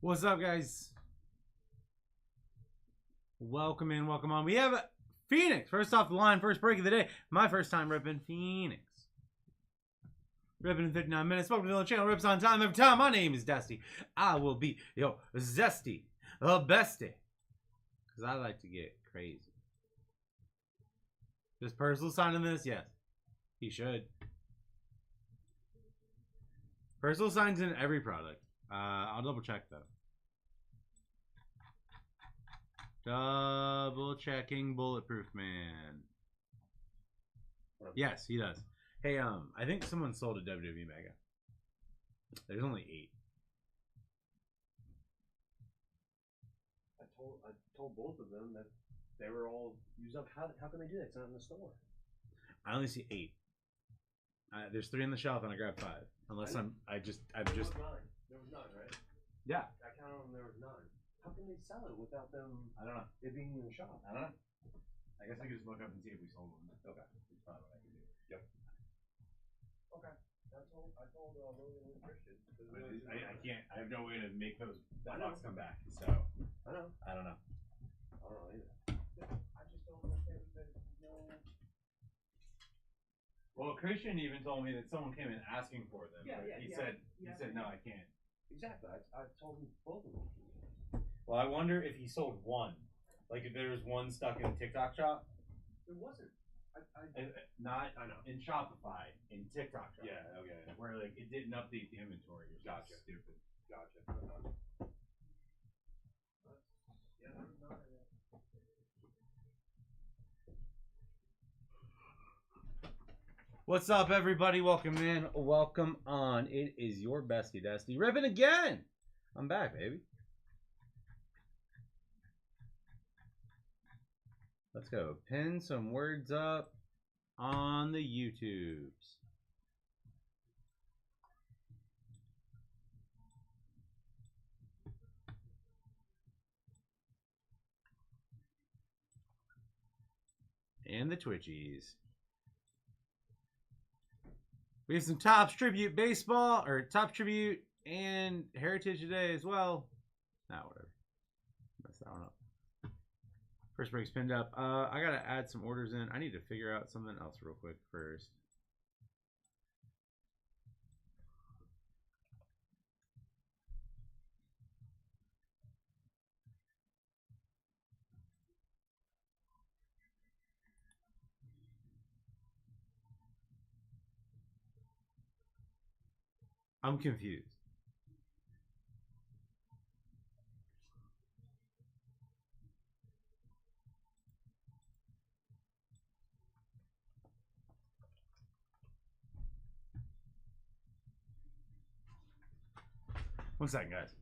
What's up, guys? Welcome in, welcome on. We have Phoenix first off the line, first break of the day. My first time ripping Phoenix. Ripping in 59 minutes. Welcome to the channel. Rips on time every time. My name is Dusty. I will be your zesty, the bestie. Because I like to get crazy. Does Personal sign in this? Yes. He should. Personal signs in every product. I'll double check though. Double checking Bulletproof Man. Yes, he does. Hey, I think someone sold a WWE Mega. There's only 8. I told both of them that they were all used up. How can they do that? It's not in the store. I only see 8. There's 3 on the shelf, and I grabbed 5. Unless I'm just. There was 9. There was 9, right? Yeah. I counted them. There was 9. How can they sell it without them? I don't know. It being in the shop. I don't know. I guess I could just look up and see if we sold them. Okay. That's probably what I can do. Yep. Okay. I told Logan and Christian. I can't. I have no way to make that box come back. So I know. I don't know. I don't know either. I just don't understand that. Well, Christian even told me that someone came in asking for them. Yeah. He said no, I can't. Exactly. I told him both of them. Well, I wonder if he sold one. Like if there was one stuck in the TikTok shop. There wasn't. Not I know. in Shopify, in TikTok shop. Yeah. Okay. Where like it didn't update the inventory or something stupid. Gotcha. Yeah, there was 9 of that. What's up, everybody? Welcome in. Welcome on. It is your bestie, Dusty. Ripping again. I'm back, baby. Let's go. Pin some words up on the YouTubes. And the Twitchies. We have some Topps Tribute Baseball, or Topps Tribute and Heritage today as well. Nah, whatever. Mess that one up. First break's pinned up. I gotta add some orders in. I need to figure out something else real quick first. I'm confused. One second, guys.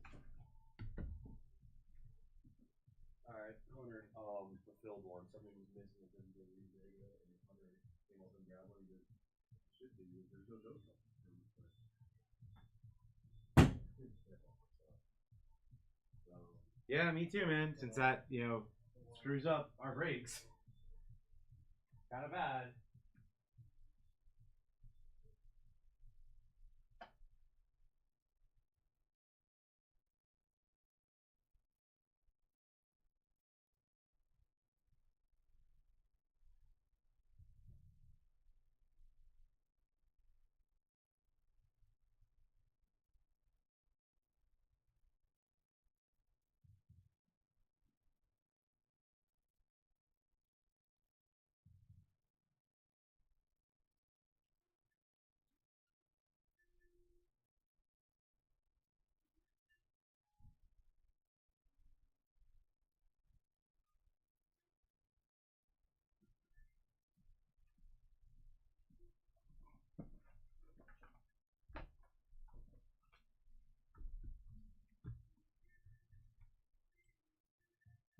Alright, Hunter, fulfilled one. Something was missing with the rebig and Hunter came up and grabbed one. He just should be. There's no notes on it. Yeah, me too, man. Since that, screws up our brakes. Kind of bad.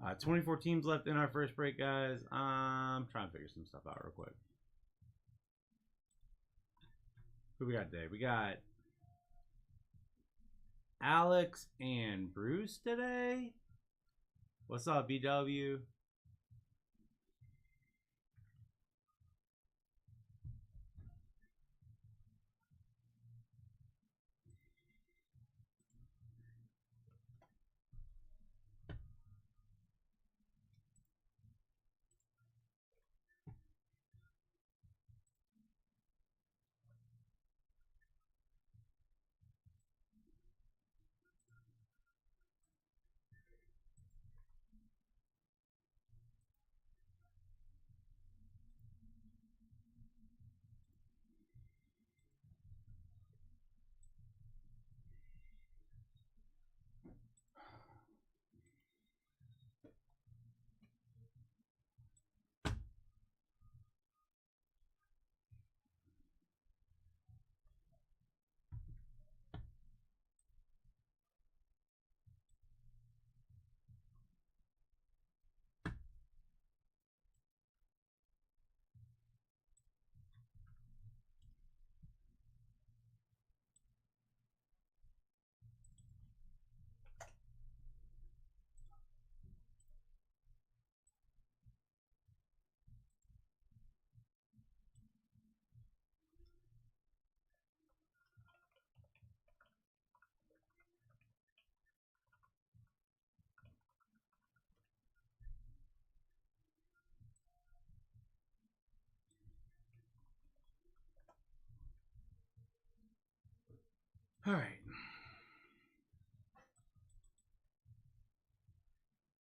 Uh, 24 teams left in our first break, guys. I'm trying to figure some stuff out real quick. Who we got today? We got Alex and Bruce today. What's up, BW? All right.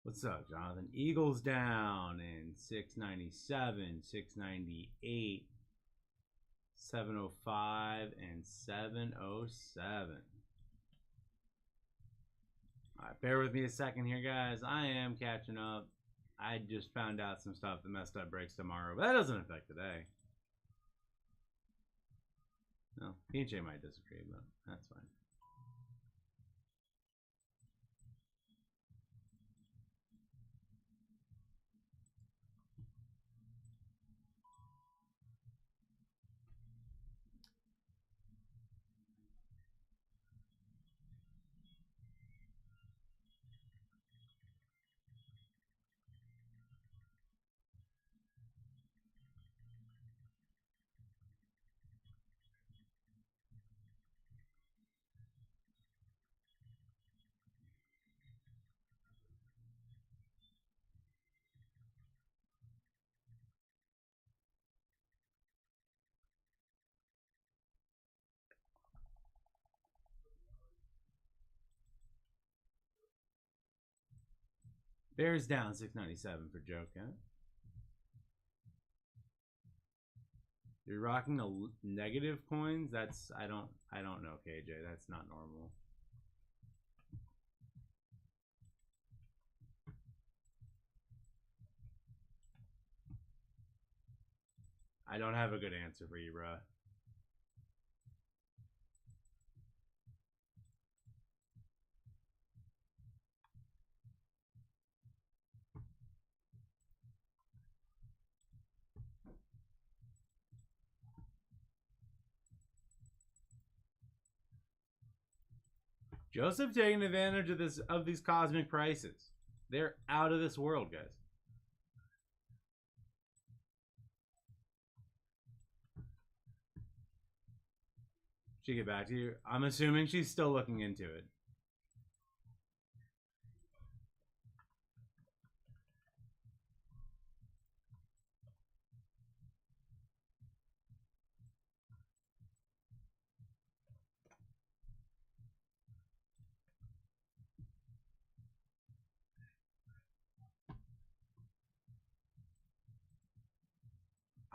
What's up, Jonathan? Eagles down in 697, 698, 705, and 707. All right, bear with me a second here, guys. I am catching up. I just found out some stuff that messed up breaks tomorrow, but that doesn't affect today. No, PJ might disagree, but that's fine. Bears down 697 for Joe Kent. You're rocking a negative coins? That's I don't know, KJ. That's not normal. I don't have a good answer for you, bruh. Joseph taking advantage of these cosmic prices. They're out of this world, guys. She get back to you. I'm assuming she's still looking into it.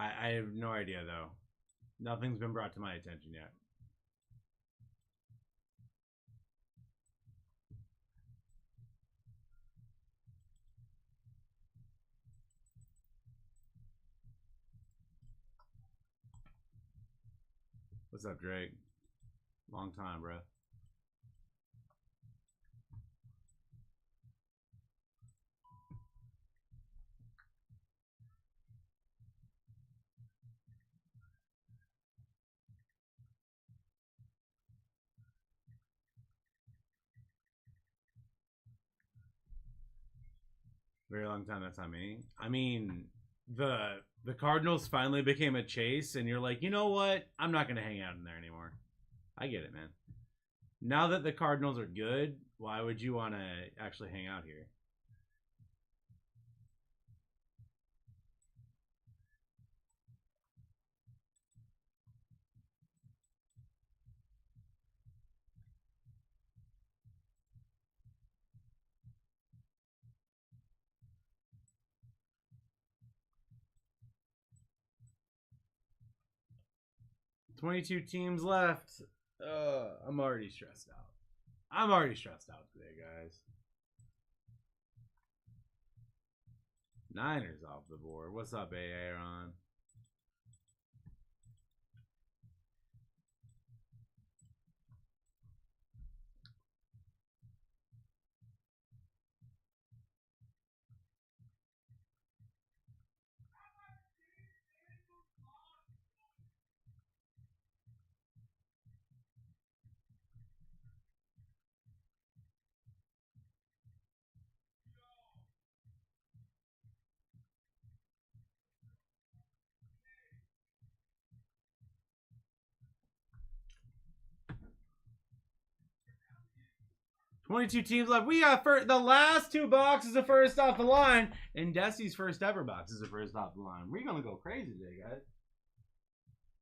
I have no idea, though. Nothing's been brought to my attention yet. What's up, Drake? Long time, bro. Very long time. That's not me. I mean, the Cardinals finally became a chase, and you're like, you know what? I'm not gonna hang out in there anymore. I get it, man. Now that the Cardinals are good, why would you want to actually hang out here? $22 teams left. I'm already stressed out. I'm already stressed out today, guys. Niners off the board. What's up, Aaron? $22 teams left. We got the last two boxes of first off the line, and Desi's first ever boxes of first off the line. We're gonna go crazy today, guys.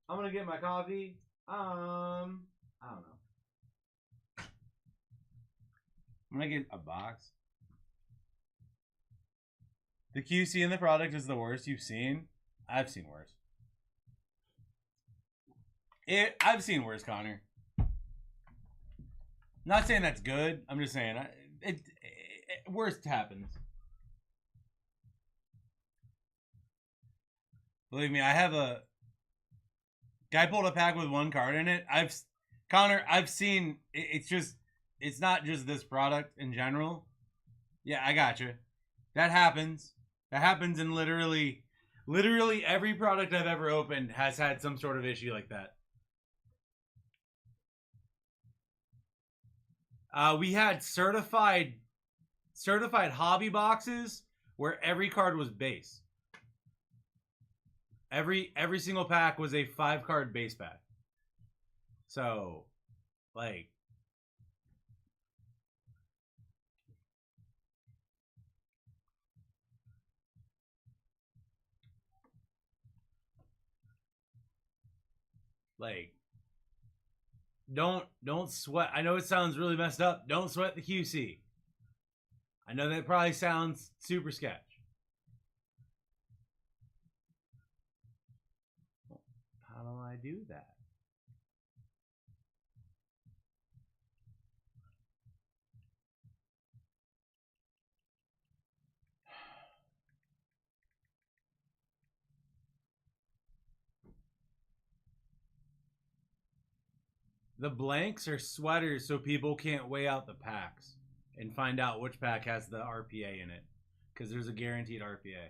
I'm gonna get my coffee. I don't know. I'm gonna get a box. The QC in the product is the worst you've seen. I've seen worse. I've seen worse, Connor. Not saying that's good. I'm just saying worst happens. Believe me, I have a guy pulled a pack with one card in it. I've seen. It's not just this product in general. Yeah, I got you. That happens. That happens in literally every product I've ever opened has had some sort of issue like that. We had certified hobby boxes where every card was base. Every single pack was a 5-card base pack. So, like, don't sweat. I know it sounds really messed up. Don't sweat the QC. I know that probably sounds super sketch. How do I do that? The blanks are sweaters so people can't weigh out the packs and find out which pack has the RPA in it, because there's a guaranteed RPA.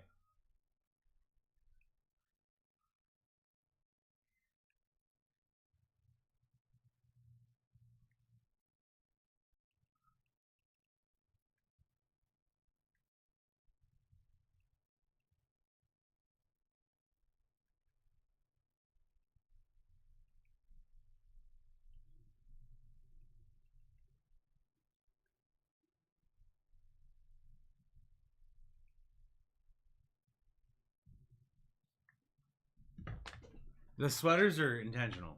The sweaters are intentional.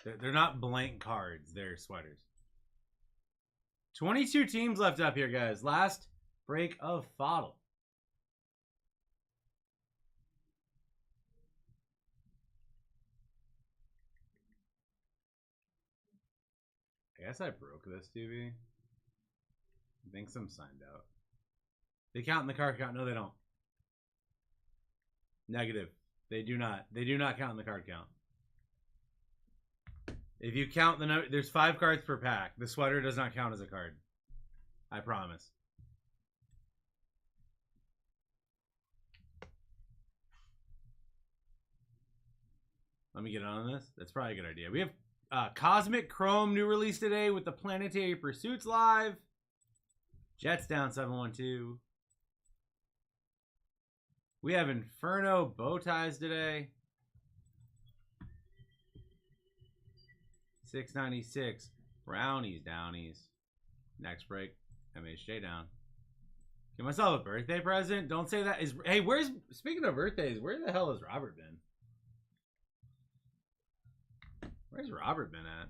They're not blank cards. They're sweaters. 22 teams left up here, guys. Last break of FODL. I guess I broke this, TV. I think some signed out. They count in the card count. No, they don't. Negative. They do not. They do not count in the card count. If you count the number, there's 5 cards per pack. The sweater does not count as a card. I promise. Let me get on this. That's probably a good idea. We have Cosmic Chrome new release today with the Planetary Pursuits live. Jets down 7-1-2. We have Inferno bow ties today. 696 Brownies Downies. Next break, MHJ down. Give myself a birthday present. Don't say that. Hey, speaking of birthdays, where the hell has Robert been? Where's Robert been at?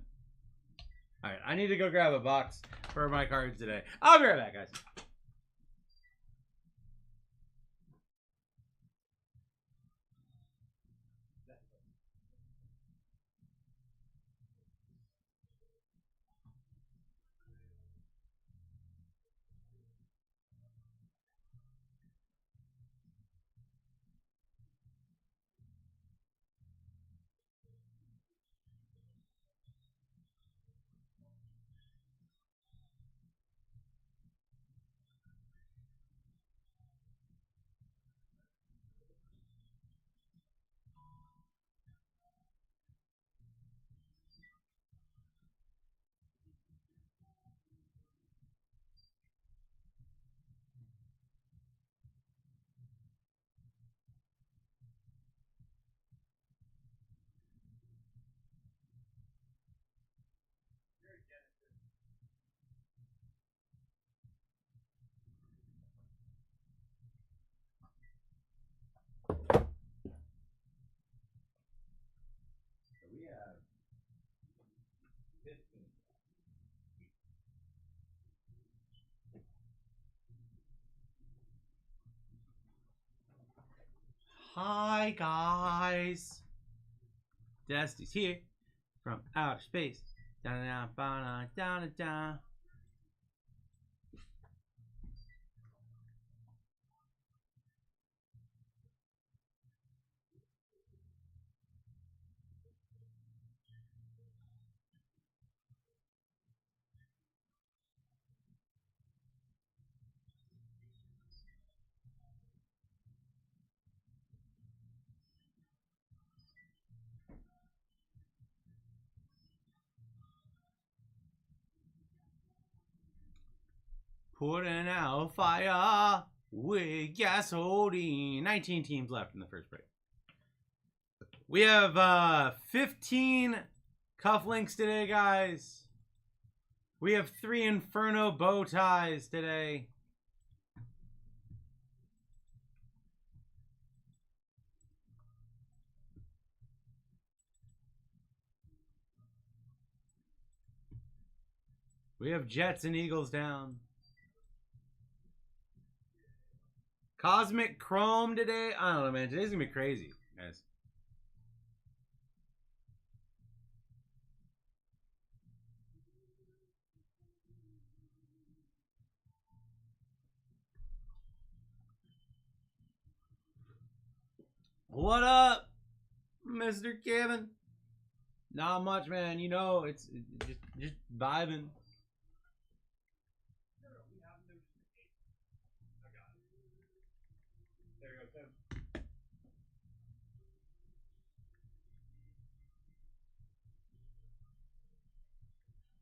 All right, I need to go grab a box for my cards today. I'll be right back, guys. Hi, guys. Dusty's here from outer space. Da-da-da-ba-da-da-da-da. Putting out fire with gasoline. 19 teams left in the first break. We have 15 cufflinks today, guys. We have 3 Inferno bow ties today. We have Jets and Eagles down. Cosmic Chrome today. I don't know, man. Today's gonna be crazy, guys. What up, Mr. Kevin? Not much, man. You know, it's just vibing. There you go, Tim.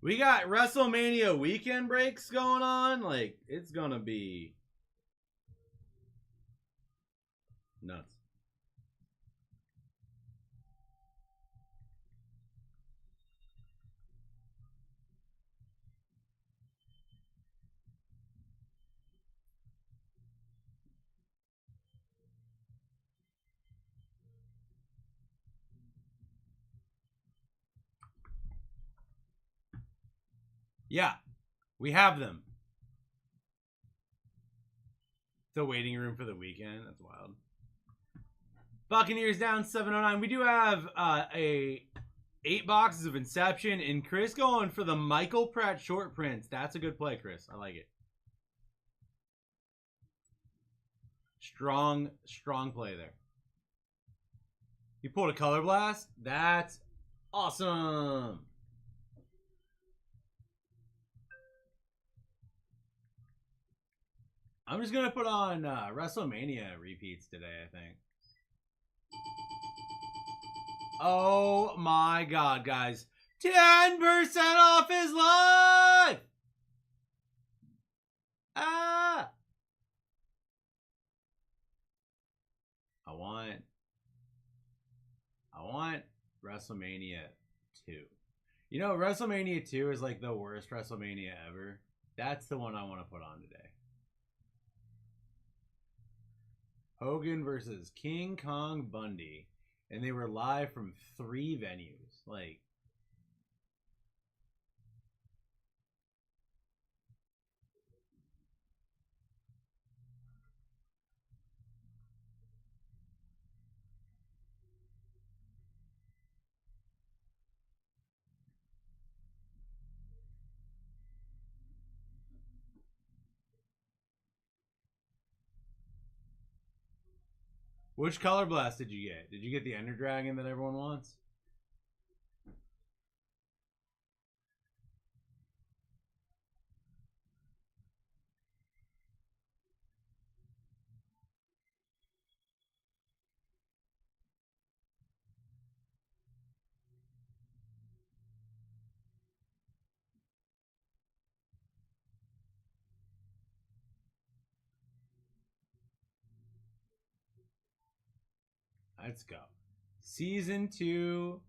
We got WrestleMania weekend breaks going on. Like, it's gonna be nuts. Yeah, we have them. The waiting room for the weekend. That's wild. Buccaneers down 709. We do have a 8 boxes of Inception, and Chris going for the Michael Pratt short prints. That's a good play, Chris. I like it. Strong play there. You pulled a color blast. That's awesome. I'm just gonna put on WrestleMania repeats today, I think. Oh my god, guys. 10% off his life! Ah! I want WrestleMania 2. You know, WrestleMania 2 is like the worst WrestleMania ever. That's the one I want to put on today. Hogan versus King Kong Bundy. And they were live from 3 venues. Like, which color blast did you get? Did you get the Ender Dragon that everyone wants? Let's go. Season 2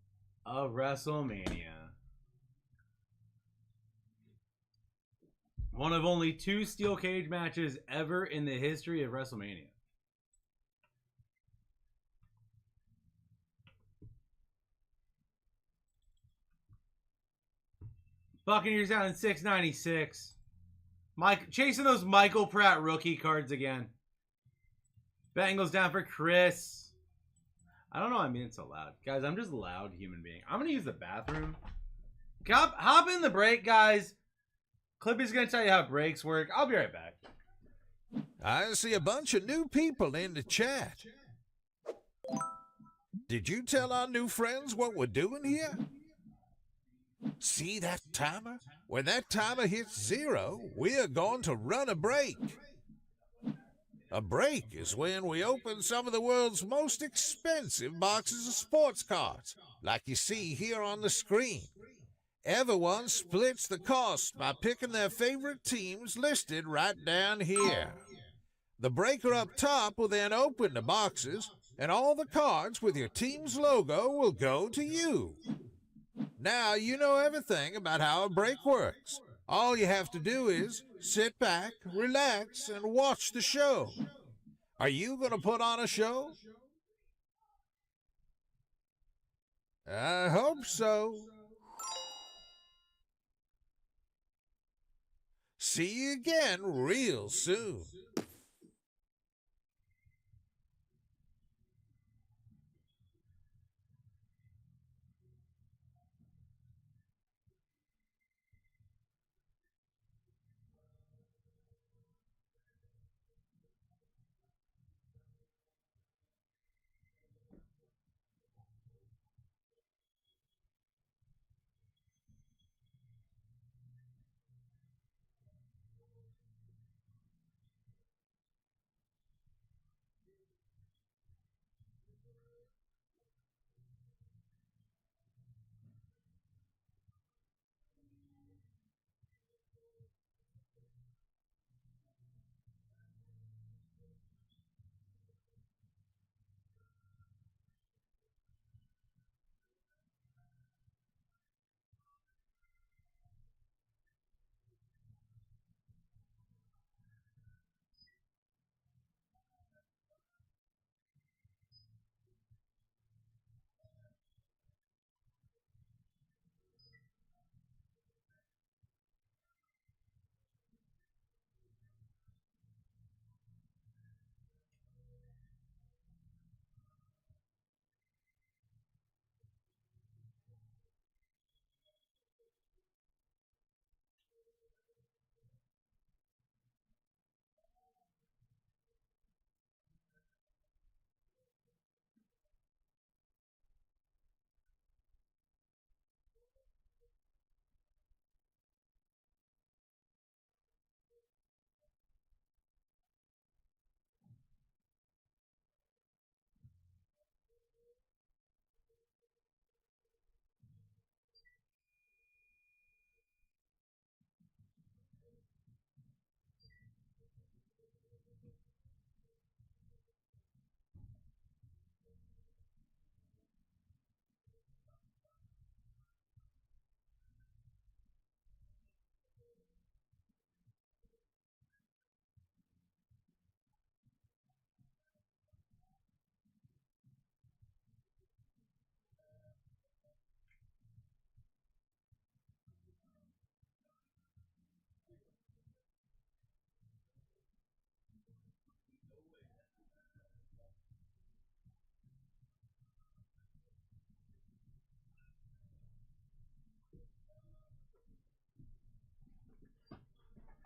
of WrestleMania. One of only 2 steel cage matches ever in the history of WrestleMania. Buccaneers down in 696. Mike chasing those Michael Pratt rookie cards again. Bengals down for Chris. I don't know why I'm being so loud. Guys, I'm just a loud human being. I'm going to use the bathroom. Hop in the break, guys. Clippy's going to tell you how breaks work. I'll be right back. I see a bunch of new people in the chat. Did you tell our new friends what we're doing here? See that timer? When that timer hits 0, we're going to run a break. A break is when we open some of the world's most expensive boxes of sports cards, like you see here on the screen. Everyone splits the cost by picking their favorite teams listed right down here. The breaker up top will then open the boxes, and all the cards with your team's logo will go to you. Now you know everything about how a break works. All you have to do is sit back, relax, and watch the show. Are you going to put on a show? I hope so. See you again real soon.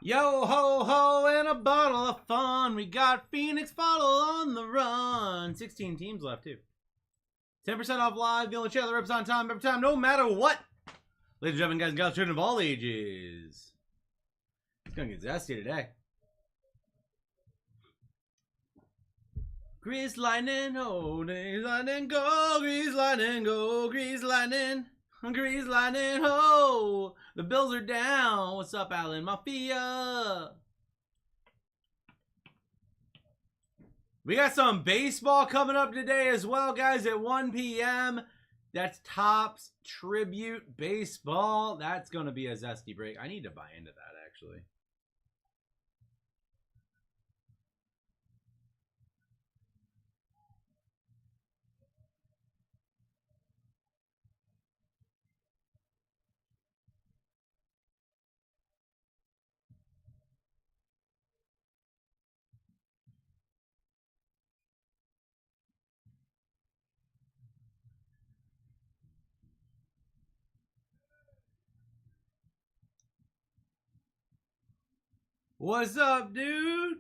Yo ho ho and a bottle of fun. We got Phoenix Follow on the run. 16 teams left too. 10% off live. The only channel that rips on time every time, no matter what. Ladies and gentlemen, guys and gals, children of all ages. It's gonna get zesty today. Grease lightning, oh, grease lightning, go, grease lightning, go, grease lightning. Grease lightning, ho! The Bills are down. What's up, Allen Mafia? We got some baseball coming up today as well, guys, at 1 p.m. That's Topps Tribute Baseball. That's going to be a zesty break. I need to buy into that, actually. What's up, dude?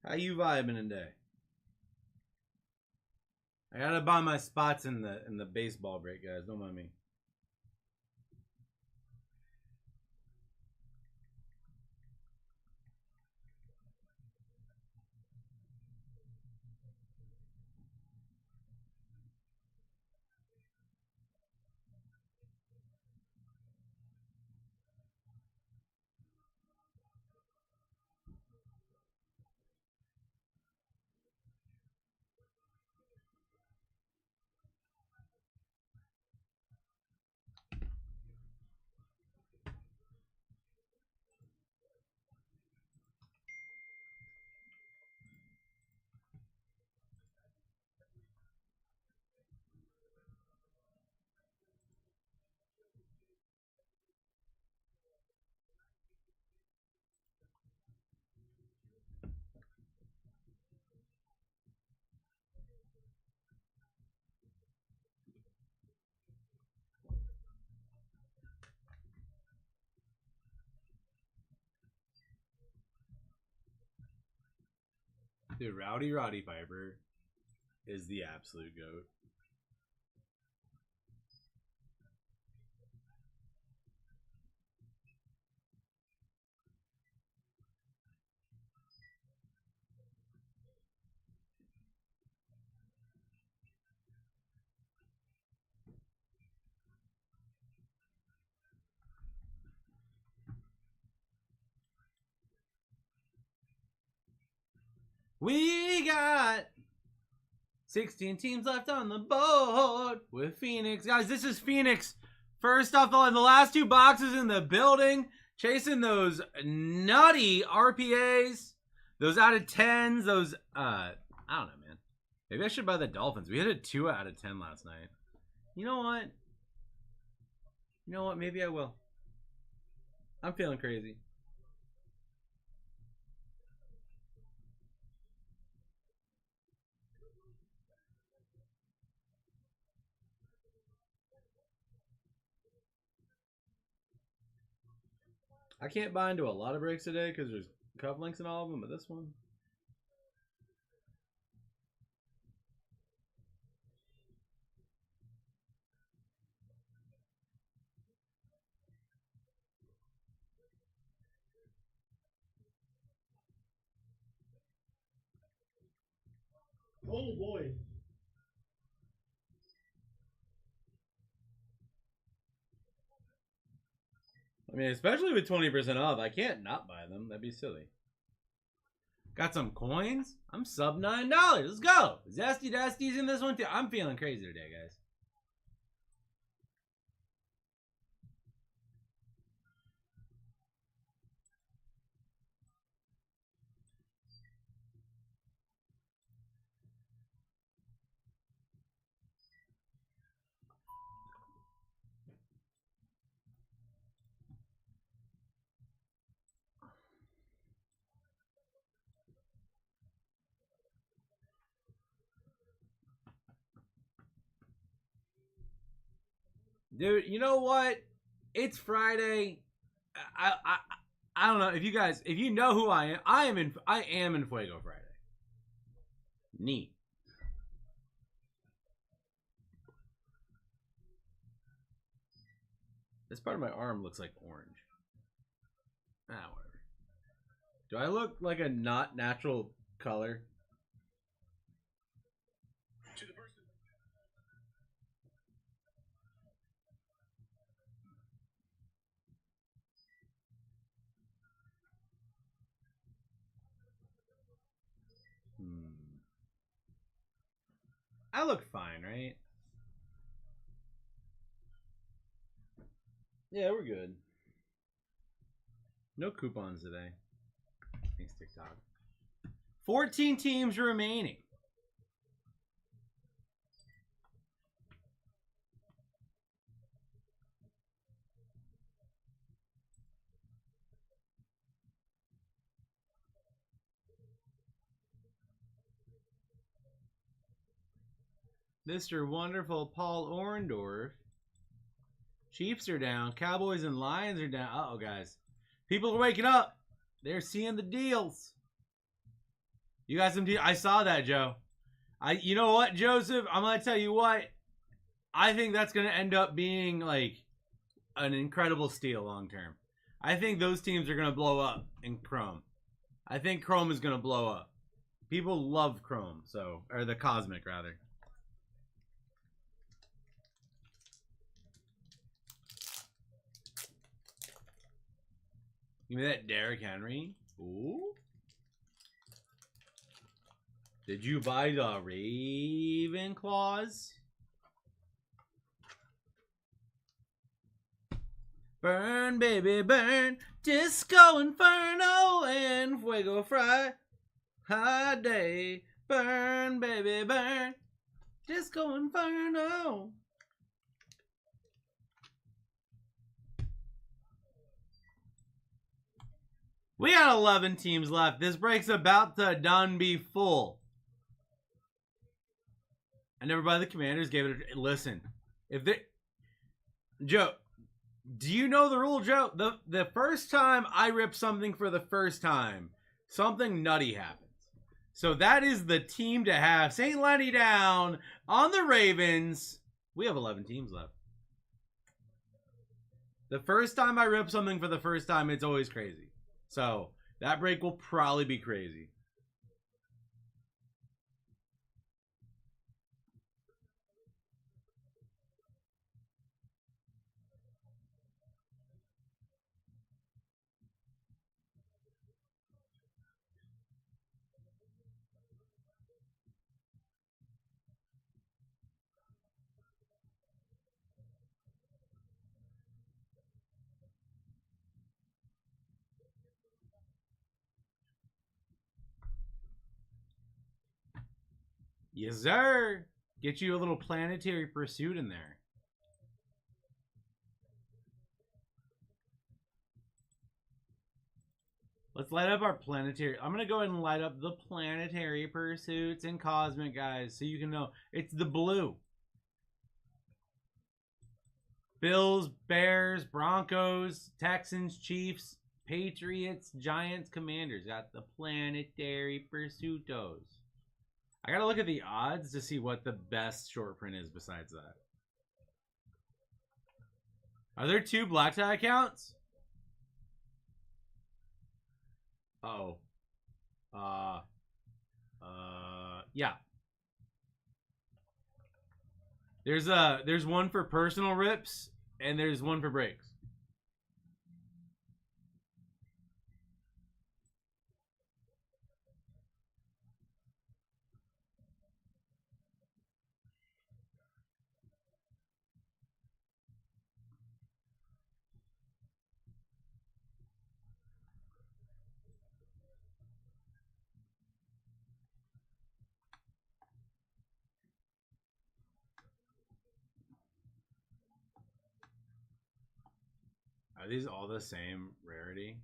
How you vibing today? I gotta buy my spots in the baseball break, guys. Don't mind me. Dude, Roddy Piper is the absolute GOAT. We got 16 teams left on the board with Phoenix. Guys, this is Phoenix. First off, the last two boxes in the building. Chasing those nutty RPAs. Those out of 10s. Those, I don't know, man. Maybe I should buy the Dolphins. We hit a 2 out of 10 last night. You know what? You know what? Maybe I will. I'm feeling crazy. I can't buy into a lot of breaks today because there's cuff links in all of them, but this one. Oh boy. I mean, especially with 20% off, I can't not buy them. That'd be silly. Got some coins. I'm sub $9. Let's go. Zesty Dusty's in this one too. I'm feeling crazy today, guys. Dude, you know what? It's Friday. I don't know if you know who I am. I am in Fuego Friday. Neat. This part of my arm looks like orange. Ah, whatever. Do I look like a not natural color? To the person. I look fine, right? Yeah, we're good. No coupons today. Thanks, TikTok. 14 teams remaining. Mr. Wonderful Paul Orndorff. Chiefs are down. Cowboys and Lions are down. Uh-oh, guys. People are waking up. They're seeing the deals. You got some deals. I saw that, Joe. You know what, Joseph? I'm going to tell you what. I think that's going to end up being like an incredible steal long term. I think those teams are going to blow up in Chrome. I think Chrome is going to blow up. People love Chrome, so, or the Cosmic rather. Give me that Derrick Henry. Ooh. Did you buy the Ravenclaws? Burn, baby, burn. Disco Inferno and Fuego Friday. Burn, baby, burn. Disco Inferno. We got 11 teams left. This break's about to done be full. I never buy the Commanders. Gave it a listen. If they, Joe, do you know the rule, Joe? The first time I rip something for the first time, something nutty happens. So that is the team to have. St. Lenny down on the Ravens. We have 11 teams left. The first time I rip something for the first time, it's always crazy. So that break will probably be crazy. Yes, sir. Get you a little planetary pursuit in there. Let's light up our planetary. I'm going to go ahead and light up the planetary pursuits and cosmic, guys, so you can know. It's the blue. Bills, Bears, Broncos, Texans, Chiefs, Patriots, Giants, Commanders. Got the planetary pursuitos. I gotta look at the odds to see what the best short print is besides that. Are there 2 BlackTie accounts? Uh-oh. Yeah. There's one for personal rips and there's one for breaks. Are these all the same rarity?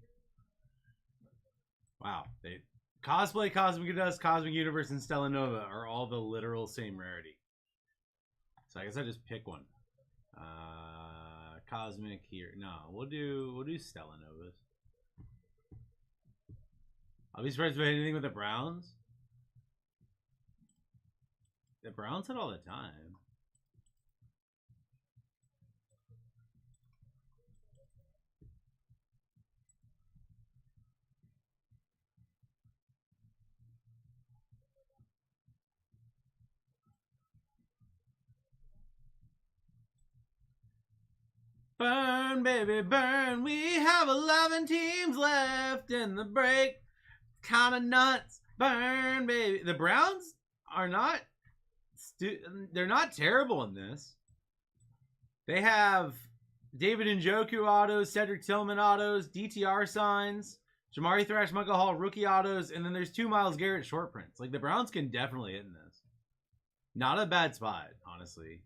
Wow. Cosplay, Cosmic Dust, Cosmic Universe, and Stella Nova are all the literal same rarity. So I guess I just pick one. Cosmic here. No, we'll do Stella Novas. I'll be surprised by anything with the Browns. The Browns hit all the time. Burn, baby, burn. We have 11 teams left in the break. Kind of nuts. Burn, baby. The Browns are not... they're not terrible in this. They have David Njoku autos, Cedric Tillman autos, DTR signs, Jamari Thrash, Michael Hall rookie autos, and then there's 2 Myles Garrett short prints. Like, the Browns can definitely hit in this. Not a bad spot, honestly.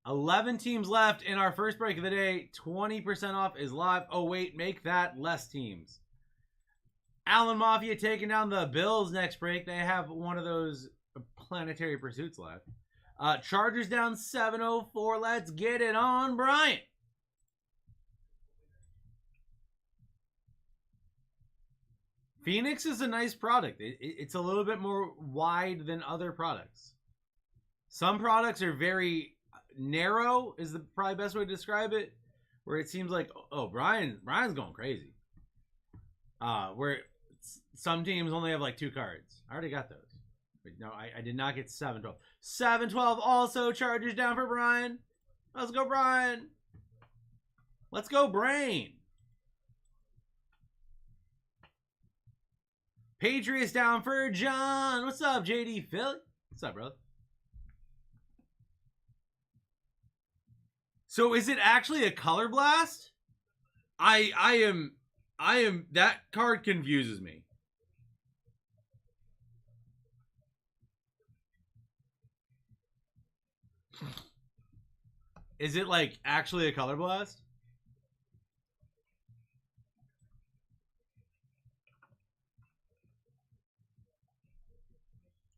$11 teams left in our first break of the day. 20% off is live. Oh, wait, make that less teams. Allen Mafia taking down the Bills next break. They have one of those Planetary Pursuits left. Chargers down 704. Let's get it on, Bryant. Phoenix is a nice product. It's a little bit more wide than other products. Some products are very narrow, is the probably best way to describe it, where it seems like, oh, Brian's going crazy. Where some teams only have like 2 cards. I already got those. But no, I did not get 712. 712 also. Chargers down for Brian. Let's go, Brian. Let's go, Brain. Patriots down for John. What's up, JD Philly? What's up, brother? So is it actually a color blast? I am that card confuses me. Is it like actually a color blast?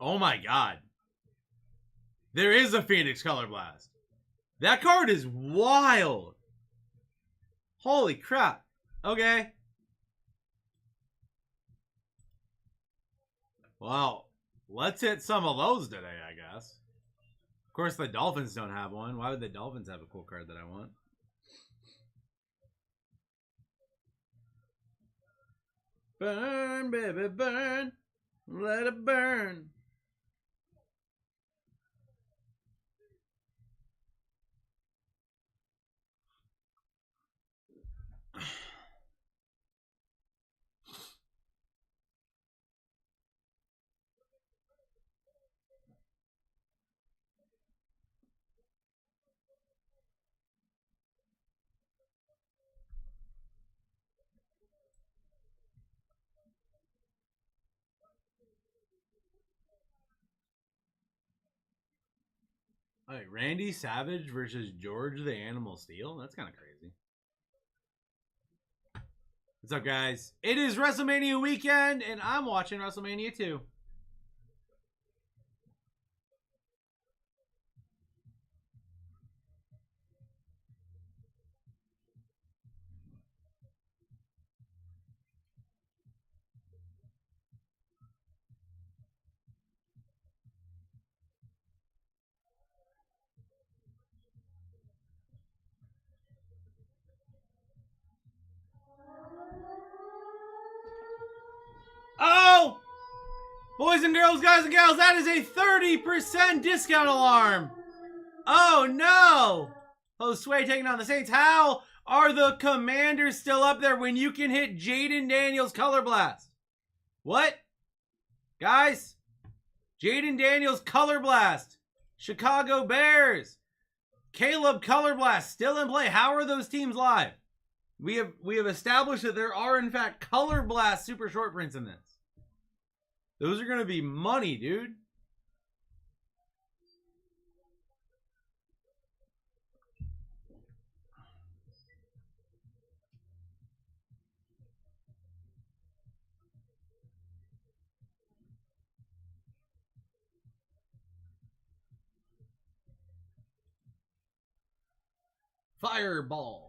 Oh my god. There is a Phoenix Color Blast. That card is wild. Holy crap. Okay. Well, let's hit some of those today, I guess. Of course, the Dolphins don't have one. Why would the Dolphins have a cool card that I want? Burn, baby, burn. Let it burn. All right, Randy Savage versus George the Animal Steel. That's kind of crazy. What's up, guys? It is WrestleMania weekend, and I'm watching WrestleMania 2. Oh! Boys and girls, guys and gals, that is a 30% discount alarm. Oh, no. Josue taking on the Saints. How are the Commanders still up there when you can hit Jaden Daniels Color Blast? What? Guys, Jaden Daniels Color Blast. Chicago Bears. Caleb Color Blast still in play. How are those teams live? We have established that there are, in fact, Color Blast super short prints in this. Those are going to be money, dude. Fireball.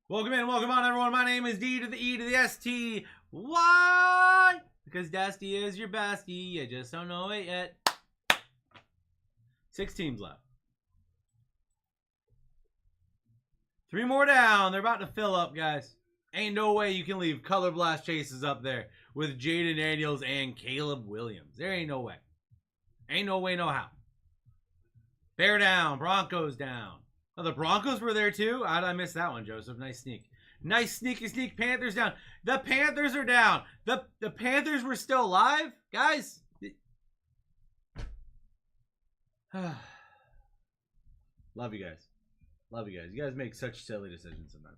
Welcome in, welcome on, everyone. My name is D to the E to the S-T. Why? Because Dusty is your bestie. You just don't know it yet. 6 teams left. 3 more down. They're about to fill up, guys. Ain't no way you can leave Color Blast chases up there with Jaden Daniels and Caleb Williams. There ain't no way. Ain't no way, no how. Bear down. Broncos down. Oh, the Broncos were there too? How did I miss that one, Joseph? Nice sneak. Nice sneaky sneak. Panthers down. The Panthers are down. The Panthers were still alive? Guys. Love you guys. Love you guys. You guys make such silly decisions sometimes.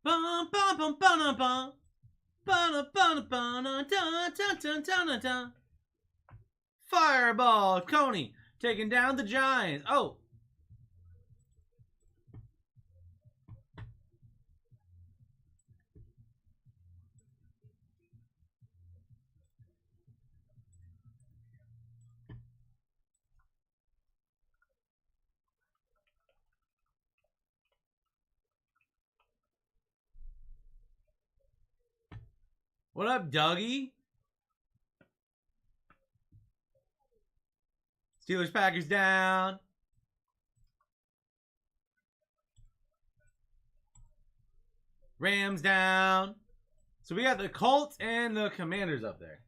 Bum bum bum bum bum bum. Fireball, Coney taking down the Giants. Oh, what up, Dougie? Steelers Packers down. Rams down. So we got the Colts and the Commanders up there.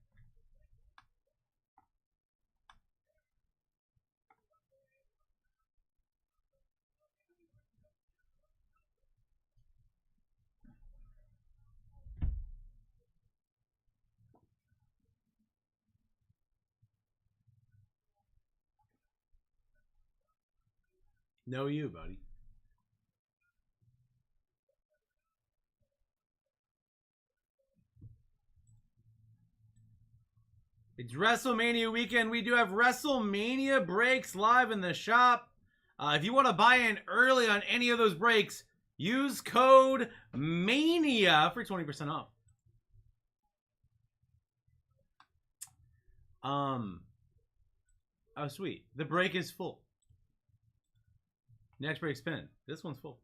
No, you, buddy. It's WrestleMania weekend. We do have WrestleMania breaks live in the shop. If you want to buy in early on any of those breaks, use code MANIA for 20% off. Oh, sweet. The break is full. Next break spin. This one's full.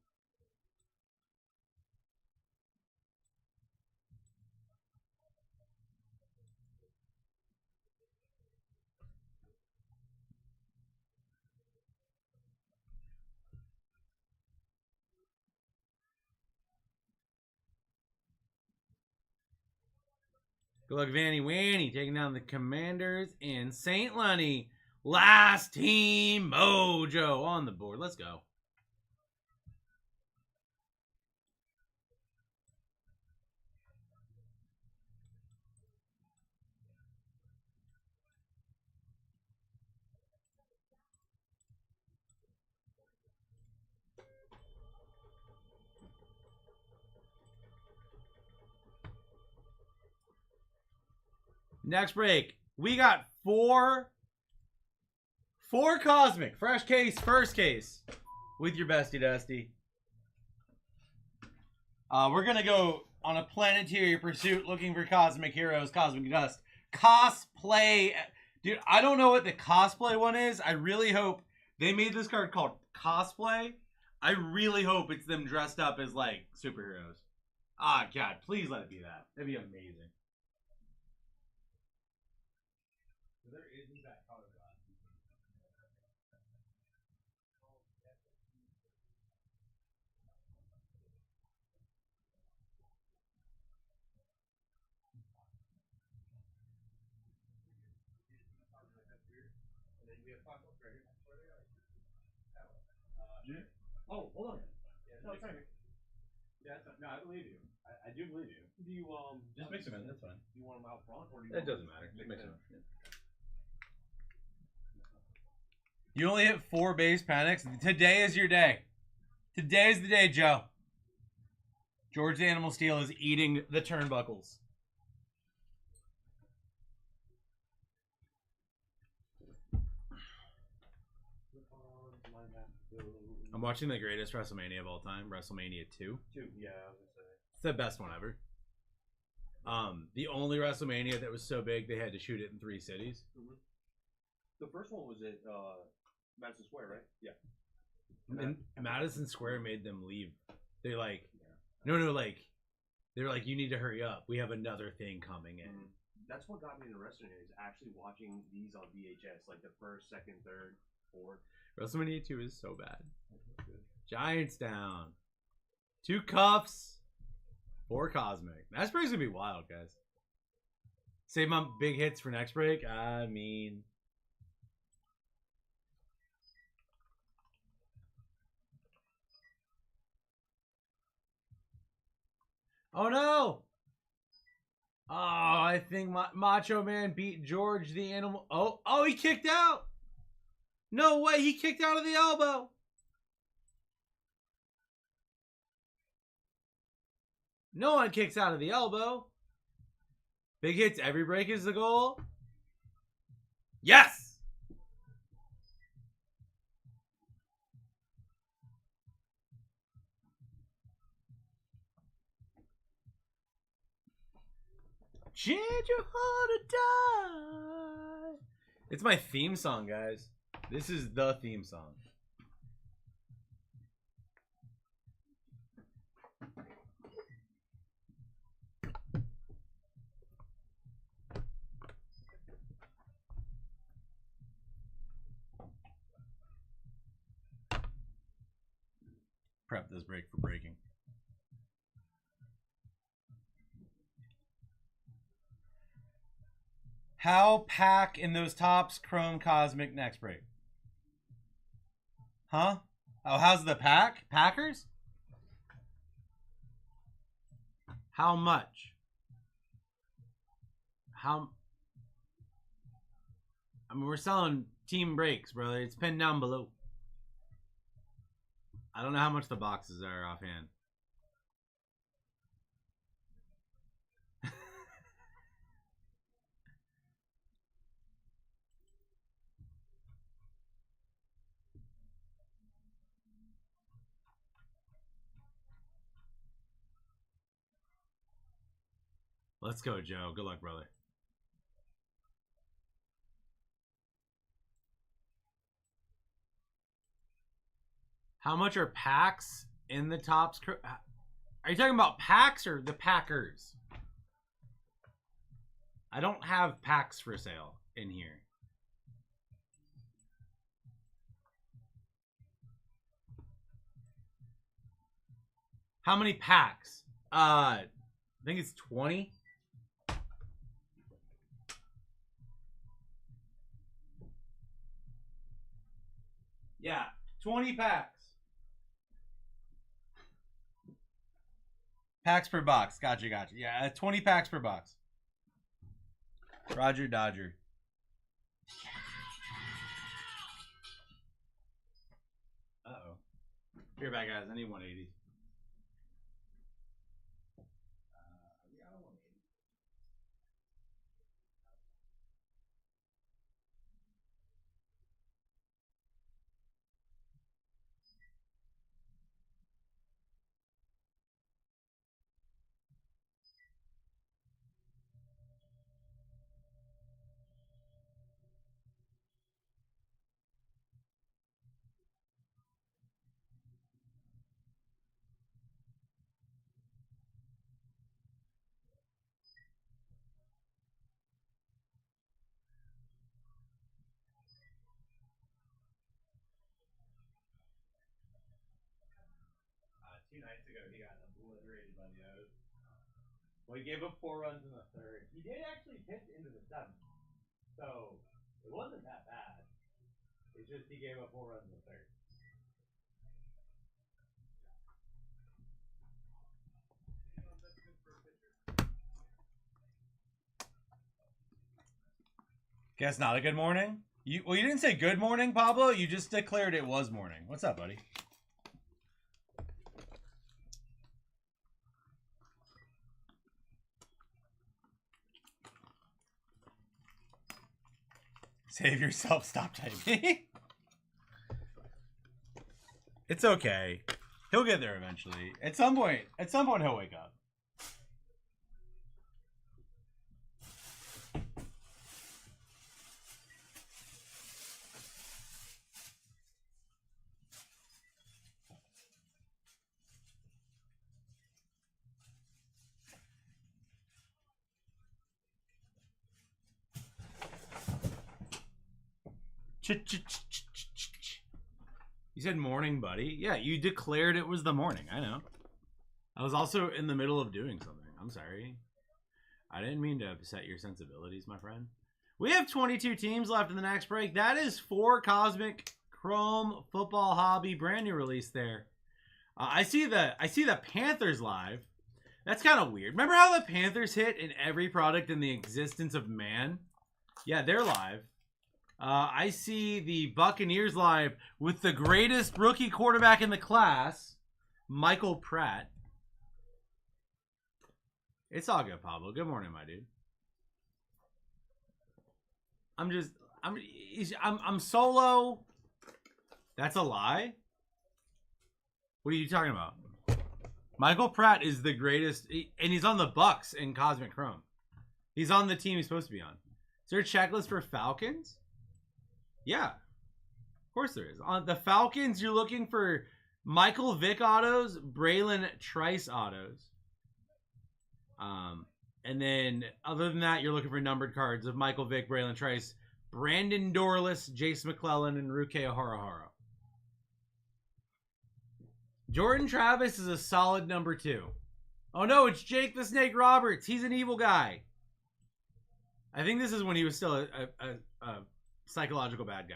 Good luck, Vanny Wanny, taking down the Commanders and St. Lenny. Last team mojo on the board. Let's go. Next break, we got four Cosmic. Fresh case, first case with your bestie Dusty. We're going to go on a planetary pursuit looking for Cosmic Heroes, Cosmic Dust. Cosplay. Dude, I don't know what the cosplay one is. I really hope they made this card called Cosplay. I really hope it's them dressed up as, like, superheroes. Ah, God, please let it be that. That'd be amazing. There isn't that color glass. Oh, hold on. No, it's fine. Yeah, that's fine. No, I believe you. I do believe you. Do you Just mix them in. That's fine. Do you want them out front or do you? It doesn't matter. Just mix them in. Yeah. You only hit 4 base panics. Today is your day. Today is the day, Joe. George the Animal Steel is eating the turnbuckles. I'm watching the greatest WrestleMania of all time, WrestleMania 2. Yeah, I was gonna say. It's the best one ever. The only WrestleMania that was so big they had to shoot it in 3 cities. Mm-hmm. The first one was at Madison Square, right? Yeah. And Madison Square made them leave. They like, no, they were like, you need to hurry up. We have another thing coming in. That's what got me into wrestling is actually watching these on VHS, like the first, second, third, fourth. WrestleMania 2 is so bad. Giants down. 2 cuffs, 4 cosmic. Next break's gonna be wild, guys. Save my big hits for next break. I mean, oh no! Oh, I think Macho Man beat George the Animal. Oh, he kicked out. No way, he kicked out of the elbow. No one kicks out of the elbow. Big hits every break is the goal. Yes! Change your heart to die. It's my theme song, guys. This is the theme song. Prep this break for breaking. How pack in those tops Chrome Cosmic next break? Huh? Oh, how's the pack? Packers? How much? I mean, we're selling team breaks, brother. It's pinned down below. I don't know how much the boxes are offhand. Let's go, Joe. Good luck, brother. How much are packs in the tops? Are you talking about packs or the Packers? I don't have packs for sale in here. How many packs? I think it's 20. Yeah, 20 packs. Packs per box. Gotcha. Yeah, 20 packs per box. Roger Dodger. Uh-oh. Be right back, guys. I need 180. Two nights ago, he got obliterated by the O's. Well, he gave up 4 runs in the third. He did actually pitch into the 7th, so it wasn't that bad. It's just he gave up 4 runs in the third. Guess not a good morning? You didn't say good morning, Pablo. You just declared it was morning. What's up, buddy? Save yourself. Stop typing. It's okay. He'll get there eventually. At some point he'll wake up. You said morning, buddy. Yeah, you declared it was the morning. I know. I was also in the middle of doing something. I'm sorry. I didn't mean to upset your sensibilities, my friend. We have 22 teams left in the next break. That is 4 Cosmic Chrome Football Hobby brand new release there. I see the Panthers live. That's kind of weird. Remember how the Panthers hit in every product in the existence of man? Yeah, they're live. I see the Buccaneers live with the greatest rookie quarterback in the class, Michael Pratt. It's all good, Pablo. Good morning, my dude. I'm solo. That's a lie? What are you talking about? Michael Pratt is the greatest, and he's on the Bucks in Cosmic Chrome. He's on the team he's supposed to be on. Is there a checklist for Falcons? Yeah, of course there is. On the Falcons, you're looking for Michael Vick autos, Braylon Trice autos. And then other than that, you're looking for numbered cards of Michael Vick, Braylon Trice, Brandon Dorless, Jace McClellan, and Ruke Harahara. Jordan Travis is a solid number 2. Oh no, it's Jake the Snake Roberts. He's an evil guy. I think this is when he was still a psychological bad guy.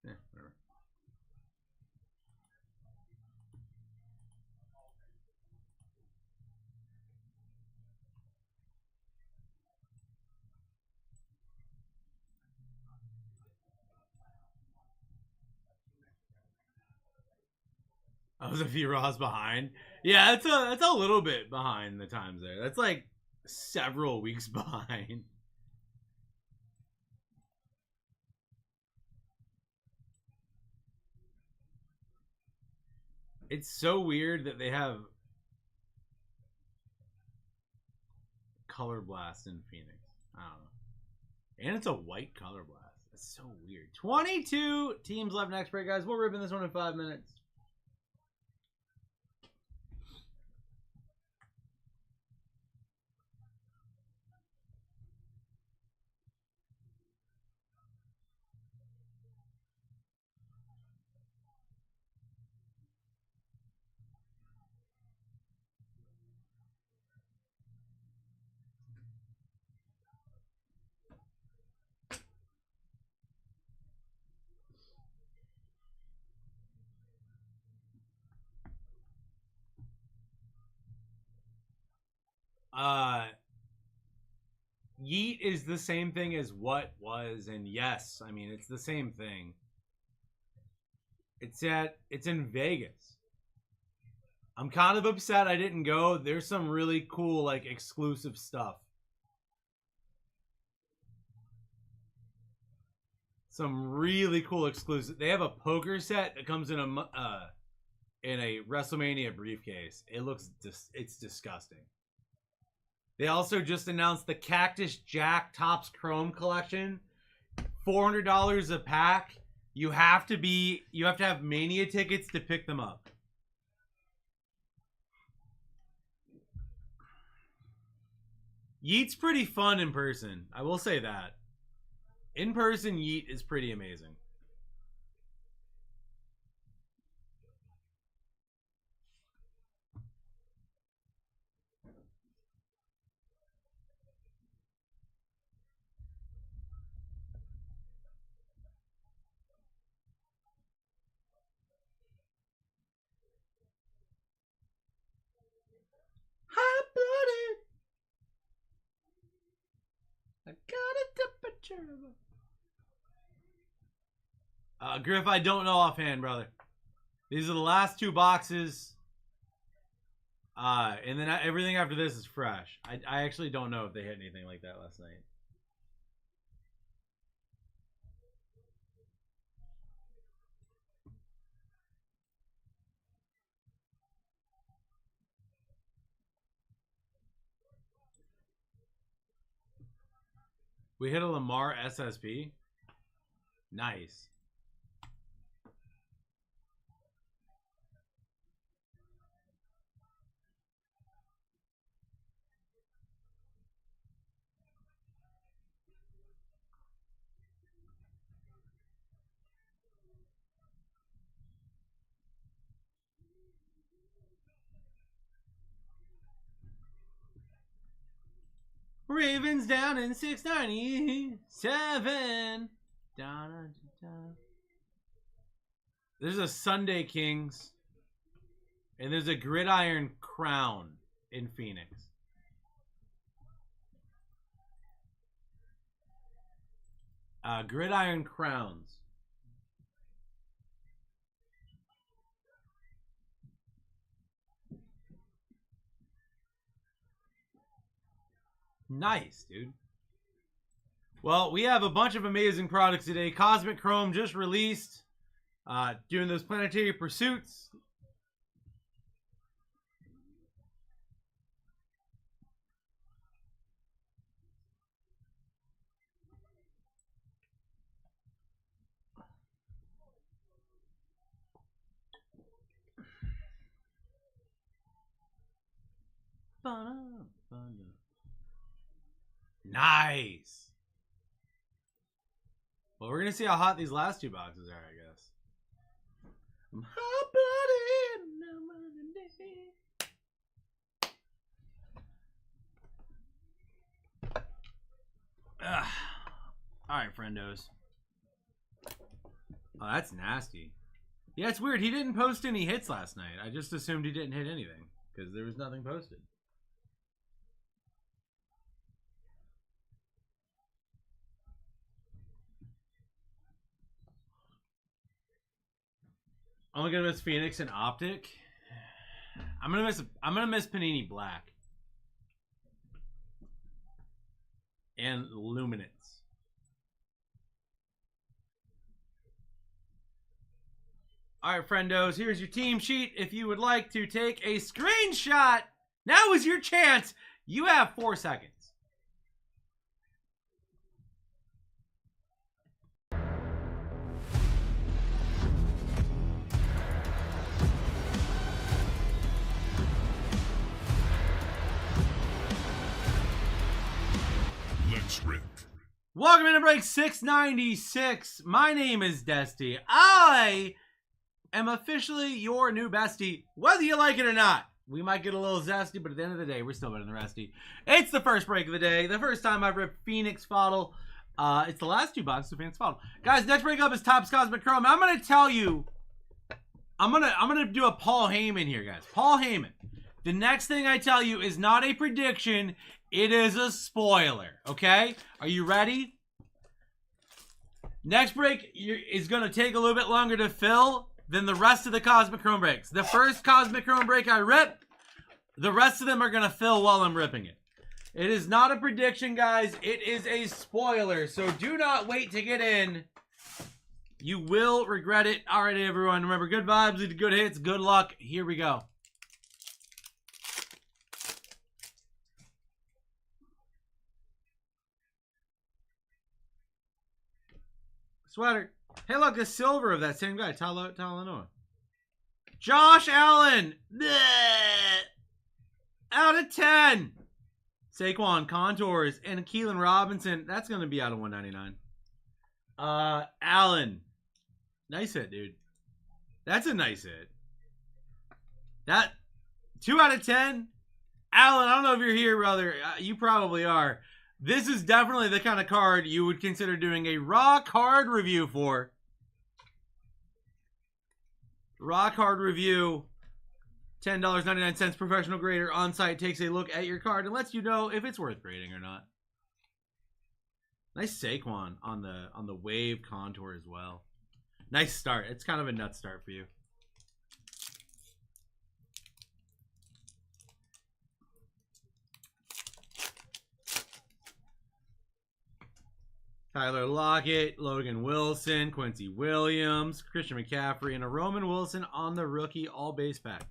Yeah, whatever. I was a few Raws behind. Yeah, it's a little bit behind the times there. That's like several weeks behind. It's so weird that they have Color Blast in Phoenix. I don't know. And it's a white Color Blast. It's so weird. 22 teams left next break, guys. We'll rip in this one in 5 minutes. Yeet is the same thing as what was, and yes, I mean it's the same thing. It's in Vegas. I'm kind of upset I didn't go. There's some really cool like exclusive stuff. Some really cool exclusive. They have a poker set that comes in a WrestleMania briefcase. It's disgusting. They also just announced the Cactus Jack Topps Chrome collection. $400 a pack. You have to have Mania tickets to pick them up. Yeet's pretty fun in person. I will say that. In person, Yeet is pretty amazing. Hot-blooded. I got a temperature. Griff, I don't know offhand, brother. These are the last 2 boxes. And then everything after this is fresh. I actually don't know if they hit anything like that last night. We hit a Lamar SSP. Nice. Ravens down in 697. There's a Sunday Kings. And there's a Gridiron Crown in Phoenix. Gridiron Crowns. Nice, dude. Well, we have a bunch of amazing products today. Cosmic Chrome just released. Doing those planetary pursuits. Nice. Well, we're gonna see how hot these last two boxes are, I guess. All right, friendos. Oh, that's nasty. Yeah, it's weird. He didn't post any hits last night. I just assumed he didn't hit anything because there was nothing posted. I'm gonna miss Phoenix and Optic. I'm gonna miss Panini Black and Luminance. All right, friendos, here's your team sheet. If you would like to take a screenshot, now is your chance. You have 4 seconds. Let's rip. Welcome into break 696. My name is Desty. I am officially your new bestie, whether you like it or not. We might get a little zesty, but at the end of the day, we're still better than the resty. It's the first break of the day. The first time I've ripped Phoenix Fodl. It's the last 2 boxes of Phoenix Fodl. Guys, next break up is Topps Cosmic Chrome. I'm gonna tell you, I'm gonna do a Paul Heyman here, guys. Paul Heyman. The next thing I tell you is not a prediction. It is a spoiler, okay? Are you ready? Next break is going to take a little bit longer to fill than the rest of the Cosmic Chrome breaks. The first Cosmic Chrome break I rip, the rest of them are going to fill while I'm ripping it. It is not a prediction, guys. It is a spoiler, so do not wait to get in. You will regret it. All right, everyone. Remember, good vibes lead to good hits. Good luck. Here we go. Sweater. Hey, look, the silver of that same guy, Talanoa. Josh Allen. Bleh. Out of 10. Saquon, Contours, and Keelan Robinson. That's going to be out of 199. Allen. Nice hit, dude. That's a nice hit. That 2 out of 10. Allen, I don't know if you're here, brother. You probably are. This is definitely the kind of card you would consider doing a raw card review for. Raw card review. $10.99 professional grader on site takes a look at your card and lets you know if it's worth grading or not. Nice Saquon on the wave contour as well. Nice start. It's kind of a nut start for you. Tyler Lockett, Logan Wilson, Quincy Williams, Christian McCaffrey, and a Roman Wilson on the rookie all base pack.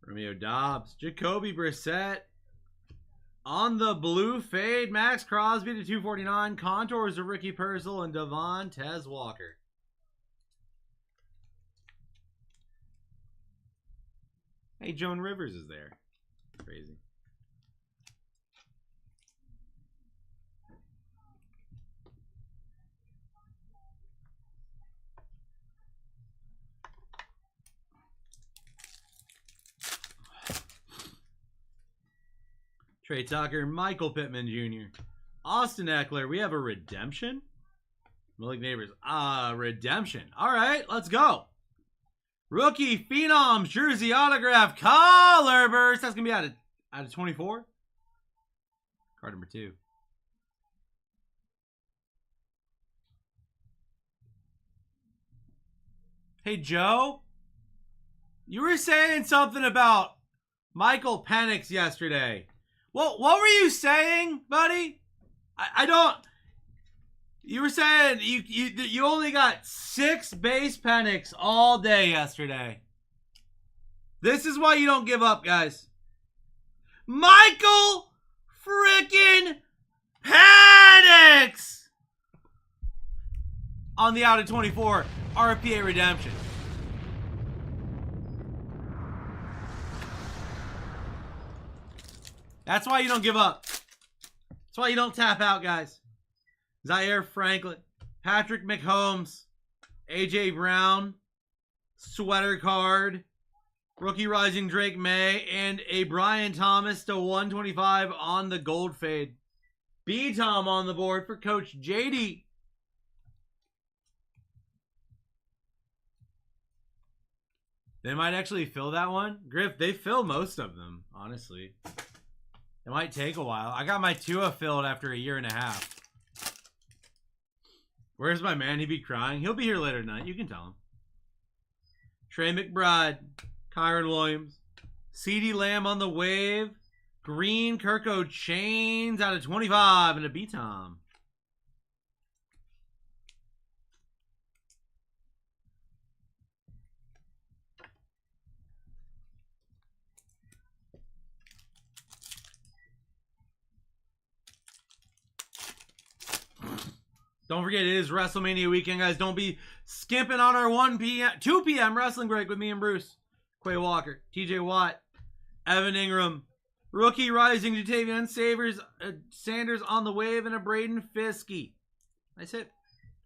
Romeo Dobbs. Jacoby Brissett. On the blue fade, Max Crosby to 249. Contours of Ricky Purcell and Devon Walker. Hey, Joan Rivers is there. Crazy. Trey Tucker, Michael Pittman Jr., Austin Eckler. We have a redemption. Malik Neighbors. Redemption. All right, let's go. Rookie Phenoms jersey autograph color burst. That's gonna be out of 24. Card number 2. Hey Joe, you were saying something about Michael Penix yesterday. What were you saying, buddy? I don't. You were saying you only got 6 base Penix all day yesterday. This is why you don't give up, guys. Michael freaking Penix on the out of 24 RPA redemption. That's why you don't give up. That's why you don't tap out, guys. Zaire Franklin, Patrick McHolmes, AJ Brown, sweater card, rookie rising Drake May, and a Brian Thomas to 125 on the gold fade. B-Tom on the board for Coach JD. They might actually fill that one. Griff, they fill most of them, honestly. It might take a while. I got my Tua filled after a year and a half. Where's my man? He'd be crying. He'll be here later tonight. You can tell him. Trey McBride. Kyron Williams. CeeDee Lamb on the wave. Green Kirko Chains out of 25 and a B-Tom. Don't forget, it is WrestleMania weekend, guys. Don't be skimping on our 2 p.m. wrestling break with me and Bruce. Quay Walker, TJ Watt, Evan Ingram, rookie rising Jatavian Sanders on the wave, and a Braden Fiskey. Nice hit.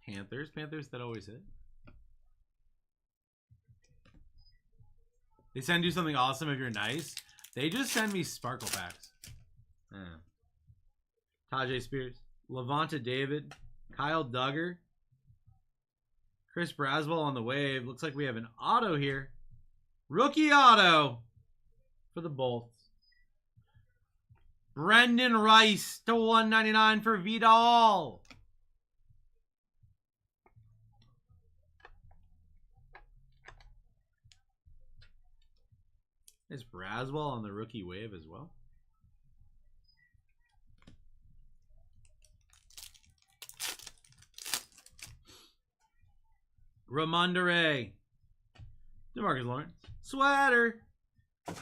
Panthers that always hit. They send you something awesome if you're nice. They just send me sparkle packs. Tajay Spears, Levanta David, Kyle Duggar, Chris Braswell on the wave. Looks like we have an auto here. Rookie auto for the Bolts. Brendan Rice to 199 for Vidal. Is Braswell on the rookie wave as well? Ramondre. DeMarcus Lawrence. Sweater.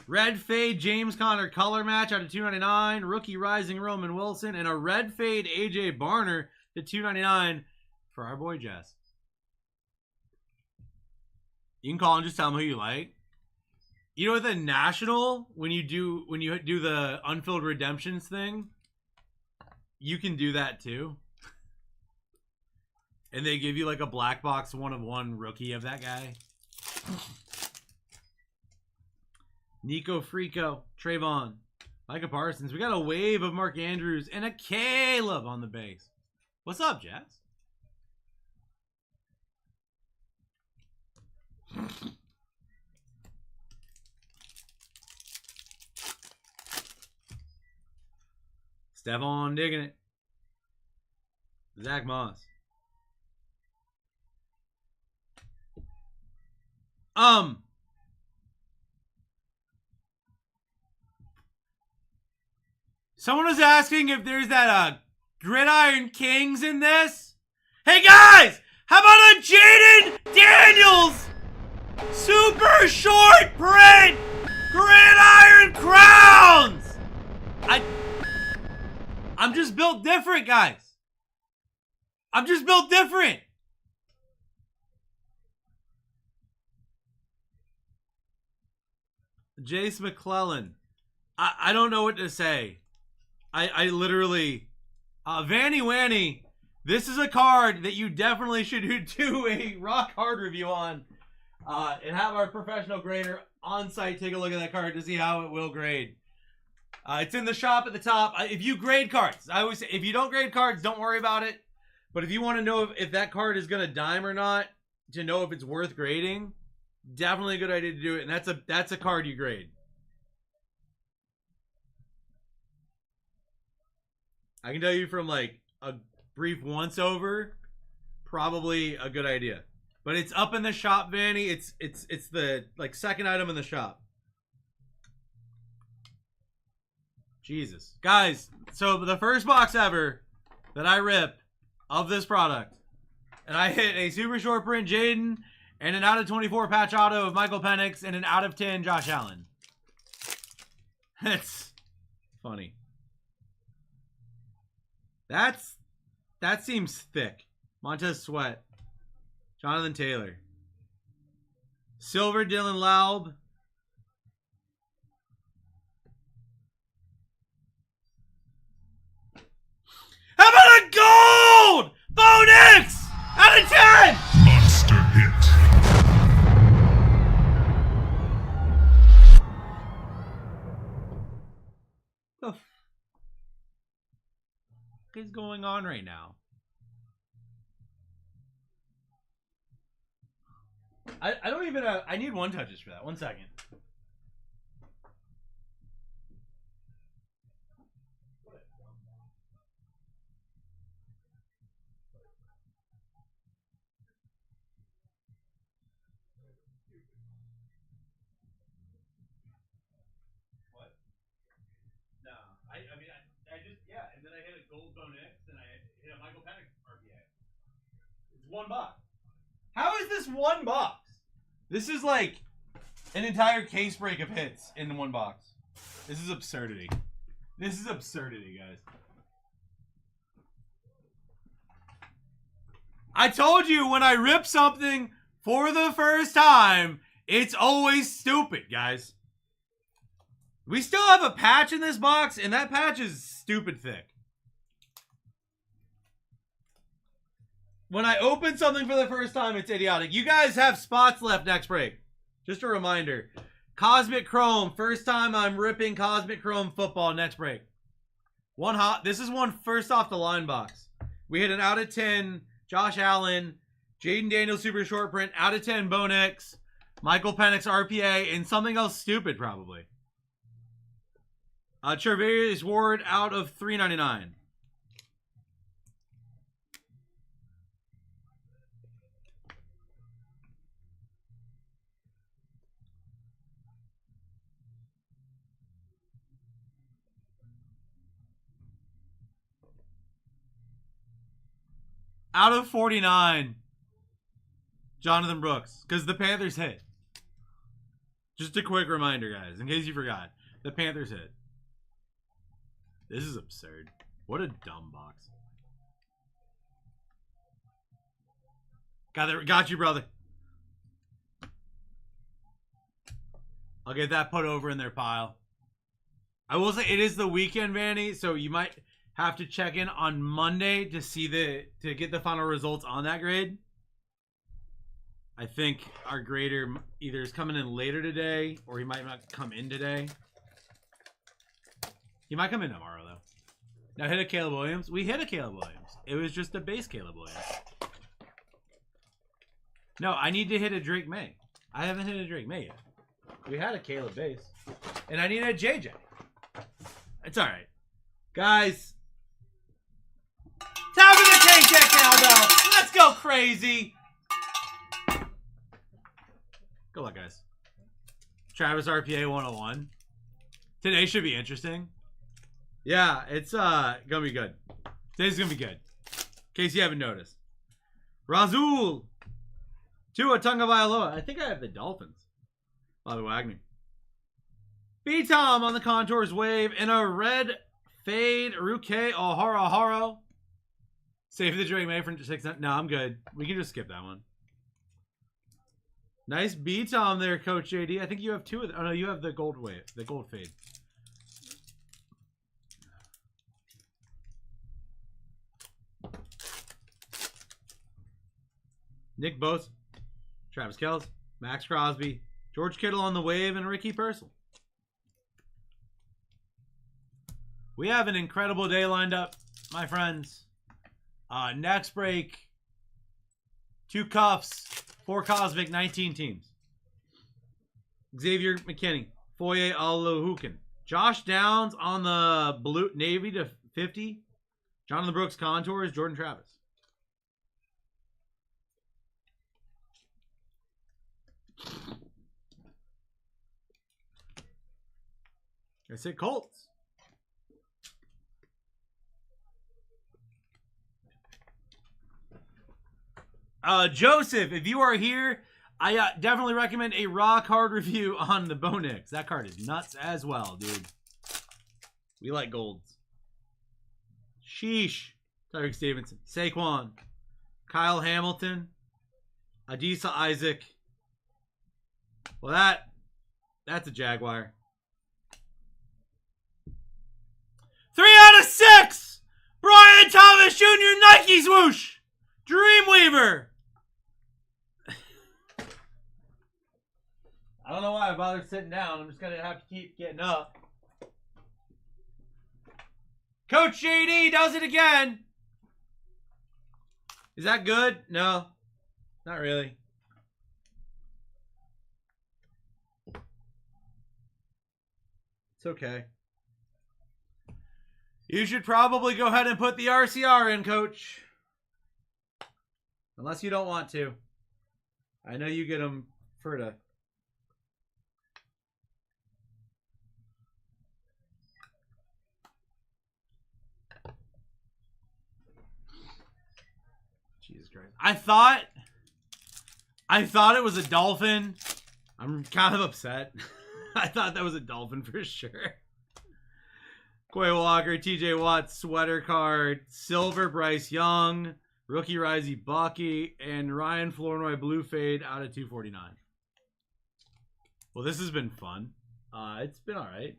Red fade James Conner color match out of 299. Rookie rising Roman Wilson. And a red fade AJ Barner to 299 for our boy Jess. You can call and just tell him who you like. You know, with the National, when you do the unfilled redemptions thing, you can do that too. And they give you like a black box 1/1 rookie of that guy. Nico Frico, Trayvon, Micah Parsons. We got a wave of Mark Andrews and a Caleb on the base. What's up, Jazz? Stephon digging it. Zach Moss. Someone was asking if there's that Gridiron Kings in this. Hey guys, how about a Jaden Daniels super short print Gridiron 7 crowns! I'm just built different, guys. I'm just built different. Jace McClellan. I don't know what to say. I literally... Vanny Wanny. This is a card that you definitely should do a rock hard review on. And have our professional grader on site take a look at that card to see how it will grade. It's in the shop at the top. If you grade cards, I always say, if you don't grade cards, don't worry about it. But if you want to know if that card is going to dime or not, to know if it's worth grading, definitely a good idea to do it. And that's a card you grade. I can tell you from like a brief once over, probably a good idea. But it's up in the shop, Vanny. It's the like second item in the shop. Jesus. Guys, so the first box ever that I ripped of this product, and I hit a super short print Jaden and an out of 24 patch auto of Michael Penix and an out of 10 Josh Allen. That's funny. That seems thick. Montez Sweat. Jonathan Taylor. Silver Dylan Laub. How about a gold? Bo Nix! Out of 10! Monster hit. The f is going on right now? I don't even I need one touches for that. 1 second. What? No. I mean I just and then I hit a gold Bo Nix and I hit a Michael Penix RPA. It's 1 box. How is this 1 box? This is like an entire case break of hits in 1 box. This is absurdity. This is absurdity, guys. I told you when I rip something for the first time, it's always stupid, guys. We still have a patch in this box, and that patch is stupid thick. When I open something for the first time, it's idiotic. You guys have spots left next break. Just a reminder. Cosmic Chrome. First time I'm ripping Cosmic Chrome football next break. This is one first off the line box. We hit an out of 10 Josh Allen, Jaden Daniels super short print, out of 10 Bo Nix, Michael Penix RPA, and something else stupid probably. Charvarius Ward out of 399. Out of 49, Jonathan Brooks, because the Panthers hit. Just a quick reminder, guys, in case you forgot. The Panthers hit. This is absurd. What a dumb box. Got you, brother. I'll get that put over in their pile. I will say it is the weekend, Vanny, so you might have to check in on Monday to see to get the final results on that grade. I think our grader either is coming in later today or he might not come in today. He might come in tomorrow though. Now hit a Caleb Williams. We hit a Caleb Williams. It was just a base Caleb Williams. No, I need to hit a Drake May. I haven't hit a Drake May yet. We had a Caleb base. And I need a JJ. It's alright. Guys. Time for the Tank Deck cowbell. Let's go crazy. Good luck, guys. Travis RPA 101. Today should be interesting. Yeah, it's gonna be good. Today's gonna be good. In case you haven't noticed. Razul. Tua Tagovailoa. I think I have the Dolphins. Bobby Wagner. B-Tom on the Contours Wave in a red fade. Ruke Ohara. Save the Drake May for 6. No, I'm good. We can just skip that one. Nice B-Tom there, Coach JD. I think you have 2 of them. Oh, no, you have the gold wave. The gold fade. Nick Bosa, Travis Kelce, Max Crosby, George Kittle on the wave, and Ricky Purcell. We have an incredible day lined up, my friends. Next break, 2 cuffs, 4 Cosmic, 19 teams. Xavier McKinney, Foye Oluokun, Josh Downs on the blue navy to 50. Jonathan Brooks Contours, Jordan Travis. I said Colts. Joseph, if you are here, I definitely recommend a rock hard review on the Bo Nix. That card is nuts as well, dude. We like golds. Sheesh. Tyreek Stevenson. Saquon. Kyle Hamilton. Adisa Isaac. Well, that's a Jaguar. 3 out of 6! Brian Thomas Jr. Nike swoosh! Dreamweaver! I don't know why I bothered sitting down. I'm just going to have to keep getting up. Coach JD does it again. Is that good? No. Not really. It's okay. You should probably go ahead and put the RCR in, Coach. Unless you don't want to. I know you get them for the... Jesus Christ. I thought it was a dolphin. I'm kind of upset. I thought that was a dolphin for sure. Quay Walker, TJ Watt, sweater card, silver Bryce Young, rookie Risey Bucky, and Ryan Flournoy blue fade out of 249. Well, this has been fun. It's been all right.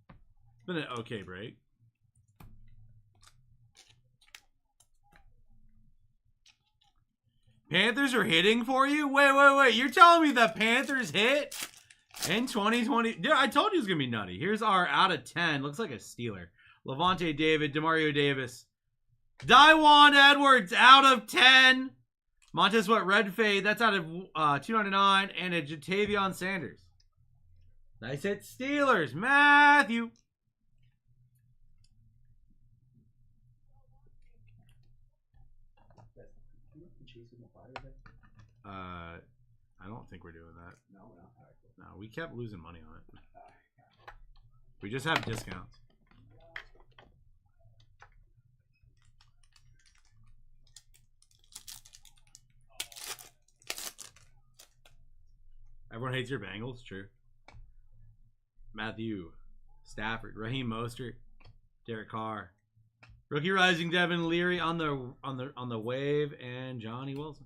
It's been an okay break. Panthers are hitting for you? Wait. You're telling me the Panthers hit in 2020? Dude, I told you it was going to be nutty. Here's our out of 10. Looks like a Steeler. Levante David, Demario Davis. Daewon Edwards out of 10. Montez Sweat red fade. That's out of 299. And a Jatavion Sanders. Nice hit Steelers. Matthew. I don't think we're doing that. No, we kept losing money on it. We just have discounts. Everyone hates your Bengals, true. Matthew Stafford, Raheem Mostert, Derek Carr, rookie rising Devin Leary on the wave, and Johnny Wilson.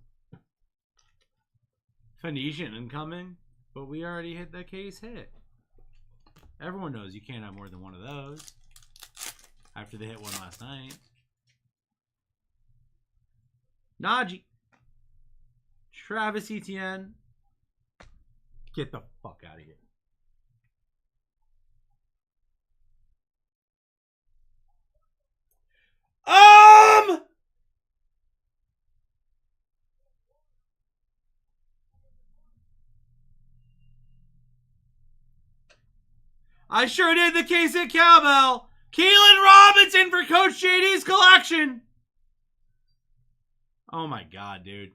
Phoenician incoming, but we already hit the case hit. Everyone knows you can't have more than one of those after they hit one last night. Najee, Travis Etienne, get the fuck out of here. I sure did the case at Cowbell. Keelan Robinson for Coach JD's collection. Oh my God, dude.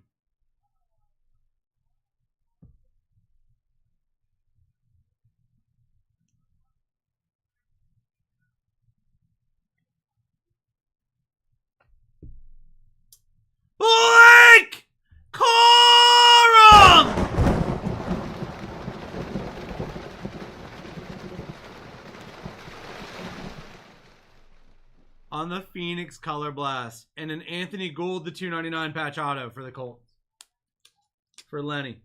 Blake Corum! on the Phoenix Color Blast. And an Anthony Gould, the 299 patch auto for the Colts. For Lenny.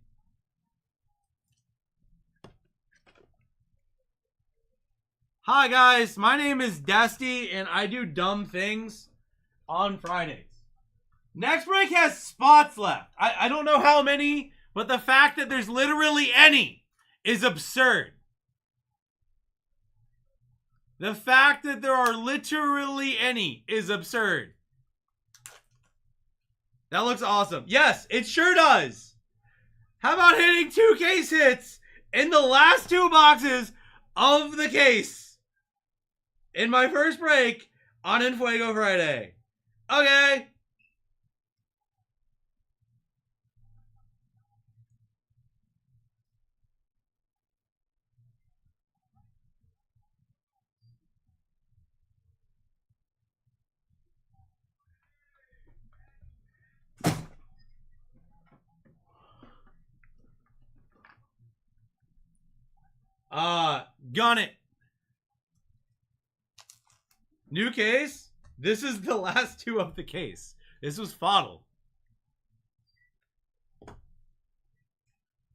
Hi guys, my name is Dusty and I do dumb things on Fridays. Next break has spots left. I don't know how many, but the fact that there's literally any is absurd. The fact that there are literally any is absurd. That looks awesome. Yes, it sure does. How about hitting 2 case hits in the last 2 boxes of the case in my first break on Enfuego Friday? Okay. Gun it. New case. This is the last 2 of the case. This was Fodl.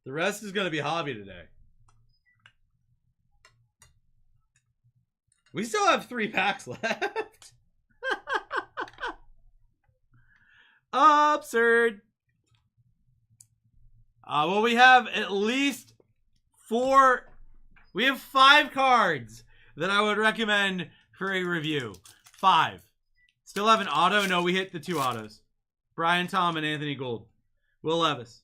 The rest is going to be hobby today. We still have 3 packs left. Absurd. Well, we have at least 4... We have 5 cards that I would recommend for a review. 5. Still have an auto? No, we hit the 2 autos. Brian Tom and Anthony Gould. Will Levis.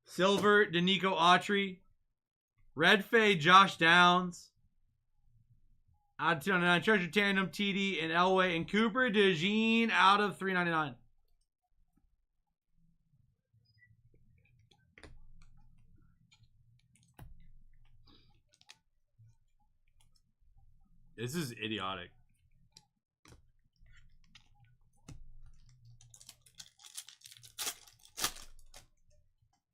Silver, Danico Autry. Red Fade, Josh Downs. Out of 299. Treasure Tandem, TD, and Elway. And Cooper DeJean out of 399. This is idiotic.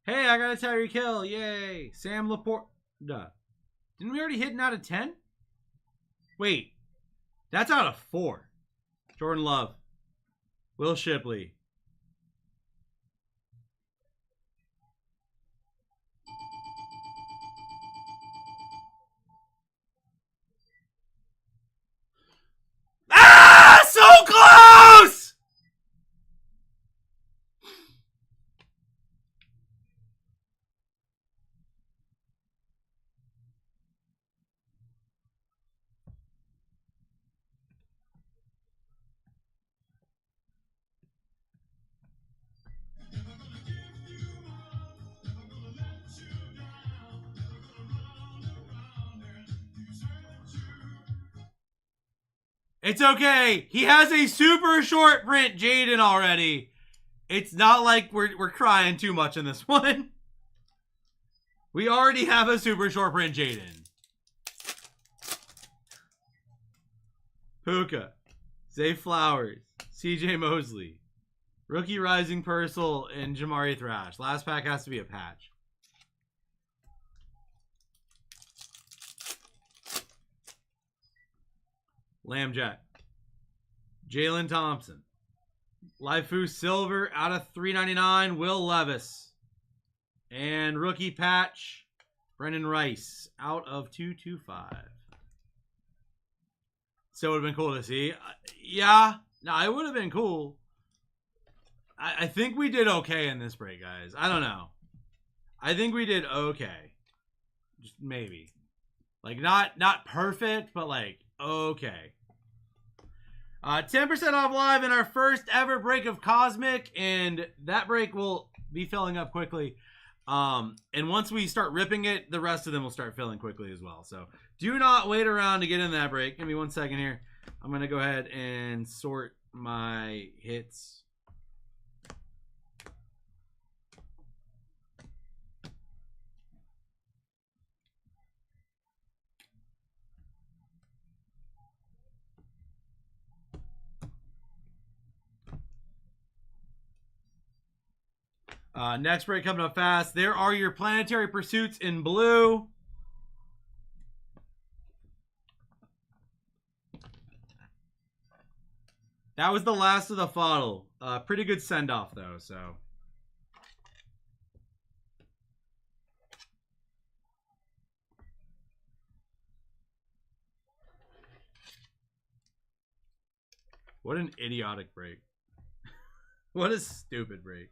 Hey, I got a Tyreek Hill. Yay. Sam Laporte. Didn't we already hit an out of 10? Wait. That's out of 4. Jordan Love. Will Shipley. So close! It's okay. He has a super short print Jaden already. It's not like we're crying too much in this one. We already have a super short print Jaden. Puka. Zay Flowers. CJ Mosley. Rookie Rising Purcell and Jamari Thrash. Last pack has to be a patch. Lambjack. Jalen Thompson. Lifu Silver out of 399. Will Levis. And rookie patch. Brendan Rice out of 225. So it would have been cool to see. Yeah. No, it would have been cool. I think we did okay in this break, guys. I don't know. I think we did okay. Just maybe. Like, not perfect, but like, okay. 10% off live in our first ever break of Cosmic, and that break will be filling up quickly. And once we start ripping it, the rest of them will start filling quickly as well. So do not wait around to get in that break. Give me 1 second here. I'm going to go ahead and sort my hits. Next break coming up fast. There are your Planetary Pursuits in blue. That was the last of the funnel. Pretty good send-off, though, so. What an idiotic break. What a stupid break.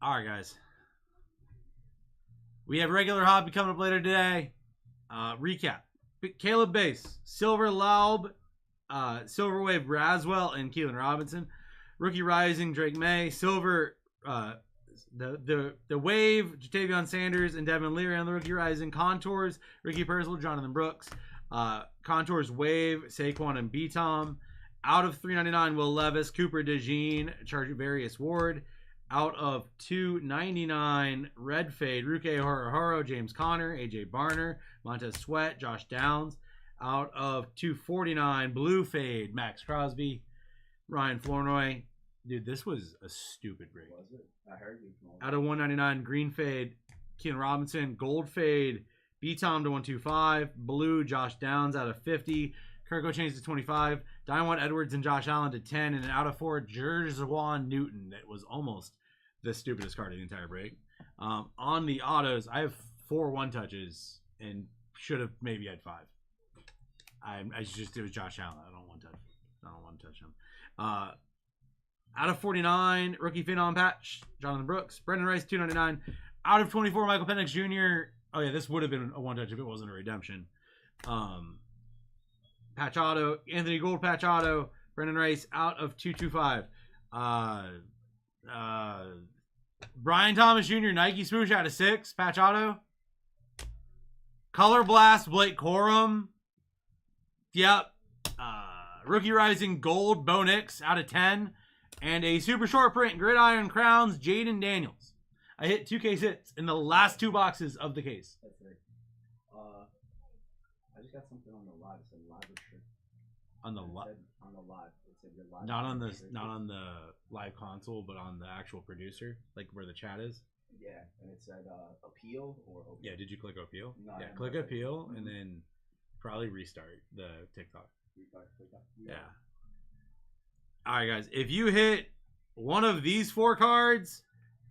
All right, guys. We have regular hobby coming up later today. Recap. Caleb Base, Silver Laub, Silver Wave Braswell, and Keelan Robinson. Rookie Rising, Drake May. Silver, the Wave, Jatavion Sanders, and Devin Leary on the Rookie Rising. Contours, Ricky Purcell, Jonathan Brooks. Contours Wave, Saquon and B-Tom. Out of 399, Will Levis, Cooper DeJean, Chargerius Ward. Out of 299, Red Fade, Ruke Horohoro, James Conner, AJ Barner, Montez Sweat, Josh Downs. Out of 249, Blue Fade, Max Crosby, Ryan Flournoy. Dude, this was a stupid break. Was it? I heard you. Out of 199, Green Fade, Keelan Robinson, Gold Fade, B-Tom to 125, Blue, Josh Downs out of 50, Kirk O'Chains to 25, Diamond Edwards and Josh Allen to 10, and an out of 4, Jerjuan Newton. That was almost the stupidest card of the entire break. On the autos, I have 4 one-touches and should have maybe had 5. It was Josh Allen. I don't want to touch him. Out of 49, rookie Phenom patch, Jonathan Brooks, Brendan Rice 299. Out of 24, Michael Penix Jr. Oh yeah, this would have been a one-touch if it wasn't a redemption. Patch auto, Anthony Gould patch auto, Brendan Rice out of 225. Brian Thomas Jr. Nike swoosh out of 6, patch auto. Color Blast Blake Corum. Yep. Rookie Rising Gold Bo Nix out of 10. And a super short print Gridiron Crowns Jaden Daniels. I hit 2 case hits in the last 2 boxes of the case. That's right. I just got something on the live. It said live restrict. On the live. On the live. It said your live. Not on the live console, but on the actual producer, like where the chat is. Yeah, and it said appeal or open. Yeah, did you click appeal? No, yeah, click appeal and then probably restart the TikTok. Yeah. All right, guys. If you hit one of these 4 cards,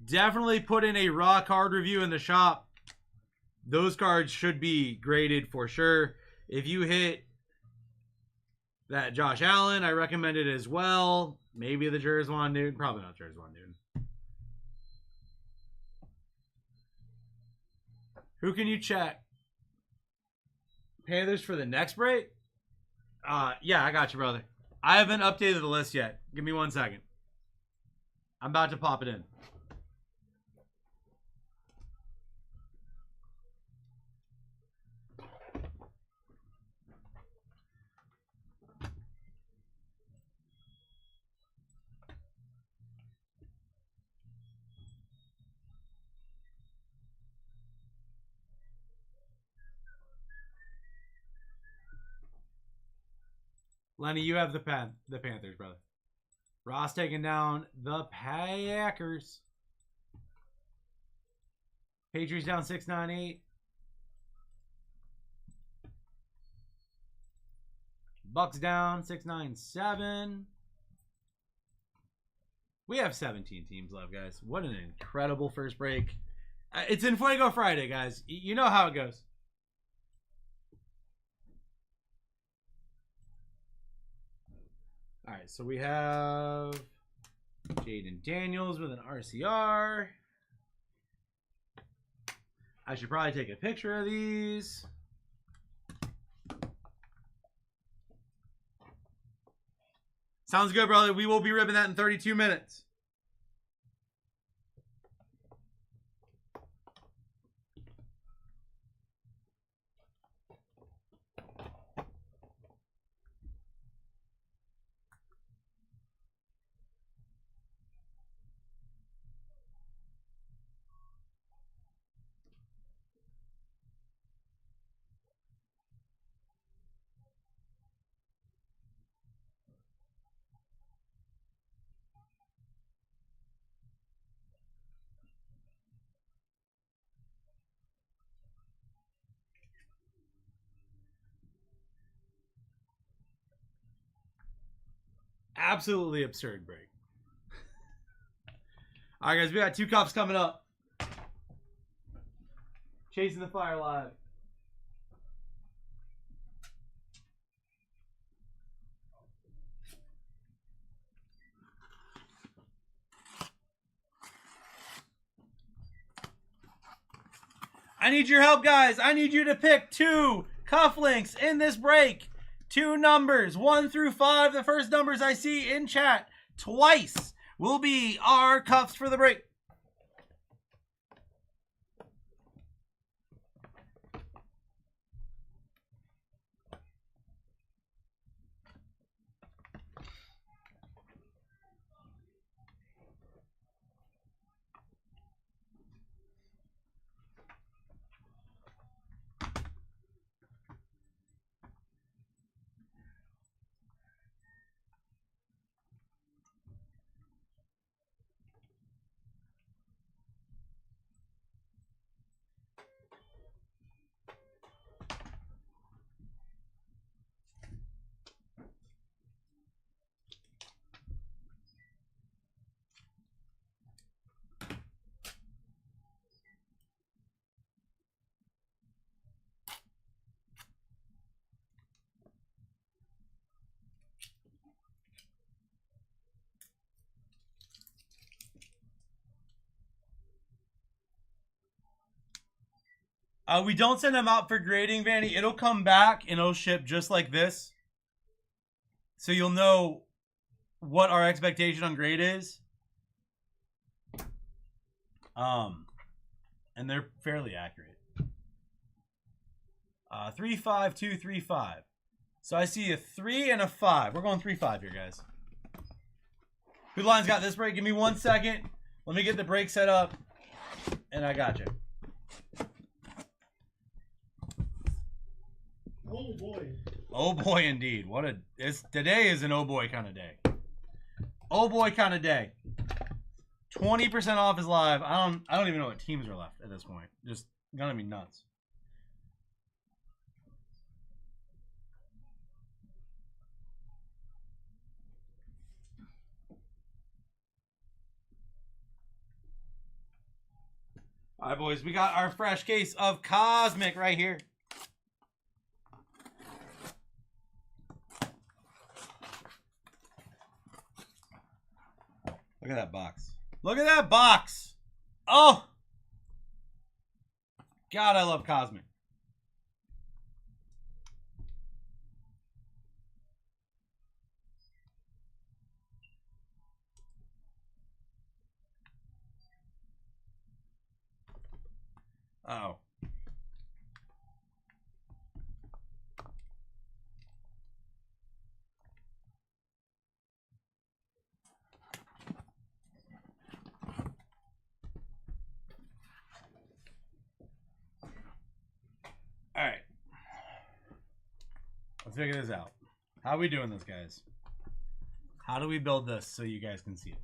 definitely put in a raw card review in the shop. Those cards should be graded for sure. If you hit that Josh Allen, I recommend it as well. Maybe the Jerjuan Newton. Probably not Jerjuan Newton. Who can you check? Panthers for the next break? Yeah, I got you, brother. I haven't updated the list yet. Give me 1 second. I'm about to pop it in. Lenny, you have the Panthers, brother. Ross taking down the Packers. Patriots down 6-9-8. Bucks down 6-9-7. We have 17 teams left, guys. What an incredible first break. It's in Fuego Friday, guys. You know how it goes. All right, so we have Jaden Daniels with an RCR. I should probably take a picture of these. Sounds good, brother. We will be ripping that in 32 minutes. absolutely absurd break. All right, guys, we got 2 cups coming up. Chasing the Fire live. I need your help, guys. I need you to pick 2 cufflinks in this break. 2 numbers, 1 through 5. The first numbers I see in chat twice will be our cuffs for the break. We don't send them out for grading, Vanny. It'll come back and it'll ship just like this. So you'll know what our expectation on grade is. And they're fairly accurate. 3, 5, 2, 3, 5. So I see a 3 and a 5. We're going 3, 5 here, guys. Good line's got this break. Give me 1 second. Let me get the break set up. And I got you. Oh boy. Oh boy, indeed. What a today is an oh boy kind of day. Oh boy kind of day. 20% off is live. I don't even know what teams are left at this point. Just gonna be nuts. All right, boys, we got our fresh case of Cosmic right here. Look at that box. Look at that box. Oh. God, I love Cosmic. Uh-oh. All right. Let's figure this out. How are we doing this, guys? How do we build this so you guys can see it?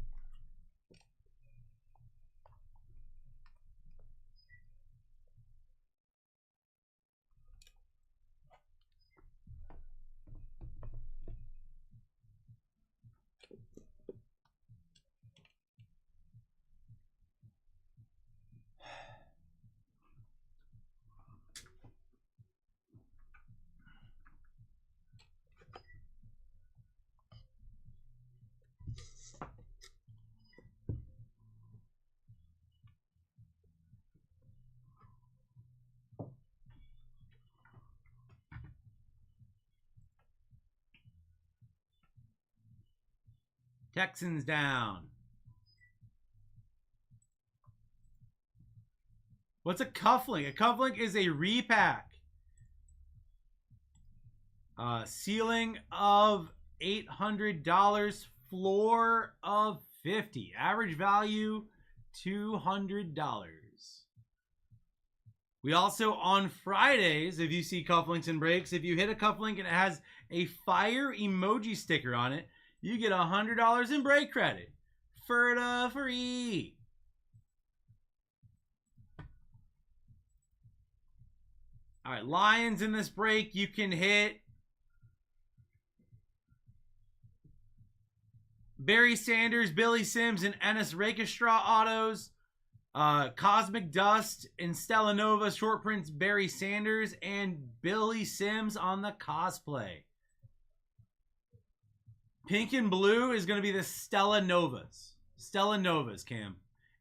Texans down. What's a cufflink? A cufflink is a repack. Ceiling of $800. Floor of $50. Average value $200. We also, on Fridays, if you see cufflinks and breaks, if you hit a cufflink and it has a fire emoji sticker on it, you get $100 in break credit. For free. All right, Lions in this break, you can hit Barry Sanders, Billy Sims, and Ennis Rakesstraw autos. Cosmic Dust and Stella Nova short prints Barry Sanders and Billy Sims on the cosplay. Pink and blue is going to be the Stella Novas. Stella Novas, Cam.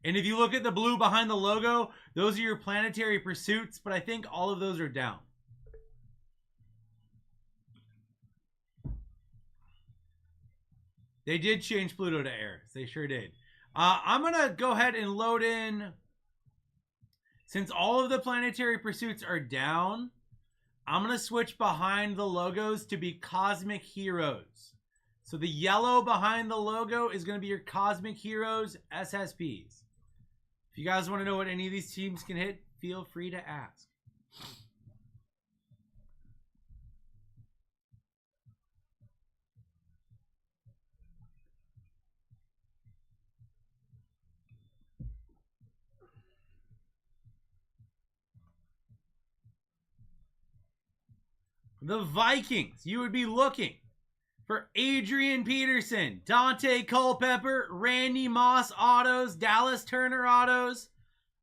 And if you look at the blue behind the logo, those are your planetary pursuits, but I think all of those are down. They did change Pluto to Eris. They sure did. I'm going to go ahead and load in, since all of the planetary pursuits are down, I'm going to switch behind the logos to be Cosmic Heroes. So the yellow behind the logo is going to be your Cosmic Heroes SSPs. If you guys want to know what any of these teams can hit, feel free to ask. The Vikings, you would be looking for Adrian Peterson, Dante Culpepper, Randy Moss autos, Dallas Turner autos,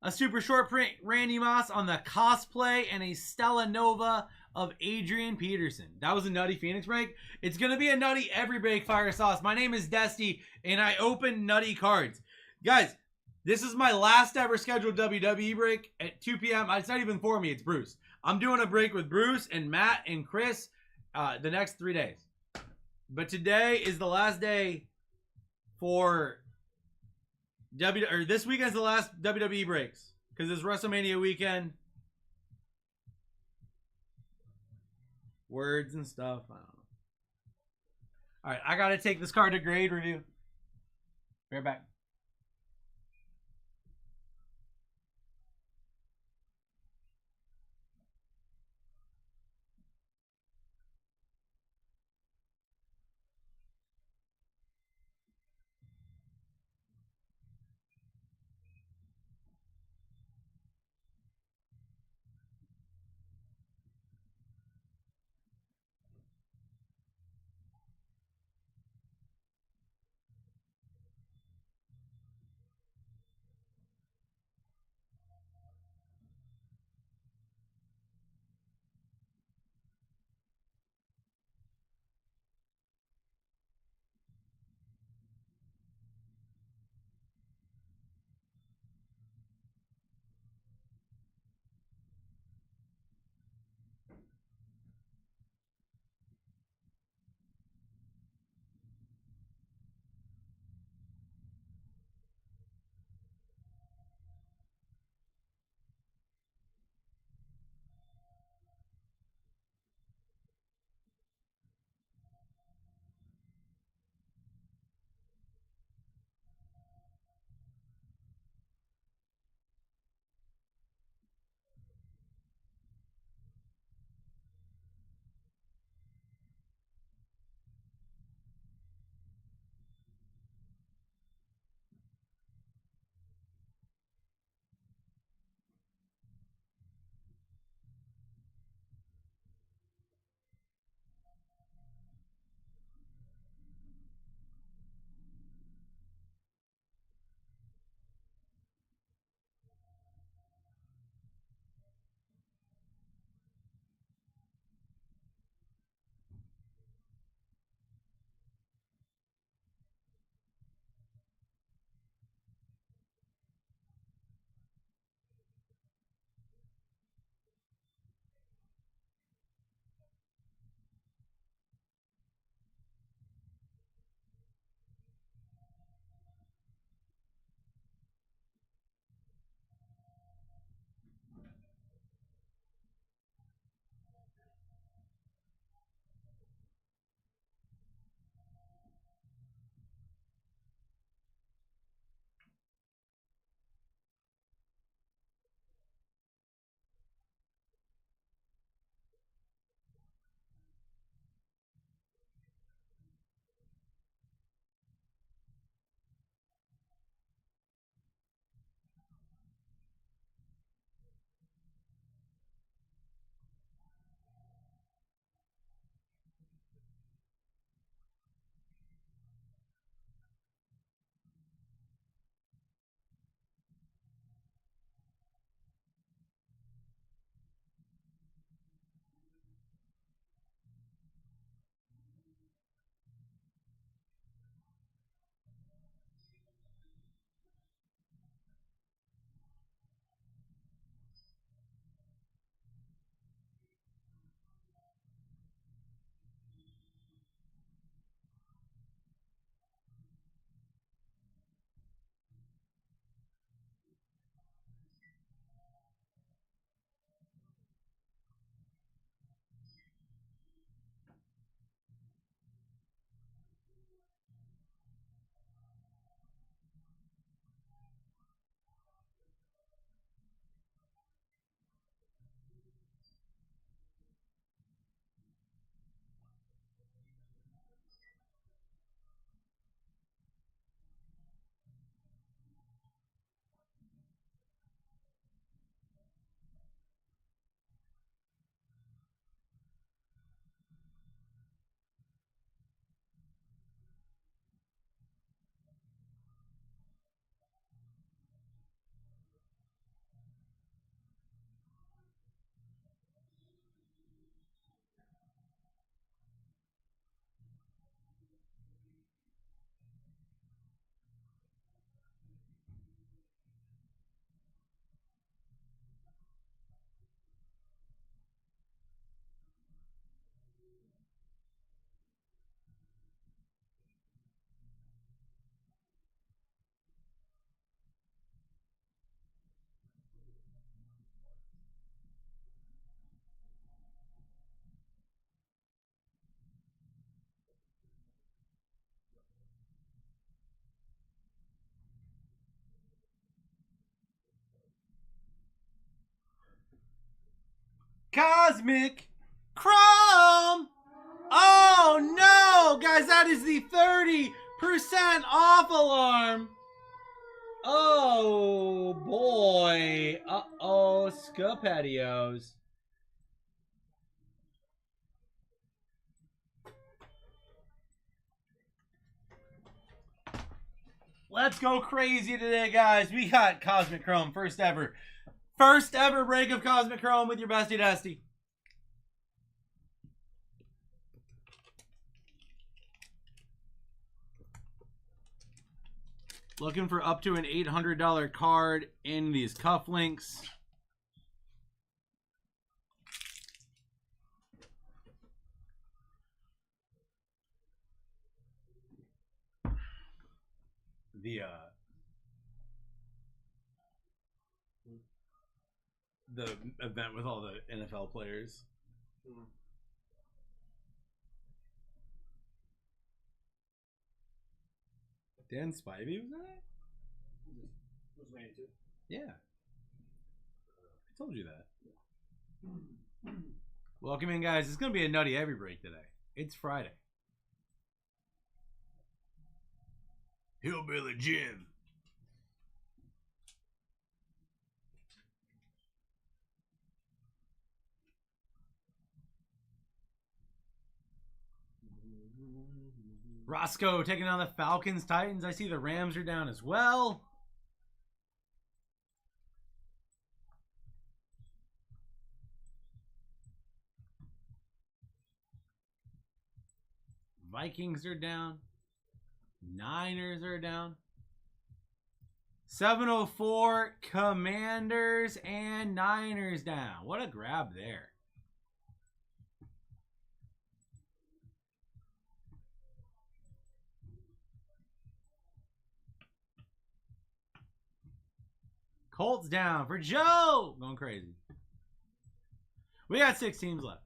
a super short print Randy Moss on the cosplay, and a Stella Nova of Adrian Peterson. That was a nutty Phoenix break. It's going to be a nutty every break, Fire Sauce. My name is Desty, and I open nutty cards. Guys, this is my last ever scheduled WWE break at 2 p.m. It's not even for me, it's Bruce. I'm doing a break with Bruce and Matt and Chris the next 3 days. But today is the last day for this weekend's the last WWE breaks because it's WrestleMania weekend. Words and stuff. I don't know. All right, I gotta take this card to grade review. Right back. Cosmic Chrome. Oh no, guys, that is the 30% off alarm. Oh boy. Uh-oh, Scopetios. Let's go crazy today, guys. We got Cosmic Chrome, first ever break of Cosmic Chrome with your bestie Dusty. Looking for up to an $800 card in these cufflinks. The event with all the NFL players. Dan Spivey was in it? Was Randy too? Yeah. I told you that. Welcome in, guys. It's going to be a nutty heavy break today. It's Friday. Hillbilly Jim. Roscoe taking on the Falcons, Titans. I see the Rams are down as well. Vikings are down. Niners are down. 704 Commanders and Niners down. What a grab there. Colts down for Joe. Going crazy. We got 6 teams left.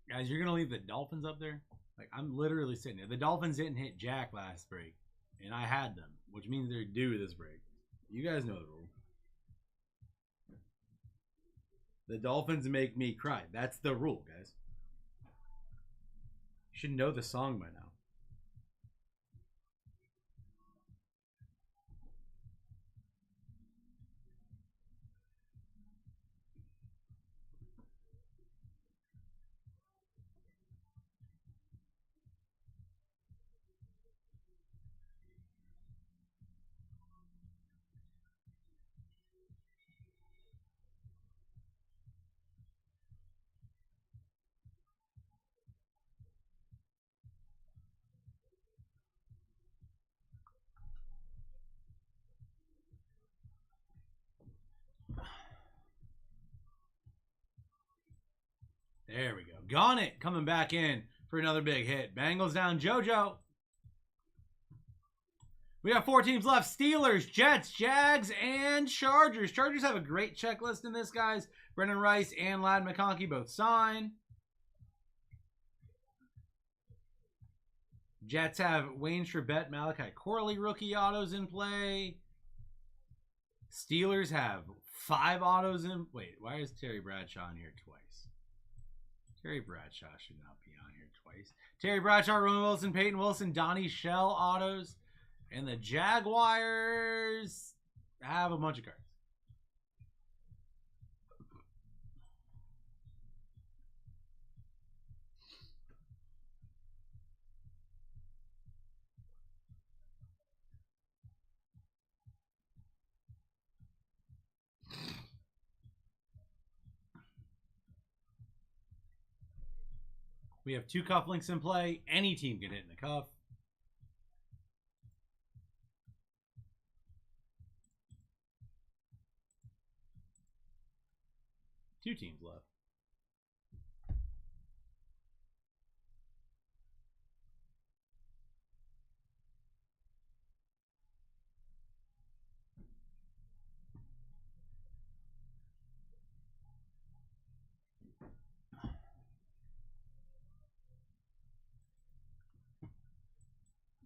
Guys, you're going to leave the Dolphins up there? Like, I'm literally sitting there. The Dolphins didn't hit Jack last break, and I had them, which means they're due this break. You guys know the rule. The Dolphins make me cry. That's the rule, guys. You should know the song by now. There we go. Gone it. Coming back in for another big hit. Bengals down. JoJo. We have 4 teams left. Steelers, Jets, Jags, and Chargers. Chargers have a great checklist in this, guys. Brendan Rice and Ladd McConkey both sign. Jets have Wayne Chrebet, Malachi Corley rookie autos in play. Steelers have 5 autos in... Wait, why is Terry Bradshaw on here twice? Terry Bradshaw should not be on here twice. Terry Bradshaw, Roman Wilson, Peyton Wilson, Donnie Shell autos. And the Jaguars have a bunch of cards. We have 2 cufflinks in play. Any team can hit in the cuff. Two teams left.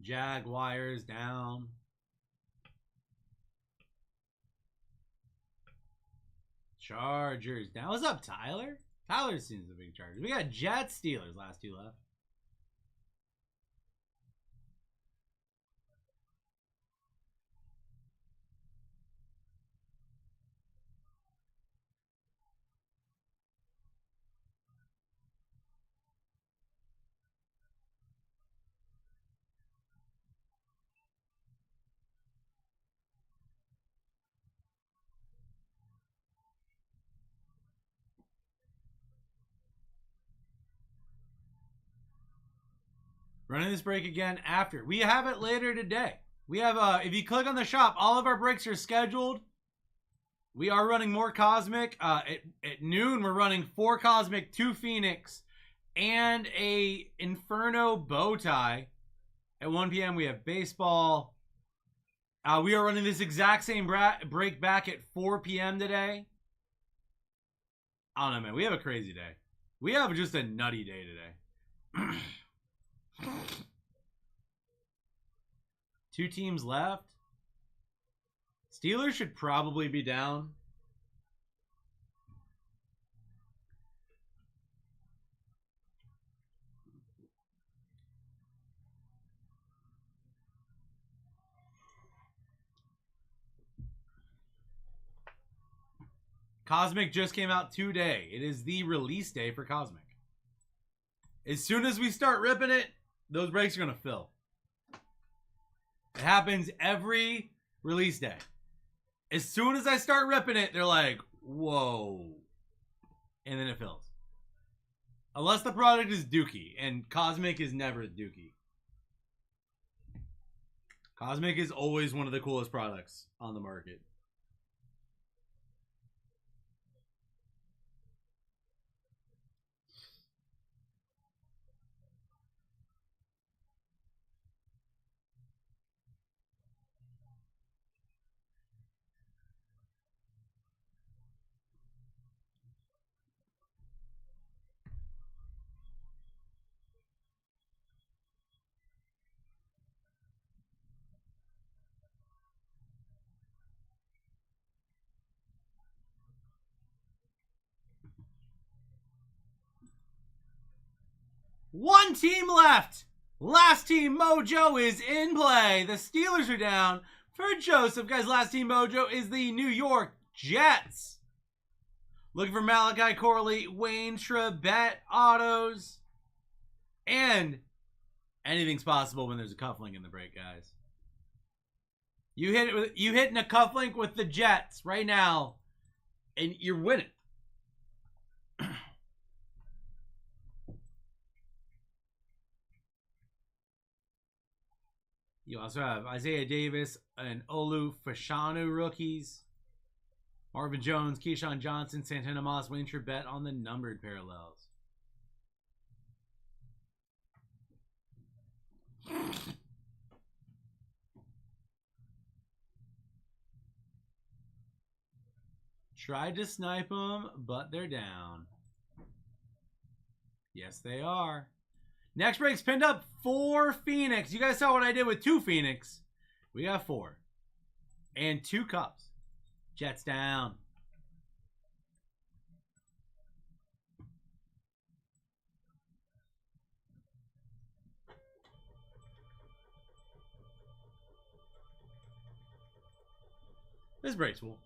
Jaguars down. Chargers down. What's up, Tyler? Tyler seems a big Chargers. We got Jets, Steelers. Last two left. Running this break again after. We have it later today. We have, if you click on the shop, all of our breaks are scheduled. We are running more Cosmic. At noon, we're running 4 Cosmic, 2 Phoenix, and a Inferno bow tie. At 1 p.m., we have baseball. We are running this exact same break back at 4 p.m. today. I don't know, man. We have a crazy day. We have just a nutty day today. 2 teams left. Steelers should probably be down. Cosmic just came out today. It is the release day for Cosmic. As soon as we start ripping it, those breaks are going to fill. It happens every release day. As soon as I start ripping it, they're like, whoa. And then it fills. Unless the product is dookie. And Cosmic is never dookie. Cosmic is always one of the coolest products on the market. One team left. Last team mojo is in play. The Steelers are down for Joseph. Guys, last team mojo is the New York Jets. Looking for Malachi Corley, Wayne Trebet autos. And anything's possible when there's a cufflink in the break, guys. You hitting a cufflink with the Jets right now, and you're winning. You also have Isaiah Davis and Olu Fashanu rookies. Marvin Jones, Keyshawn Johnson, Santana Moss, Wayne Trebet on the numbered parallels. Tried to snipe them, but they're down. Yes, they are. Next break's pinned up 4 Phoenix. You guys saw what I did with 2 Phoenix. We got 4. And 2 cups. Jets down. This break's full.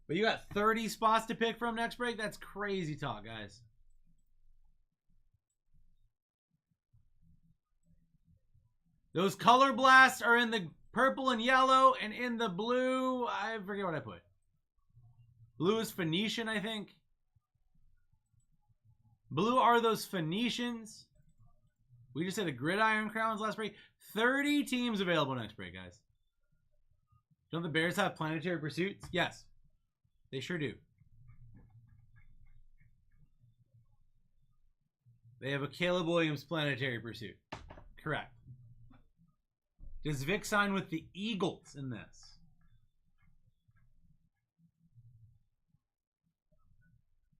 But you got 30 spots to pick from next break? That's crazy talk, guys. Those color blasts are in the purple and yellow, and in the blue, I forget what I put. Blue is Phoenician, I think. Blue are those Phoenicians. We just had a Gridiron Crowns last break. 30 teams available next break, guys. Don't the Bears have Planetary Pursuits? Yes, they sure do. They have a Caleb Williams Planetary Pursuit. Correct. Does Vic sign with the Eagles in this?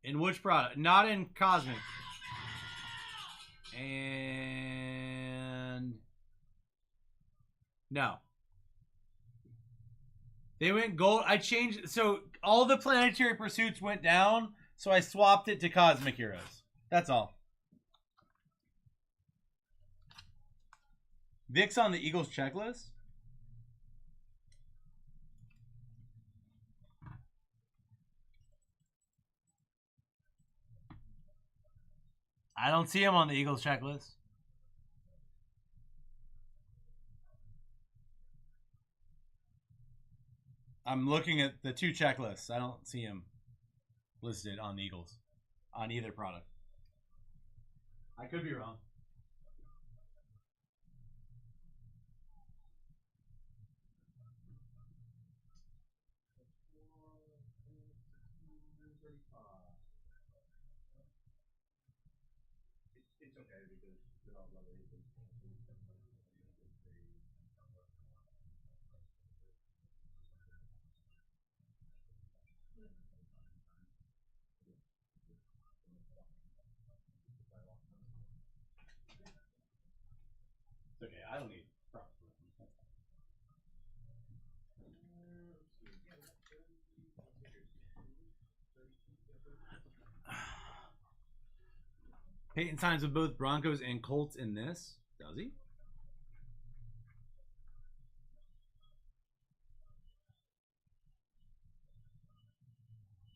In which product? Not in Cosmic. And No. They went gold. I changed. So all the planetary pursuits went down. So I swapped it to Cosmic Heroes. That's all. Vic's on the Eagles checklist. I don't see him on the Eagles checklist. I'm looking at the two checklists. I don't see him listed on the Eagles on either product. I could be wrong. It's okay because they're not letting anything. It's okay. I don't need props. Peyton signs with both Broncos and Colts in this. Does he?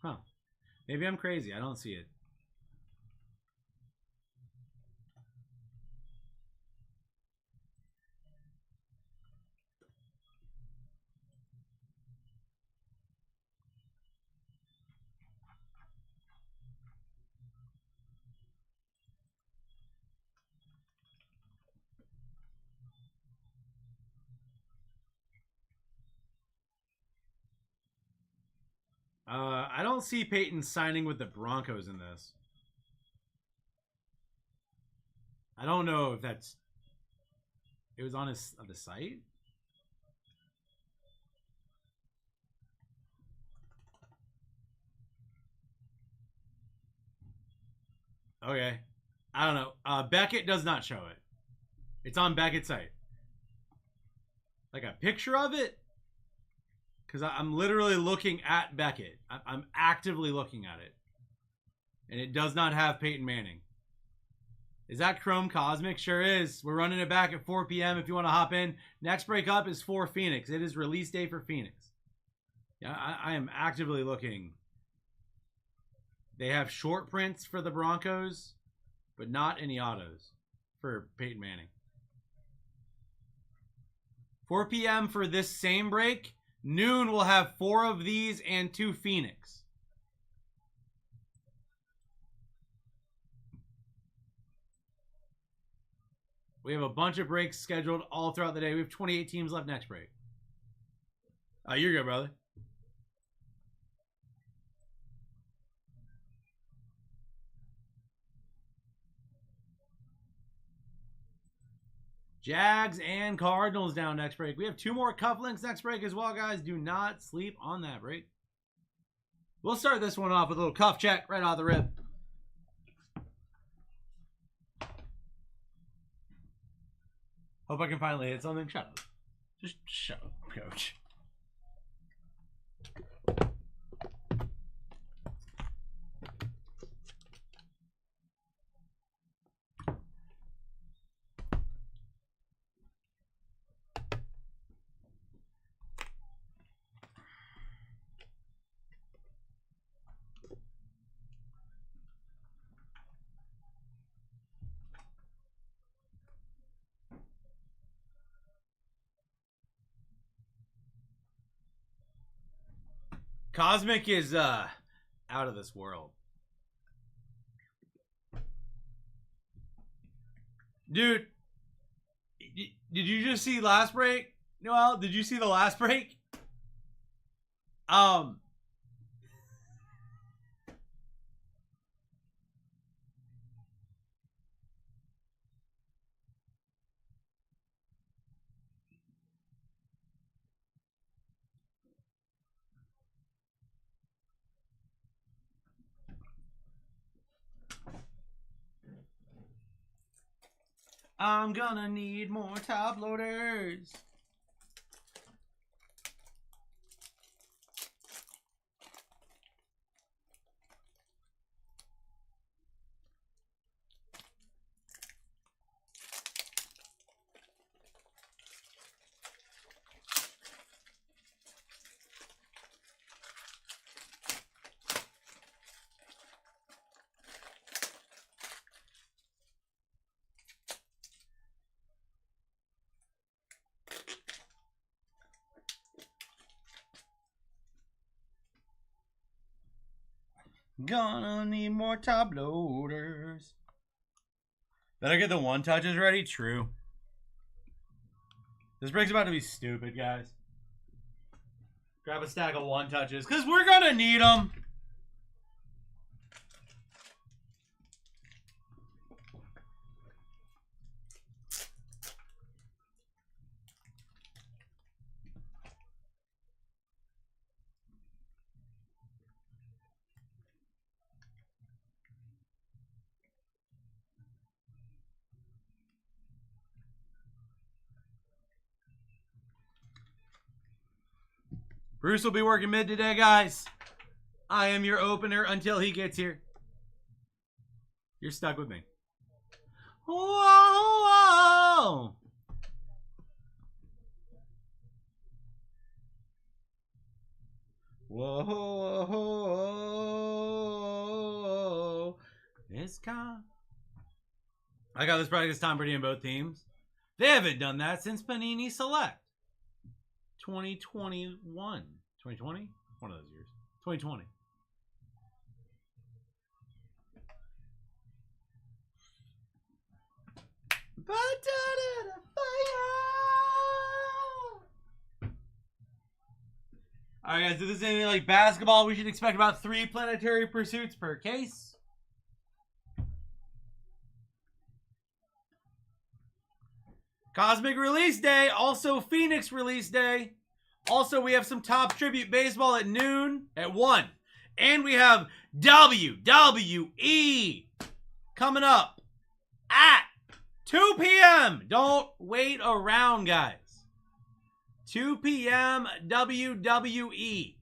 Huh. Maybe I'm crazy. I don't see it. I don't see Peyton signing with the Broncos in this. I don't know if that's. It was on the site. Okay, I don't know. Beckett does not show it. It's on Beckett's site. Like a picture of it, because I'm literally looking at Beckett. I'm actively looking at it, and it does not have Peyton Manning. Is that Chrome Cosmic? Sure is. We're running it back at 4 p.m. if you want to hop in. Next break up is for Phoenix. It is release day for Phoenix. Yeah, I am actively looking. They have short prints for the Broncos, but not any autos for Peyton Manning. 4 p.m. for this same break. Noon we'll have 4 of these and 2 Phoenix. We have a bunch of breaks scheduled all throughout the day. We have 28 teams left next break. You're good, brother. Jags and Cardinals down next break. We have 2 more cufflinks next break as well, guys. Do not sleep on that break. We'll start this one off with a little cuff check right out of the rip. Hope I can finally hit something. Shut up. Just shut up, coach. Cosmic is out of this world. Dude, did you just see last break? Noel, did you see the last break? I'm gonna need more top loaders. Gonna need more top loaders. Better get the one touches ready. True. This break's about to be stupid, guys. Grab a stack of one touches because we're gonna need them. Bruce will be working mid today, guys. I am your opener until he gets here. You're stuck with me. Whoa! Whoa! This guy. I got this practice Tom Brady in both teams. They haven't done that since Panini Select. 2021. 2020? One of those years. 2020. Alright guys, if this is anything like basketball, we should expect about 3 planetary pursuits per case. Cosmic release day, also Phoenix release day. Also, we have some Top Tribute Baseball at noon, at 1. And we have WWE coming up at 2 p.m. Don't wait around, guys. 2 p.m. WWE.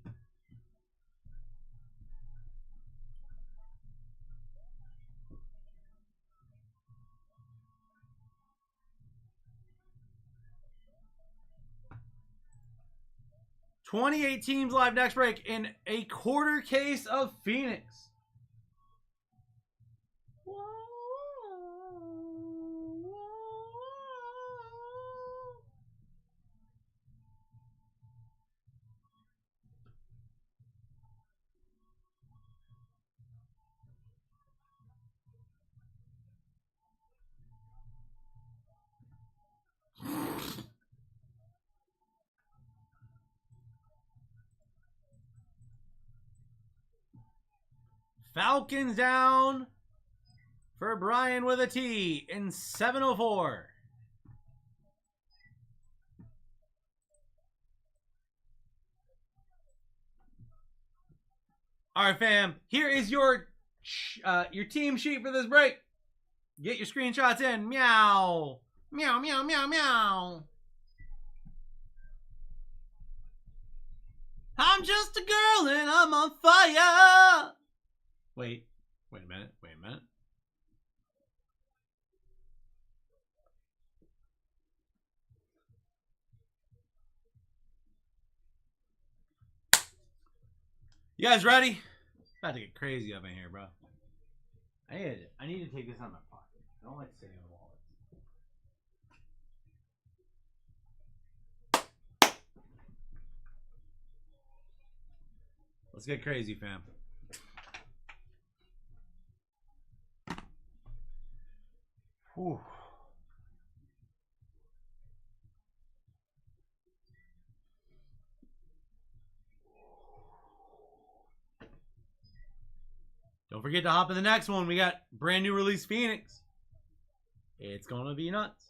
$28 teams live next break in a quarter case of Phoenix. Falcons down for Brian with a T in 704. All right, fam. Here is your team sheet for this break. Get your screenshots in. Meow. Meow, meow, meow, meow. I'm just a girl and I'm on fire. Wait a minute. You guys ready? About to get crazy up in here, bro. I need to take this out of my pocket. I don't like sitting on wallets. Let's get crazy, fam. Whew. Don't forget to hop in the next one. We got brand new release Phoenix. It's gonna be nuts.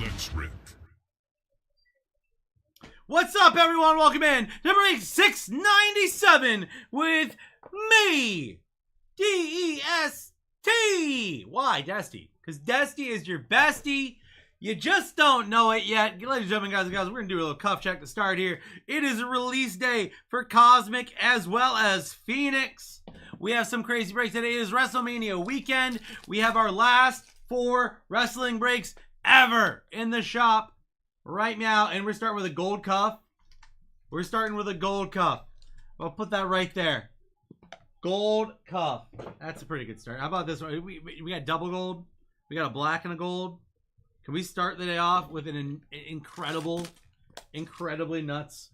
Let's rip. What's up, everyone? Welcome in to break 697 with me, D-E-S-T. Why Desty? Because Desty is your bestie. You just don't know it yet. Ladies and gentlemen, guys and gals, we're going to do a little cuff check to start here. It is a release day for Cosmic as well as Phoenix. We have some crazy breaks today. It is WrestleMania weekend. We have our last 4 wrestling breaks ever in the shop right now, and we're starting with a gold cuff. I'll put that right there. Gold cuff. That's a pretty good start. How about this one? We got double gold. We got a black and a gold. Can we start the day off with an incredibly nuts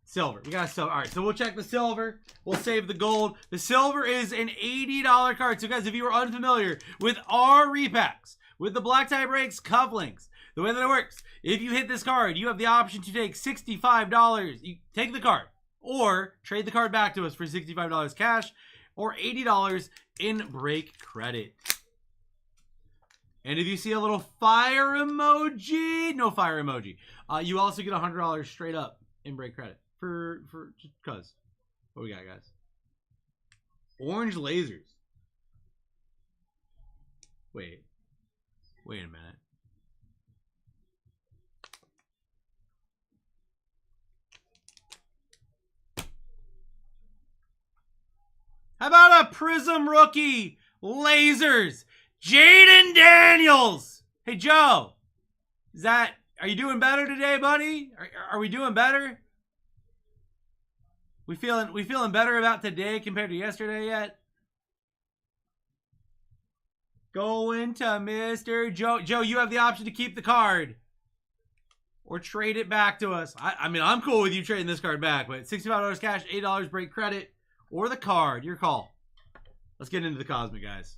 silver? We got a silver. All right, so we'll check the silver. We'll save the gold. The silver is an $80 card. So guys, if you are unfamiliar with our repacks, with the BlackTie breaks cufflinks, the way that it works, if you hit this card, you have the option to take $65. You take the card or trade the card back to us for $65 cash or $80 in break credit. And if you see a little fire emoji, no fire emoji, you also get $100 straight up in break credit for just cause. What we got, guys? Orange lasers. Wait a minute. How about a Prism rookie? Lasers. Jaden Daniels. Hey, Joe. Are you doing better today, buddy? Are we doing better? We feeling better about today compared to yesterday yet? Going to Mr. Joe. Joe, you have the option to keep the card or trade it back to us. I mean, I'm cool with you trading this card back, but $65 cash, $8 break credit, or the card. Your call. Let's get into the Cosmic, guys.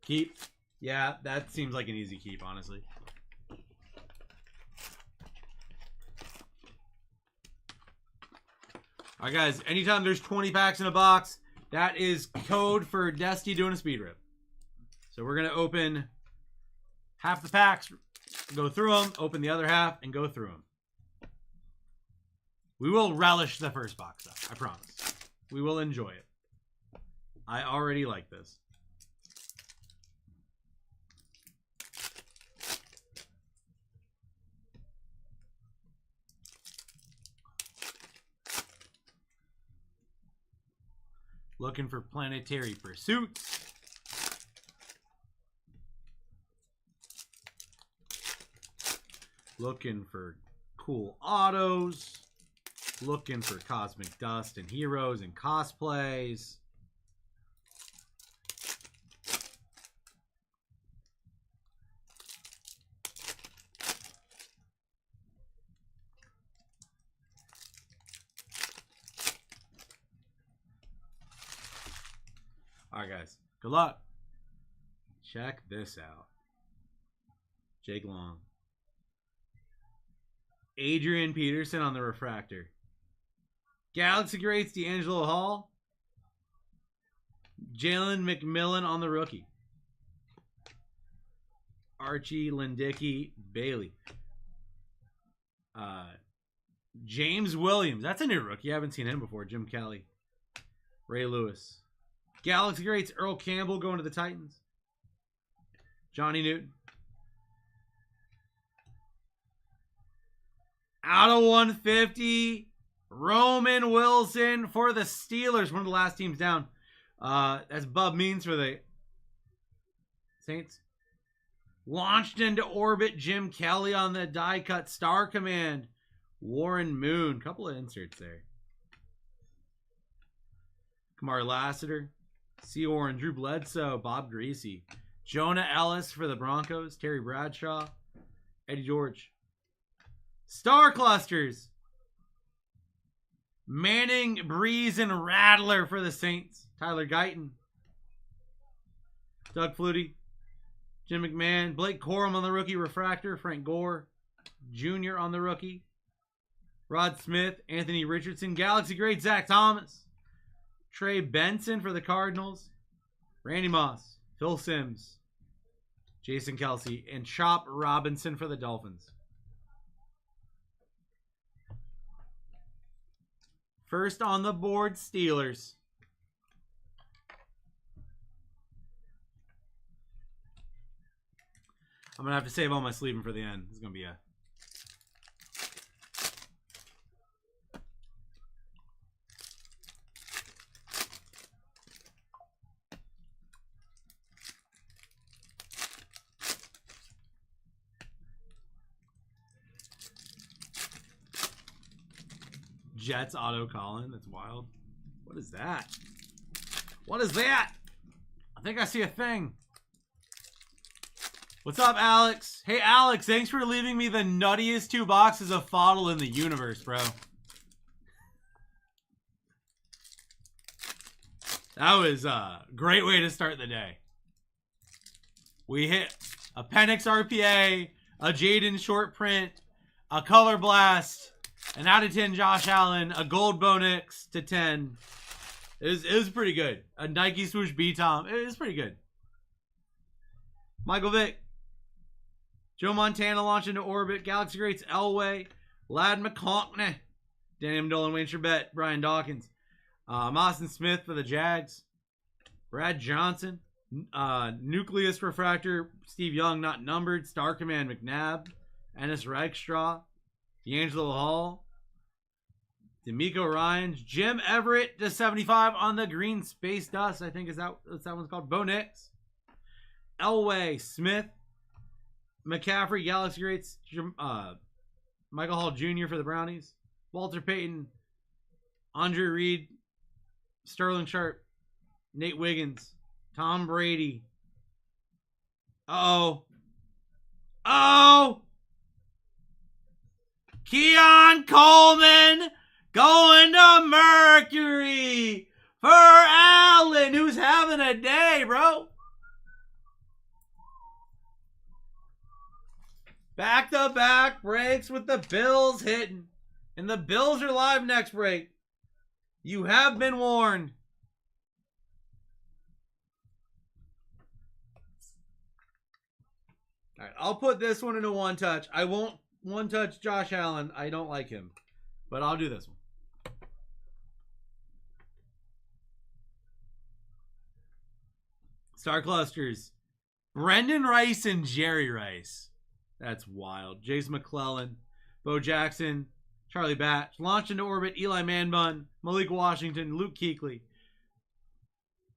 Keep. Yeah, that seems like an easy keep, honestly. All right, guys. Anytime there's 20 packs in a box, that is code for Dusty doing a speed rip. So we're going to open half the packs, go through them, open the other half, and go through them. We will relish the first box, though. I promise. We will enjoy it. I already like this. Looking for planetary pursuits. Looking for cool autos. Looking for cosmic dust and heroes and cosplays. All right, guys. Good luck. Check this out. Jake Long. Adrian Peterson on the refractor. Galaxy Greats D'Angelo Hall. Jalen McMillan on the rookie. Archie Lindicki Bailey. James Williams. That's a new rookie. I haven't seen him before. Jim Kelly. Ray Lewis. Galaxy Greats Earl Campbell going to the Titans. Johnny Newton. Out of 150. Roman Wilson for the Steelers. One of the last teams down. That's Bub Means for the Saints. Launched into orbit. Jim Kelly on the die cut. Star Command. Warren Moon. Couple of inserts there. Kamari Lassiter. C. Warren. Drew Bledsoe. Bob Greasy. Jonah Ellis for the Broncos. Terry Bradshaw. Eddie George. Star Clusters. Manning, Breeze, and Rattler for the Saints. Tyler Guyton. Doug Flutie. Jim McMahon. Blake Corum on the rookie refractor. Frank Gore Jr. on the rookie. Rod Smith. Anthony Richardson. Galaxy Great Zach Thomas. Trey Benson for the Cardinals. Randy Moss. Phil Simms. Jason Kelsey. And Chop Robinson for the Dolphins. First on the board, Steelers. I'm going to have to save all my sleeping for the end. This is going to be a... Jets auto Colin. That's wild. What is that? What is that? I think I see a thing. What's up, Alex? Hey, Alex, thanks for leaving me the nuttiest 2 boxes of Fodl in the universe, bro. That was a great way to start the day. We hit a Penix RPA, a Jaden short print, a Color Blast, an out of 10 Josh Allen, a Gold Bonix to 10. It was pretty good. A Nike swoosh B-Tom. It was pretty good. Michael Vick. Joe Montana launch into orbit. Galaxy Greats Elway. Lad McConkney. Danny Amendola, Wayne Charbet. Brian Dawkins. Austin Smith for the Jags. Brad Johnson. Nucleus Refractor. Steve Young, not numbered. Star Command McNabb. Ennis Ragshaw. D'Angelo Hall. D'Amico Ryans. Jim Everett to 75 on the green space dust. I think is that what that one's called. Bo Nix. Elway Smith. McCaffrey, Galaxy Greats. Michael Hall Jr. for the Brownies. Walter Payton. Andre Reed. Sterling Sharp. Nate Wiggins. Tom Brady. Oh. Keon Coleman going to Mercury for Allen, who's having a day, bro. Back-to-back breaks with the Bills hitting. And the Bills are live next break. You have been warned. All right, I'll put this one into one touch. I won't one touch Josh Allen. I don't like him. But I'll do this one. Star Clusters. Brendan Rice and Jerry Rice. That's wild. Jace McClellan. Bo Jackson. Charlie Batch. Launched into orbit. Eli Manbun. Malik Washington. Luke Kuechly.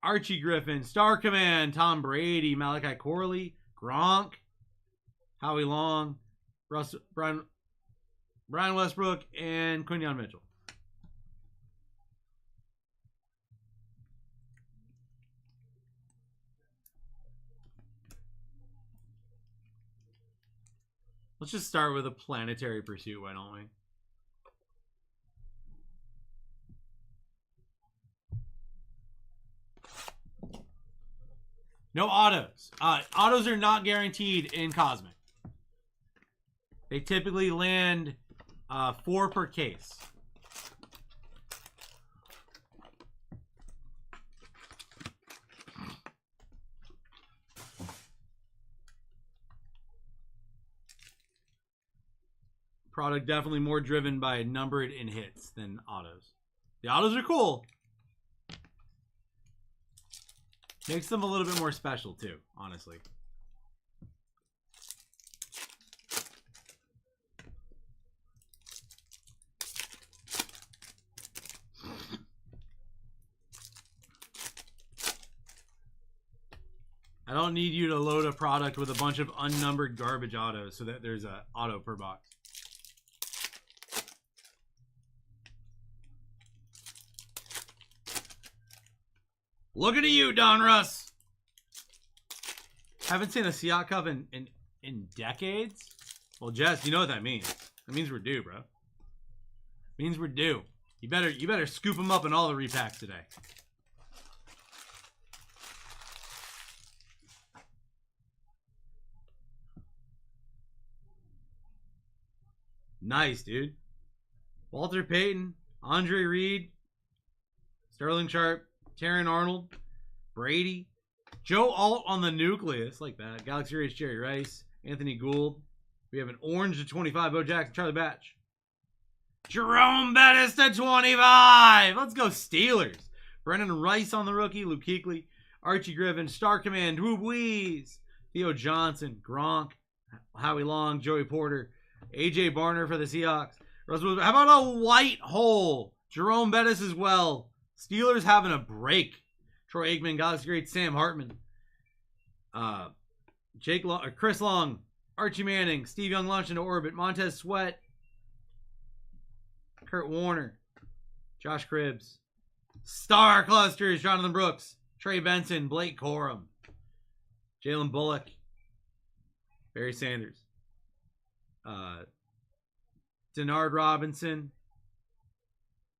Archie Griffin. Star Command. Tom Brady. Malachi Corley. Gronk. Howie Long. Brian Westbrook. And Quinyon Mitchell. Let's just start with a planetary pursuit, why don't we? No autos. Autos are not guaranteed in Cosmic. They typically land 4 per case. Product definitely more driven by numbered and hits than autos. The autos are cool. Makes them a little bit more special too, honestly. I don't need you to load a product with a bunch of unnumbered garbage autos so that there's an auto per box. Looking at you, Don Russ. Haven't seen a Seahawks Cup in decades. Well, Jess, you know what that means. That means we're due, bro. Means we're due. You better scoop them up in all the repacks today. Nice, dude. Walter Payton, Andre Reed, Sterling Sharp, Terran Arnold, Brady, Joe Alt on the nucleus, like that. Galaxy Race, Jerry Rice, Anthony Gould. We have an orange to 25, Bo Jackson, Charlie Batch. Jerome Bettis to 25. Let's go Steelers. Brendan Rice on the rookie, Luke Kuechly, Archie Griffin, Star Command, Drew Brees, Theo Johnson, Gronk, Howie Long, Joey Porter, AJ Barner for the Seahawks. Russell, how about a white hole? Jerome Bettis as well. Steelers having a break. Troy Aikman, Galaxy Great, Sam Hartman, Chris Long, Archie Manning, Steve Young launch into orbit, Montez Sweat, Kurt Warner, Josh Cribbs. Star Clusters, Jonathan Brooks. Trey Benson, Blake Corum. Jalen Bullock. Barry Sanders. Denard Robinson.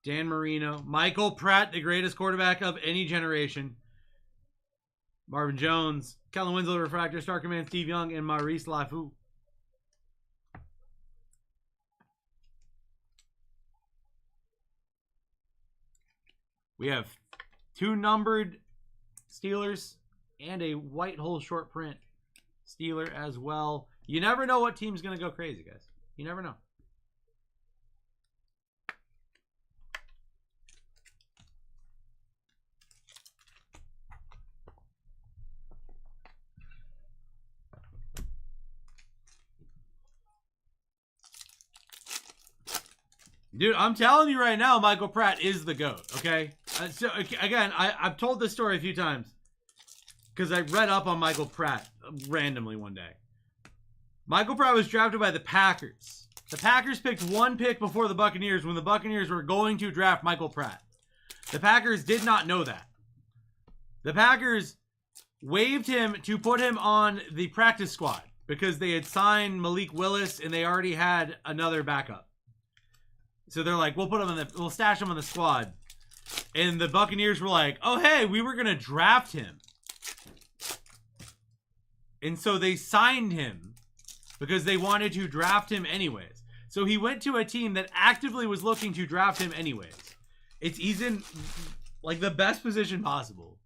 Dan Marino. Michael Pratt, the greatest quarterback of any generation. Marvin Jones. Kellen Winslow, Refractor. Star Command, Steve Young, and Maurice Lafou. We have 2 numbered Steelers and a white hole short print Steeler as well. You never know what team's going to go crazy, guys. You never know. Dude, I'm telling you right now, Michael Pratt is the GOAT, okay? So, again, I've told this story a few times because I read up on Michael Pratt randomly one day. Michael Pratt was drafted by the Packers. The Packers picked 1 pick before the Buccaneers when the Buccaneers were going to draft Michael Pratt. The Packers did not know that. The Packers waived him to put him on the practice squad because they had signed Malik Willis and they already had another backup. So they're like, we'll stash him on the squad. And the Buccaneers were like, oh, hey, we were going to draft him. And so they signed him because they wanted to draft him anyways. So he went to a team that actively was looking to draft him anyways. He's in like the best position possible.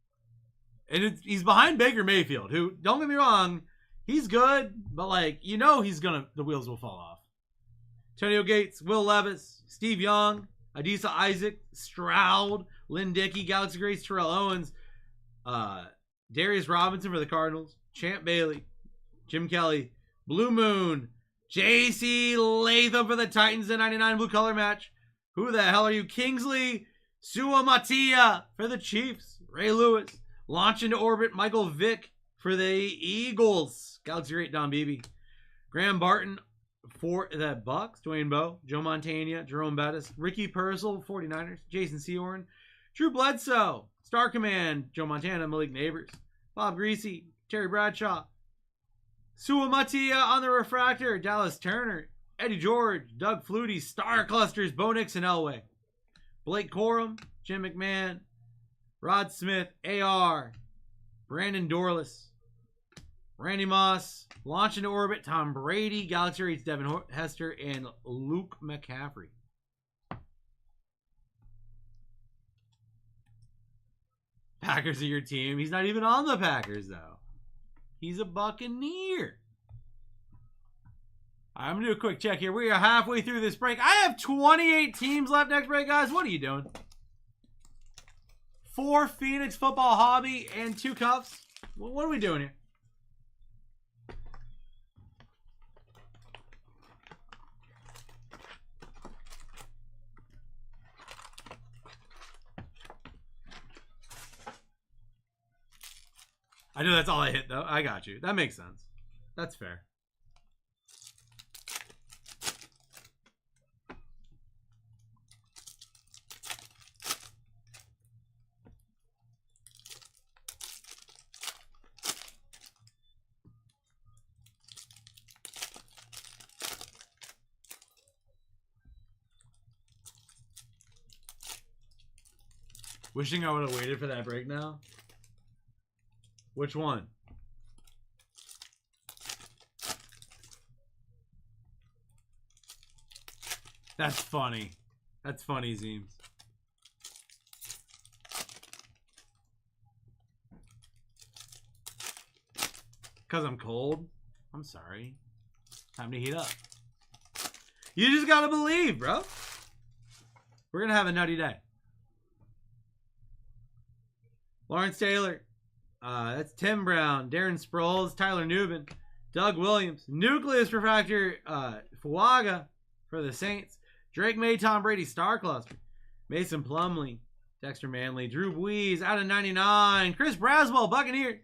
And he's behind Baker Mayfield, who, don't get me wrong, he's good, but like, you know, the wheels will fall off. Antonio Gates, Will Levis, Steve Young, Adisa Isaac, Stroud, Lynn Dickey, Galaxy Grace, Terrell Owens, Darius Robinson for the Cardinals, Champ Bailey, Jim Kelly, Blue Moon, J.C. Latham for the Titans, the 99 blue color match. Who the hell are you? Kingsley Suamatia for the Chiefs, Ray Lewis, Launch into Orbit, Michael Vick for the Eagles, Galaxy Great, Don Beebe, Graham Barton for the Bucks, Dwayne Bowe, Joe Montana, Jerome Bettis, Ricky Purcell, 49ers, Jason Seahorn, Drew Bledsoe, Star Command, Joe Montana, Malik Neighbors, Bob Greasy, Terry Bradshaw, Suamatia on the refractor, Dallas Turner, Eddie George, Doug Flutie, Star Clusters, Bo Nix and Elway, Blake Corum, Jim McMahon, Rod Smith, AR, Brandon Dorless, Randy Moss, Launch into Orbit, Tom Brady, Galaxy Rates, Devin Hester, and Luke McCaffrey. Packers are your team. He's not even on the Packers, though. He's a Buccaneer. I'm going to do a quick check here. We are halfway through this break. I have 28 teams left next break, guys. What are you doing? 4 Phoenix football hobby and 2 cups. Well, what are we doing here? I know that's all I hit, though. I got you. That makes sense. That's fair. Wishing I would have waited for that break now. Which one? That's funny. That's funny, Zeems. Because I'm cold? I'm sorry. Time to heat up. You just gotta believe, bro. We're gonna have a nutty day. Lawrence Taylor. That's Tim Brown, Darren Sproles, Tyler Newman, Doug Williams, Nucleus Refractor, Fuaga for the Saints, Drake May, Tom Brady, Star Cluster, Mason Plumlee, Dexter Manley, Drew Brees out of 99, Chris Braswell, Buccaneers,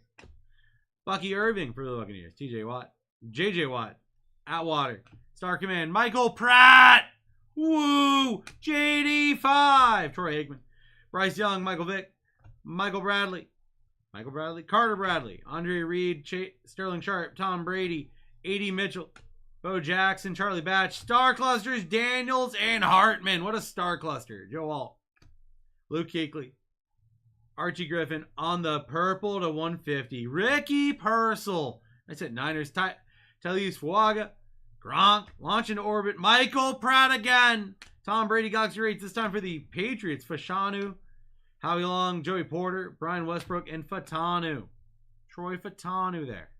Bucky Irving for the Buccaneers, TJ Watt, JJ Watt, Atwater, Star Command, Michael Pratt, Woo! JD5. Troy Aikman. Bryce Young, Michael Vick, Michael Bradley, Carter Bradley, Andre Reed, Sterling Sharp, Tom Brady, A.D. Mitchell, Bo Jackson, Charlie Batch, Star Clusters, Daniels, and Hartman. What a star cluster. Joe Alt, Luke Kuechly, Archie Griffin on the purple to 150. Ricky Purcell. That's it. Niners. Telius Fuaga. Gronk. Launch into orbit. Michael Pratt again. Tom Brady Galaxy rates this time for the Patriots. Fashanu. Howie Long. Joey Porter. Brian Westbrook. And Fatanu. Troy Fatanu there.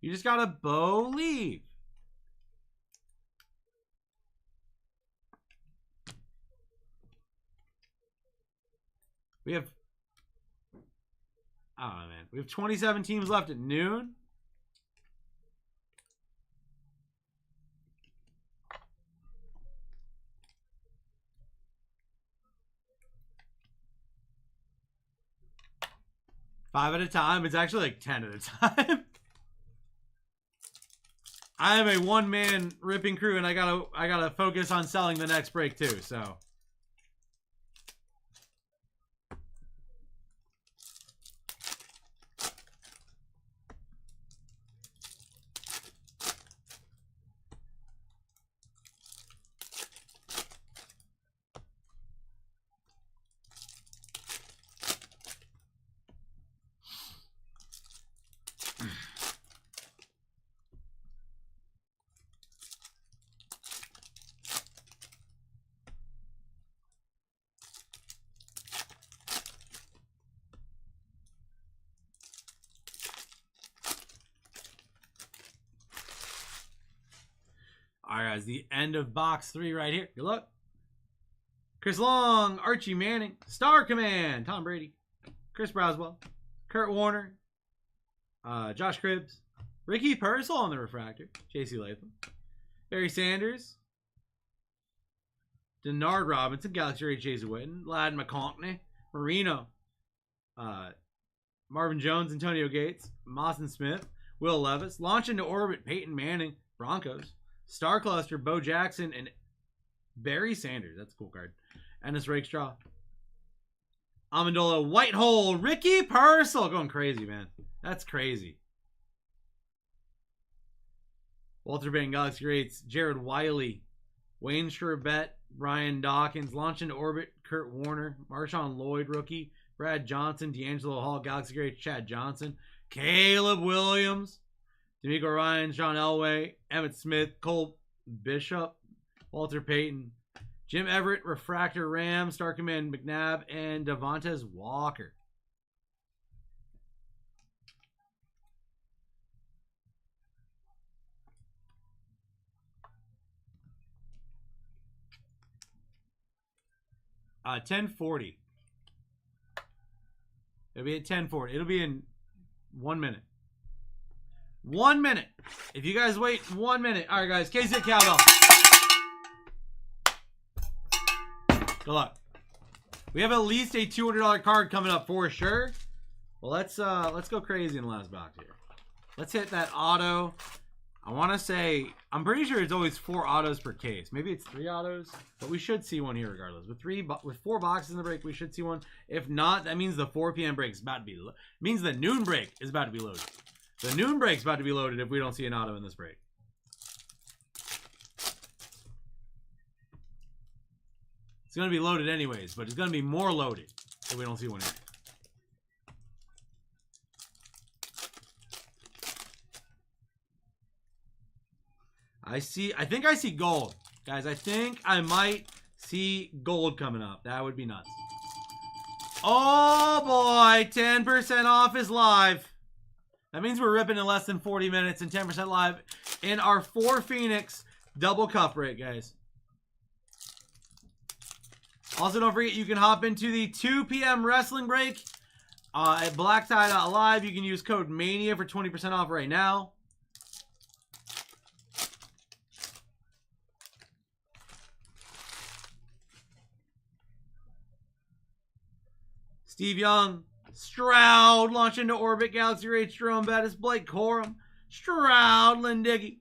You just got to believe. We have, I don't know, man. We have 27 teams left at noon. Five at a time. It's actually like 10 at a time. I have a one-man ripping crew, and I gotta focus on selling the next break too. So. All right, guys, the end of box 3 right here. Good luck. Chris Long, Archie Manning, Star Command, Tom Brady, Chris Braswell, Kurt Warner, Josh Cribbs, Ricky Purcell on the refractor, J.C. Latham, Barry Sanders, Denard Robinson, Galaxy Ray Chase Witten, Lad McConkney, Marino, Marvin Jones, Antonio Gates, Mawson Smith, Will Levis, launch into orbit, Peyton Manning, Broncos, Star Cluster, Bo Jackson, and Barry Sanders. That's a cool card. Ennis Rakestraw. Amendola, White Hole, Ricky Purcell. Going crazy, man. That's crazy. Walter Payton, Galaxy Rates, Jared Wiley, Wayne Sherbet, Brian Dawkins, launch into orbit, Kurt Warner, Marshawn Lloyd, rookie, Brad Johnson, D'Angelo Hall, Galaxy Rates, Chad Johnson, Caleb Williams, D'Amico Ryan, Sean Elway, Emmett Smith, Cole Bishop, Walter Payton, Jim Everett, Refractor Ram, Star Command McNabb, and Devontae Walker. Uh, 10:40. It'll be at 10:40. It'll be in 1 minute. 1 minute. If you guys wait 1 minute. All right, guys. Casey Cowbell. Good luck. We have at least a $200 card coming up for sure. Well, let's go crazy in the last box here. Let's hit that auto. I want to say, I'm pretty sure it's always 4 autos per case. Maybe it's 3 autos, but we should see one here regardless. With 4 boxes in the break, we should see one. If not, that means the 4 p.m. break is about to be. Means the noon break is about to be loaded. The noon break is about to be loaded if we don't see an auto in this break. It's going to be loaded anyways, but it's going to be more loaded if we don't see one here. I think I see gold. Guys, I think I might see gold coming up. That would be nuts. Oh boy, 10% off is live. That means we're ripping in less than 40 minutes and 10% live in our 4 Phoenix double cup break, guys. Also, don't forget you can hop into the 2 p.m. wrestling break at BlackTie.live. You can use code MANIA for 20% off right now. Steve Young, Stroud, launch into orbit, Galaxy Rage, Jerome Bettis, Blake Corum, Stroud, Lindicki,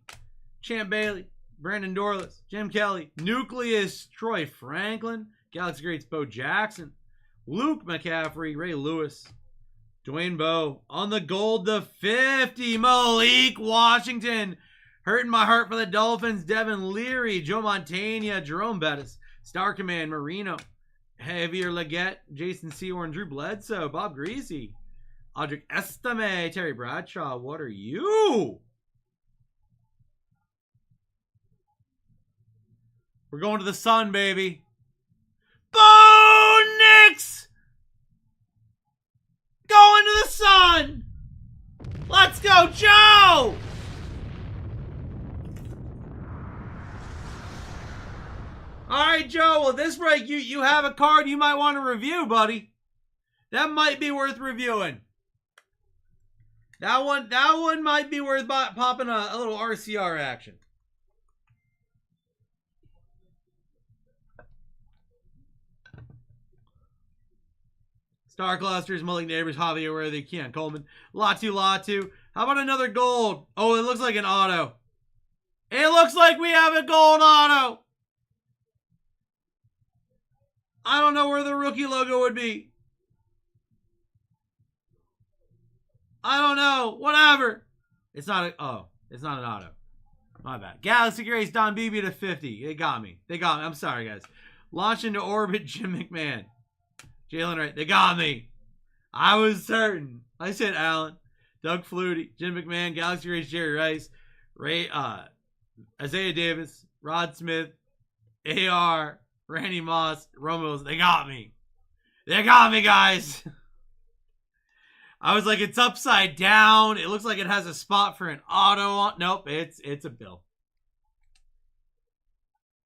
Champ Bailey, Brandon Dorless, Jim Kelly, Nucleus, Troy Franklin, Galaxy Greats, Bo Jackson, Luke McCaffrey, Ray Lewis, Dwayne Bowe. On the gold, the 50, Malik Washington. Hurting my heart for the Dolphins, Devin Leary, Joe Montana, Jerome Bettis, Star Command, Marino, Javier Leggett, Jason Seward, Drew Bledsoe, Bob Greasy, Audric Estime, Terry Bradshaw. What are you? We're going to the sun, baby. Bo Nix! Going to the sun! Let's go, Joe! All right, Joe. Well, this break, you have a card you might want to review, buddy. That might be worth reviewing. That one might be worth popping a little RCR action. Star Clusters, Malik Neighbors, Javier Worthy, Keon Coleman, Latu. How about another gold? Oh, it looks like an auto. It looks like we have a gold auto. I don't know where the rookie logo would be. I don't know. Whatever. It's not it's not an auto. My bad. Galaxy Grace, Don Beebe to 50. They got me. I'm sorry, guys. Launch into orbit, Jim McMahon. Jalen Wright. They got me. I was certain. I said Allen. Doug Flutie, Jim McMahon, Galaxy Grace, Jerry Rice, Isaiah Davis, Rod Smith, AR, Randy Moss, Romos. They got me. They got me, guys. I was like, it's upside down. It looks like it has a spot for an auto on. Nope, it's a bill.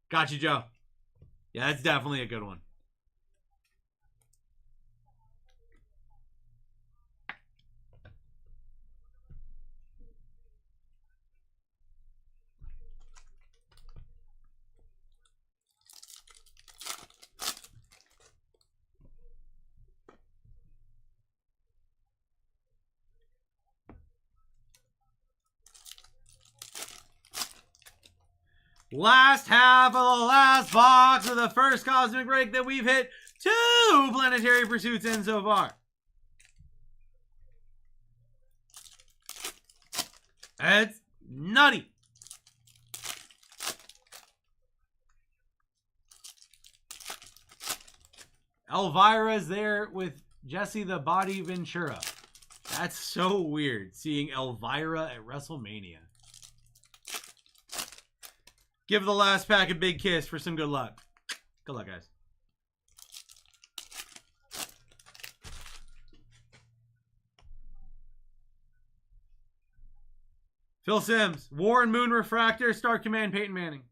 Got you, Joe. Yeah, that's definitely a good one. Last half of the last box of the first Cosmic Break that we've hit 2 Planetary Pursuits in so far. It's nutty. Elvira's there with Jesse the Body Ventura. That's so weird, seeing Elvira at WrestleMania. Give the last pack a big kiss for some good luck. Good luck, guys. Phil Simms, Warren Moon Refractor, Star Command, Peyton Manning.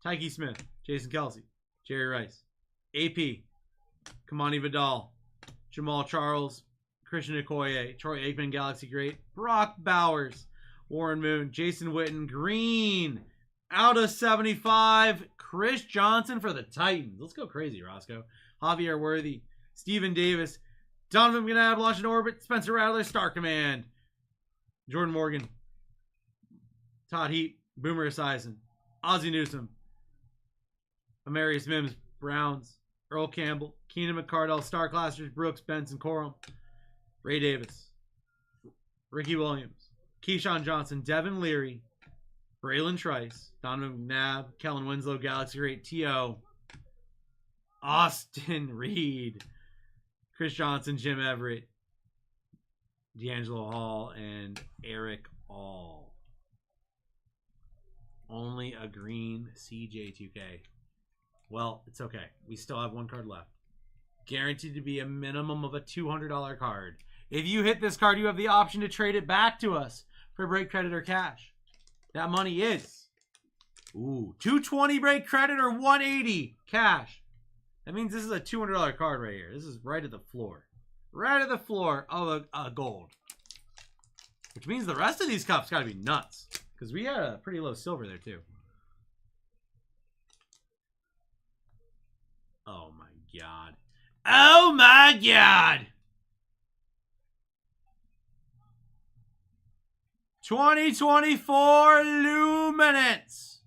Tyke Smith, Jason Kelsey, Jerry Rice, AP, Kamani Vidal, Jamal Charles, Christian Okoye, Troy Aikman, Galaxy Great, Brock Bowers, Warren Moon, Jason Witten, Green, out of 75, Chris Johnson for the Titans. Let's go crazy, Roscoe. Javier Worthy, Steven Davis, Donovan McNabb, Launch in Orbit, Spencer Rattler, Star Command, Jordan Morgan, Todd Heap, Boomer Esiason, Ozzie Newsome, Amarius Mims, Browns, Earl Campbell, Keenan McCardell, Star Classers, Brooks, Benson, Corum, Ray Davis, Ricky Williams, Keyshawn Johnson, Devin Leary, Braylon Trice, Donovan McNabb, Kellen Winslow, Galaxy Great, T.O., Austin Reed, Chris Johnson, Jim Everett, D'Angelo Hall, and Eric All. Only a green CJ2K. Well, it's okay. We still have one card left. Guaranteed to be a minimum of a $200 card. If you hit this card, you have the option to trade it back to us for break credit or cash. That money is $220 break credit or $180 cash. That means this is a $200 card right here. This is right at the floor. Right at the floor of a gold. Which means the rest of these cups got to be nuts. Because we had a pretty low silver there too. Oh my god. Oh my god! 2024 Luminance.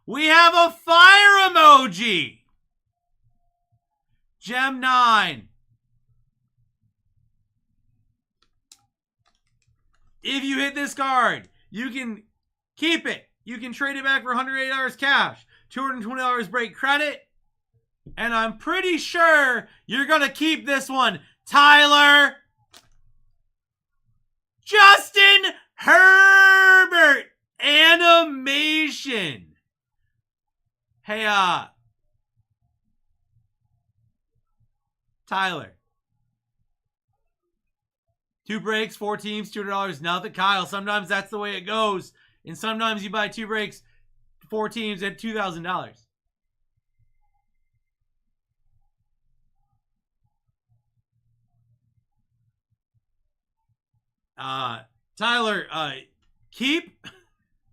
We have a fire emoji. Gem 9. If you hit this card, you can keep it. You can trade it back for $180 cash, $220 break credit, and I'm pretty sure you're going to keep this one. Tyler. Justin Herbert. Animation. Hey, Tyler. 2 breaks, 4 teams, $200, nothing. Kyle, sometimes that's the way it goes. And sometimes you buy 2 breaks, 4 teams at $2,000. Tyler, keep.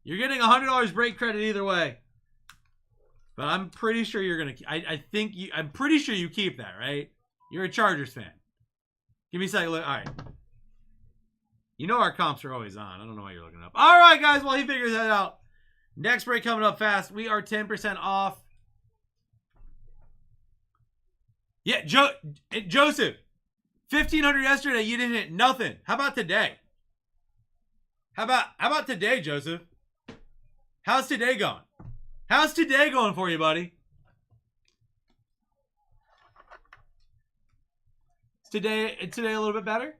You're getting $100 break credit either way. But I'm pretty sure you're going to, I'm pretty sure you keep that, right? You're a Chargers fan. Give me a second look. All right. You know our comps are always on. I don't know why you're looking up. All right, guys. While he figures that out. Next break coming up fast. We are 10% off. Yeah, Joseph. 1,500 yesterday. You didn't hit nothing. How about today? How about today, Joseph? How's today going? How's today going for you, buddy? Is today a little bit better?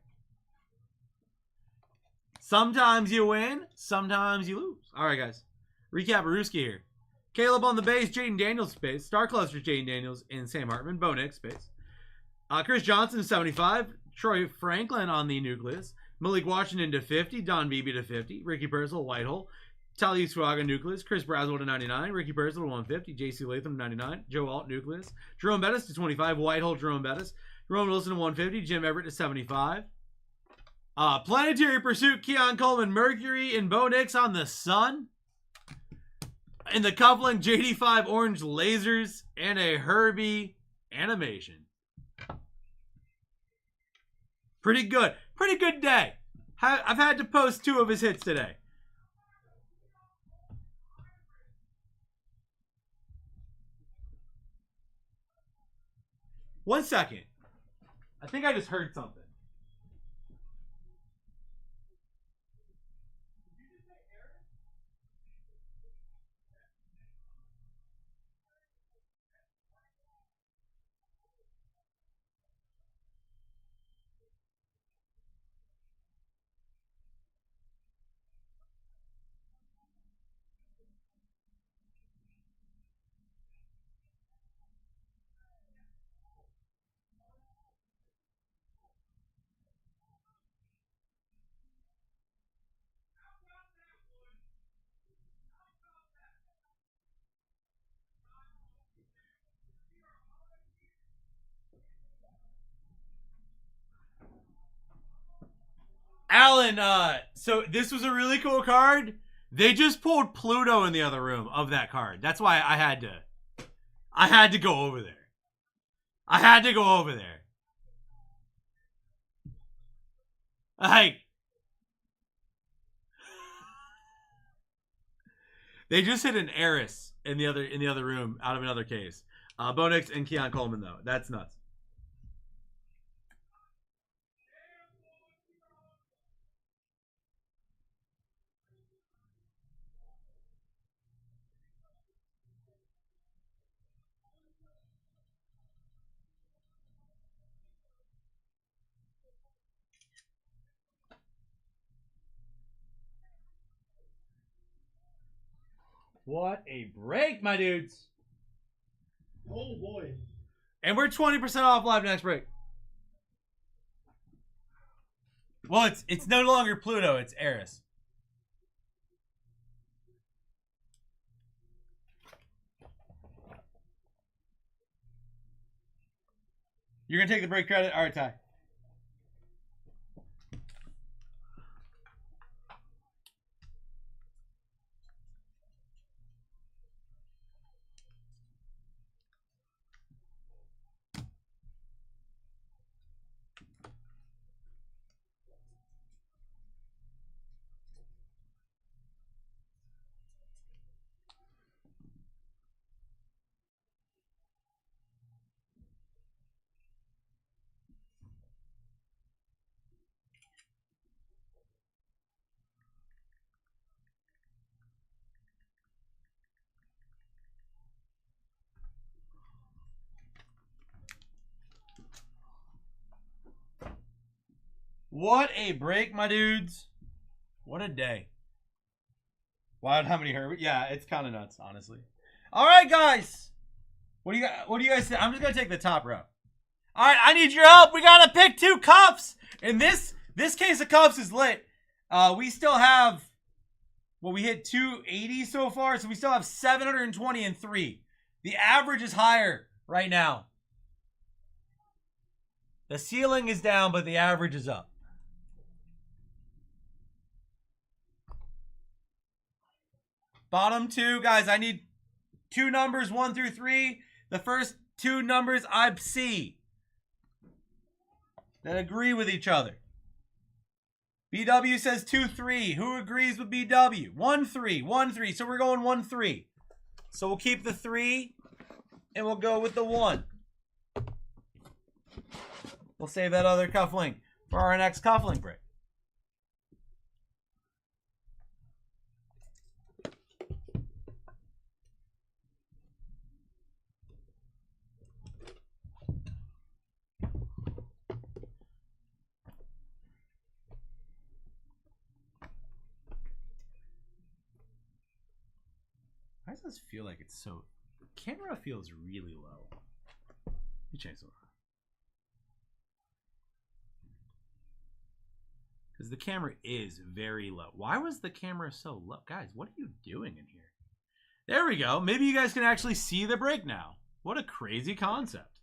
Sometimes you win, sometimes you lose. All right, guys. Recap Aruski here. Caleb on the base, Jaden Daniels space. Star Cluster, Jaden Daniels and Sam Hartman. Bo Nix space. Chris Johnson 75. Troy Franklin on the nucleus. Malik Washington to 50. Don Beebe to 50. Ricky Purcell, Whitehole. Talia Suaga, nucleus. Chris Braswell to 99. Ricky Purcell to 150. JC Latham to 99. Joe Alt, nucleus. Jerome Bettis to 25. Whitehole, Jerome Bettis. Jerome Wilson to 150. Jim Everett to 75. Planetary Pursuit, Keon Coleman, Mercury, and Bo Nix on the Sun. In the coupling, JD5 Orange Lasers, and a Herbie Animation. Pretty good. Pretty good day. I've had to post 2 of his hits today. One second. I think I just heard something. Alan, so this was a really cool card. They just pulled Pluto in the other room of that card. That's why I had to go over there. I had to go over there. Like, they just hit an Eris in the other room out of another case. Bo Nix and Keon Coleman though. That's nuts. What a break, my dudes. Oh boy. And we're 20% off live next break. Well, it's no longer Pluto, it's Eris. You're going to take the break credit? All right, Ty. What a break, my dudes. What a day. Wow, how many Herbert? Yeah, it's kind of nuts, honestly. All right, guys. What do you guys think? I'm just going to take the top row. All right, I need your help. We got to pick 2 cups. And this case of cups is lit. We still have, well, we hit 280 so far, so we still have 720 and 3. The average is higher right now. The ceiling is down, but the average is up. Bottom 2, guys, I need 2 numbers, 1 through 3. The first 2 numbers I see that agree with each other. BW says 2-3. Who agrees with BW? 1-3, 1-3. So we're going 1-3. So we'll keep the 3 and we'll go with the 1. We'll save that other cufflink for our next cufflink break. Why does this feel like it's so... The camera feels really low. Let me change some. Because the camera is very low. Why was the camera so low? Guys, what are you doing in here? There we go. Maybe you guys can actually see the break now. What a crazy concept.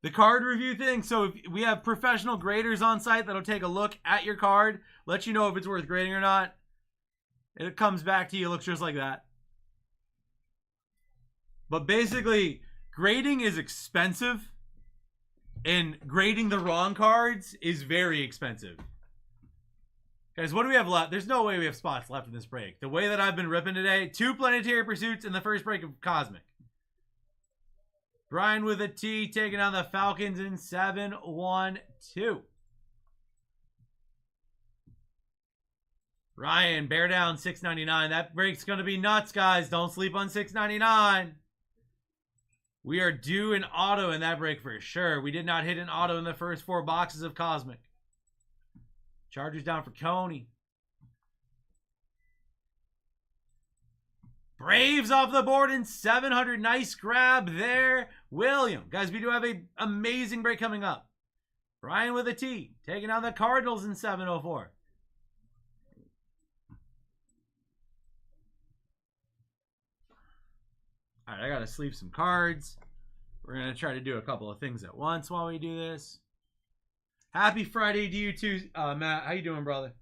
The card review thing. So if we have professional graders on site that'll take a look at your card, let you know if it's worth grading or not. It comes back to you. It looks just like that. But basically, grading is expensive. And grading the wrong cards is very expensive. Guys, what do we have left? There's no way we have spots left in this break. The way that I've been ripping today, 2 Planetary Pursuits in the first break of Cosmic. Brian with a T taking on the Falcons in 7-1-2. Ryan, bear down 699. That break's going to be nuts, guys. Don't sleep on 699. We are due an auto in that break for sure. We did not hit an auto in the first 4 boxes of Cosmic. Chargers down for Coney. Braves off the board in 700. Nice grab there, William. Guys, we do have an amazing break coming up. Brian with a T taking on the Cardinals in 704. All right, I got to sleeve some cards. We're going to try to do a couple of things at once while we do this. Happy Friday to you too, Matt. How you doing, brother?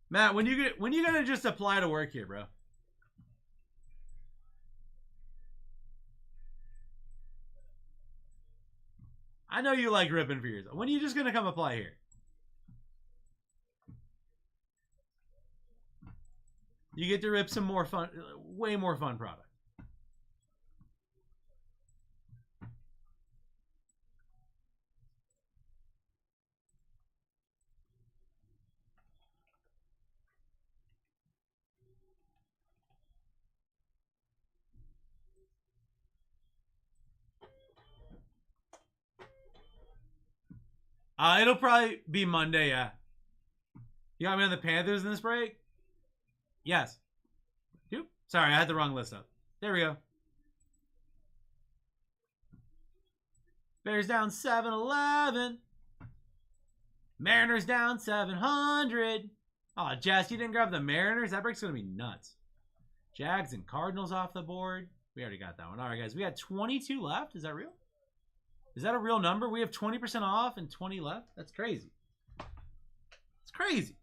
Matt, when you gonna just apply to work here, bro? I know you like ripping for yourself. When are you just gonna come apply here? You get to rip some more fun, way more fun product. It'll probably be Monday, yeah. You got me on the Panthers in this break? Yes. Oop. Sorry, I had the wrong list up. There we go. Bears down 7-11. Mariners down 700. Oh, Jess, you didn't grab the Mariners? That break's going to be nuts. Jags and Cardinals off the board. We already got that one. All right, guys. We got 22 left. Is that real? Is that a real number? We have 20% off and 20 left? That's crazy. It's crazy.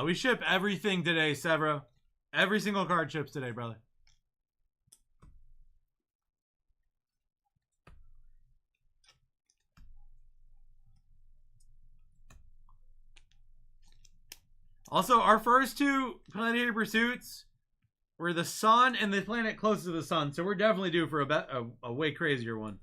We ship everything today, Severo. Every single card ships today, brother. Also, our first two planetary pursuits were the sun and the planet closest to the sun. So we're definitely due for a way crazier one.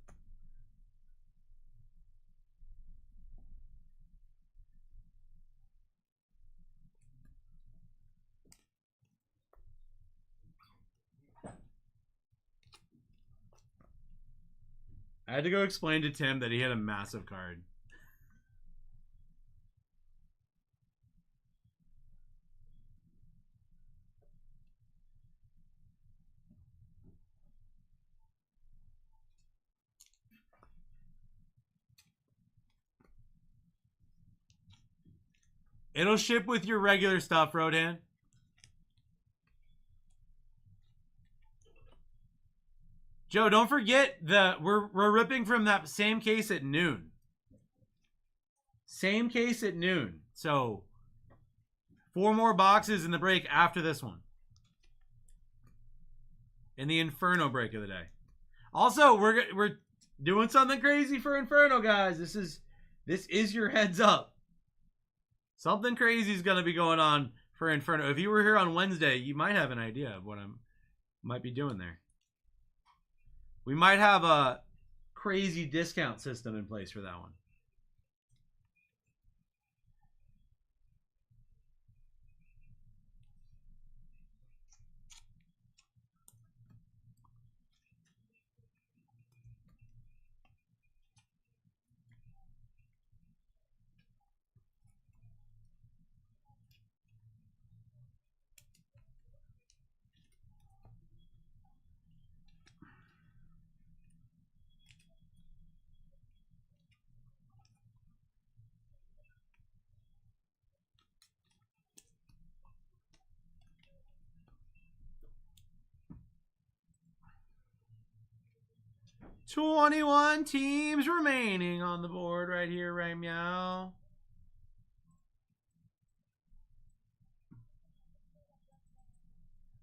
I had to go explain to Tim that he had a massive card. It'll ship with your regular stuff, Rodan. Joe, don't forget that we're ripping from that same case at noon. Same case at noon. So 4 more boxes in the break after this one. In the Inferno break of the day. Also, we're doing something crazy for Inferno, guys. This is your heads up. Something crazy is going to be going on for Inferno. If you were here on Wednesday, you might have an idea of what I might be doing there. We might have a crazy discount system in place for that one. $21 teams remaining on the board right here, right meow.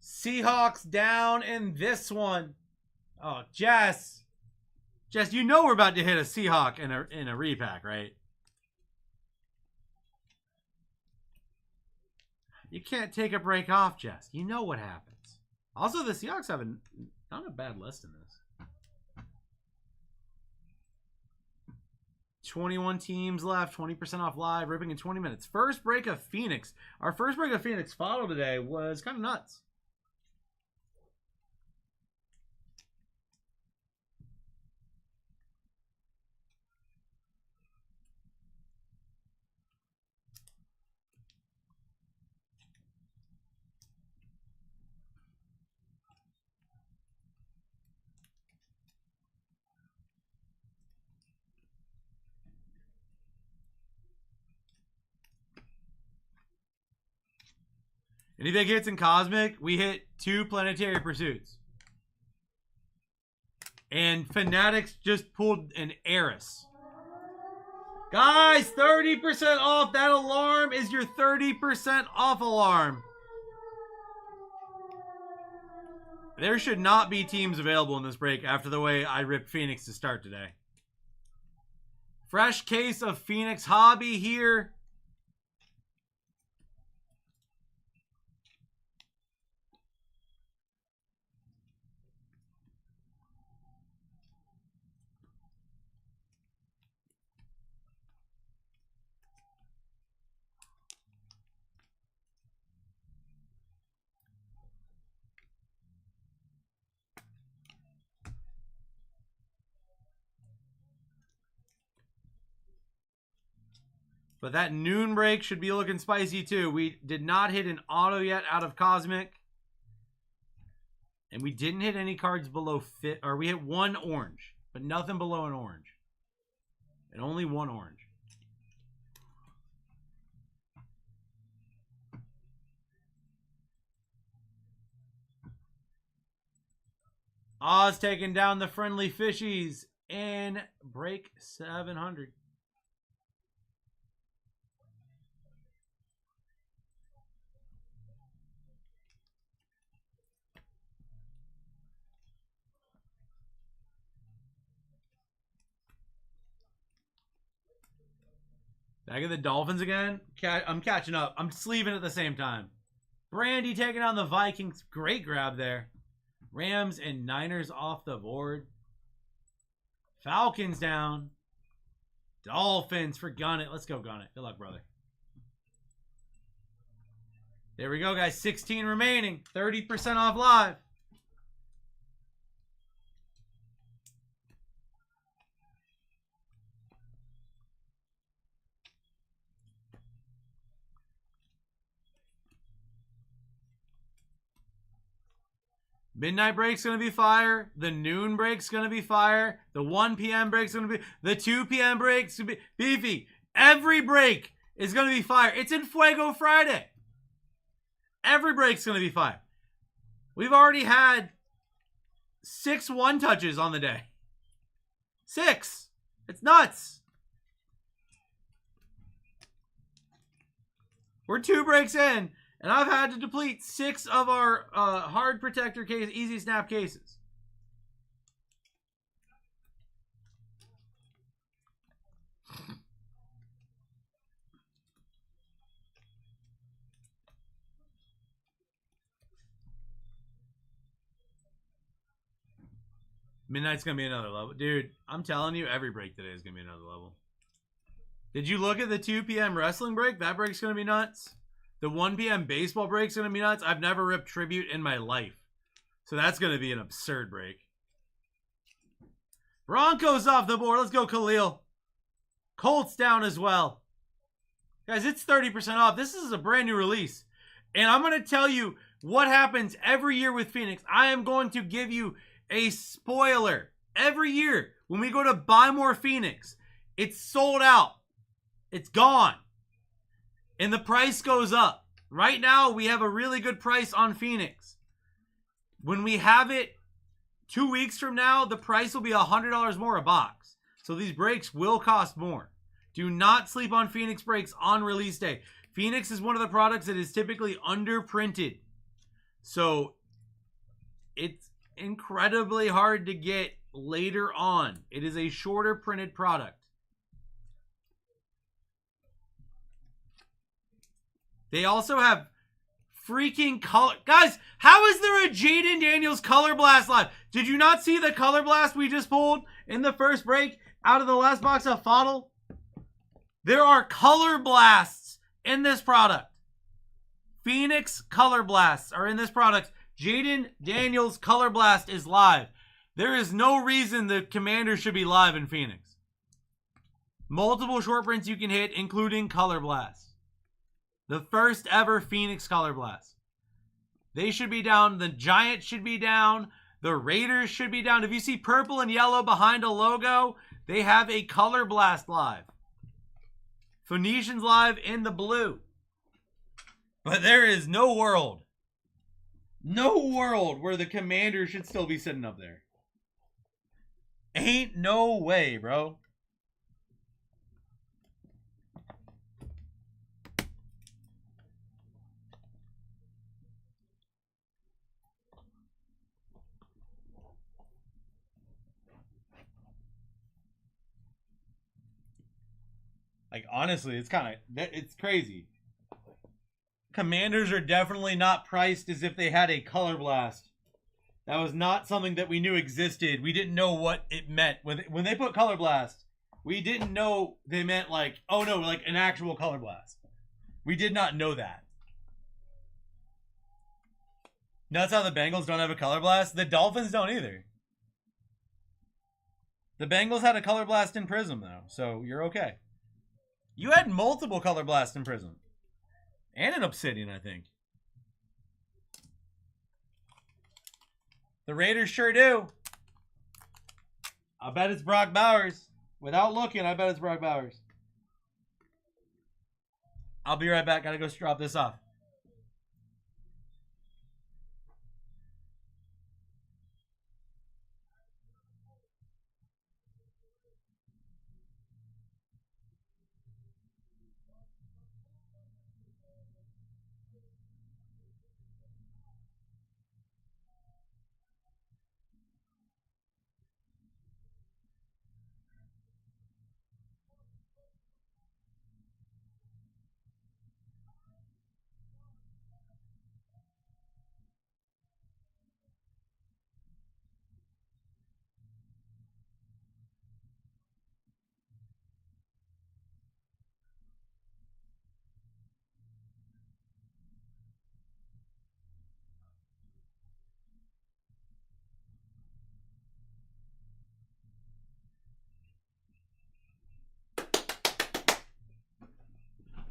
Seahawks down in this one. Oh, Jess. Jess, you know we're about to hit a Seahawk in a repack, right? You can't take a break off, Jess. You know what happens. Also, the Seahawks have not a bad list in this. 21 teams left, 20% off live, ripping in 20 minutes. First break of Phoenix. Our first break of Phoenix follow today was kind of nuts. Any big hits in Cosmic? We hit 2 planetary pursuits. And Fanatics just pulled an Eris. Guys, 30% off. That alarm is your 30% off alarm. There should not be teams available in this break after the way I ripped Phoenix to start today. Fresh case of Phoenix Hobby here. But that noon break should be looking spicy too. We did not hit an auto yet out of Cosmic. And we didn't hit any cards below fit. Or we hit 1 orange. But nothing below an orange. And only 1 orange. Oz taking down the friendly fishies in break 700. Did I get the Dolphins again? I'm catching up. I'm sleeving at the same time. Brandy taking on the Vikings. Great grab there. Rams and Niners off the board. Falcons down. Dolphins for Gun It. Let's go, Gun It. Good luck, brother. There we go, guys. 16 remaining. 30% off live. Midnight break's going to be fire. The noon break's going to be fire. The 1 p.m. break's going to be... The 2 p.m. break's going to be... Beefy, every break is going to be fire. It's in Fuego Friday. Every break's going to be fire. We've already had 6 one-touches on the day. 6. It's nuts. We're 2 breaks in. And I've had to deplete 6 of our hard protector case, easy snap cases. Midnight's going to be another level. Dude, I'm telling you, every break today is going to be another level. Did you look at the 2 p.m. wrestling break? That break's going to be nuts. The 1 p.m. baseball break's going to be nuts. I've never ripped tribute in my life. So that's going to be an absurd break. Broncos off the board. Let's go, Khalil. Colts down as well. Guys, it's 30% off. This is a brand new release. And I'm going to tell you what happens every year with Phoenix. I am going to give you a spoiler. Every year, when we go to buy more Phoenix, it's sold out. It's gone. And the price goes up. Right now, we have a really good price on Phoenix. When we have it 2 weeks from now, the price will be $100 more a box. So these breaks will cost more. Do not sleep on Phoenix breaks on release day. Phoenix is one of the products that is typically underprinted. So it's incredibly hard to get later on. It is a shorter printed product. They also have freaking color. Guys, how is there a Jaden Daniels Color Blast live? Did you not see the Color Blast we just pulled in the first break out of the last box of Fodl? There are Color Blasts in this product. Phoenix Color Blasts are in this product. Jaden Daniels Color Blast is live. There is no reason the Commander should be live in Phoenix. Multiple short prints you can hit, including Color Blast. The first ever Phoenix Color Blast. They should be down. The Giants should be down. The Raiders should be down. If you see purple and yellow behind a logo, they have a Color Blast live. Phoenicians live in the blue. But there is no world where the Commander should still be sitting up there. Ain't no way, bro. Like, honestly, it's crazy. Commanders are definitely not priced as if they had a Color Blast. That was not something that we knew existed. We didn't know what it meant. When they put Color Blast, we didn't know they meant like, oh no, like an actual Color Blast. We did not know that. That's how the Bengals don't have a Color Blast. The Dolphins don't either. The Bengals had a Color Blast in Prism, though, so you're okay. You had multiple Color Blasts in Prism. And an Obsidian, I think. The Raiders sure do. I bet it's Brock Bowers. Without looking, I bet it's Brock Bowers. I'll be right back. Gotta go drop this off.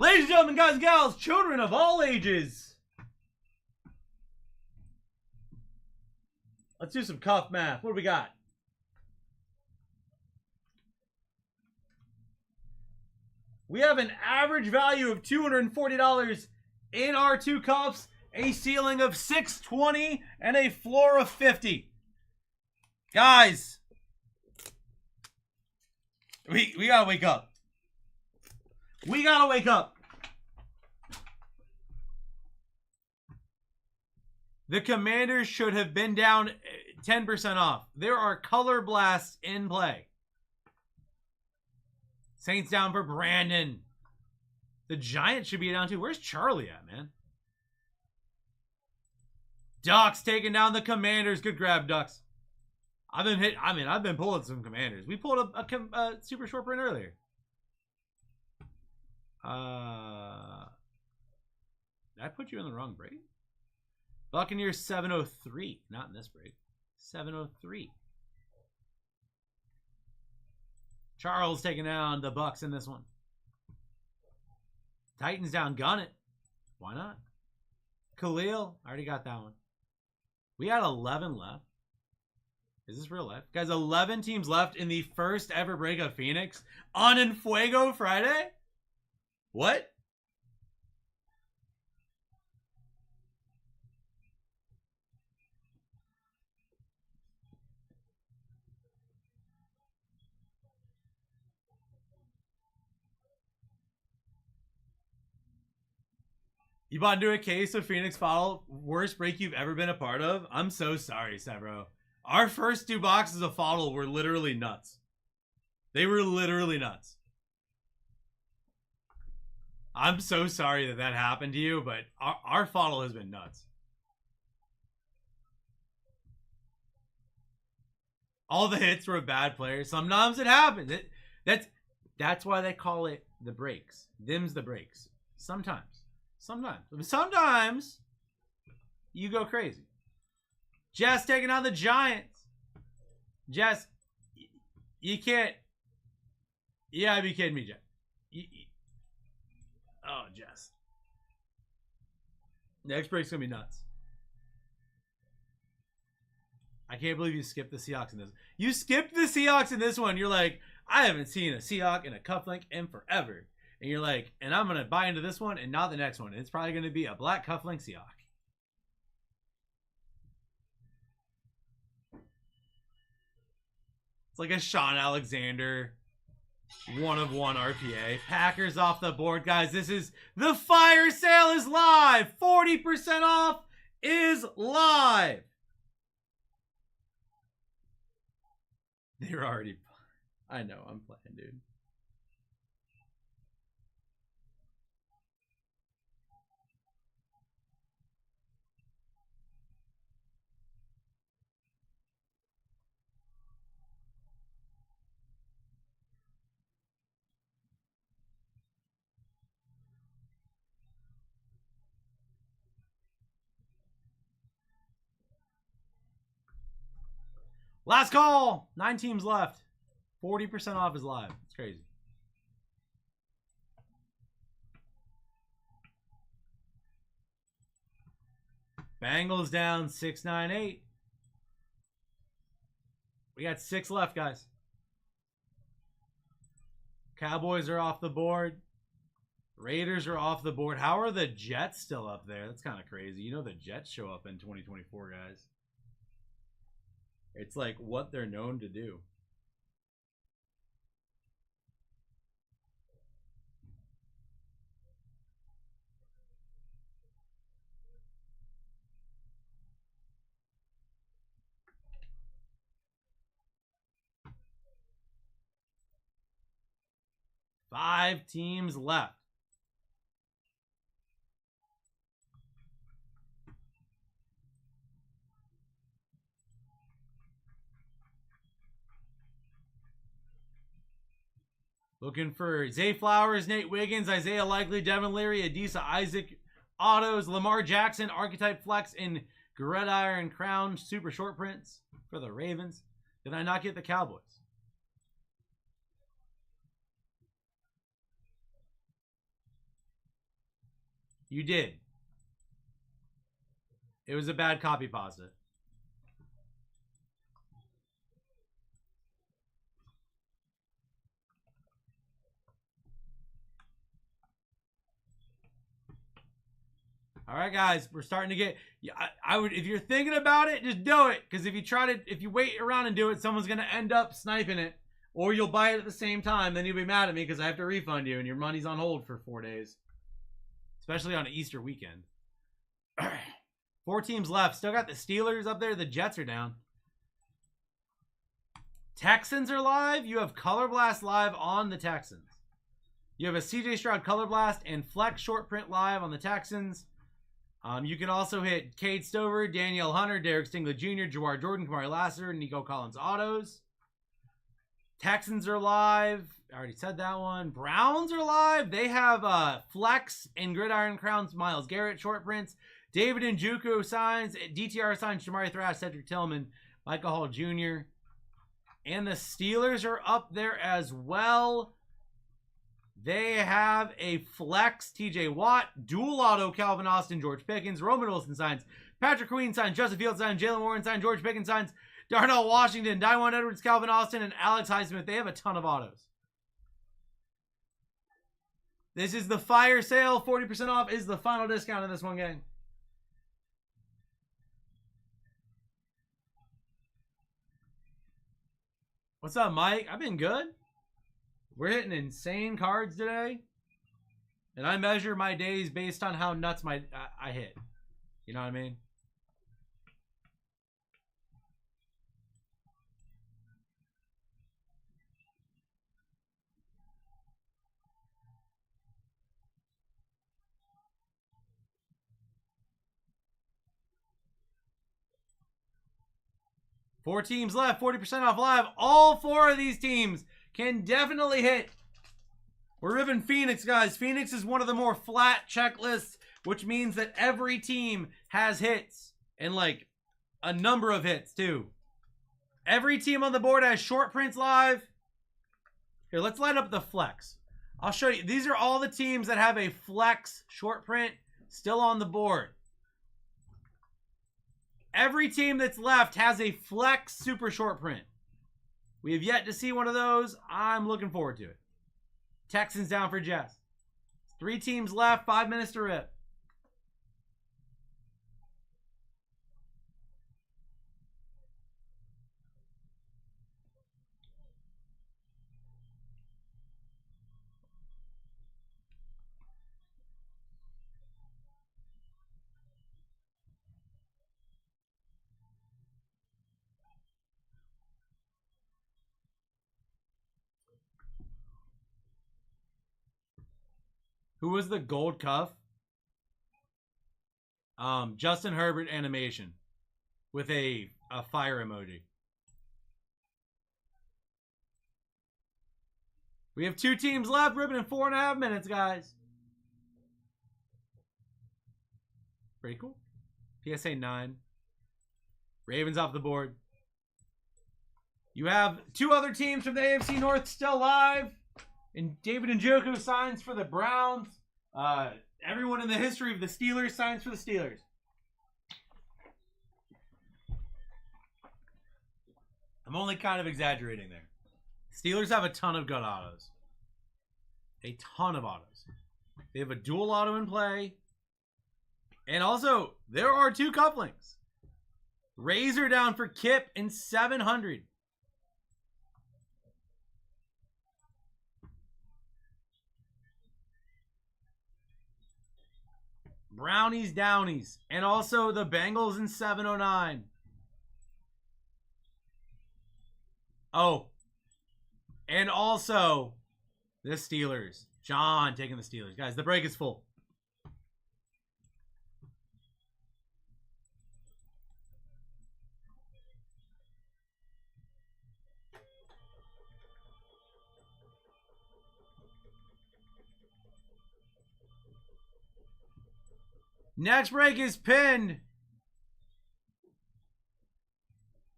Ladies and gentlemen, guys and gals, children of all ages. Let's do some cuff math. What do we got? We have an average value of $240 in our two cups, a ceiling of $620, and a floor of $50. Guys, we gotta wake up. We gotta wake up. The Commanders should have been down 10% off. There are color blasts in play. Saints down for Brandon. The Giants should be down too. Where's Charlie at, man? Ducks taking down the Commanders. Good grab, Ducks. I've been pulling some Commanders. We pulled a super short print earlier. Did I put you in the wrong break? Buccaneers 703. Not in this break. 703. Charles taking down the Bucks in this one. Titans down, gun it. Why not? Khalil, I already got that one. We had 11 left. Is this real life? Guys, 11 teams left in the first ever break of Phoenix on En Fuego Friday? What? You bought into a case of Phoenix Bottle, worst break you've ever been a part of? I'm so sorry, Severo. Our first two boxes of Fodl were literally nuts. They were literally nuts. I'm so sorry that that happened to you, but our Fodl has been nuts. All the hits were bad players. Sometimes it happens. That's why they call it the breaks. Them's the breaks. Sometimes you go crazy. Jess taking on the Giants. Jess, you can't. You gotta be kidding me, Jess. Oh, Jess. Next break's gonna be nuts. I can't believe you skipped the Seahawks in this. You skipped the Seahawks in this one. You're like, I haven't seen a Seahawk in a cufflink in forever. And you're like, and I'm going to buy into this one and not the next one. It's probably going to be a black cufflink Seahawk. It's like a Sean Alexander 1/1 RPA. Packers off the board, guys. This is the fire sale is live. 40% off is live. They're already. I know, I'm playing, dude. Last call. 9 teams left. 40% off is live. It's crazy. Bengals down 698. We got 6 left, guys. Cowboys are off the board. Raiders are off the board. How are the Jets still up there? That's kind of crazy. You know the Jets show up in 2024, guys. It's like what they're known to do. Five teams left. Looking for Zay Flowers, Nate Wiggins, Isaiah Likely, Devin Leary, Adisa Isaac, Autos, Lamar Jackson, Archetype Flex, and Gridiron Crown super short prints for the Ravens. Did I not get the Cowboys? You did. It was a bad copy pasta. All right, guys, we're starting to get. I would, if you're thinking about it, just do it. Because if you wait around and do it, someone's gonna end up sniping it, or you'll buy it at the same time. Then you'll be mad at me because I have to refund you, and your money's on hold for 4 days, especially on an Easter weekend. 4 teams left. Still got the Steelers up there. The Jets are down. Texans are live. You have Color Blast live on the Texans. You have a CJ Stroud Color Blast and Flex Short Print live on the Texans. You can also hit Cade Stover, Danielle Hunter, Derek Stingley Jr., Jawar Jordan, Kamari Lassiter, Nico Collins autos. Texans are live. I already said that one. Browns are live. They have Flex and Gridiron Crowns, Myles Garrett short prints. David Njoku signs. DTR signs Shamari Thrash, Cedric Tillman, Michael Hall Jr. And the Steelers are up there as well. They have a flex TJ Watt, dual auto Calvin Austin, George Pickens, Roman Wilson signs, Patrick Queen signs, Justin Fields signs, Jalen Warren signs, George Pickens signs, Darnell Washington, Daewon Edwards, Calvin Austin, and Alex Highsmith. They have a ton of autos. This is the fire sale. 40% off is the final discount in this one, gang. What's up, Mike? I've been good. We're hitting insane cards today. And I measure my days based on how nuts I hit. You know what I mean? Four teams left, 40% off live. All 4 of these teams can definitely hit. We're ripping Phoenix, guys. Phoenix is one of the more flat checklists, which means that every team has hits. And like a number of hits too. Every team on the board has short prints live. Here, let's line up the flex. I'll show you. These are all the teams that have a flex short print still on the board. Every team that's left has a flex super short print. We have yet to see one of those. I'm looking forward to it. Texans down for Jess. 3 teams left, 5 minutes to rip. Who was the gold cuff? Justin Herbert animation with a fire emoji. We have 2 teams left, ripping in 4.5 minutes, guys. Pretty cool. PSA 9. Ravens off the board. You have 2 other teams from the AFC North still live. And David Njoku signs for the Browns. Everyone in the history of the Steelers signs for the Steelers. I'm only kind of exaggerating there. Steelers have a ton of good autos. A ton of autos. They have a dual auto in play. And also, there are 2 cufflinks. Razor down for Kip in 700. Brownies, Downies. And also the Bengals in 709. Oh. And also the Steelers. John taking the Steelers. Guys, the break is full. Next break is pinned.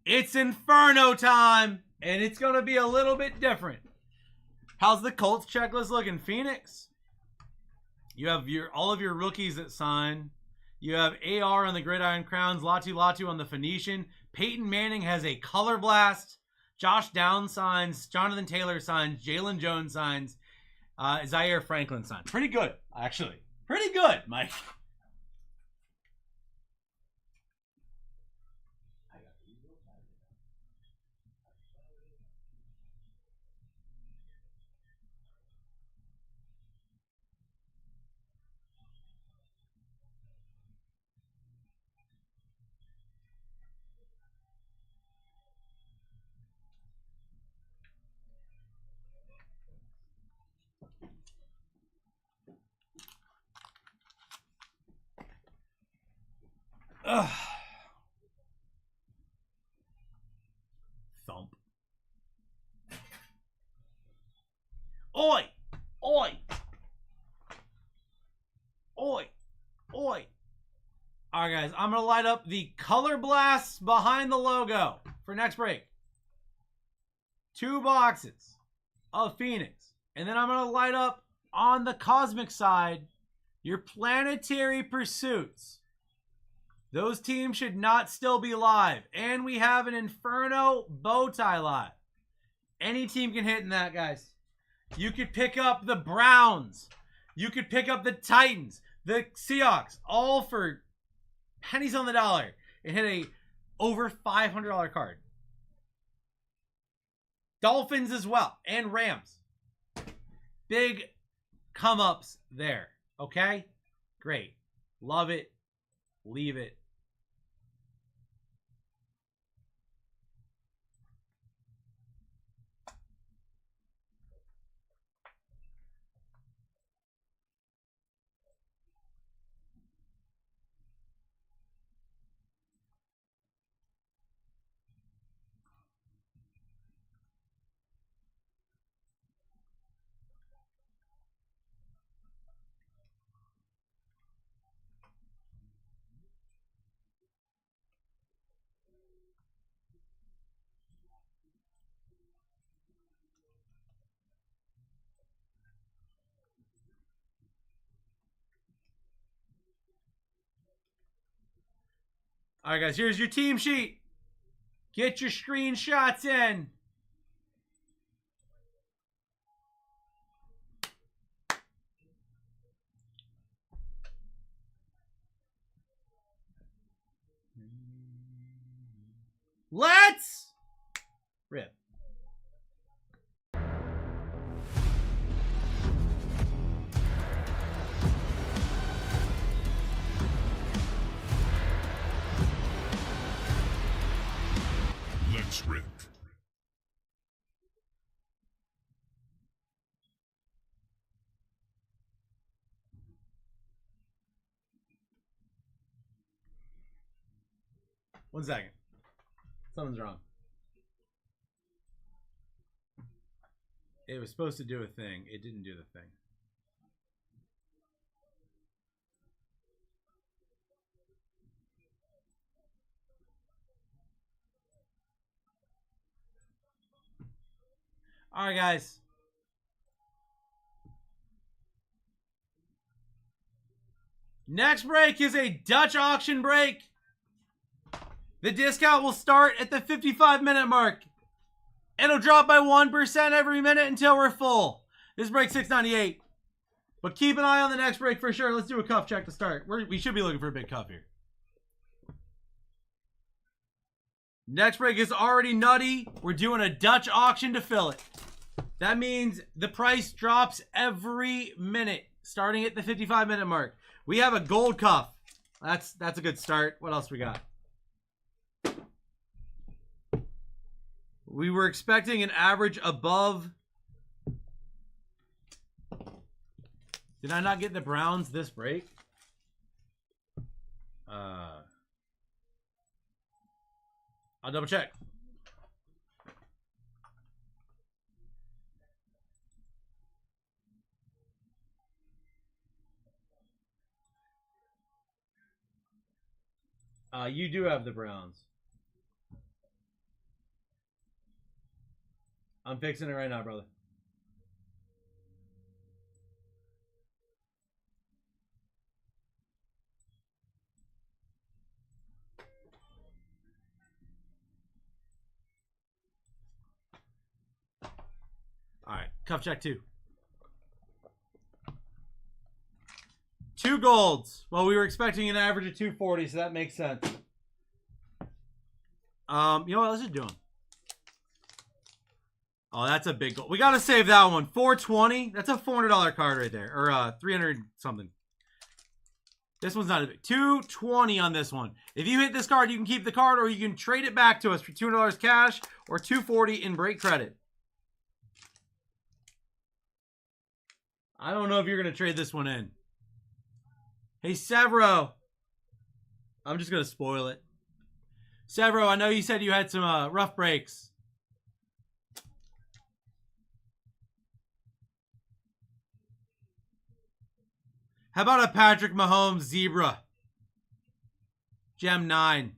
It's Inferno time, and it's going to be a little bit different. How's the Colts checklist looking, Phoenix? You have all of your rookies that sign. You have AR on the Gridiron Crowns, Latu on the Phoenician. Peyton Manning has a Color Blast. Josh Downs signs. Jonathan Taylor signs. Jalen Jones signs. Zaire Franklin signs. Pretty good, actually. Pretty good, Mike. Ugh. Thump. Oi! Oi! Oi! Oi! All right, guys. I'm going to light up the Color Blasts behind the logo for next break. 2 boxes of Phoenix. And then I'm going to light up on the Cosmic side your Planetary Pursuits. Those teams should not still be live. And we have an Inferno bow tie live. Any team can hit in that, guys. You could pick up the Browns. You could pick up the Titans, the Seahawks, all for pennies on the dollar and hit a over $500 card. Dolphins as well, and Rams. Big come-ups there, okay? Great. Love it. Leave it. All right, guys, here's your team sheet. Get your screenshots in. Let's rip. Let's rip. One second. Something's wrong. It was supposed to do a thing. It didn't do the thing. All right, guys. Next break is a Dutch auction break. The discount will start at the 55-minute mark. It'll drop by 1% every minute until we're full. This break's $6.98. But keep an eye on the next break for sure. Let's do a cuff check to start. We should be looking for a big cuff here. Next break is already nutty. We're doing a Dutch auction to fill it. That means the price drops every minute, starting at the 55-minute mark. We have a gold cuff. That's a good start. What else we got? We were expecting an average above. Did I not get the Browns this break? I'll double check. You do have the Browns. I'm fixing it right now, brother. Cup check 2. 2 golds. Well, we were expecting an average of 240, so that makes sense. You know what? Let's just do them. Oh, that's a big goal. We got to save that one. 420. That's a $400 card right there. Or 300 something. This one's not a big. 220 on this one. If you hit this card, you can keep the card or you can trade it back to us for $200 cash or $240 in break credit. I don't know if you're going to trade this one in. Hey, Severo. I'm just going to spoil it. Severo, I know you said you had some rough breaks. How about a Patrick Mahomes Zebra? Gem 9.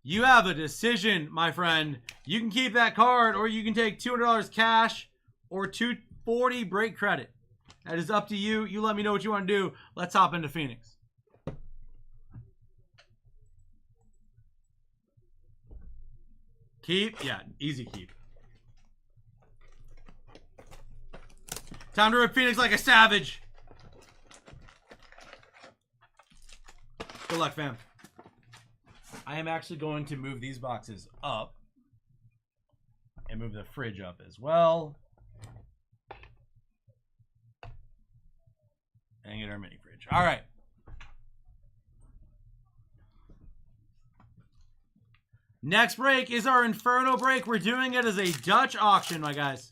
You have a decision, my friend. You can keep that card or you can take $200 cash or $240 break credit. That is up to you. You let me know what you want to do. Let's hop into Phoenix. Keep? Yeah, easy keep. Time to rip Phoenix like a savage. Good luck, fam. I am actually going to move these boxes up and move the fridge up as well. And get our mini fridge. All right. Next break is our Inferno break. We're doing it as a Dutch auction, my guys.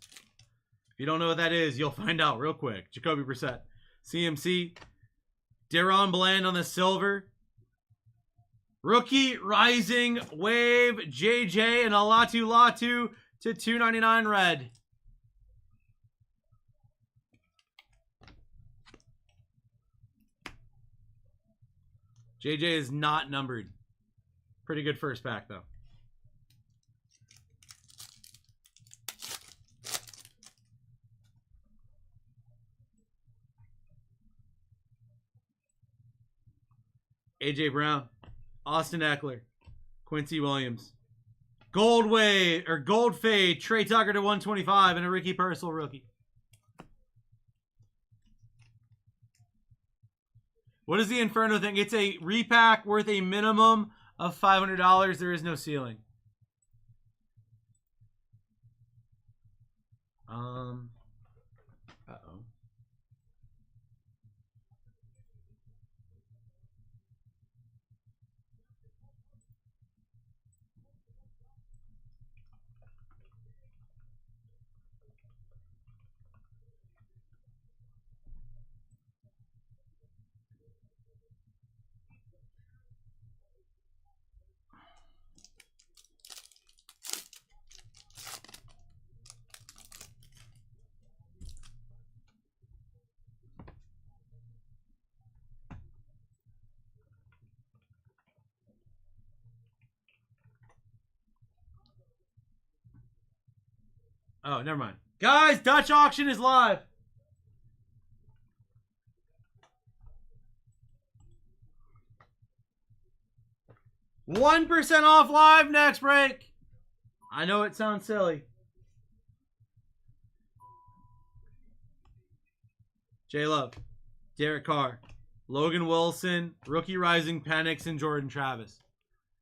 If you don't know what that is, you'll find out real quick. Jacoby Brissett. CMC. Deron Bland on the silver. Rookie Rising Wave JJ and a Latu Latu to 299 red. JJ is not numbered. Pretty good first pack, though. AJ Brown, Austin Eckler, Quincy Williams, Gold Wave or Gold Fade, Trey Tucker to 125, and a Ricky Purcell rookie. What is the Inferno thing? It's a repack worth a minimum of $500. There is no ceiling. Uh-oh. Oh, never mind. Guys, Dutch auction is live. $1 off live next break. I know it sounds silly. J Love, Derek Carr, Logan Wilson, Rookie Rising Penix, and Jordan Travis.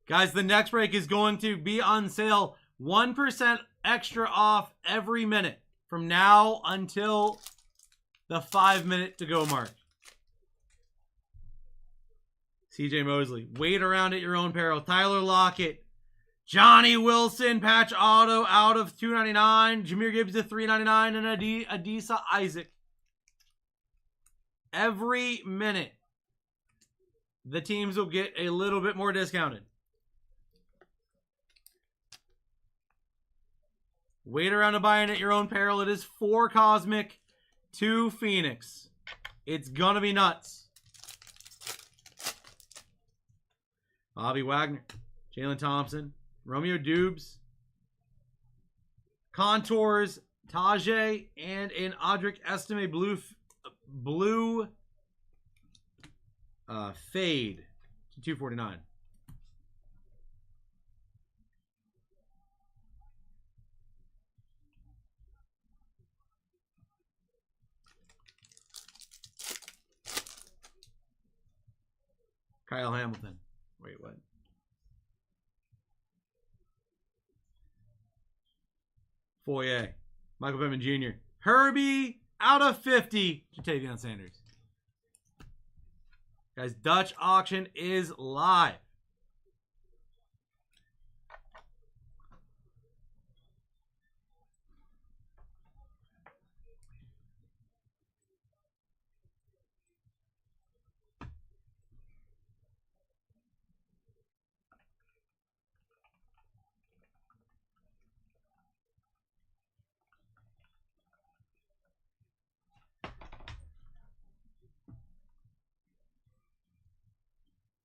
Guys, the next break is going to be on sale 1% extra off every minute from now until the 5-minute to go mark. CJ Mosley, wait around at your own peril. Tyler Lockett, Johnny Wilson, patch auto out of $299. Jahmyr Gibbs to $399, and Adisa Isaac. Every minute, the teams will get a little bit more discounted. Wait around to buying at your own peril. It is 4 Cosmic, 2 Phoenix. It's gonna be nuts. Bobby Wagner, Jalen Thompson, Romeo Dubes, Contours, Tajay, and an Audric Estime blue fade. to 249. Kyle Hamilton. Wait, what? Foyer. Michael Pittman Jr. Herbie out of 50. Jatavion Sanders. Guys, Dutch auction is live.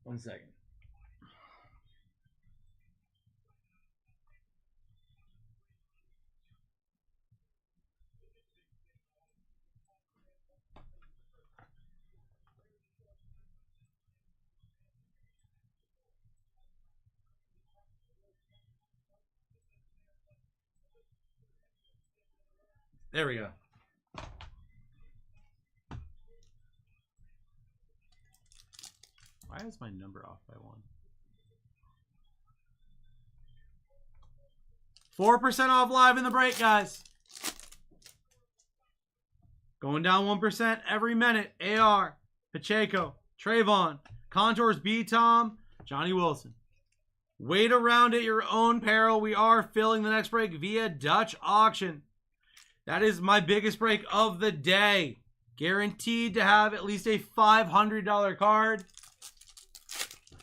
One second. There we go. Why is my number off by 1? 4% off live in the break, guys. Going down 1% every minute. AR, Pacheco, Trayvon, Contours B Tom, Johnny Wilson. Wait around at your own peril. We are filling the next break via Dutch auction. That is my biggest break of the day. Guaranteed to have at least a $500 card.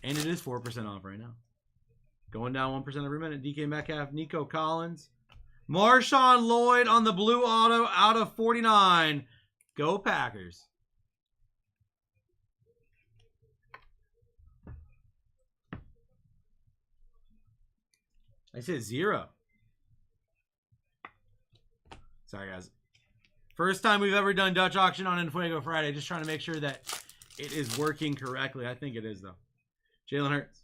And it is 4% off right now. Going down 1% every minute. DK Metcalf, Nico Collins. Marshawn Lloyd on the blue auto out of 49. Go Packers. I said 0. Sorry, guys. First time we've ever done Dutch auction on Enfuego Friday. Just trying to make sure that it is working correctly. I think it is, though. Jalen Hurts.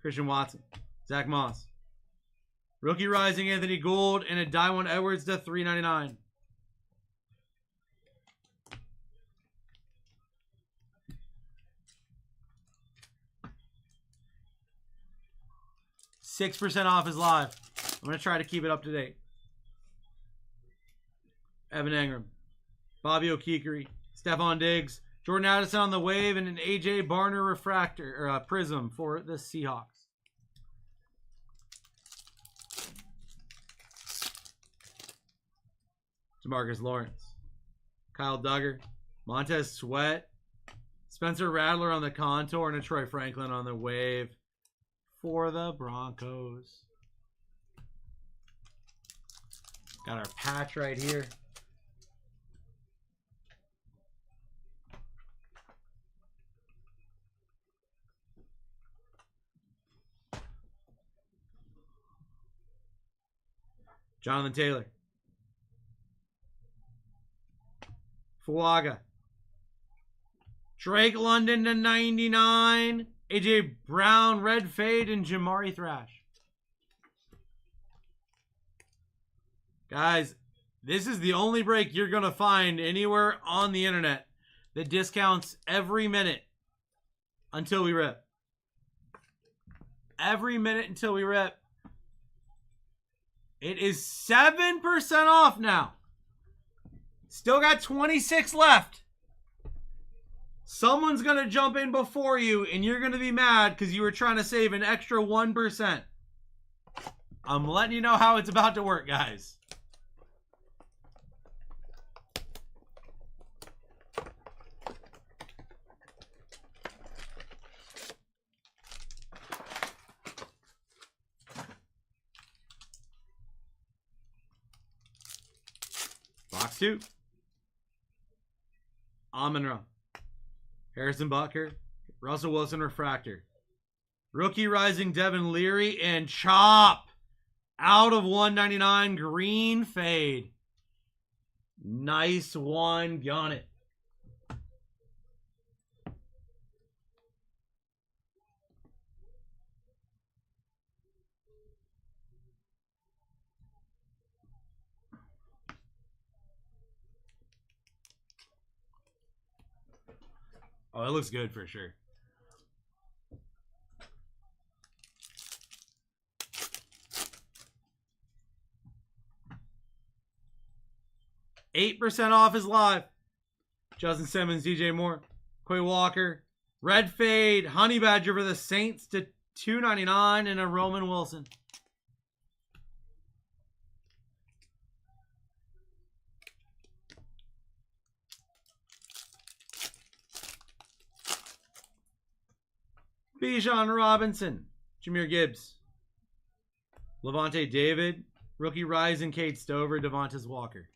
Christian Watson. Zach Moss. Rookie Rising Anthony Gould. And a Daewon Edwards to $3.99. $6% off is live. I'm going to try to keep it up to date. Evan Engram, Bobby O'Keefe, Stephon Diggs, Jordan Addison on the wave, and an AJ Barner refractor or prism for the Seahawks. Demarcus Lawrence, Kyle Duggar, Montez Sweat, Spencer Rattler on the contour, and a Troy Franklin on the wave for the Broncos. Got our patch right here. Jonathan Taylor. Fuaga. Drake London to 99. AJ Brown, red fade, and Jamari Thrash. Guys, this is the only break you're going to find anywhere on the internet that discounts every minute until we rip. Every minute until we rip. It is 7% off now. Still got 26 left. Someone's going to jump in before you, and you're going to be mad because you were trying to save an extra 1%. I'm letting you know how it's about to work, guys. Box 2. Amon-Ra. Harrison Butker. Russell Wilson refractor. Rookie Rising Devin Leary and Chop. Out of 199. Green fade. Nice one. Gun it. Oh, it looks good for sure. %8 off is live. Justin Simmons, DJ Moore, Quay Walker, Red Fade, Honey Badger for the Saints to $2.99 and a Roman Wilson. Bijan Robinson, Jahmyr Gibbs, Levante David, rookie Rising, Kate Stover, Devontae Walker.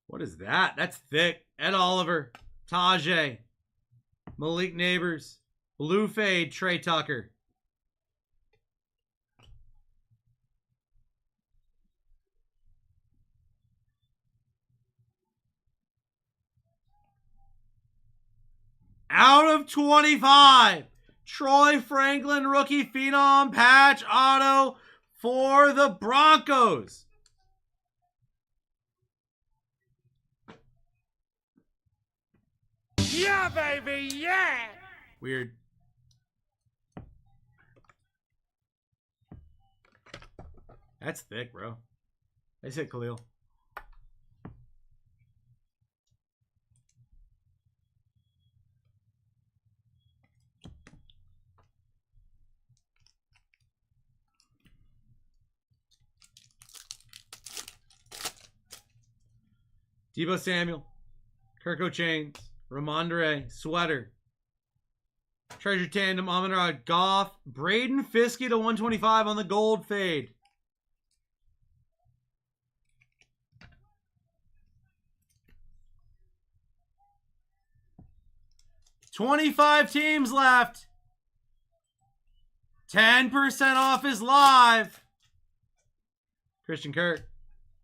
What is that? That's thick. Ed Oliver, Tajay, Malik Neighbors, Blue Fade, Trey Tucker. Out of 25, Troy Franklin, rookie phenom patch auto for the Broncos. Yeah, baby, yeah! Weird. That's thick, bro. I said Khalil. Debo Samuel, Kirko Chains, Ramondre, Sweater, Treasure Tandem, Amon-Ra, Goff, Braden Fiskey to 125 on the gold fade. $25 teams left. 10% off is live. Christian Kirk,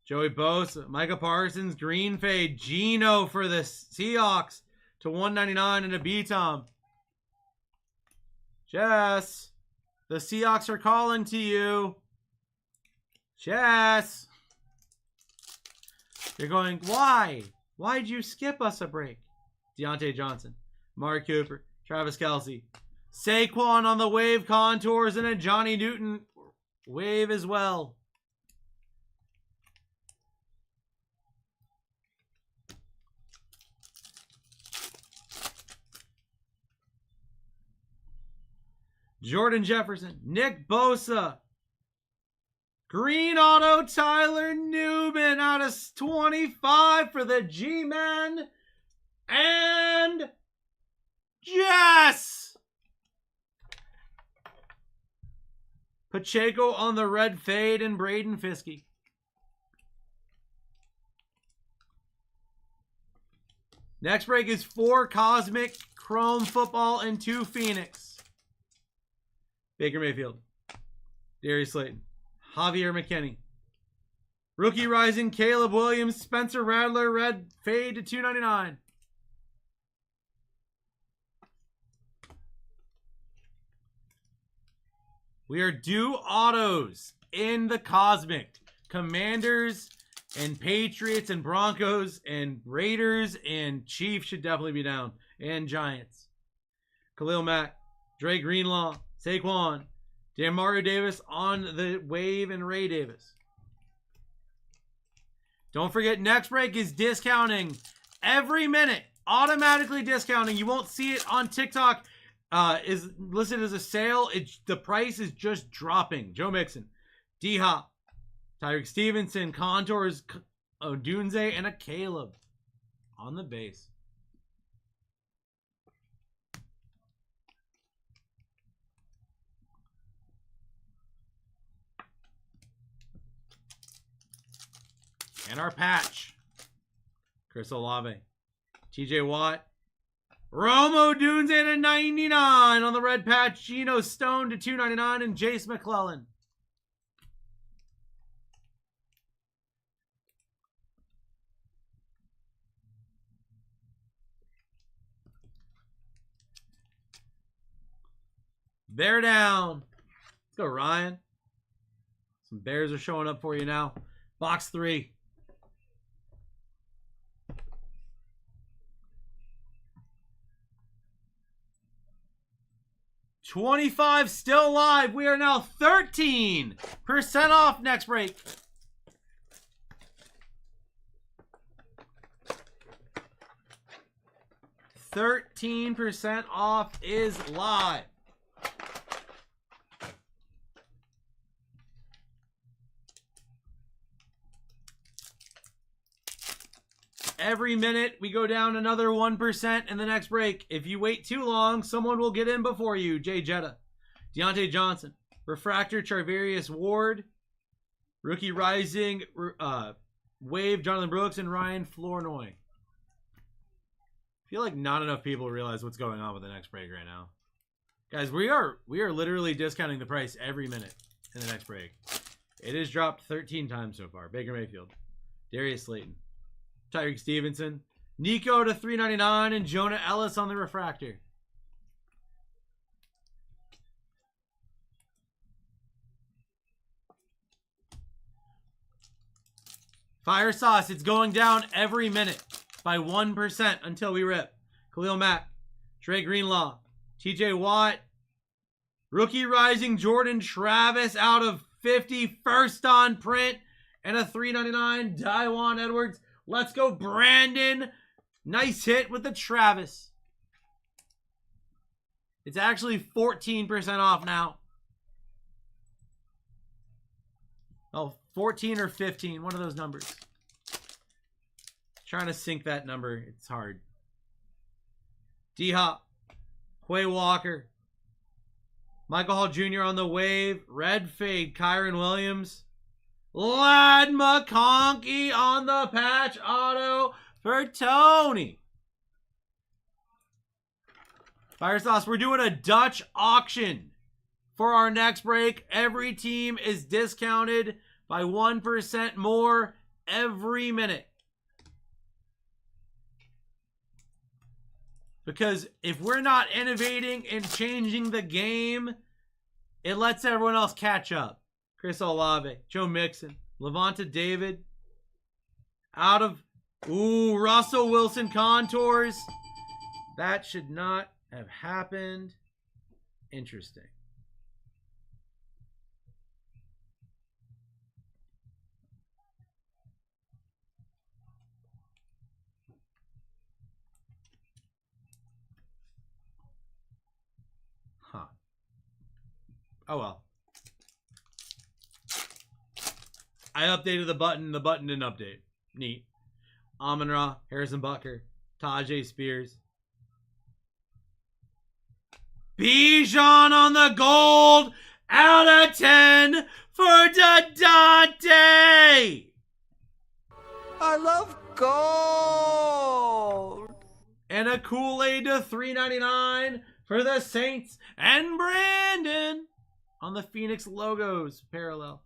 Joey Bosa, Micah Parsons, Green Fade, Geno for the Seahawks to 199 and a B-Tom. Jess, the Seahawks are calling to you. Jess. You're going, why? Why'd you skip us a break? Deontay Johnson, Mark Cooper, Travis Kelce, Saquon on the wave contours, and a Johnny Newton wave as well. Jordan Jefferson, Nick Bosa, green auto Tyler Newman out of 25 for the G-Men, and Jess! Pacheco on the red fade and Braden Fiskey. Next break is 4 Cosmic, Chrome Football, and 2 Phoenix. Baker Mayfield, Darius Slayton, Javier McKinney, rookie Rising, Caleb Williams, Spencer Rattler, red fade to $2.99. We are due autos in the Cosmic. Commanders and Patriots and Broncos and Raiders and Chiefs should definitely be down. And Giants. Khalil Mack, Dre Greenlaw, Saquon, Demario Davis on the wave, and Ray Davis. Don't forget, next break is discounting every minute. Automatically discounting. You won't see it on TikTok. Is listed as a sale. The price is just dropping. Joe Mixon, D-Hop, Tyreek Stevenson, Contours, Odunze, and a Caleb on the base. And our patch. Chris Olave, TJ Watt, Romo Dunes at a 99 on the red patch. Geno Stone to 299 and Jace McClellan. They're down. Let's go, Ryan. Some bears are showing up for you now. Box 3. $25 still alive. We are now 13% off next break. $13% off is live. Every minute, we go down another 1% in the next break. If you wait too long, someone will get in before you. Jay Jetta, Deontay Johnson, Refractor, Charvarius Ward, Rookie Rising, Wave, Jonathan Brooks, and Ryan Flournoy. I feel like not enough people realize what's going on with the next break right now. Guys, we are literally discounting the price every minute in the next break. It has dropped 13 times so far. Baker Mayfield, Darius Slayton, Tyreek Stevenson, Nico to $3.99, and Jonah Ellis on the refractor. Fire Sauce, it's going down every minute by 1% until we rip. Khalil Mack, Trey Greenlaw, TJ Watt, Rookie Rising Jordan Travis out of 50, first on print, and a $3.99 Daiwan Edwards. Let's go, Brandon. Nice hit with the Travis. It's actually 14% off now. Oh, 14 or 15, one of those numbers. Trying to sync that number, it's hard. D-Hop, Quay Walker, Michael Hall Jr. on the wave, Red Fade, Kyron Williams, Lad McConkey on the patch auto for Tony. Fire Sauce, we're doing a Dutch auction for our next break. Every team is discounted by 1% more every minute. Because if we're not innovating and changing the game, it lets everyone else catch up. Chris Olave, Joe Mixon, Levanta David. Out of, Russell Wilson contours. That should not have happened. Interesting. Huh. Oh well. I updated the button. The button didn't update. Neat. Amon-Ra, Harrison Butker, Tajay Spears. Bijan on the gold. Out of 10 for Dante. I love gold. And a Kool-Aid to $3.99 for the Saints and Brandon on the Phoenix logos parallel.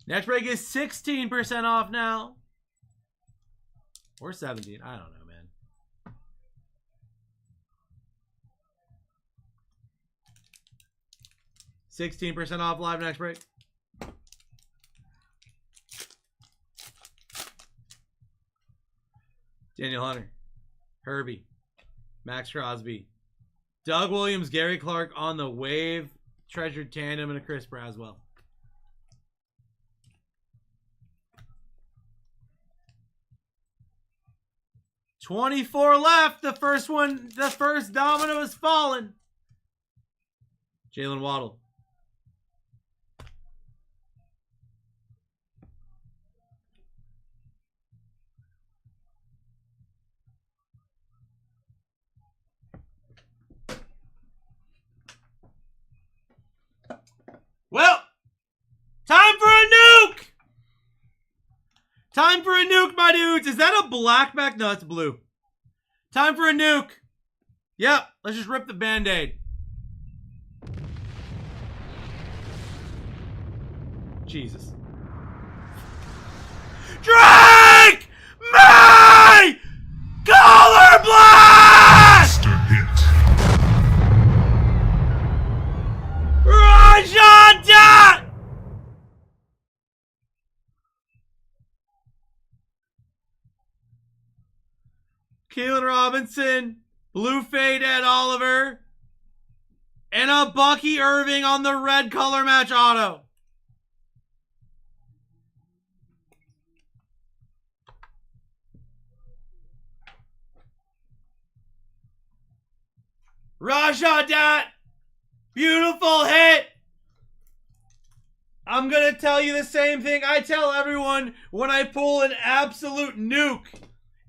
Next break is 16% off now. Or 17. I don't know, man. $16% off live next break. Daniel Hunter, Herbie, Max Crosby, Doug Williams, Gary Clark on the wave, treasured tandem, and a Chris Braswell. $24 left. The first domino has fallen. Jalen Waddle. Well, time for a nuke! Time for a nuke, my dudes. Is that a black back? No, it's blue. Time for a nuke. Yep, let's just rip the Band-Aid. Jesus. Drink my color blast! Hit. Right! Keelan Robinson, blue fade Ed Oliver, and a Bucky Irving on the red color match auto. Rajat, beautiful hit. I'm going to tell you the same thing I tell everyone when I pull an absolute nuke.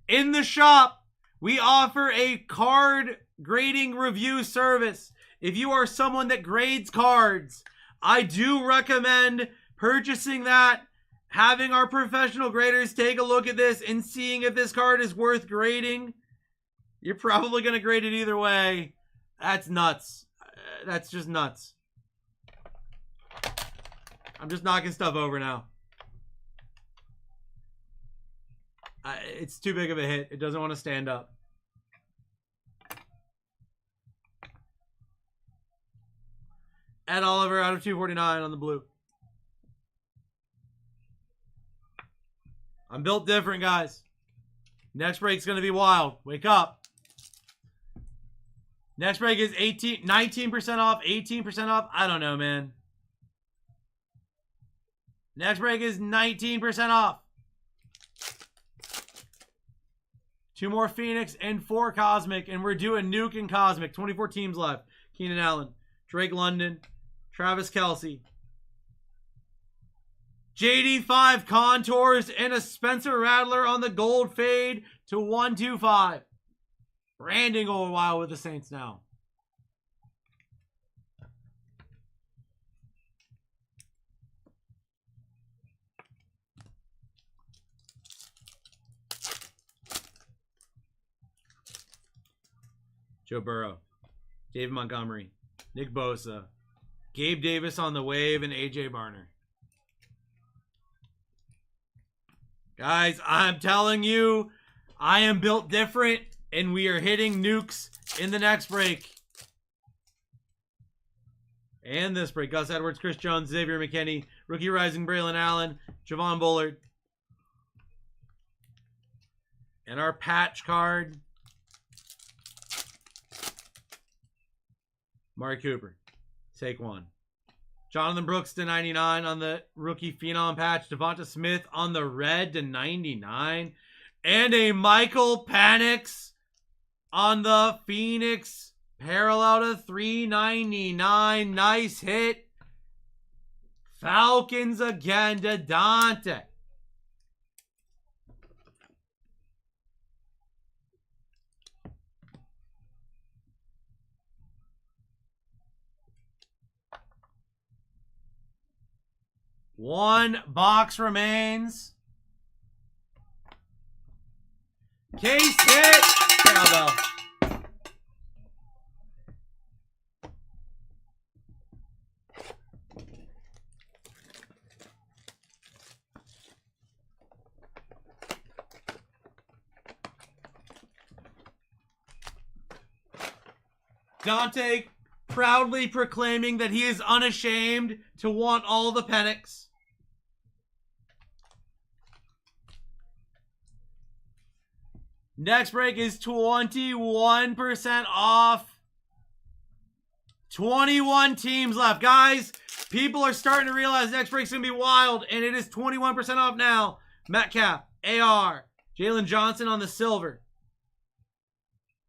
In the shop, we offer a card grading review service. If you are someone that grades cards, I do recommend purchasing that, having our professional graders take a look at this and seeing if this card is worth grading. You're probably going to grade it either way. That's nuts. That's just nuts. I'm just knocking stuff over now. It's too big of a hit. It doesn't want to stand up. Ed Oliver out of 249 on the blue. I'm built different, guys. Next break's going to be wild. Wake up. Next break is 19% off, 18% off. I don't know, man. Next break is 19% off. 2 more Phoenix and 4 Cosmic, and we're doing Nuke and Cosmic. 24 teams left. Keenan Allen, Drake London, Travis Kelce, JD5 Contours, and a Spencer Rattler on the gold fade to 125. Branding going wild with the Saints now. Joe Burrow, David Montgomery, Nick Bosa, Gabe Davis on the wave, and AJ Barner. Guys, I'm telling you, I am built different, and we are hitting nukes in the next break. And this break. Gus Edwards, Chris Jones, Xavier McKinney, Rookie Rising Braylon Allen, Javon Bullard. And our patch card, Mari Cooper, Saquon. Jonathan Brooks to 99 on the rookie Phenom patch. Devonta Smith on the red to 99. And a Michael Penix on the Phoenix parallel to 399. Nice hit. Falcons again to Dante. One box remains. Case hit. Cowbell. Dante proudly proclaiming that he is unashamed to want all the Penix. Next break is 21% off. 21 teams left. Guys, people are starting to realize next break's going to be wild, and it is 21% off now. Metcalf, AR, Jalen Johnson on the silver.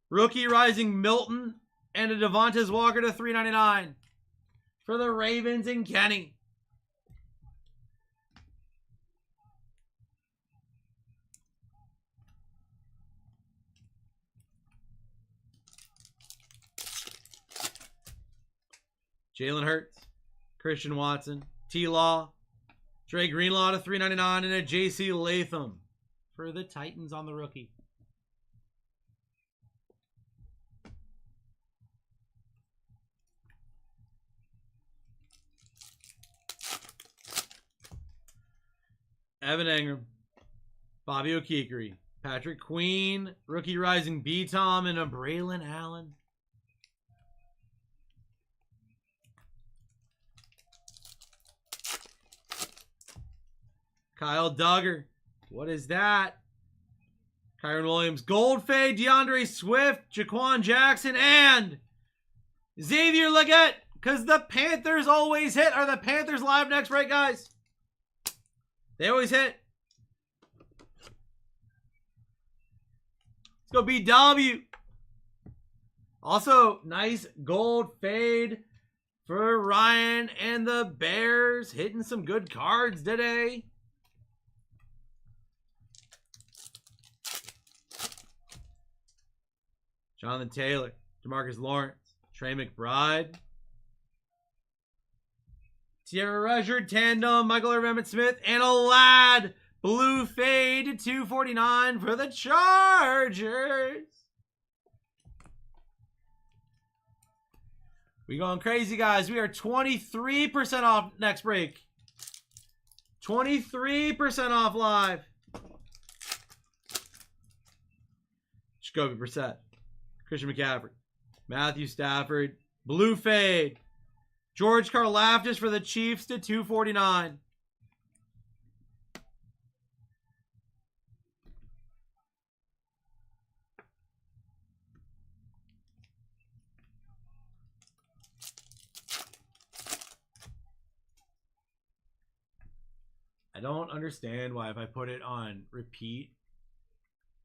Rookie Rising Milton and a Devontae Walker to 399 for the Ravens and Kenny. Jalen Hurts, Christian Watson, T-Law, Dre Greenlaw to 399, and a J.C. Latham for the Titans on the rookie. Evan Engram, Bobby O'Keefe, Patrick Queen, Rookie Rising B-Tom, and a Braylon Allen. Kyle Duggar. What is that? Kyron Williams, gold fade, DeAndre Swift, Jaquan Jackson, and Xavier Legette. Because the Panthers always hit. Are the Panthers live next break, guys? They always hit. Let's go BW. Also, nice gold fade for Ryan and the Bears. Hitting some good cards today. Jonathan Taylor, DeMarcus Lawrence, Trey McBride, Tierra Rushard, Tandem, Michael Irvin Emmett Smith, and a lad blue fade to 249 for the Chargers. We going crazy, guys. We are 23% off next break. 23% off live. Jacoby Brissett, Christian McCaffrey, Matthew Stafford, blue fade. George Karlaftis for the Chiefs to 249. I don't understand why if I put it on repeat,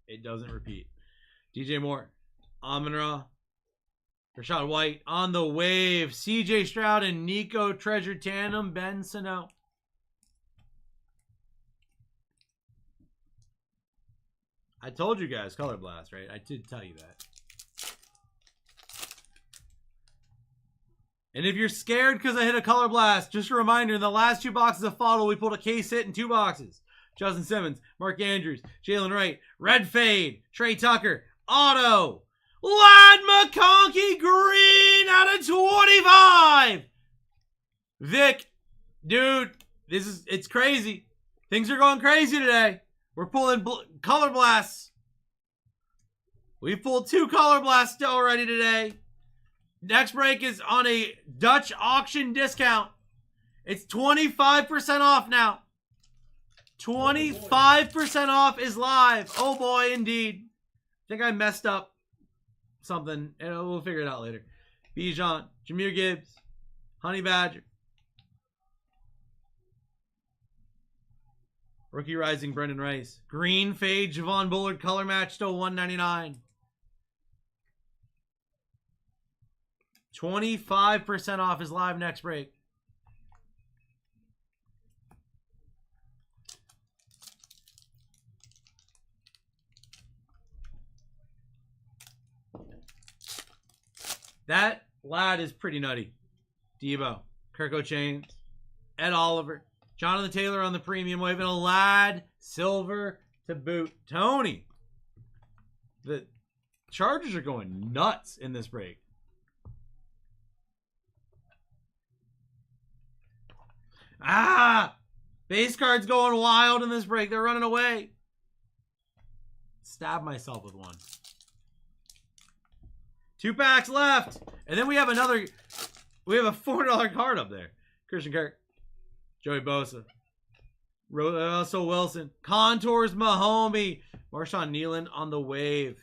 it doesn't repeat. DJ Moore, Amon-Ra, Rashad White on the wave. CJ Stroud and Nico Treasure Tandem. Ben Sano. I told you guys Color Blast, right? I did tell you that. And if you're scared because I hit a Color Blast, just a reminder, in the last 2 boxes of Fodl, we pulled a case hit in 2 boxes. Justin Simmons, Mark Andrews, Jalen Wright, Red Fade, Trey Tucker, Auto, Lad McConkey green out of 25. Vic, dude, it's crazy. Things are going crazy today. We're pulling Color Blasts. We pulled 2 Color Blasts already today. Next break is on a Dutch auction discount. It's 25% off now. 25% off is live. Oh boy, indeed. I think I messed up something, and we'll figure it out later. Bijan, Jahmyr Gibbs, Honey Badger, Rookie Rising, Brendan Rice, green fade, Javon Bullard, color match to 199. 25% off is live next break. That lad is pretty nutty. Debo, Kirko Chains, Ed Oliver, Jonathan Taylor on the premium wave, and a lad silver to boot. Tony, the Chargers are going nuts in this break. Base cards going wild in this break. They're running away. Stab myself with one. 2 packs left. And then we have another. We have a $4 card up there. Christian Kirk. Joey Bosa. Russell Wilson. Contours Mahomey. Marshawn Nealon on the wave.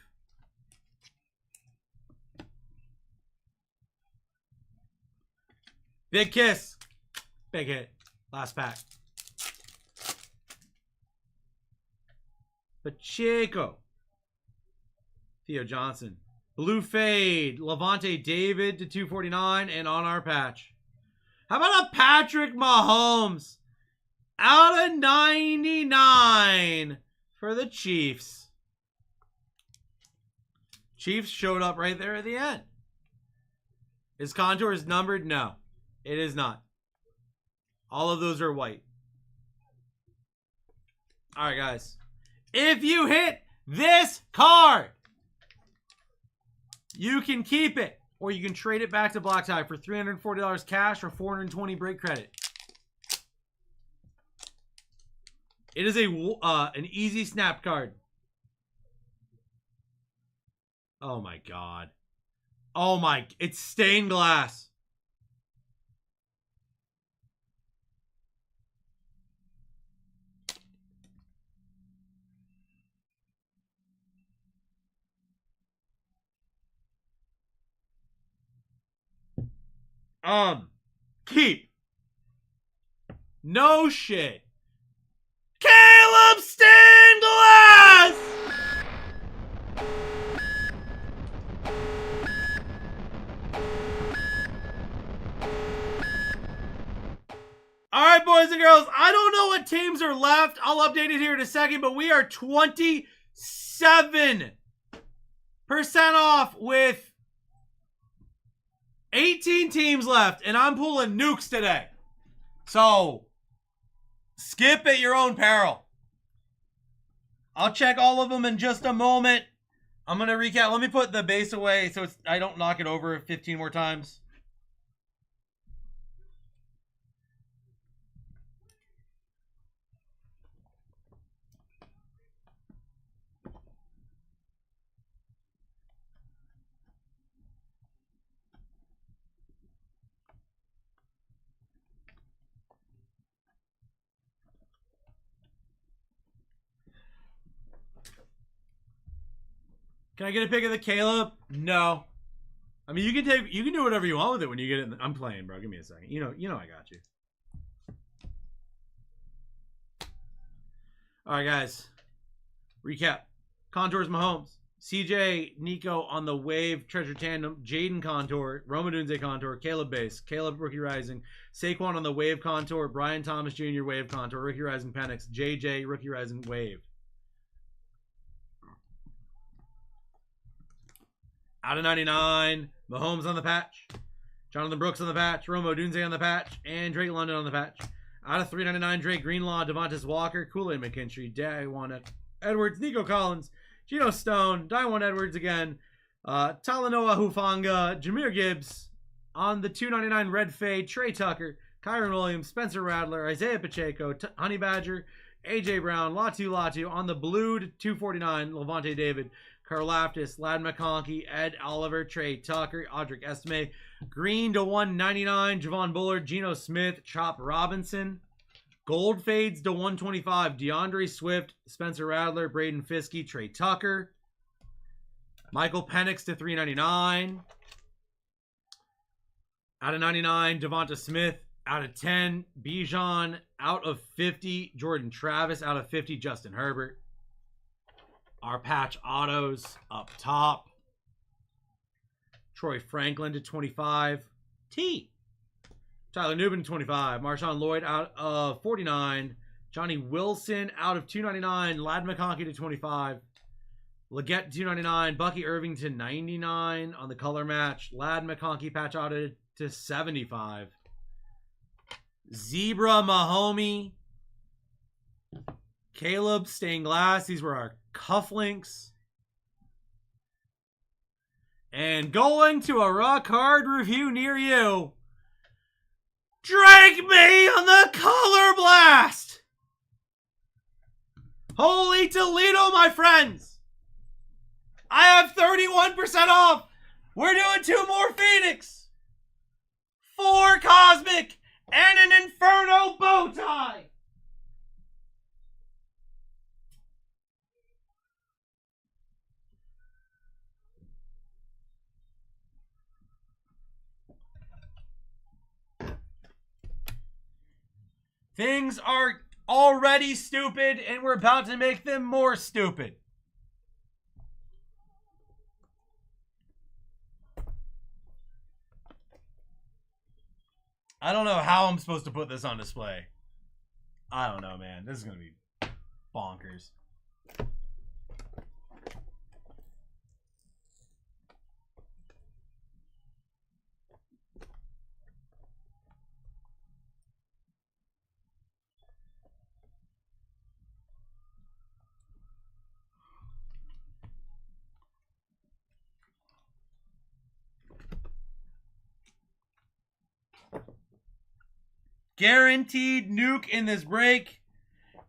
Big kiss. Big hit. Last pack. Pacheco. Theo Johnson. Blue fade. Levante David to 249 and on our patch. How about a Patrick Mahomes out of 99 for the Chiefs? Chiefs showed up right there at the end. His contour is numbered? No, it is not. All of those are white. All right, guys. If you hit this card, you can keep it, or you can trade it back to BlackTie for $340 cash or $420 break credit. It is an easy snap card. Oh my God. Oh my, it's stained glass. Keep. No shit. Caleb Stained Glass! All right, boys and girls, I don't know what teams are left. I'll update it here in a second, but we are 27% off with 18 teams left, and I'm pulling nukes today. So, skip at your own peril. I'll check all of them in just a moment. I'm going to recap. Let me put the base away so I don't knock it over 15 more times. Can I get a pick of the Caleb? No. I mean, you can do whatever you want with it when you get it. I'm playing, bro. Give me a second. You know I got you. All right, guys. Recap. Contours Mahomes. CJ Nico on the Wave Treasure Tandem. Jaden Contour. Roma Dunze Contour. Caleb Base. Caleb Rookie Rising. Saquon on the Wave Contour. Brian Thomas Jr. Wave Contour. Rookie Rising Penix. JJ Rookie Rising Wave. Out of 99, Mahomes on the patch, Jonathan Brooks on the patch, Romo Dunze on the patch, and Drake London on the patch. Out of 399, Drake Greenlaw, Devontae Walker, Kool-Aid McKinstry, Dawan Edwards, Nico Collins, Geno Stone, Dawan Edwards again, Talanoa Hufanga, Jahmyr Gibbs. On the 299, Red Fade, Trey Tucker, Kyron Williams, Spencer Rattler, Isaiah Pacheco, Honey Badger, AJ Brown, Latu. On the blue to 249, Levante David, Karlaftis, Lad McConkey, Ed Oliver, Trey Tucker, Audric Estime. Green to 199, Javon Bullard, Geno Smith, Chop Robinson. Gold fades to 125, DeAndre Swift, Spencer Rattler, Braden Fiskey, Trey Tucker. Michael Penix to 399. Out of 99, Devonta Smith. Out of 10, Bijan. Out of 50, Jordan Travis. Out of 50, Justin Herbert. Our patch autos up top. Troy Franklin to 25. T. Tyler Newman to 25. Marshawn Lloyd out of 49. Johnny Wilson out of 299. Lad McConkey to 25. Leggett to 299. Bucky Irving to 99 on the color match. Lad McConkey patch auto to 75. Zebra Mahomey. Caleb Stained Glass. These were our cufflinks. And going to a rock hard review near you. Drake me on the Color Blast. Holy Toledo, my friends. I have 31% off. We're doing 2 more Phoenix. 4 Cosmic and an Inferno bow tie. Things are already stupid, and we're about to make them more stupid. I don't know how I'm supposed to put this on display. I don't know, man. This is going to be bonkers. Guaranteed nuke in this break.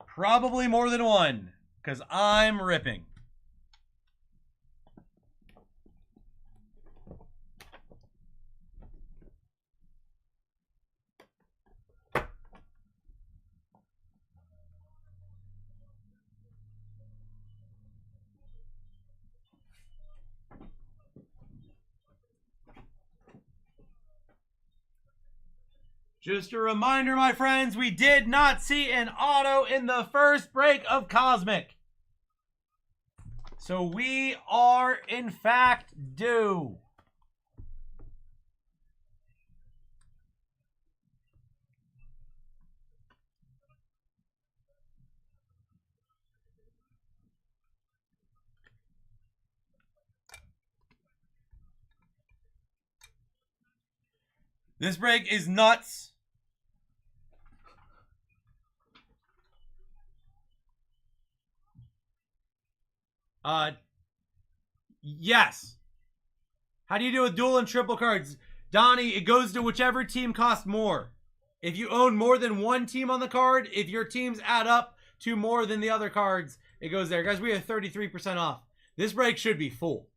Probably more than one, because I'm ripping. Just a reminder, my friends, we did not see an auto in the first break of Cosmic. So we are, in fact, due. This break is nuts. Yes. How do you do with dual and triple cards? Donnie, it goes to whichever team costs more. If you own more than one team on the card, if your teams add up to more than the other cards, it goes there. Guys, we have 33% off. This break should be full.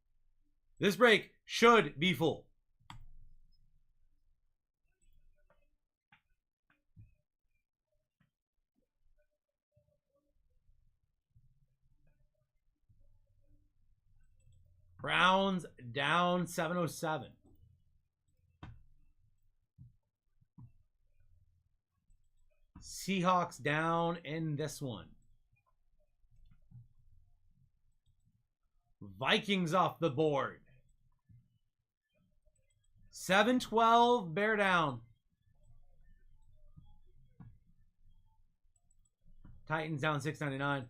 This break should be full. Browns down 707. Seahawks down in this one. Vikings off the board. 712, bear down. Titans down 699.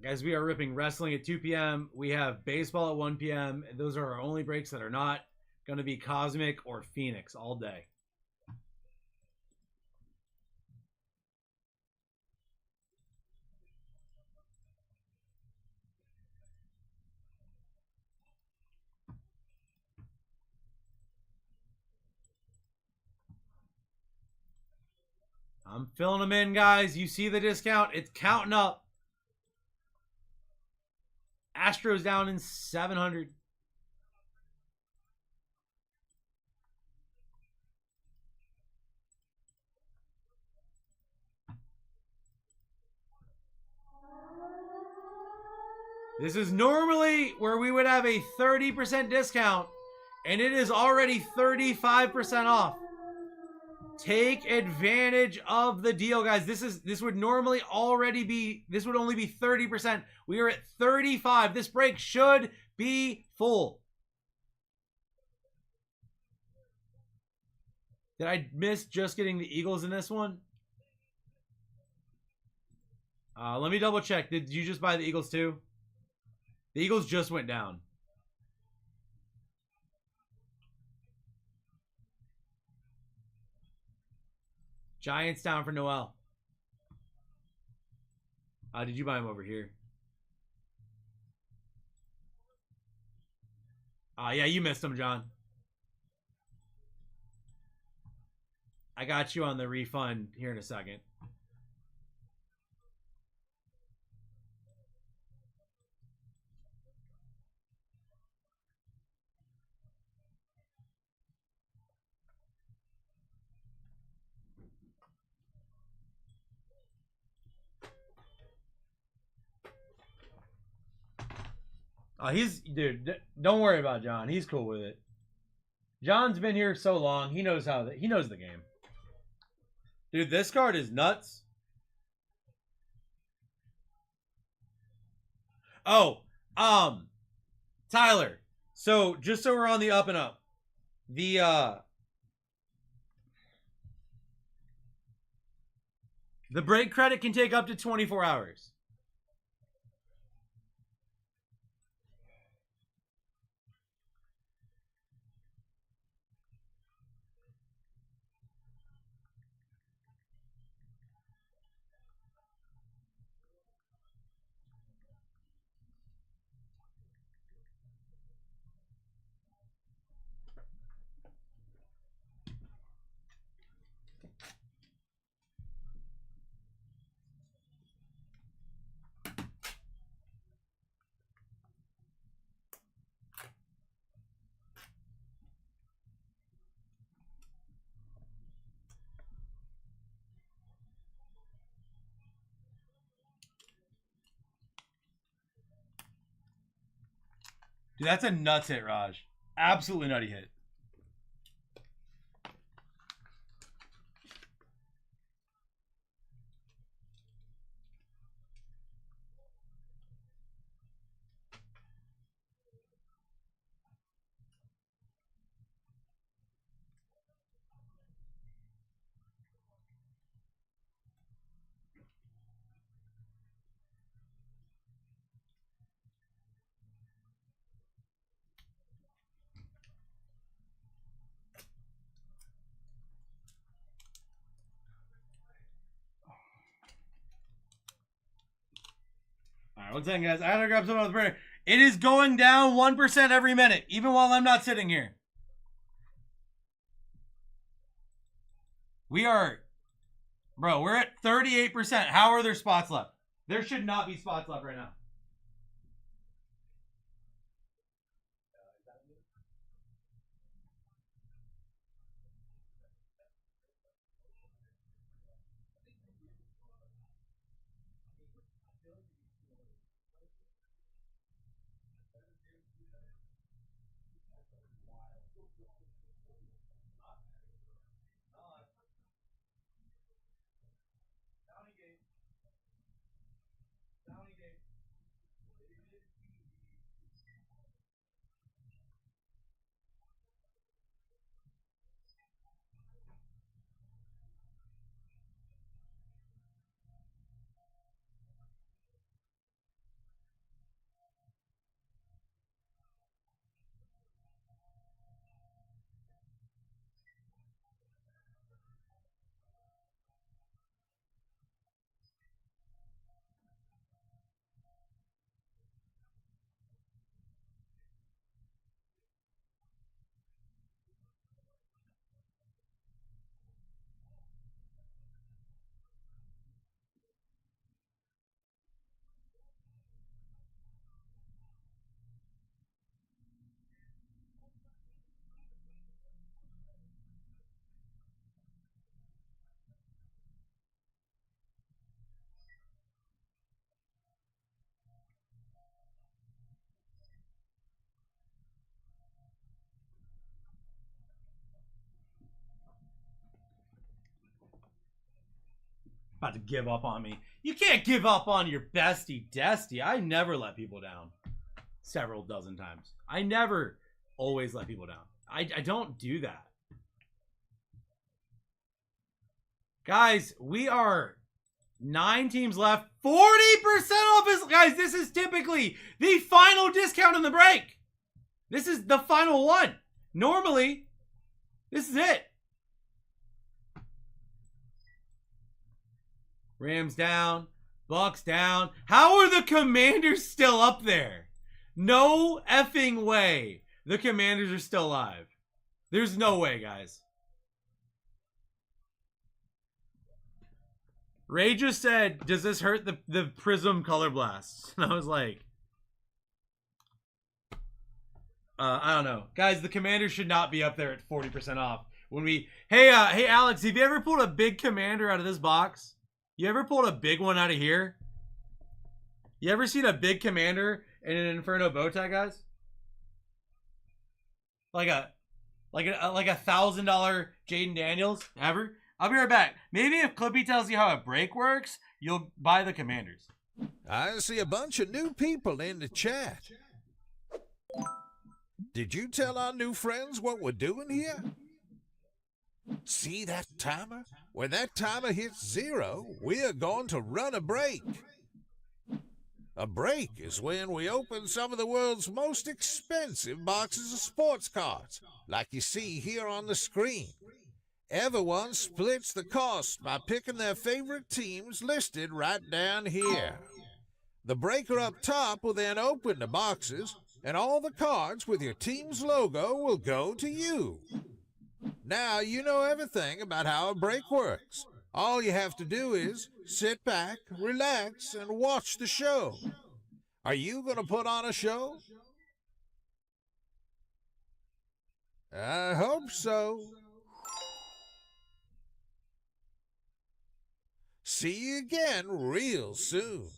Guys, we are ripping wrestling at 2 p.m. We have baseball at 1 p.m. Those are our only breaks that are not going to be Cosmic or Phoenix all day. I'm filling them in, guys. You see the discount? It's counting up. Astros down in 700. This is normally where we would have a 30% discount, and it is already 35% off. Take advantage of the deal, guys. This would normally already be, this would only be 30%. We are at 35. This break should be full. Did I miss just getting the Eagles in this one? Let me double check. Did you just buy the Eagles too? The Eagles just went down. Giants down for Noel. Did you buy them over here? Yeah, you missed them, John. I got you on the refund here in a second. Dude, don't worry about John. He's cool with it. John's been here so long. He knows he knows the game. Dude, this card is nuts. Oh, Tyler. So, just so we're on the up and up. The break credit can take up to 24 hours. Dude, that's a nuts hit, Raj. Absolutely nutty hit. right, 1 second, guys. I gotta grab some of the prayer. It is going down 1% every minute, even while I'm not sitting here. We are, bro, we're at 38%. How are there spots left? There should not be spots left right now. About to give up on me. You can't give up on your bestie, Desty. I never let people down. Several dozen times. I never always let people down. I don't do that. Guys, we are 9 teams left. 40% off is, guys, this is typically the final discount in the break. This is the final one. Normally, this is it. Rams down. Bucks down. How are the Commanders still up there? No effing way. The Commanders are still alive. There's no way, guys. Ray just said, does this hurt the Prism Color Blasts? And I was like, I don't know. Guys, the Commanders should not be up there at 40% off. When we, hey Alex, have you ever pulled a big Commander out of this box? You ever pulled a big one out of here? You ever seen a big Commander in an Inferno bow tie, guys? Like a $1,000 Jaden Daniels? Ever? I'll be right back. Maybe if Clippy tells you how a break works, you'll buy the Commanders. I see a bunch of new people in the chat. Did you tell our new friends what we're doing here? See that timer? When that timer hits 0, we are going to run a break. A break is when we open some of the world's most expensive boxes of sports cards, like you see here on the screen. Everyone splits the cost by picking their favorite teams listed right down here. The breaker up top will then open the boxes, and all the cards with your team's logo will go to you. Now you know everything about how a break works. All you have to do is sit back, relax, and watch the show. Are you going to put on a show? I hope so. See you again real soon.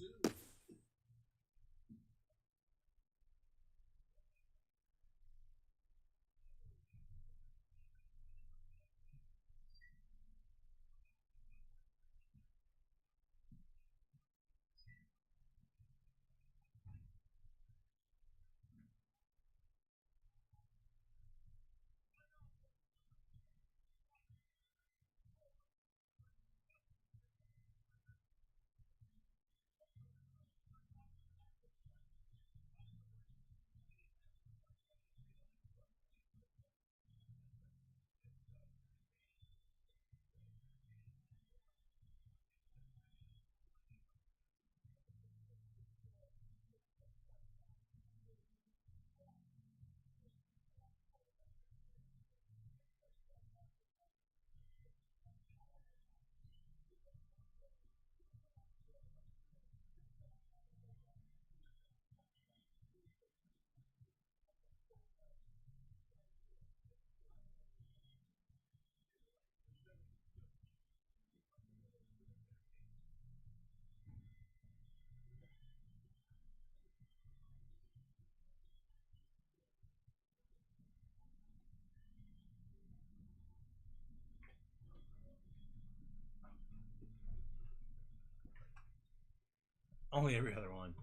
Only every other one.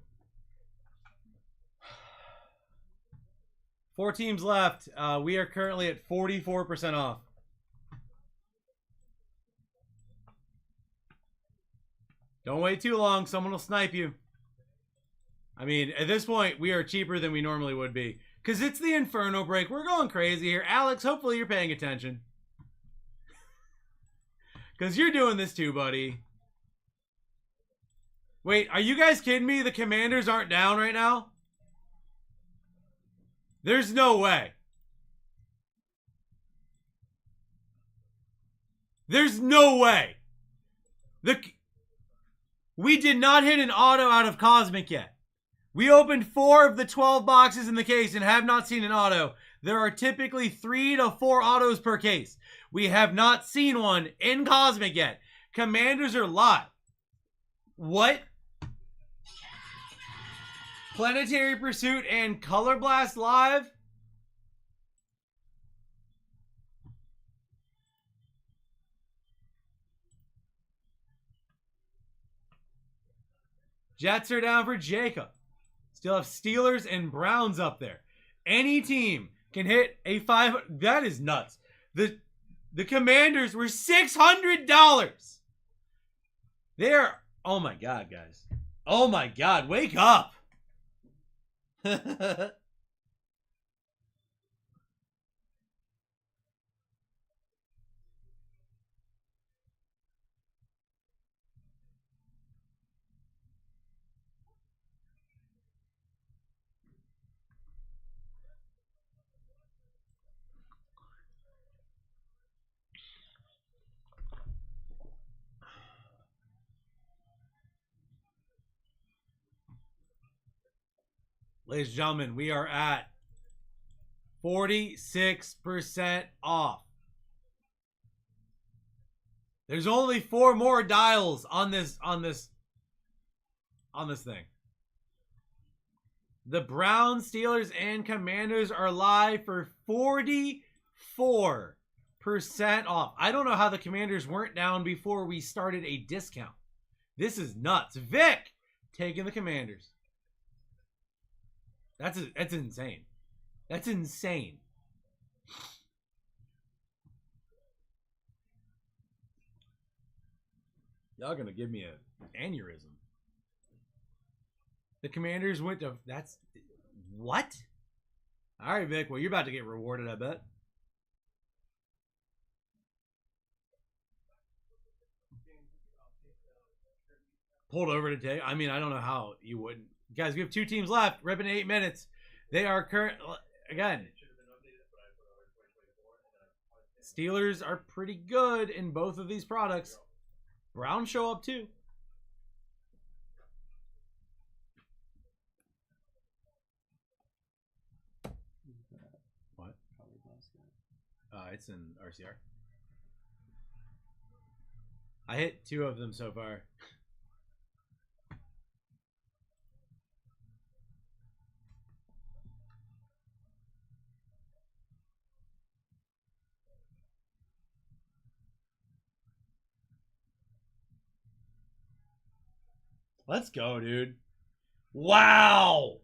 4 teams left. We are currently at 44% off. Don't wait too long. Someone will snipe you. I mean, at this point, we are cheaper than we normally would be. Because it's the Inferno break. We're going crazy here. Alex, hopefully you're paying attention. Because you're doing this too, buddy. Wait, are you guys kidding me? The Commanders aren't down right now? There's no way. There's no way. We did not hit an auto out of Cosmic yet. We opened 4 of the 12 boxes in the case and have not seen an auto. There are typically 3 to 4 autos per case. We have not seen one in Cosmic yet. Commanders are live. What? Planetary Pursuit and Color Blast live? Jets are down for Jacob. Still have Steelers and Browns up there. Any team can hit a 5. That is nuts. The Commanders were $600. They're, oh my God, guys. Oh my God, wake up. Ladies and gentlemen, we are at 46% off. There's only 4 more dials on this thing. The Browns, Steelers, and Commanders are live for 44% off. I don't know how the Commanders weren't down before we started a discount. This is nuts. Vic taking the Commanders. That's insane. That's insane. Y'all gonna give me an aneurysm. The Commanders went to, that's, what? All right, Vic. Well, you're about to get rewarded, I bet. Pulled over to take. I mean, I don't know how you wouldn't. Guys, we have 2 teams left. Ripping 8 minutes. They are current. Again, Steelers are pretty good in both of these products. Browns show up too. What? It's in RCR. I hit 2 of them so far. Let's go, dude. Wow.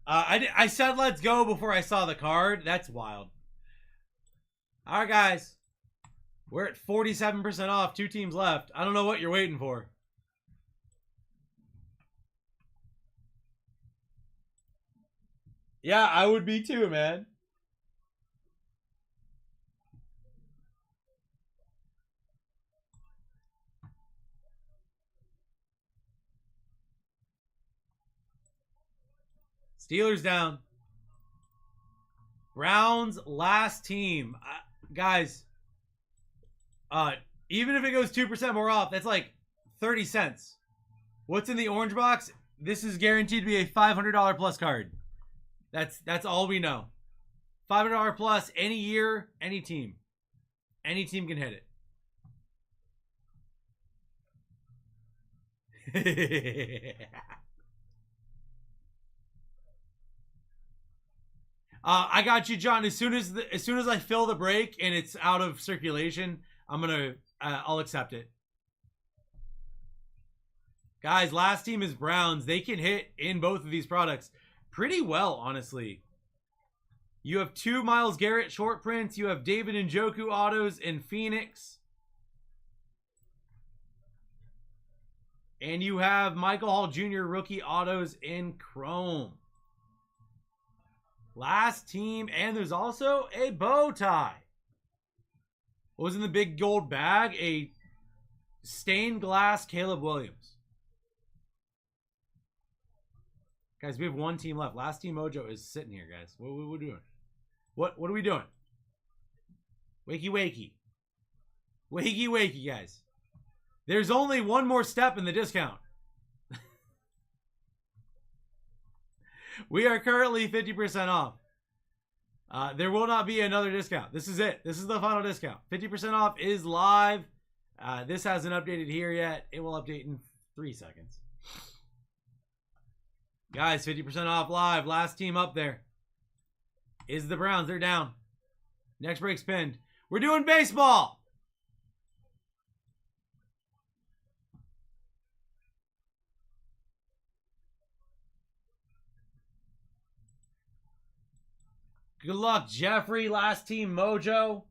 I said let's go before I saw the card. That's wild. All right, guys. We're at 47% off. 2 teams left. I don't know what you're waiting for. Yeah, I would be too, man. Steelers down. Browns last team. Guys, even if it goes 2% more off, that's like 30 cents. What's in the orange box? This is guaranteed to be a $500 plus card. That's all we know. $500 plus any year, any team. Any team can hit it. I got you, John. As soon as I fill the break and it's out of circulation, I'll accept it. Guys, last team is Browns. They can hit in both of these products pretty well, honestly. You have 2 Myles Garrett short prints. You have David Njoku autos in Phoenix. And you have Michael Hall Jr. rookie autos in Chrome. Last team, and there's also a bow tie. What was in the big gold bag? A stained glass Caleb Williams. Guys, we have one team left. Last team mojo is sitting here, guys. What are we doing? What are we doing? Wakey, wakey. Wakey, wakey, guys. There's only one more step in the discount. We are currently 50% off. There will not be another discount. This is it. This is the final discount. 50% off is live. This hasn't updated here yet. It will update in 3 seconds. Guys, 50% off live. Last team up there is the Browns. They're down. Next break's pinned. We're doing baseball. Good luck, Jeffrey. Last team mojo.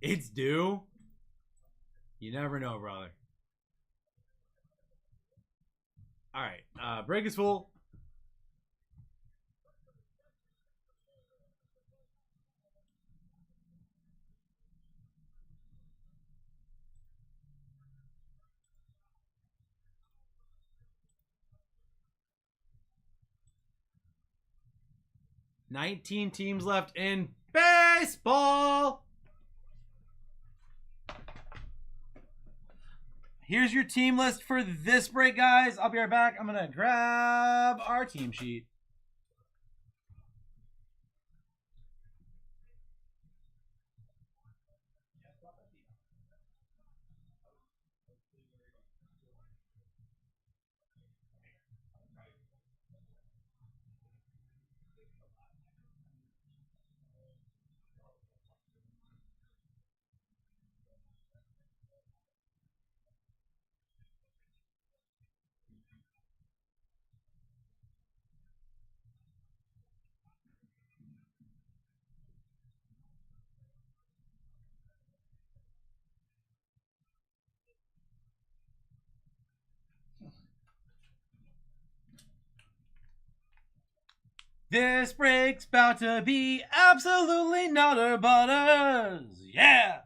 It's due. You never know, brother. All right. Break is full. $19 teams left in baseball. Here's your team list for this break, guys. I'll be right back. I'm going to grab our team sheet. This break's about to be absolutely nutter butters. Yeah.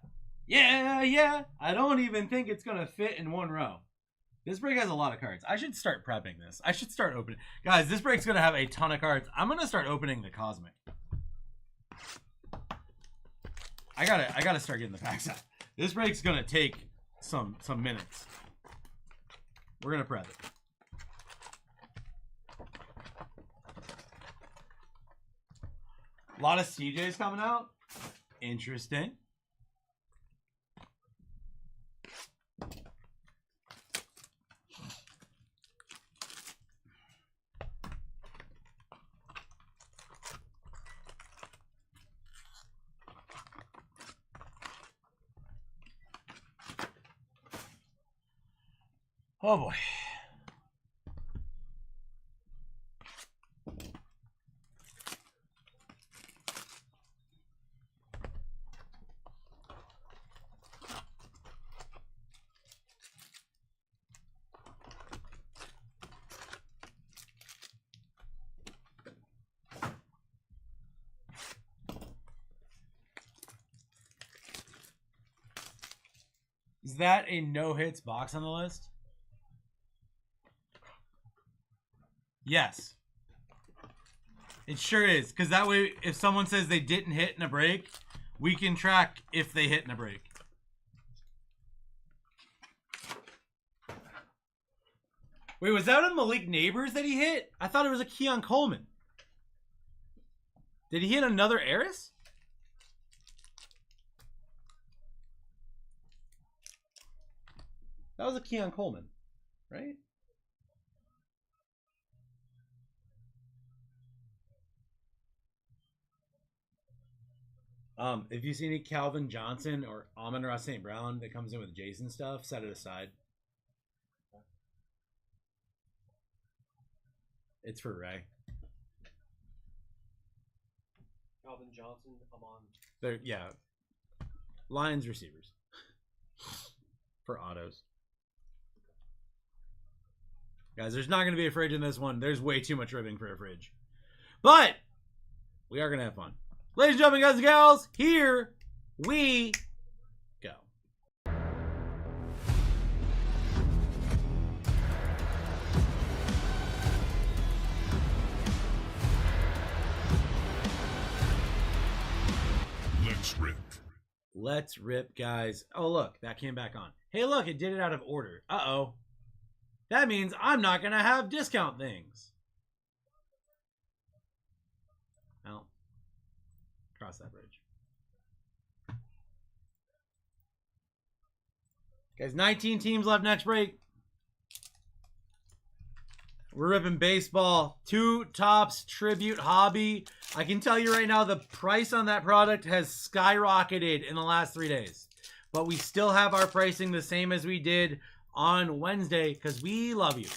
Yeah, yeah. I don't even think it's going to fit in one row. This break has a lot of cards. I should start prepping this. I should start opening. Guys, this break's going to have a ton of cards. I'm going to start opening the Cosmic. I gotta start getting the packs out. This break's going to take some minutes. We're going to prep it. A lot of CJs coming out. Interesting. Oh boy. Is that a no-hits box on the list? Yes. It sure is. Because that way, if someone says they didn't hit in a break, we can track if they hit in a break. Wait, was that a Malik Neighbors that he hit? I thought it was a Keon Coleman. Did he hit another Eris? That was a Keon Coleman, right? If you see any Calvin Johnson or Amon-Ra St. Brown that comes in with Jason stuff, set it aside. It's for Ray. Calvin Johnson, Amon. They're, yeah. Lions receivers. For autos. Guys, there's not going to be a fridge in this one. There's way too much ribbing for a fridge. But we are going to have fun. Ladies and gentlemen, guys and gals, here we go. Let's rip. Let's rip, guys. Oh, look, that came back on. Hey, look, it did it out of order. Uh-oh. That means I'm not going to have discount things. Well, cross that bridge. Guys, 19 teams left next break. We're ripping baseball. 2 Tops Tribute Hobby. I can tell you right now, the price on that product has skyrocketed in the last 3 days. But we still have our pricing the same as we did on Wednesday because we love you.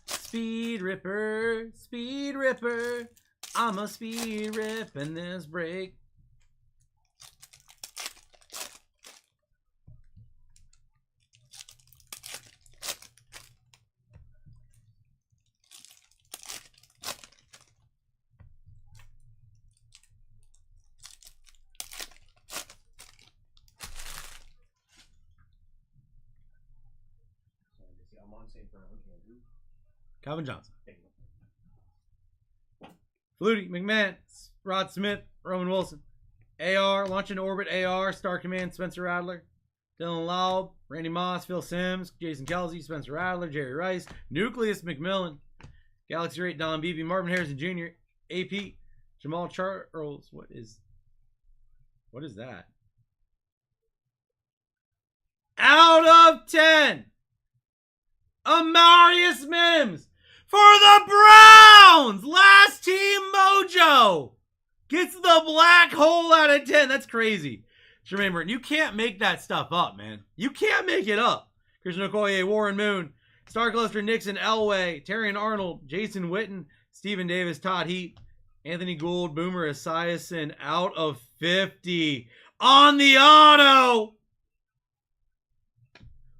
Speed Ripper, Speed Ripper. I'm a speed rip in this break. Amon St. Brown. Calvin Johnson. Flutie, McMahon, Rod Smith, Roman Wilson. AR, Launch into Orbit, AR, Star Command, Spencer Rattler. Dylan Laub, Randy Moss, Phil Simms, Jason Kelsey, Spencer Rattler, Jerry Rice. Nucleus McMillan. Galaxy Rate, Don Beebe, Marvin Harrison Jr., AP, Jamal Charles. What is that? Out of 10. Amarius Mims for the Browns. Last team mojo. Gets the black hole out of 10. That's crazy. Jermaine Burton, you can't make that stuff up, man. You can't make it up. Christian Okoye, Warren Moon, Star Cluster, Nixon, Elway, Terrion Arnold, Jason Witten, Stephen Davis, Todd Heat, Anthony Gould, Boomer Esiason out of 50. On the auto,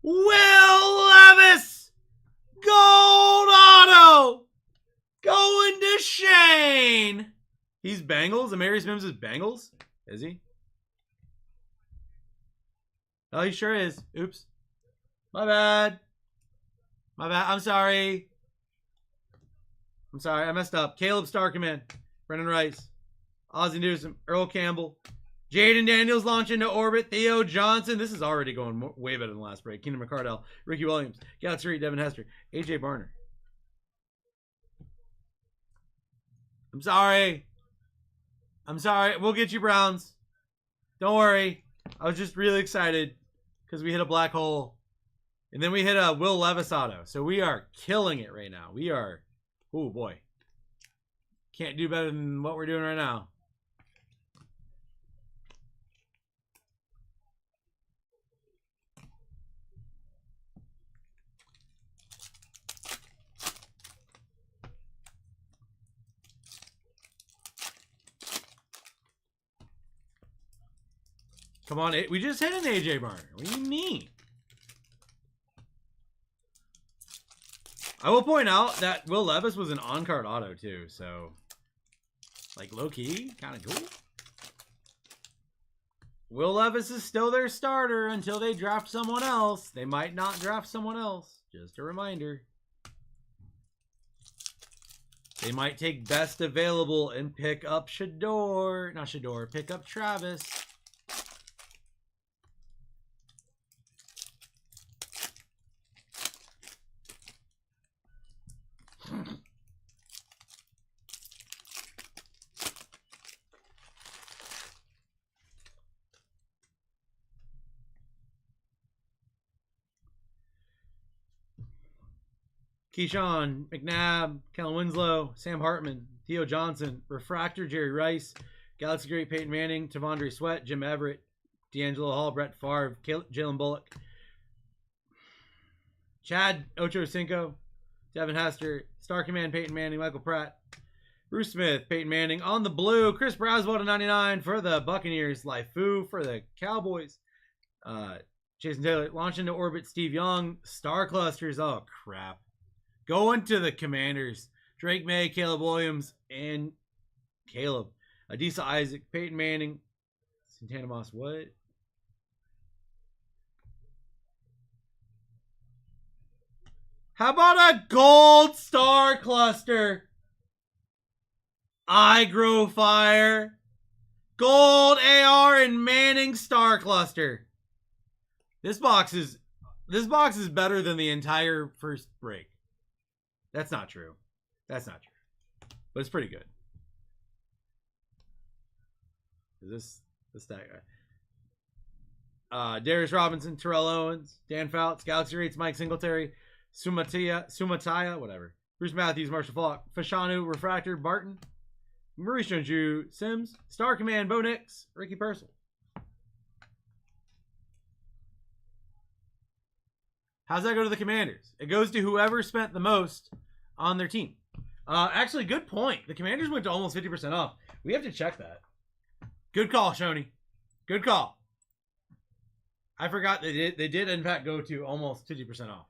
Will Levis. Gold auto. Going to Shane. He's Bengals. Amarius Mims is Bengals. Is he? Oh, he sure is. Oops. My bad. My bad. I'm sorry. I messed up. Caleb Starkman. Brendan Rice. Ozzie Newsome. Earl Campbell. Jaden Daniels launch into orbit. Theo Johnson. This is already going way better than last break. Keenan McCardell. Ricky Williams. Galaxy Reed. Devin Hester. AJ Barner. I'm sorry. We'll get you, Browns. Don't worry. I was just really excited because we hit a black hole. And then we hit a Will Levis auto. So we are killing it right now. We are, oh boy. Can't do better than what we're doing right now. Come on, we just hit an AJ Barner. What do you mean? I will point out that Will Levis was an on-card auto too, so like low-key, kind of cool. Will Levis is still their starter until they draft someone else. They might not draft someone else. Just a reminder. They might take best available and pick up Shador. Not Shador, pick up Travis. Keyshawn, McNabb, Kellen Winslow, Sam Hartman, Theo Johnson, Refractor, Jerry Rice, Galaxy Great, Peyton Manning, Tavondre Sweat, Jim Everett, D'Angelo Hall, Brett Favre, Jalen Bullock, Chad Ochocinco, Devin Hester, Star Command, Peyton Manning, Michael Pratt, Bruce Smith, Peyton Manning. On the blue, Chris Braswell to 99 for the Buccaneers. Laifu for the Cowboys. Jason Taylor, launch into orbit, Steve Young. Star Clusters, oh crap. Going to the Commanders. Drake May, Caleb Williams, and Caleb. Adisa Isaac, Peyton Manning. Santana Moss, what? How about a gold star cluster? I Grow Fire. Gold AR and Manning star cluster. This box is better than the entire first break. That's not true. That's not true. But it's pretty good. Is this that guy? Darius Robinson, Terrell Owens, Dan Fouts, Galaxy Rates, Mike Singletary, Sumataya, whatever. Bruce Matthews, Marshall Falk, Fashanu, Refractor, Barton, Maurice Jones-Drew, Sims, Star Command, Bo Nix, Ricky Purcell. How's that go to the Commanders? It goes to whoever spent the most on their team. Actually, good point. The Commanders went to almost 50% off. We have to check that. Good call, Shoney. Good call. I forgot they did in fact go to almost 50% off.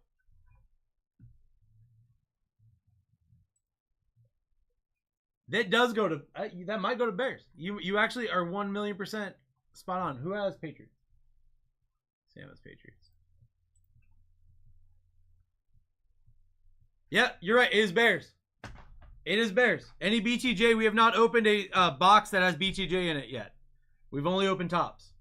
That does go to that might go to Bears. You actually are 1,000,000% spot on. Who has Patriots? Sam has Patriots. Yeah, you're right. It is Bears. It is Bears. Any BTJ, we have not opened a box that has BTJ in it yet. We've only opened tops.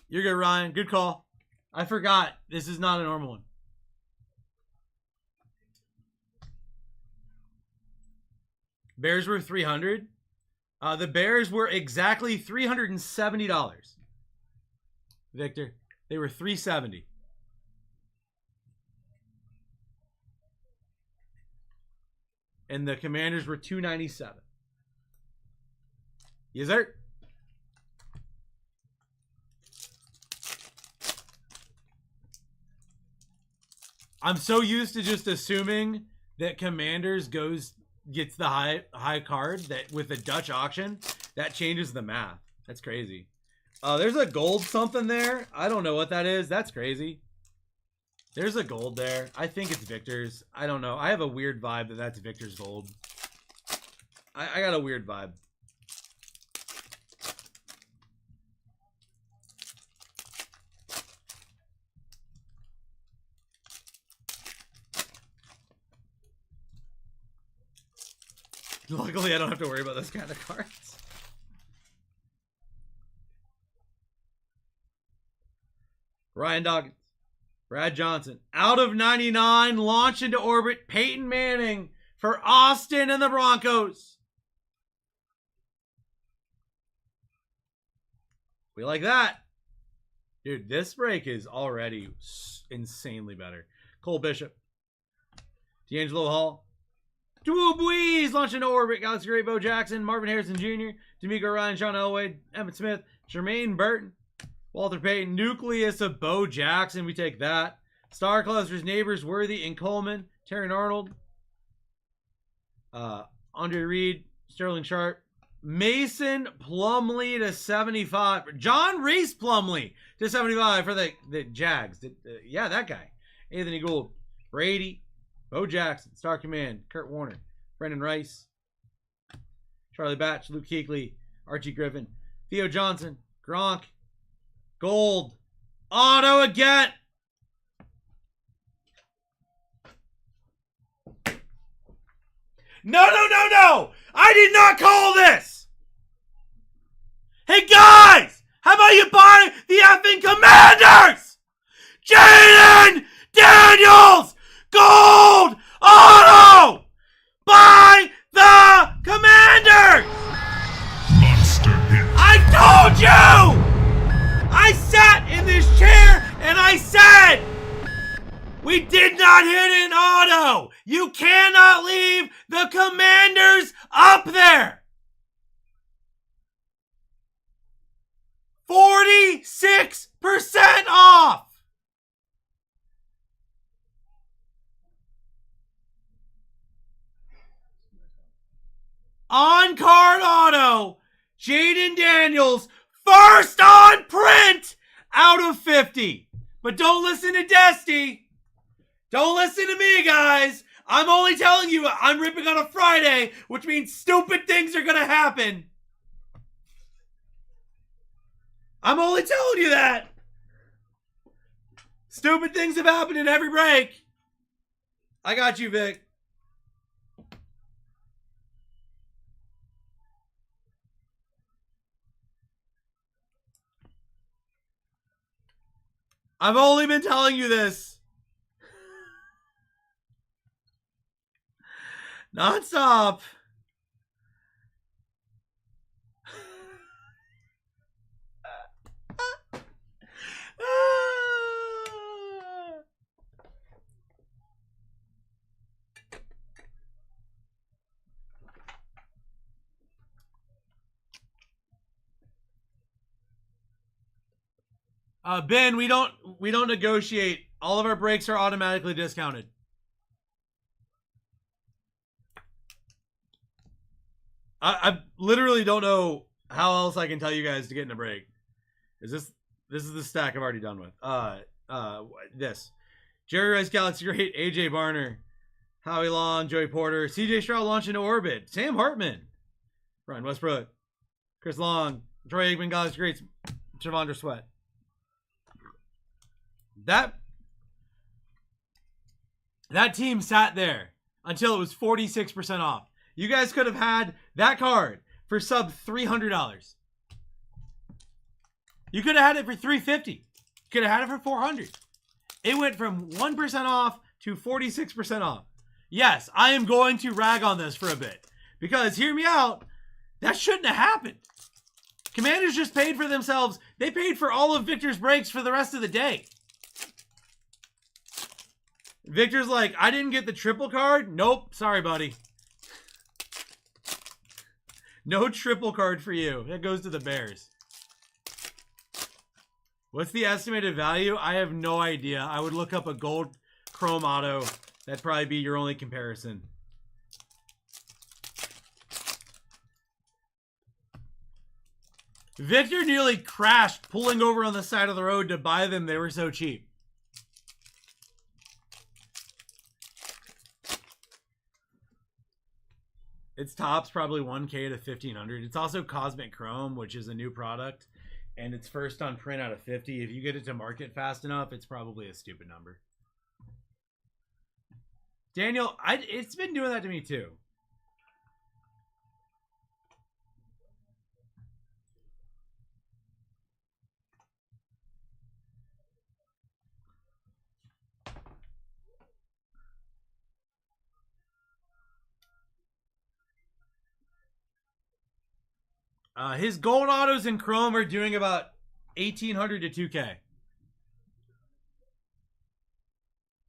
You're good, Ryan. Good call. I forgot. This is not a normal one. Bears were $300. The Bears were exactly $370. Victor, they were $370. And the Commanders were $297. Yes, sir. I'm so used to just assuming that Commanders gets the high card that with the Dutch auction that changes the math. That's crazy. There's a gold something there. I don't know what that is. That's crazy. There's a gold there. I think it's Victor's. I don't know. I have a weird vibe that that's Victor's gold. I got a weird vibe. Luckily, I don't have to worry about those kind of cards. Ryan Dawkins. Brad Johnson. Out of 99. Launch into orbit. Peyton Manning for Austin and the Broncos. We like that. Dude, this break is already insanely better. Cole Bishop. D'Angelo Hall. Drew Brees launch into orbit. Galaxy Great, Bo Jackson, Marvin Harrison Jr., D'Amico Ryan, Sean Elway, Emmitt Smith, Jermaine Burton, Walter Payton, nucleus of Bo Jackson. We take that. Star Clusters, Neighbors, Worthy, and Coleman, Terry Arnold, Andre Reed, Sterling Sharp, Mason Plumlee to 75. John Reese Plumlee to 75 for the Jags. Yeah, that guy. Anthony Gould, Brady, Bo Jackson, Star Command, Kurt Warner, Brendan Rice, Charlie Batch, Luke Kuechly, Archie Griffin, Theo Johnson, Gronk, Gold, auto again. No, no, no, no! I did not call this! Hey guys! How about you buy the effing Commanders? Jaden Daniels! Gold auto! Buy the Commanders! Monster hit. I told you! I sat in this chair and I not hitting auto. You cannot leave the Commanders up there. 46% off. On-card auto, Jaden Daniels, first on print out of 50. But don't listen to Desty. Don't listen to me, guys. I'm only telling you I'm ripping on a Friday, which means stupid things are going to happen. I'm only telling you that. Stupid things have happened in every break. I got you, Vic. I've only been telling you this. Non-stop. Ben, we don't negotiate. All of our breaks are automatically discounted. I literally don't know how else I can tell you guys to get in a break. This is the stack I've already done with. This. Jerry Rice Galaxy Great, AJ Barner, Howie Long, Joey Porter, CJ Stroud launch into orbit, Sam Hartman, Brian Westbrook, Chris Long, Troy Aikman Galaxy Greats, Javondre Sweat. That team sat there until it was 46% off. You guys could have had that card for sub $300. You could have had it for $350. You could have had it for $400. It went from 1% off to 46% off. Yes, I am going to rag on this for a bit. Because, hear me out, that shouldn't have happened. Commanders just paid for themselves. They paid for all of Victor's breaks for the rest of the day. Victor's like, I didn't get the triple card? Nope, sorry, buddy. No triple card for you. That goes to the Bears. What's the estimated value? I have no idea. I would look up a gold chrome auto. That'd probably be your only comparison. Victor nearly crashed pulling over on the side of the road to buy them. They were so cheap. Its top's probably 1K to 1,500. It's also Cosmic Chrome, which is a new product. And it's first on print out of 50. If you get it to market fast enough, it's probably a stupid number. Daniel, it's been doing that to me too. His gold autos in Chrome are doing about 1,800 to 2K.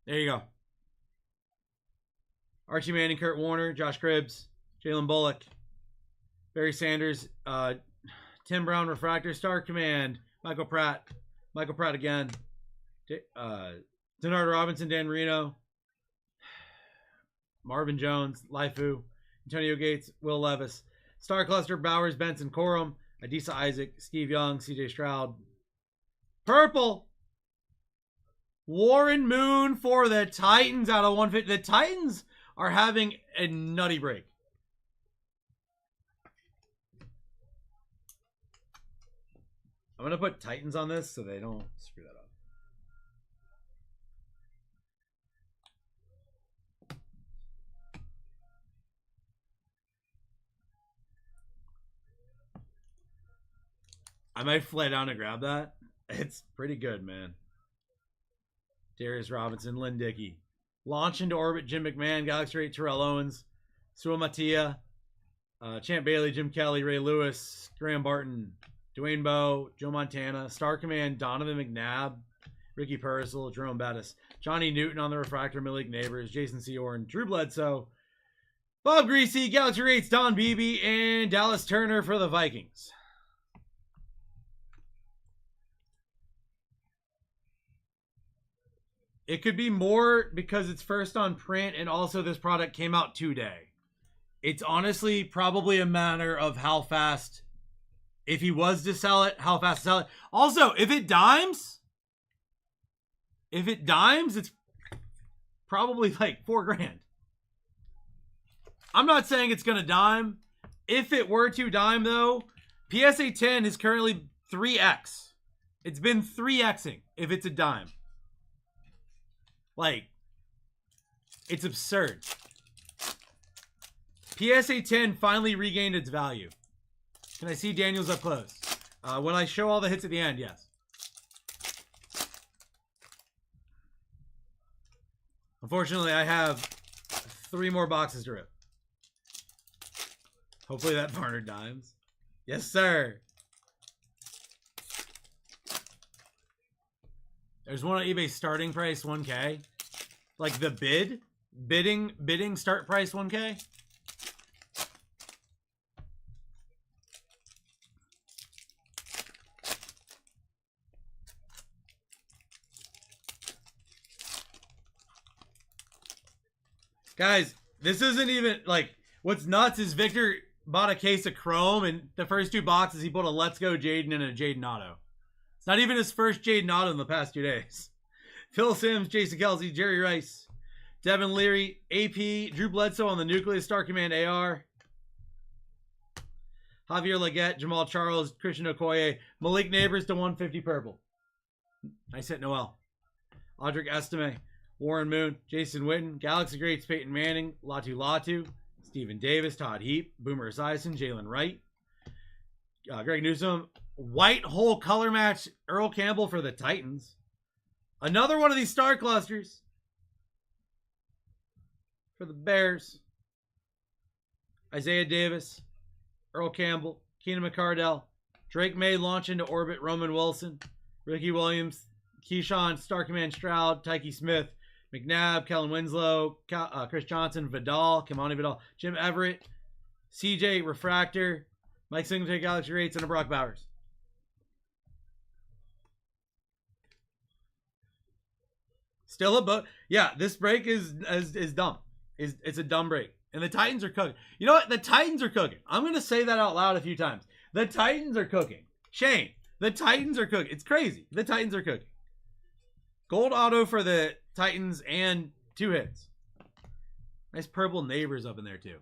There you go. Archie Manning, Kurt Warner, Josh Cribbs, Jalen Bullock, Barry Sanders, Tim Brown, Refractor, Star Command, Michael Pratt again, Denard Robinson, Dan Marino, Marvin Jones, Lifu, Antonio Gates, Will Levis, Star Cluster, Bowers, Benson, Corum, Adisa Isaac, Steve Young, CJ Stroud. Purple. Warren Moon for the Titans out of 150. The Titans are having a nutty break. I'm going to put Titans on this so they don't screw that up. I might fly down to grab that. It's pretty good, man. Darius Robinson, Lynn Dickey. Launch into orbit, Jim McMahon, Galaxy Rate, Terrell Owens, Sua Matia, Champ Bailey, Jim Kelly, Ray Lewis, Graham Barton, Dwayne Bowe, Joe Montana, Star Command, Donovan McNabb, Ricky Purcell, Jerome Bettis, Johnny Newton on the refractor, Malik Neighbors, Jason Seorn, Drew Bledsoe, Bob Greasy, Galaxy Rates, Don Beebe, and Dallas Turner for the Vikings. It could be more because it's first on print and also this product came out today. It's honestly probably a matter of how fast, if he was to sell it, how fast to sell it. Also, if it dimes, it's probably like $4,000. I'm not saying it's going to dime. If it were to dime, though, PSA 10 is currently 3x. It's been 3xing if it's a dime. Like, it's absurd. PSA 10 finally regained its value. Can I see Daniels up close? When I show all the hits at the end, yes. Unfortunately, I have 3 more boxes to rip. Hopefully that partner dimes. Yes, sir. There's one on eBay starting price 1K. Like the bidding start price 1K. Guys, this isn't even like, what's nuts is Victor bought a case of Chrome and the first 2 boxes he put a Let's Go Jaden and a Jaden Auto. It's not even his first Jaden Auto in the past 2 days. Phil Sims, Jason Kelsey, Jerry Rice, Devin Leary, AP, Drew Bledsoe on the Nucleus Star Command AR, Javier Leggett, Jamal Charles, Christian Okoye, Malik Neighbors to 150 purple. Nice hit, Noel. Audric Estime, Warren Moon, Jason Witten, Galaxy Greats, Peyton Manning, Latu, Stephen Davis, Todd Heap, Boomer Esiason, Jalen Wright, Greg Newsom, white hole color match, Earl Campbell for the Titans. Another one of these star clusters for the Bears. Isaiah Davis, Earl Campbell, Keenan McCardell, Drake May launch into orbit, Roman Wilson, Ricky Williams, Keyshawn, Star Command Stroud, Tyke Smith, McNabb, Kellen Winslow, Chris Johnson, Vidal, Kimani Vidal, Jim Everett, CJ Refractor, Mike Singletary, Galaxy Rates, and a Brock Bowers. Still a book. Yeah, this break is dumb. It's a dumb break. And the Titans are cooking. You know what? The Titans are cooking. I'm going to say that out loud a few times. The Titans are cooking. Shane, the Titans are cooking. It's crazy. The Titans are cooking. Gold auto for the Titans and 2 hits. Nice purple Neighbors up in there too.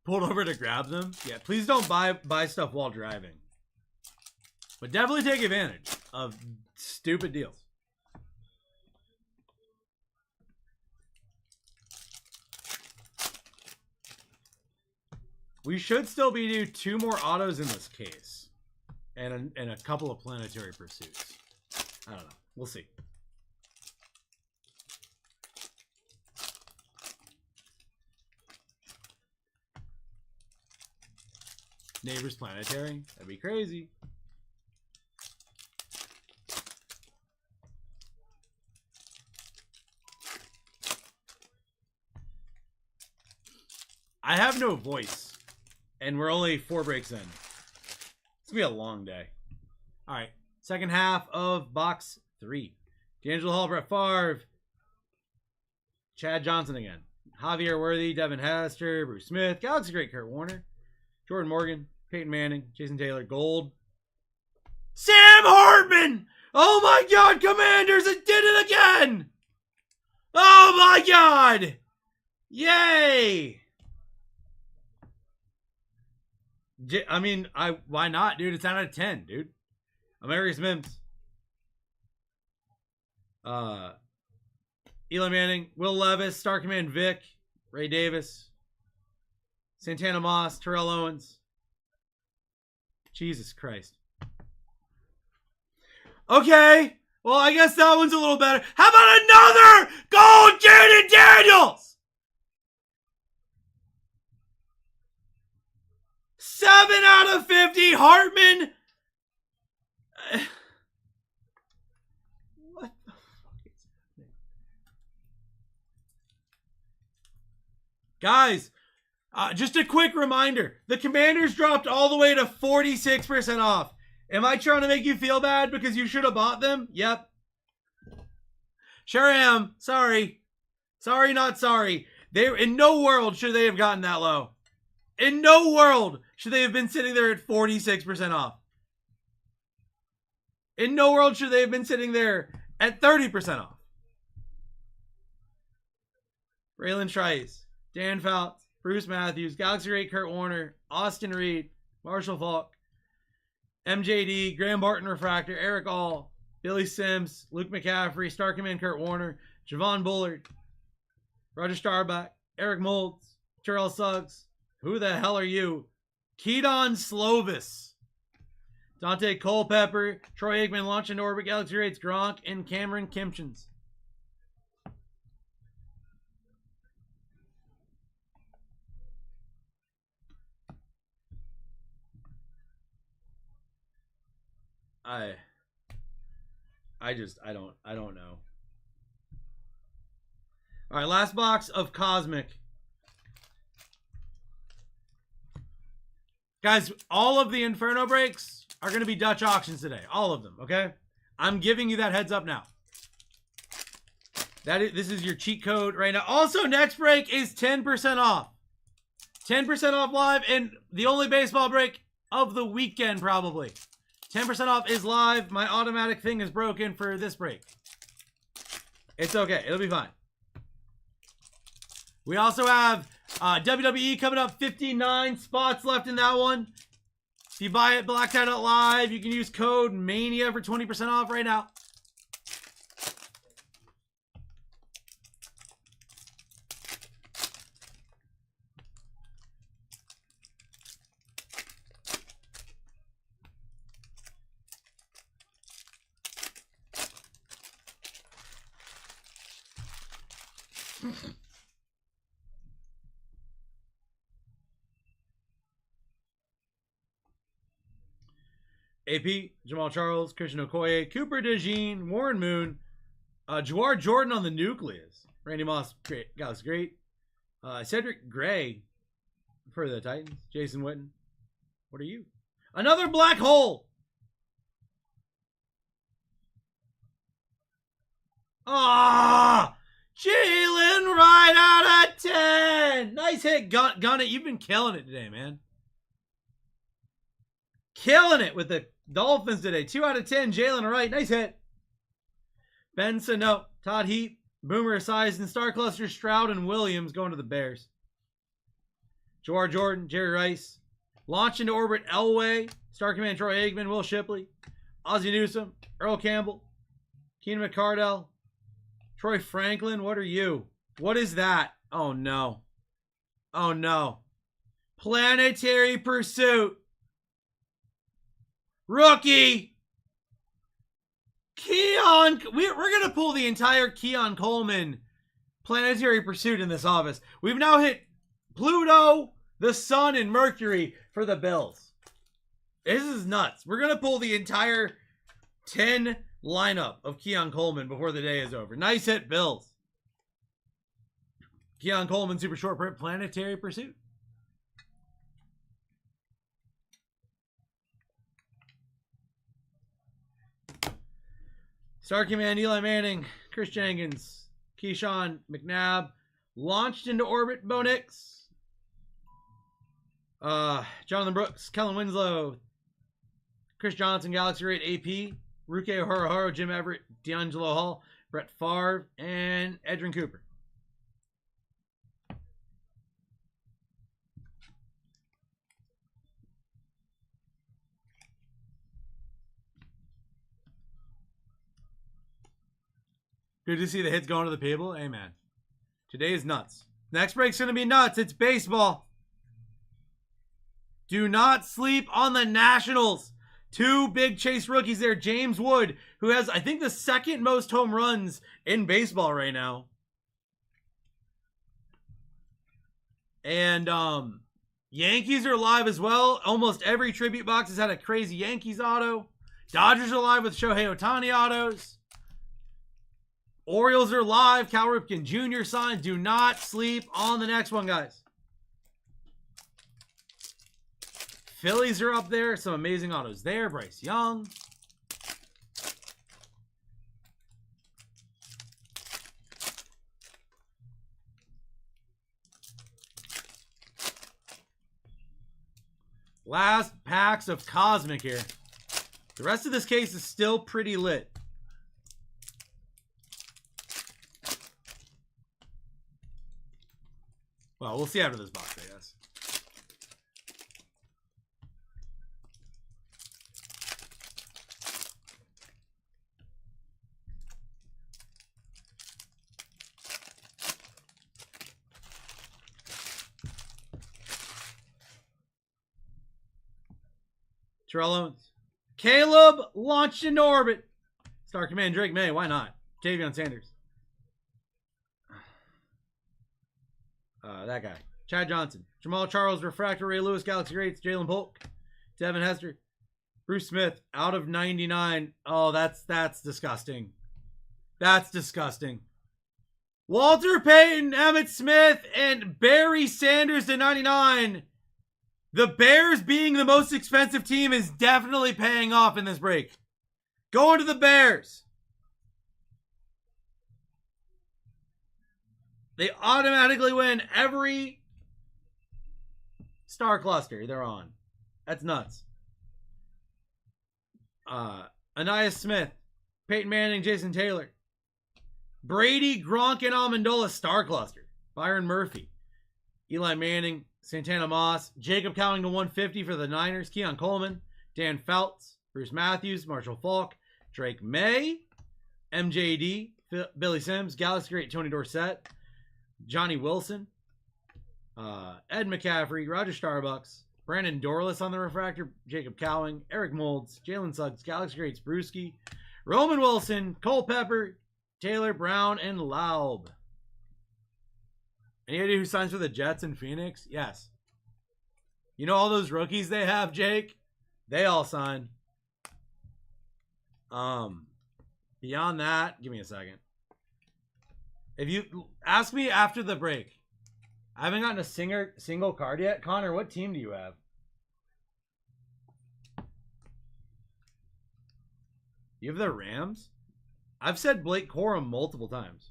Pulled over to grab them. Yeah, please don't buy stuff while driving. But definitely take advantage of stupid deals. We should still be due 2 more autos in this case. And a couple of planetary pursuits. I don't know. We'll see. Neighbors planetary. That'd be crazy. I have no voice. And we're only 4 breaks in. It's gonna be a long day. Alright. Second half of box 3. D'Angelo Hall, Brett Favre. Chad Johnson again. Javier Worthy, Devin Hester, Bruce Smith, Galaxy Great, Kurt Warner. Jordan Morgan, Peyton Manning, Jason Taylor, Gold. Sam Hartman! Oh my God, Commanders, it did it again! Oh my God! Yay! I mean, why not, dude? It's out of 10, dude. Americus Mims. Eli Manning, Will Levis, Star Command Vic, Ray Davis, Santana Moss, Terrell Owens. Jesus Christ. Okay. Well, I guess that one's a little better. How about another gold Jaden Daniels? 7 out of 50. Hartman. What the fuck is happening? Guys, just a quick reminder. The Commanders dropped all the way to 46% off. Am I trying to make you feel bad because you should have bought them? Yep. Sure am. Sorry. Sorry, not sorry. In no world should they have gotten that low. In no world should they have been sitting there at 46% off. In no world should they have been sitting there at 30% off. Braylon Trice, Dan Fouts, Bruce Matthews, Galaxy Rate, Kurt Warner, Austin Reed, Marshall Falk, MJD, Graham Barton Refractor, Eric All, Billy Sims, Luke McCaffrey, Star Command Kurt Warner, Javon Bullard, Roger Starbuck, Eric Moltz, Terrell Suggs. Who the hell are you? Keaton Slovis, Dante Culpepper, Troy Aikman, Launch into Orbit, Galaxy Rates, Gronk, and Cameron Kimpchins. I don't know. All right, last box of Cosmic. Guys, all of the Inferno breaks are going to be Dutch auctions today. All of them, okay? I'm giving you that heads up now. This is your cheat code right now. Also, next break is 10% off. 10% off live, and the only baseball break of the weekend, probably. 10% off is live. My automatic thing is broken for this break. It's okay. It'll be fine. We also have WWE coming up. 59 spots left in that one. If you buy it BlackTie.live, you can use code MANIA for 20% off right now. AP, Jamal Charles, Christian Okoye, Cooper DeJean, Warren Moon, Jawar Jordan on the Nucleus, Randy Moss, great, Galaxy great, Cedric Gray for the Titans, Jason Witten. What are you? Another black hole. Ah, Jalen right out of 10. Nice hit, Gun it. You've been killing it today, man. Killing it with the Dolphins today. 2 out of 10. Jalen Wright. Nice hit. Ben Sano. Todd Heap. Boomer Esiason. Star Cluster. Stroud and Williams going to the Bears. Jawar Jordan. Jerry Rice. Launch into orbit. Elway. Star Command Troy Aikman. Will Shipley. Ozzie Newsome. Earl Campbell. Keenan McCardell. Troy Franklin. What are you? What is that? Oh no. Oh no. Planetary Pursuit. Rookie! Keon! We're going to pull the entire Keon Coleman Planetary Pursuit in this office. We've now hit Pluto, the Sun, and Mercury for the Bills. This is nuts. We're going to pull the entire 10 lineup of Keon Coleman before the day is over. Nice hit, Bills. Keon Coleman, super short print, Planetary Pursuit. Star Command, Eli Manning, Chris Jenkins, Keyshawn McNabb, launched into orbit, Bo Nix, Jonathan Brooks, Kellen Winslow, Chris Johnson, Galaxy Rate AP, Ruke Horohoro, Jim Everett, D'Angelo Hall, Brett Favre, and Edrin Cooper. Good to see the hits going to the people. Hey, man. Today is nuts. Next break's going to be nuts. It's baseball. Do not sleep on the Nationals. 2 big chase rookies there. James Wood, who has, I think, the 2nd most home runs in baseball right now. And Yankees are live as well. Almost every tribute box has had a crazy Yankees auto. Dodgers are live with Shohei Ohtani autos. Orioles are live. Cal Ripken Jr. signed. Do not sleep on the next one, guys. Phillies are up there. Some amazing autos there. Bryce Young. Last packs of Cosmic here. The rest of this case is still pretty lit. Well, we'll see after this box, I guess. Terrell Owens. Caleb launched into orbit. Star Command Drake May. Why not? Tavion Sanders. That guy. Chad Johnson. Jamal Charles. Refractor. Ray Lewis. Galaxy Greats. Jalen Polk. Devin Hester. Bruce Smith. Out of 99. Oh, that's disgusting. That's disgusting. Walter Payton. Emmitt Smith. And Barry Sanders to 99. The Bears being the most expensive team is definitely paying off in this break. Going to the Bears. They automatically win every star cluster they're on. That's nuts. Anais Smith, Peyton Manning, Jason Taylor. Brady, Gronk, and Amendola star cluster. Byron Murphy. Eli Manning, Santana Moss, Jacob Cowing to 150 for the Niners, Keon Coleman, Dan Feltz, Bruce Matthews, Marshall Falk, Drake May, MJD, Billy Sims, Galaxy Great Tony Dorsett, Johnny Wilson, Ed McCaffrey, Roger Starbucks, Brandon Dorless on the refractor, Jacob Cowing, Eric Molds, Jalen Suggs, Galaxy Greats Brewski, Roman Wilson, Cole Pepper, Taylor Brown, and Laub. Any idea who signs for the Jets in Phoenix? Yes. You know all those rookies they have, Jake? They all sign. Beyond that, give me a second. If you ask me after the break, I haven't gotten a single card yet. Connor, what team do you have? You have the Rams? I've said Blake Corum multiple times.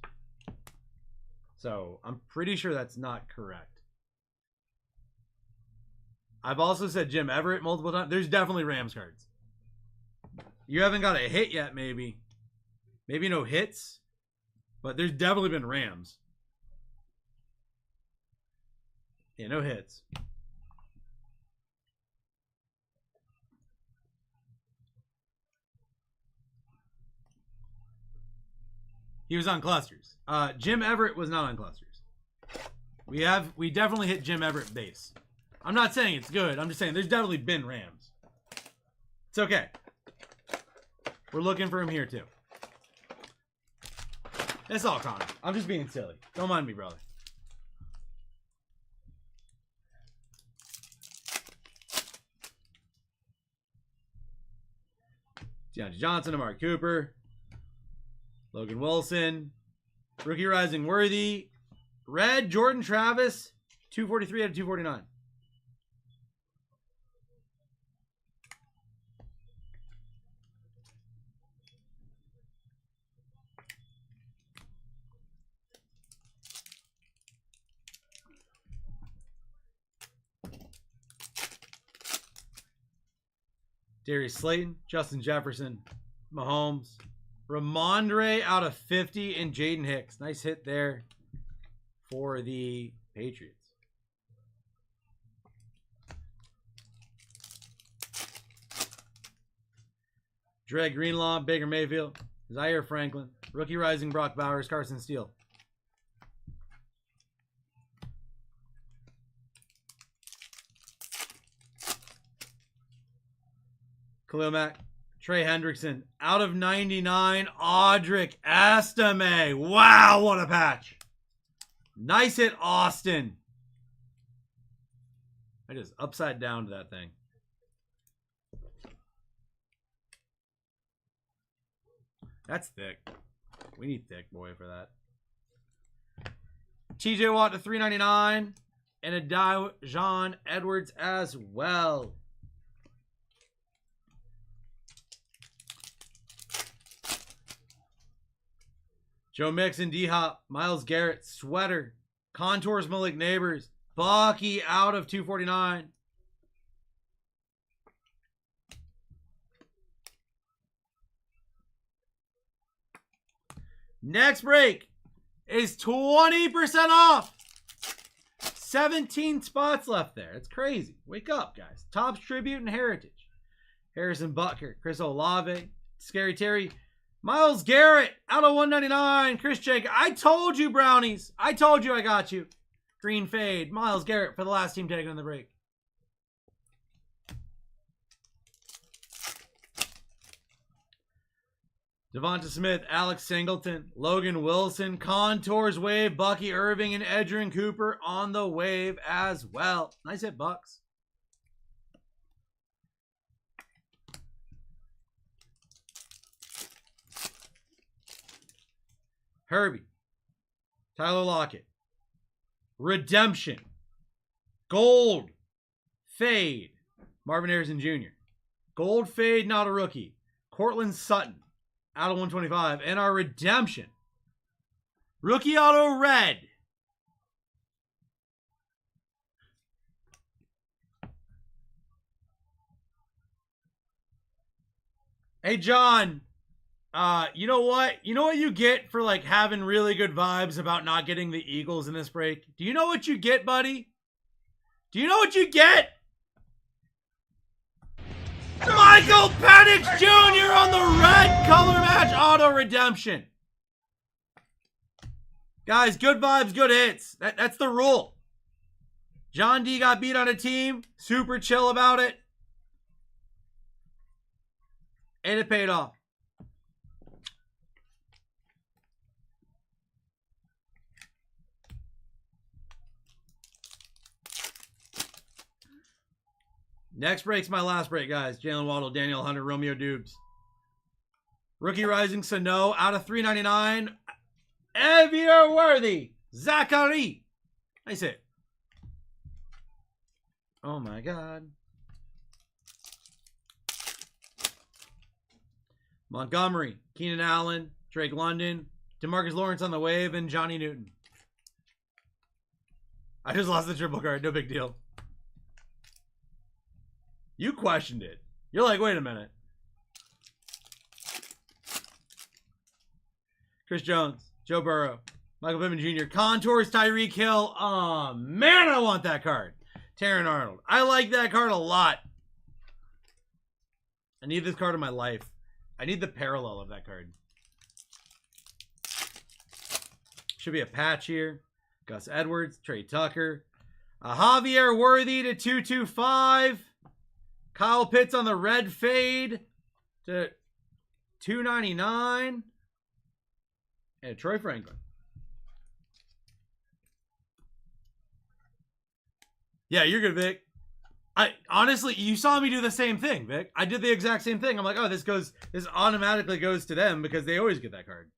So, I'm pretty sure that's not correct. I've also said Jim Everett multiple times. There's definitely Rams cards. You haven't got a hit yet, maybe. Maybe no hits. But there's definitely been Rams. Yeah, no hits. He was on clusters. Jim Everett was not on clusters. We definitely hit Jim Everett base. I'm not saying it's good. I'm just saying there's definitely been Rams. It's okay. We're looking for him here too. That's all, Connor. I'm just being silly. Don't mind me, brother. Deontay Johnson, Amari Cooper. Logan Wilson, Rookie Rising Worthy, Red, Jordan Travis, 243 out of 249. Darius Slayton, Justin Jefferson, Mahomes, Ramondre out of 50, and Jaden Hicks. Nice hit there for the Patriots. Dre Greenlaw, Baker Mayfield, Zaire Franklin, Rookie Rising Brock Bowers, Carson Steele. Khalil Mack. Trey Hendrickson. Out of 99, Audric Estime. Wow, what a patch. Nice hit, Austin. I just upside down to that thing. That's thick. We need thick, boy, for that. TJ Watt to 399. And a Dajon Edwards as well. Joe Mixon, D-Hop, Myles Garrett, Sweater, Contours, Malik Neighbors, Bucky out of 249. Next break is 20% off. 17 spots left there. It's crazy. Wake up, guys. Topps Tribute and Heritage. Harrison Butker, Chris Olave, Scary Terry, Myles Garrett out of 199. Chris Jake. I told you, Brownies. I told you I got you. Green fade. Myles Garrett for the last team taken in the break. Devonta Smith, Alex Singleton, Logan Wilson, Contours Wave, Bucky Irving, and Edgerrin Cooper on the wave as well. Nice hit, Bucks. Herbie, Tyler Lockett, Redemption, Gold, Fade, Marvin Harrison Jr., Gold Fade, not a rookie, Cortland Sutton, out of 125, and our Redemption, Rookie Auto Red, hey, John. You know what? You know what you get for like having really good vibes about not getting the Eagles in this break? Do you know what you get, buddy? Do you know what you get? Michael Penix Jr. on the red color match auto redemption. Guys, good vibes, good hits. That's the rule. John D got beat on a team. Super chill about it. And it paid off. Next break's my last break, guys. Jalen Waddle, Daniel Hunter, Romeo Dubes. Rookie Rising Sano out of 399. Evia Worthy. Zachary. Nice hit. Oh my God. Montgomery, Keenan Allen, Drake London, DeMarcus Lawrence on the wave, and Johnny Newton. I just lost the triple card. No big deal. You questioned it. You're like, wait a minute. Chris Jones, Joe Burrow, Michael Pittman Jr., Contours, Tyreek Hill. Oh, man, I want that card. Taron Arnold. I like that card a lot. I need this card in my life. I need the parallel of that card. Should be a patch here. Gus Edwards, Trey Tucker. Javier Worthy to 225. Kyle Pitts on the red fade to 299. And Troy Franklin. Yeah, you're good, Vic. I honestly, you saw me do the same thing, Vic. I did the exact same thing. I'm like, oh, this automatically goes to them because they always get that card.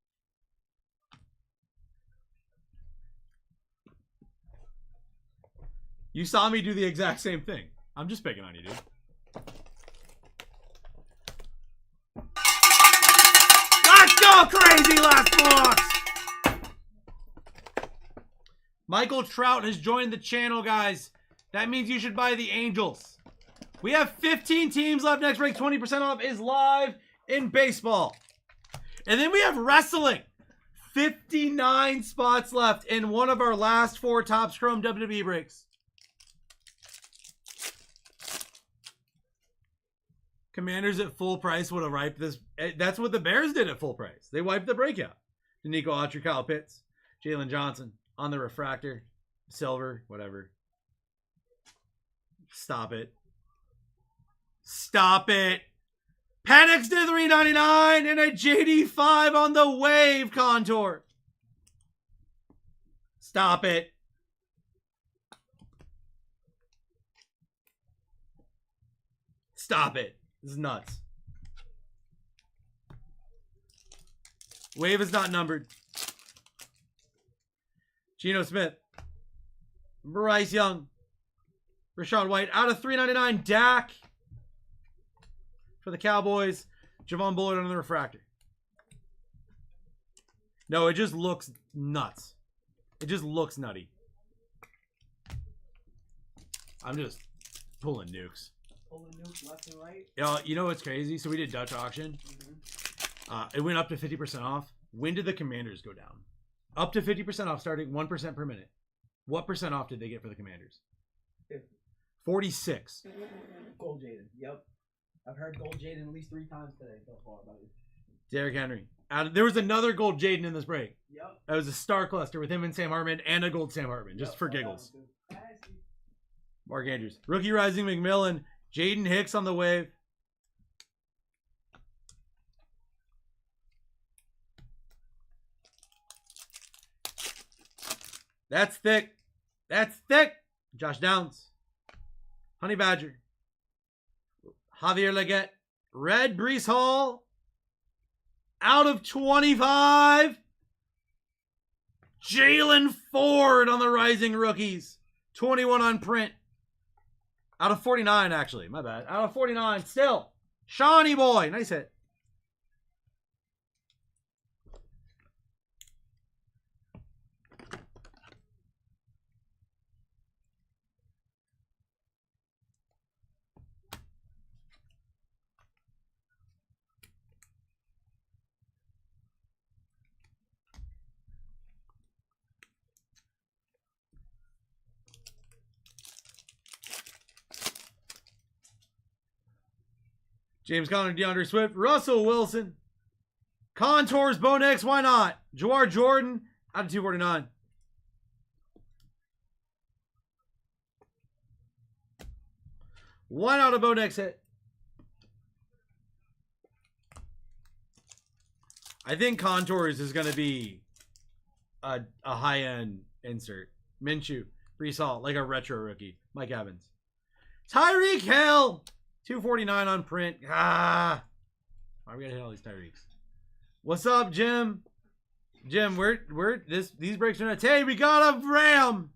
You saw me do the exact same thing. I'm just picking on you, dude. Let's go crazy, last box. Michael Trout has joined the channel, guys. That means you should buy the Angels. We have 15 teams left. Next break, 20% off is live in baseball. And then we have wrestling. 59 spots left in one of our last 4 Topps Chrome WWE breaks. Commanders at full price would have wiped this. That's what the Bears did at full price. They wiped the breakout. Danico Autry, Kyle Pitts, Jalen Johnson on the refractor, silver, whatever. Stop it. Stop it. Panics to 399 and a JD5 on the wave contour. Stop it. Stop it. This is nuts. Wave is not numbered. Geno Smith. Bryce Young. Rashawn White out of 399. Dak for the Cowboys. Javon Bullard on the refractor. No, it just looks nuts. It just looks nutty. I'm just pulling nukes. Pulling nukes left and right. You know what's crazy? So we did Dutch auction. It went up to 50% off. When did the Commanders go down? Up to 50% off, starting 1% per minute. What percent off did they get for the Commanders? 46. Gold Jaden. Yep. I've heard Gold Jaden at least 3 times today so far, buddy. Derrick Henry. There was another gold Jaden in this break. Yep. That was a star cluster with him and Sam Hartman and a gold Sam Hartman, just for giggles. Mark Andrews. Rookie Rising McMillan. Jaden Hicks on the wave. That's thick. That's thick. Josh Downs. Honey Badger. Javier Leggett. Red Brees Hall. Out of 25. Jalen Ford on the Rising Rookies. 21 on print. Out of 49, actually. My bad. Out of 49 still. Shawnee boy. Nice hit. James Conner, DeAndre Swift, Russell Wilson, Contours, Bonex, why not? Jawar Jordan, out of 249. Why not a Bonex hit? I think Contours is going to be a high-end insert. Minshew, Brees Hall, like a retro rookie. Mike Evans. Tyreek Hill. 249 on print. Why are we gonna hit all these Tyreeks? What's up, Jim? Jim, these breaks are nuts. Hey, we got a Ram.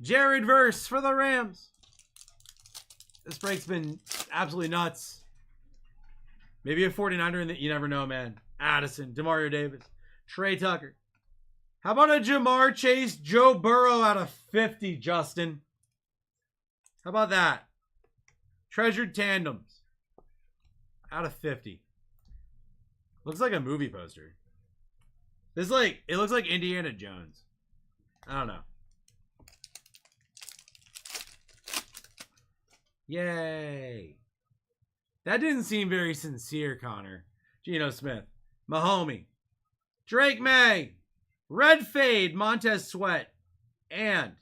Jared Verse for the Rams. This break's been absolutely nuts. Maybe a 49er in the, you never know, man. Addison, Demario Davis, Trey Tucker. How about a Jamar Chase, Joe Burrow out of 50, Justin? How about that? Treasured Tandems. Out of 50. Looks like a movie poster. It looks like Indiana Jones. I don't know. Yay. That didn't seem very sincere, Connor. Geno Smith. Mahomie. Drake May. Red Fade, Montez Sweat. And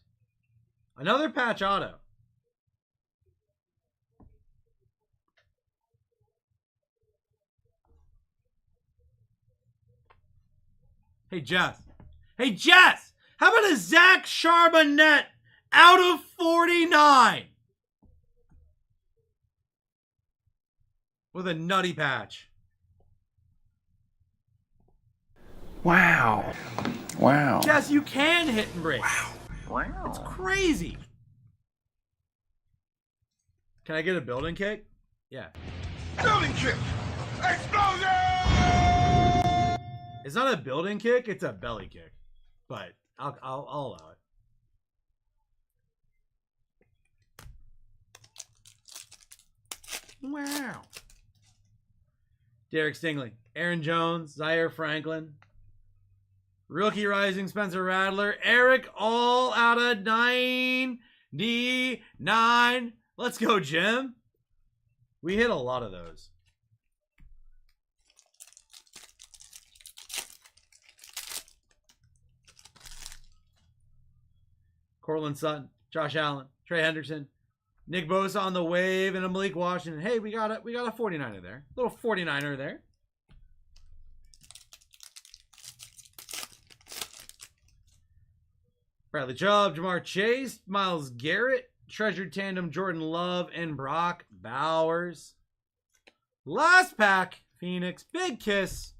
another patch auto. Hey, Jess. Hey, Jess! How about a Zach Charbonnet out of 49? With a nutty patch. Wow. Wow. Jess, you can hit and break. Wow. It's crazy. Can I get a building kick? Yeah. Building kick! Explosion! It's not a building kick, it's a belly kick. But I'll allow it. Wow. Derek Stingley, Aaron Jones, Zaire Franklin, Rookie Rising, Spencer Rattler, Eric all out of 99. Let's go, Jim. We hit a lot of those. Cortland Sutton, Josh Allen, Trey Henderson, Nick Bosa on the wave and a Malik Washington. Hey, we got a 49er there. Little 49er there. Bradley Chubb, Jamar Chase, Myles Garrett, treasured tandem Jordan Love and Brock Bowers. Last pack, Phoenix, big kiss,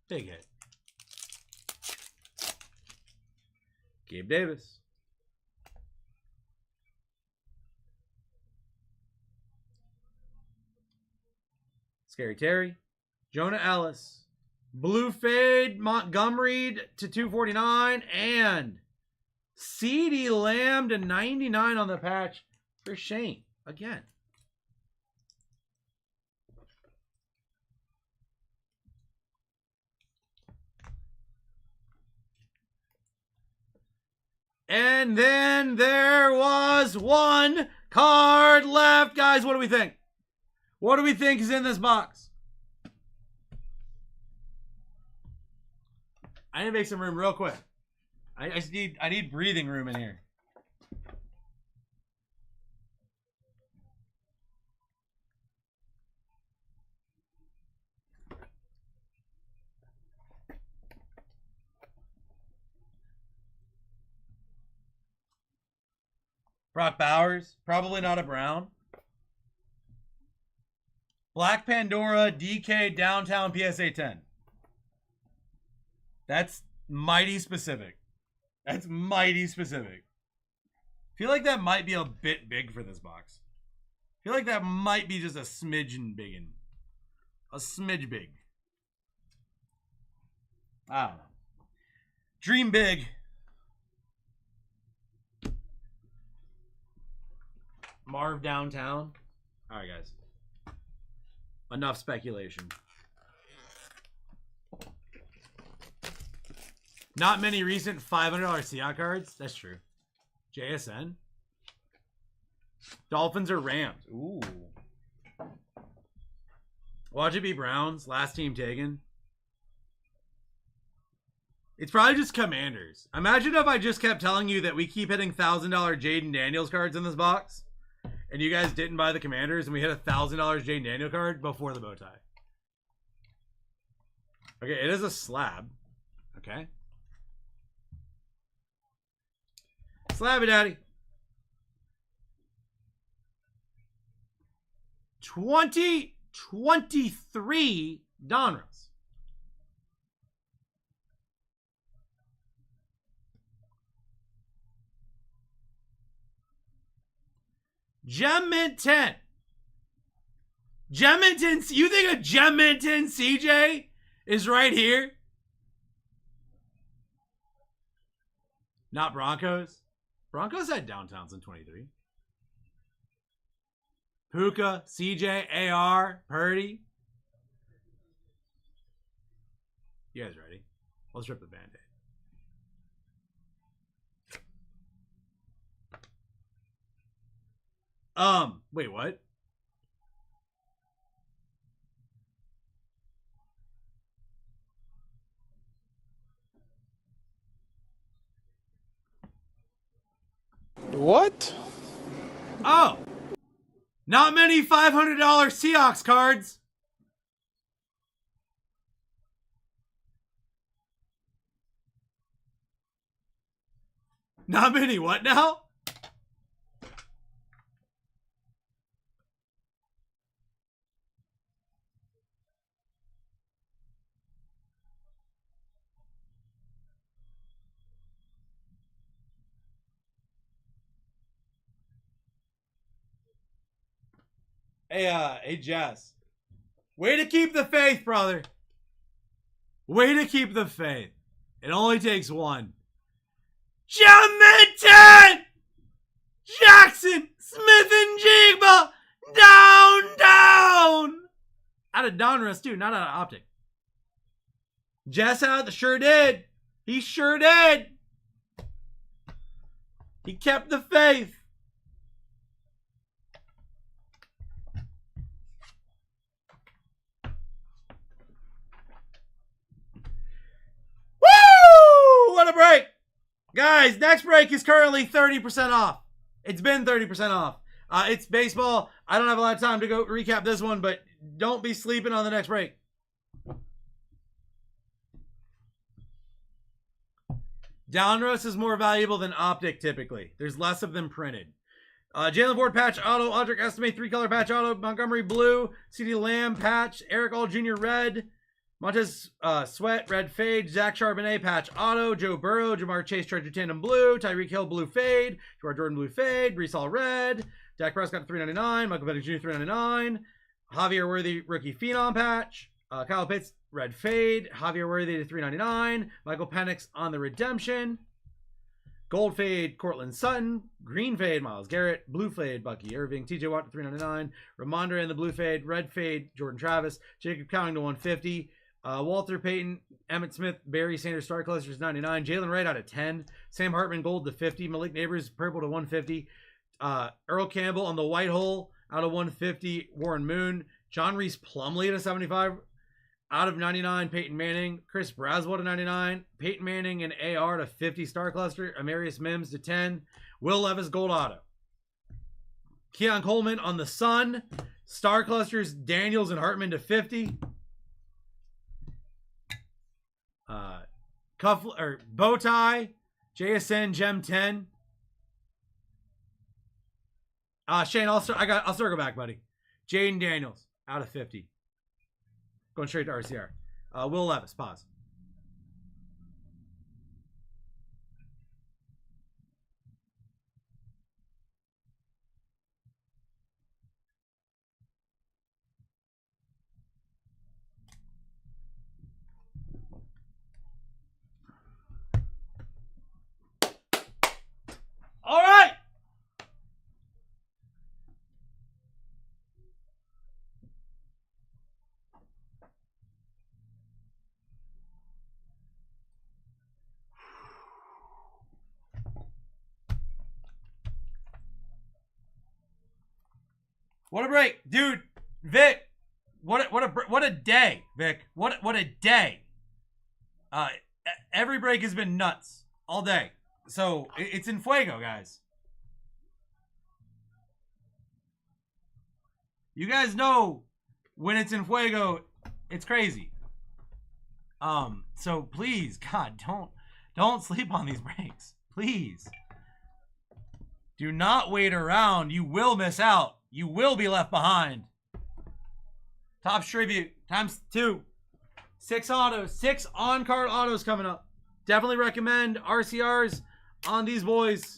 big hit. Gabe Davis. Scary Terry, Jonah Ellis, Blue Fade, Montgomery to 249, and CeeDee Lamb to 99 on the patch for Shane again. And then there was one card left. Guys, what do we think? What do we think is in this box? I need to make some room real quick. I need breathing room in here. Brock Bowers, probably not a Brown. Black Pandora, DK, Downtown, PSA 10. That's mighty specific. That's mighty specific. I feel like that might be a bit big for this box. I feel like that might be just a smidgen biggin. A smidge big. I don't know. Dream big. Marv Downtown. All right, guys. Enough speculation. Not many recent $500 Seahawks cards. That's true. JSN. Dolphins or Rams. Ooh. Watch it be Browns. Last team taken. It's probably just Commanders. Imagine if I just kept telling you that we keep hitting $1,000 Jaden Daniels cards in this box. And you guys didn't buy the Commanders, and we hit a $1,000 Jaden Daniel card before the bow tie. Okay, it is a slab. Okay. Slabby Daddy. 2023 Donruss. Gem Mint 10. Gem Mint 10. You think a Gem Mint 10 CJ is right here? Not Broncos. Broncos had downtowns in 23. Puka, CJ, AR, Purdy. You guys ready? Let's rip the Band-Aid. Wait, what? What? Oh! Not many $500 Seahawks cards. Not many what now? Hey, Jess. Way to keep the faith, brother. Way to keep the faith. It only takes one. Jamaican! Jackson, Smith and Jigba, down. Out of Donruss, too, not out of Optic. Jess out, sure did. He sure did. He kept the faith. Woo! What a break. Guys, next break is currently 30% off. It's been 30% off. It's baseball. I don't have a lot of time to go recap this one, but don't be sleeping on the next break. Downrust is more valuable than Optic typically. There's less of them printed. Jalen Ford patch auto, Audric Estimate 3-color patch auto, Montgomery blue, CD Lamb patch, Eric All Jr. red, Montez Sweat red fade, Zach Charbonnet patch auto, Joe Burrow, Jamar Chase Treasure Tandem blue, Tyreek Hill blue fade, Gerard Jordan blue fade, Brees Hall red, Dak Prescott $3.99, Michael Penix Jr. $3.99, Javier Worthy rookie phenom patch, Kyle Pitts red fade, Javier Worthy to $3.99, Michael Penix on the redemption, gold fade Cortland Sutton, green fade Myles Garrett, blue fade Bucky Irving, TJ Watt to $3.99, Ramondre in the blue fade, red fade Jordan Travis, Jacob Cowing to $150, Walter Payton, Emmitt Smith, Barry Sanders star clusters $99, Jalen Wright out of 10, Sam Hartman gold to $50, Malik Neighbors purple to $150, Earl Campbell on the white hole out of $150, Warren Moon, John Reese Plumlee to $75, out of 99, Peyton Manning, Chris Braswell to 99, Peyton Manning and AR to 50 star cluster, Amarius Mims to 10, Will Levis gold auto, Keon Coleman on the Sun, star clusters Daniels and Hartman to 50, cuff or bow tie JSN Gem 10. Shane, I'll circle back, buddy. Jaden Daniels out of 50. Going straight to RCR. Will Levis, pause. All right. What a break, dude. Vic, what a day, Vic. What a day. Every break has been nuts all day. So it's in fuego, guys. You guys know when it's in fuego, it's crazy. So please, God, don't sleep on these breaks. Please. Do not wait around. You will miss out. You will be left behind. Topps Tribute ×2. 6 autos. 6 on-card autos coming up. Definitely recommend RCRs on these boys.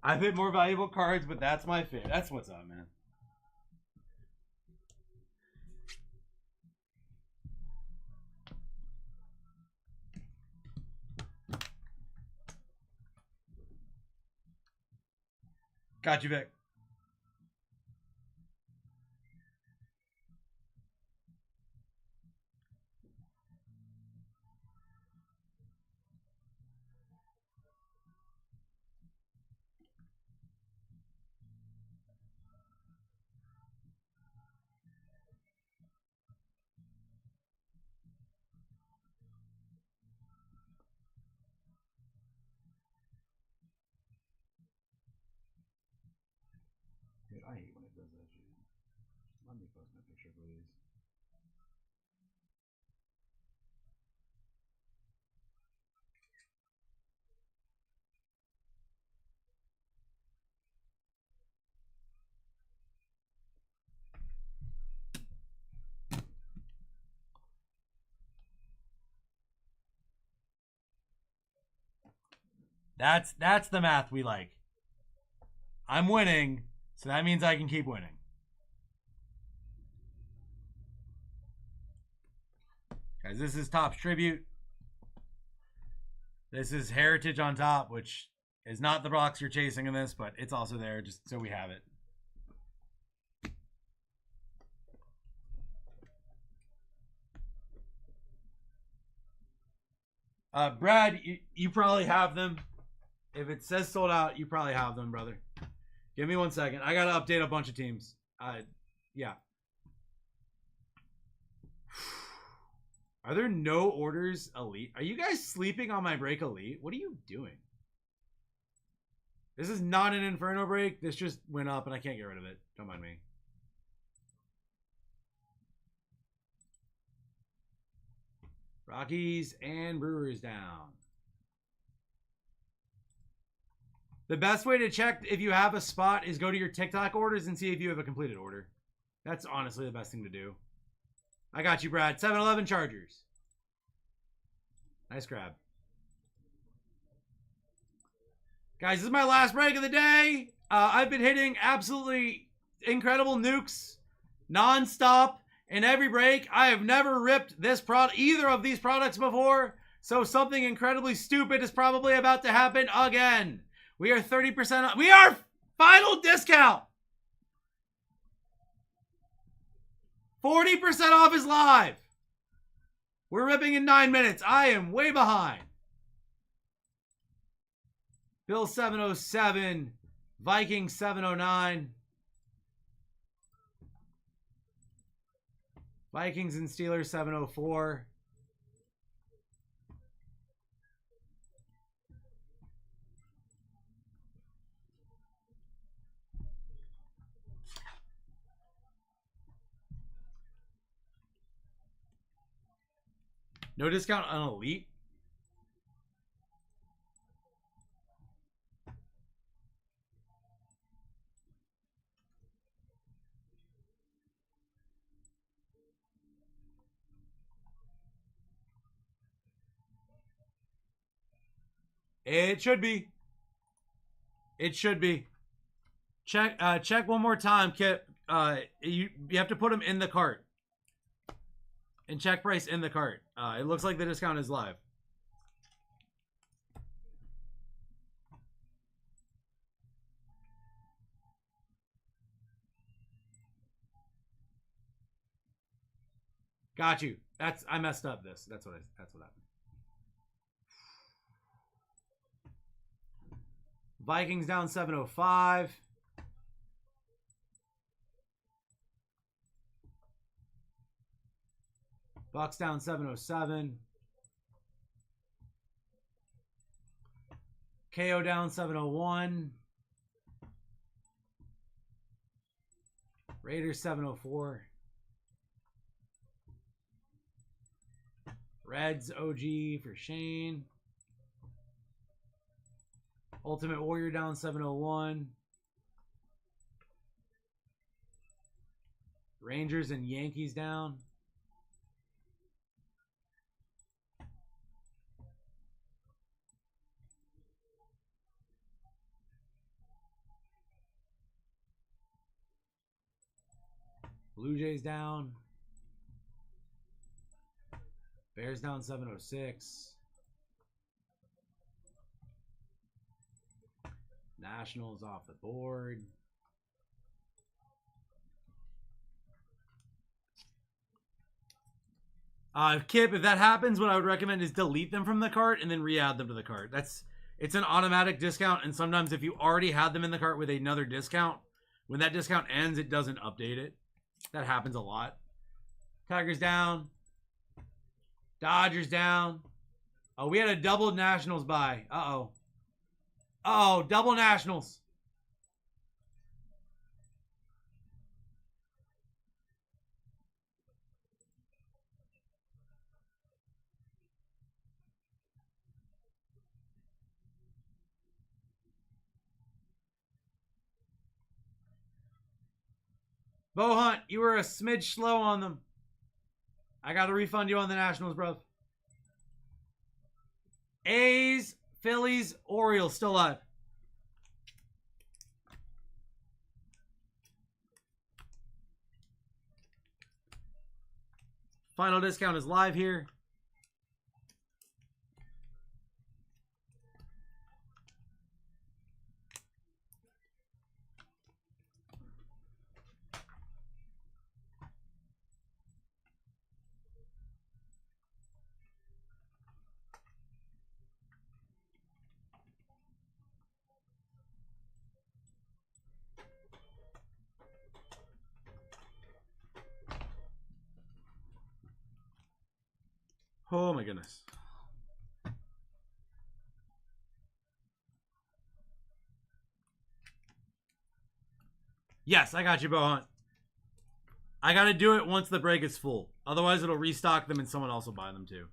I've hit more valuable cards, but that's my fit. That's what's up, man. Got you, Vic. Dude, I hate when it does that shit. Let me post my picture, please. That's the math we like. I'm winning, so that means I can keep winning. Guys, this is Topps Tribute. This is Heritage on top, which is not the box you're chasing in this, but it's also there just so we have it. Brad, you probably have them. If it says sold out, you probably have them, brother. Give me 1 second. I gotta update a bunch of teams. Yeah. Are there no orders elite? Are you guys sleeping on my break elite? What are you doing? This is not an Inferno break. This just went up and I can't get rid of it. Don't mind me. Rockies and Brewers down. The best way to check if you have a spot is go to your TikTok orders and see if you have a completed order. That's honestly the best thing to do. I got you, Brad. 7-Eleven Chargers. Nice grab. Guys, this is my last break of the day. I've been hitting absolutely incredible nukes non-stop in every break. I have never ripped either of these products before, so something incredibly stupid is probably about to happen again. We are 30% off. We are final discount. 40% off is live. We're ripping in 9 minutes. I am way behind. Bills 707. Vikings 709. Vikings and Steelers 704. No discount on Elite? It should be. It should be. Check one more time, Kip. You have to put them in the cart. And check price in the cart. It looks like the discount is live. Got you. I messed up this. That's what happened. Vikings down 705. Bucks down 707. KO down 701. Raiders 704. Reds OG for Shane. Ultimate Warrior down 701. Rangers and Yankees down. Blue Jays down. Bears down 706. Nationals off the board. Kip, if that happens, what I would recommend is delete them from the cart and then re-add them to the cart. It's an automatic discount, and sometimes if you already had them in the cart with another discount, when that discount ends, it doesn't update it. That happens a lot. Tigers down. Dodgers down. Oh, we had a double Nationals buy. Uh-oh. Uh-oh, double Nationals. Bo Hunt, you were a smidge slow on them. I got to refund you on the Nationals, bro. A's Phillies, Orioles still live. Final discount is live here. Oh my goodness. Yes, I got you, Bo Hunt. I got to do it once the break is full. Otherwise, it'll restock them and someone else will buy them too.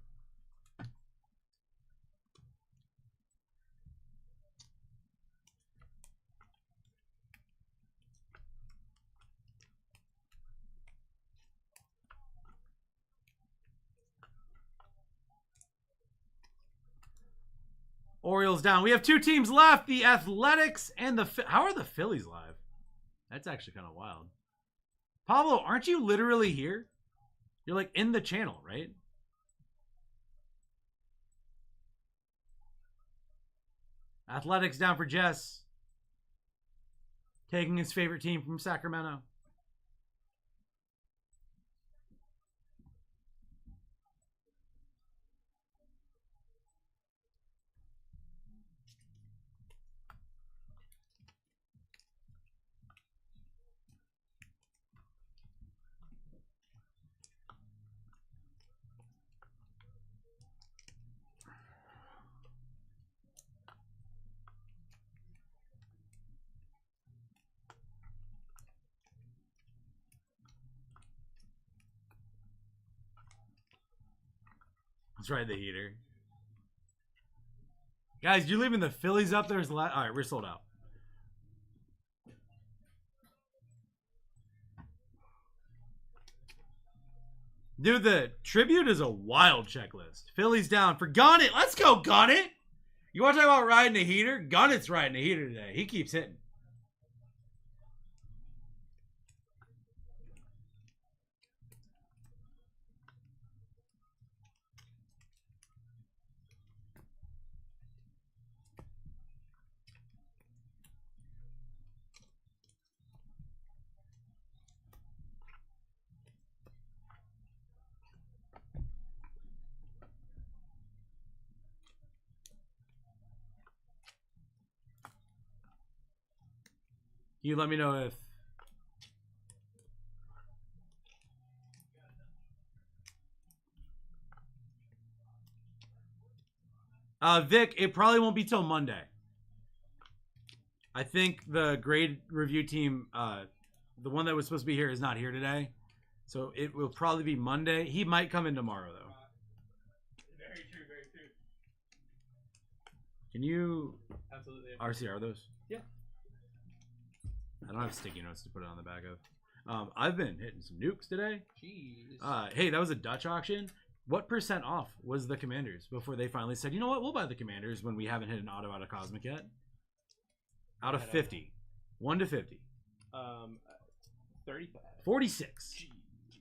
Orioles down. We have two teams left. The Athletics and the... How are the Phillies live? That's actually kind of wild. Pablo, aren't you literally here? You're like in the channel, right? Athletics down for Jess. Taking his favorite team from Sacramento. That's right, the heater. Guys, you leaving the Phillies up there? All right, we're sold out. Dude, the tribute is a wild checklist. Phillies down for Gunnett. Let's go, Gunnett. You want to talk about riding a heater? Gunnett's riding a heater today. He keeps hitting. You let me know if... Vic, it probably won't be till Monday. I think the grade review team, the one that was supposed to be here is not here today. So it will probably be Monday. He might come in tomorrow, though. Very true, very true. Can you... Absolutely. RCR those? Yeah. I don't have sticky notes to put it on the back of. I've been hitting some nukes today. Jeez. Hey, that was a Dutch auction. What % off was the Commanders before they finally said, you know what, we'll buy the Commanders when we haven't hit an auto out of Cosmic yet? Out of 50. 1 to 50. 35. 46. Jeez.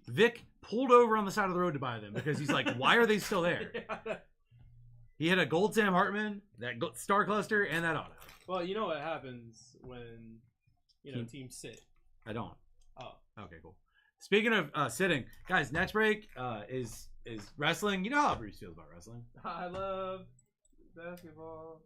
Vic pulled over on the side of the road to buy them because he's like, why are they still there? Yeah. He had a gold Sam Hartman, that star cluster, and that auto. Well, you know what happens when, teams sit. I don't. Oh. Okay, cool. Speaking of sitting, guys, next break is wrestling. You know how Bruce feels about wrestling. I love basketball.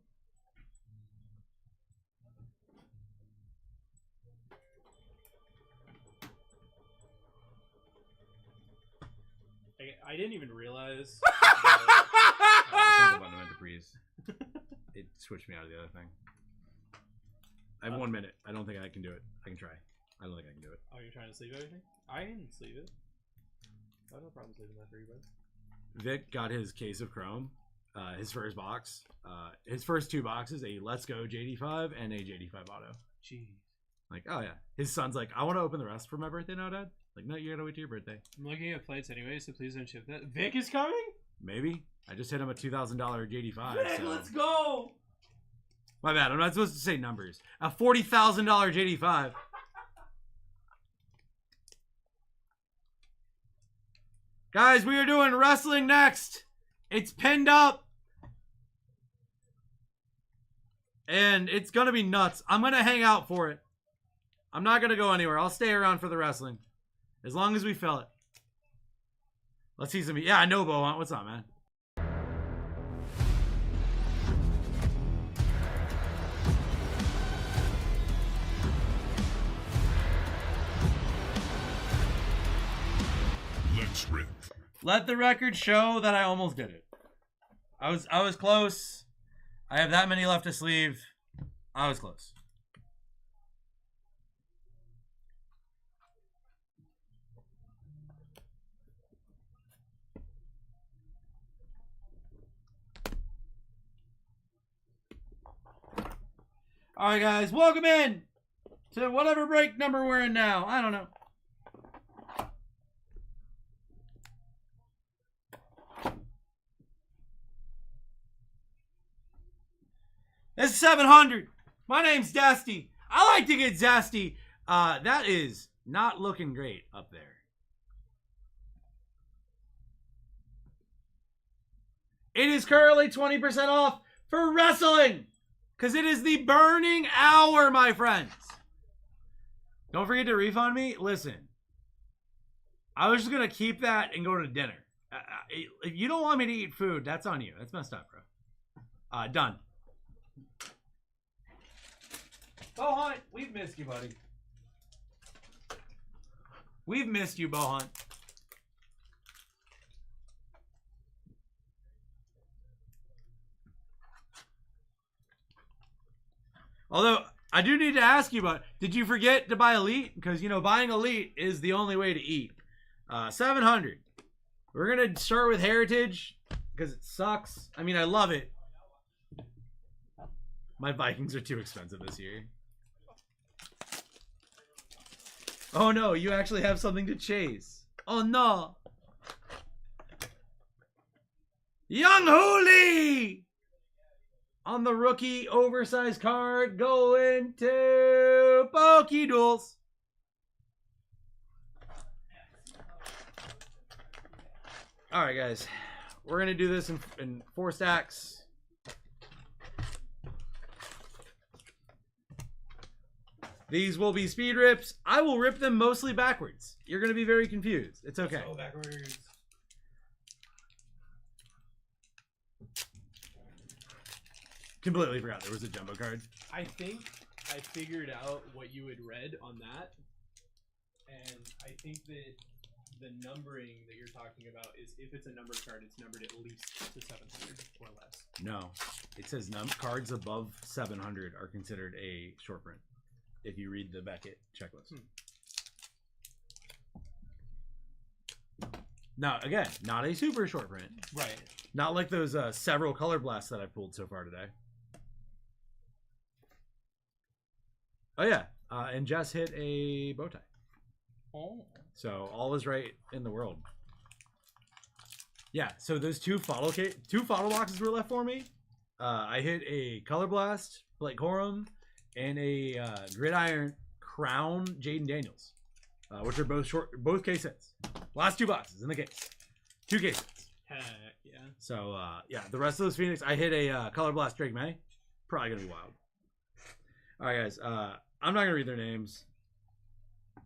I didn't even realize. It switched me out of the other thing. I have 1 minute. I don't think I can do it. I can try. I don't think I can do it. Oh, you're trying to sleeve everything? I can sleeve it. I have no problem sleeving that for you, bud. Vic got his case of Chrome, his first box. His first 2 boxes, a Let's Go JD5 and a JD5 auto. Jeez. Like, oh yeah. His son's like, I want to open the rest for my birthday now, Dad. Like, no, you gotta wait till your birthday. I'm looking at flights anyway, so please don't ship that. Vic is coming? Maybe. I just hit him a $2,000 JD5. Greg, So. let's go. My bad. I'm not supposed to say numbers. A $40,000 JD5. Guys, we are doing wrestling next. It's pinned up. And it's going to be nuts. I'm going to hang out for it. I'm not going to go anywhere. I'll stay around for the wrestling. As long as we fill it. Let's see some. Yeah, I know, Bo Hunt. What's up, man? Let's rip. Let the record show that I almost did it. I was close. I have that many left to sleeve. I was close. All right, guys, welcome in to whatever break number we're in now. I don't know. This is 700. My name's Zasty. I like to get Zasty. That is not looking great up there. It is currently 20% off for wrestling. Because it is the burning hour, my friends. Don't forget to refund me. Listen, I was just going to keep that and go to dinner. If you don't want me to eat food, that's on you. That's messed up, bro. Done. Bo Hunt, we've missed you, buddy. We've missed you, Bo Hunt. Although, I do need to ask you about, did you forget to buy Elite? Because, you know, buying Elite is the only way to eat. 700. We're going to start with Heritage because it sucks. I mean, I love it. My Vikings are too expensive this year. Oh, no, you actually have something to chase. Oh, no. Young Hooli! On the rookie oversized card, going to Pokeduels. All right, guys. We're going to do this in 4 stacks. These will be speed rips. I will rip them mostly backwards. You're going to be very confused. It's okay. Go backwards. Completely forgot there was a jumbo card. I think I figured out what you had read on that, and I think that the numbering that you're talking about is if it's a numbered card, it's numbered at least to 700 or less. No, it says cards above 700 are considered a short print. If you read the Beckett checklist. Now, again, not a super short print. Right. Not like those several color blasts that I've pulled so far today. Oh, yeah. And Jess hit a bow tie. Oh. So all is right in the world. Yeah, so those two photo boxes were left for me. I hit a color blast, Blake Corum, and a Gridiron Crown Jaden Daniels, which are both case hits. Last 2 boxes in the case. 2 case hits. Heck yeah. So, yeah, the rest of those Phoenix, I hit a Color Blast Drake May. Probably going to be wild. All right, guys. I'm not going to read their names.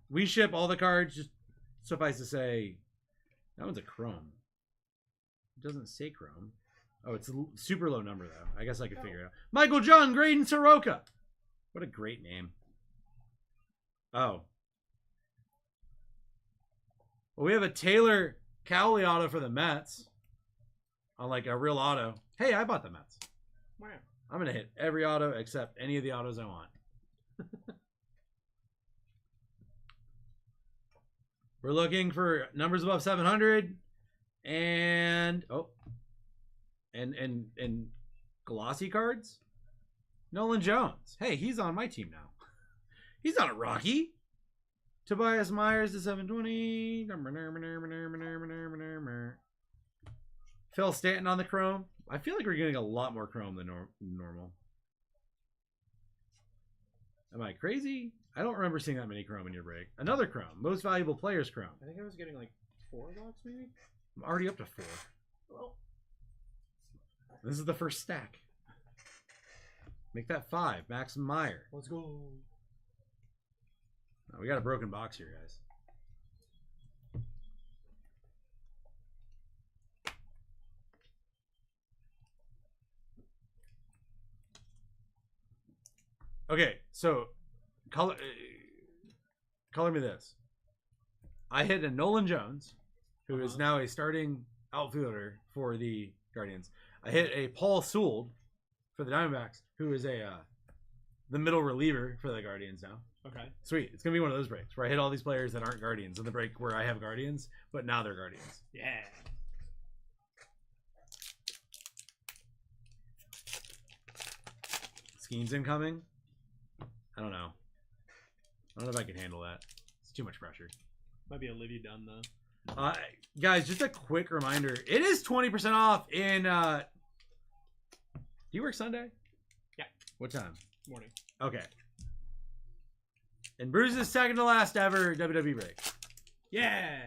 We ship all the cards. Just suffice to say, that one's a Chrome. It doesn't say Chrome. Oh, it's a super low number, though. I guess I could figure it out. Michael John Graydon Soroka. What a great name. Oh. Well, we have a Taylor Cowley auto for the Mets. On like a real auto. Hey, I bought the Mets. Wow. I'm going to hit every auto except any of the autos I want. We're looking for numbers above 700. And, oh. And glossy cards. Nolan Jones. Hey, he's on my team now. He's not a Rocky. Tobias Myers to 720. Phil Stanton on the chrome. I feel like we're getting a lot more chrome than normal. Am I crazy? I don't remember seeing that many chrome in your break. Another chrome. Most valuable players chrome. I think I was getting like 4 bucks maybe. I'm already up to 4. Well, This is the first stack. Make that 5. Max Meyer. let's go. Oh, we got a broken box here, guys. Okay, so color me this. I hit a Nolan Jones, who is now a starting outfielder for the Guardians. I hit a Paul Sewell for the Diamondbacks, who is the middle reliever for the Guardians now. Okay. Sweet. It's gonna be one of those breaks where I hit all these players that aren't Guardians in the break where I have Guardians, but now they're Guardians. Yeah. Skeens incoming. I don't know. I don't know if I can handle that. It's too much pressure. Might be a live you done though. Guys, just a quick reminder. It is 20% off in do you work Sunday? Yeah. What time? Morning. Okay. And Bruce's second to last ever WWE break. Yeah.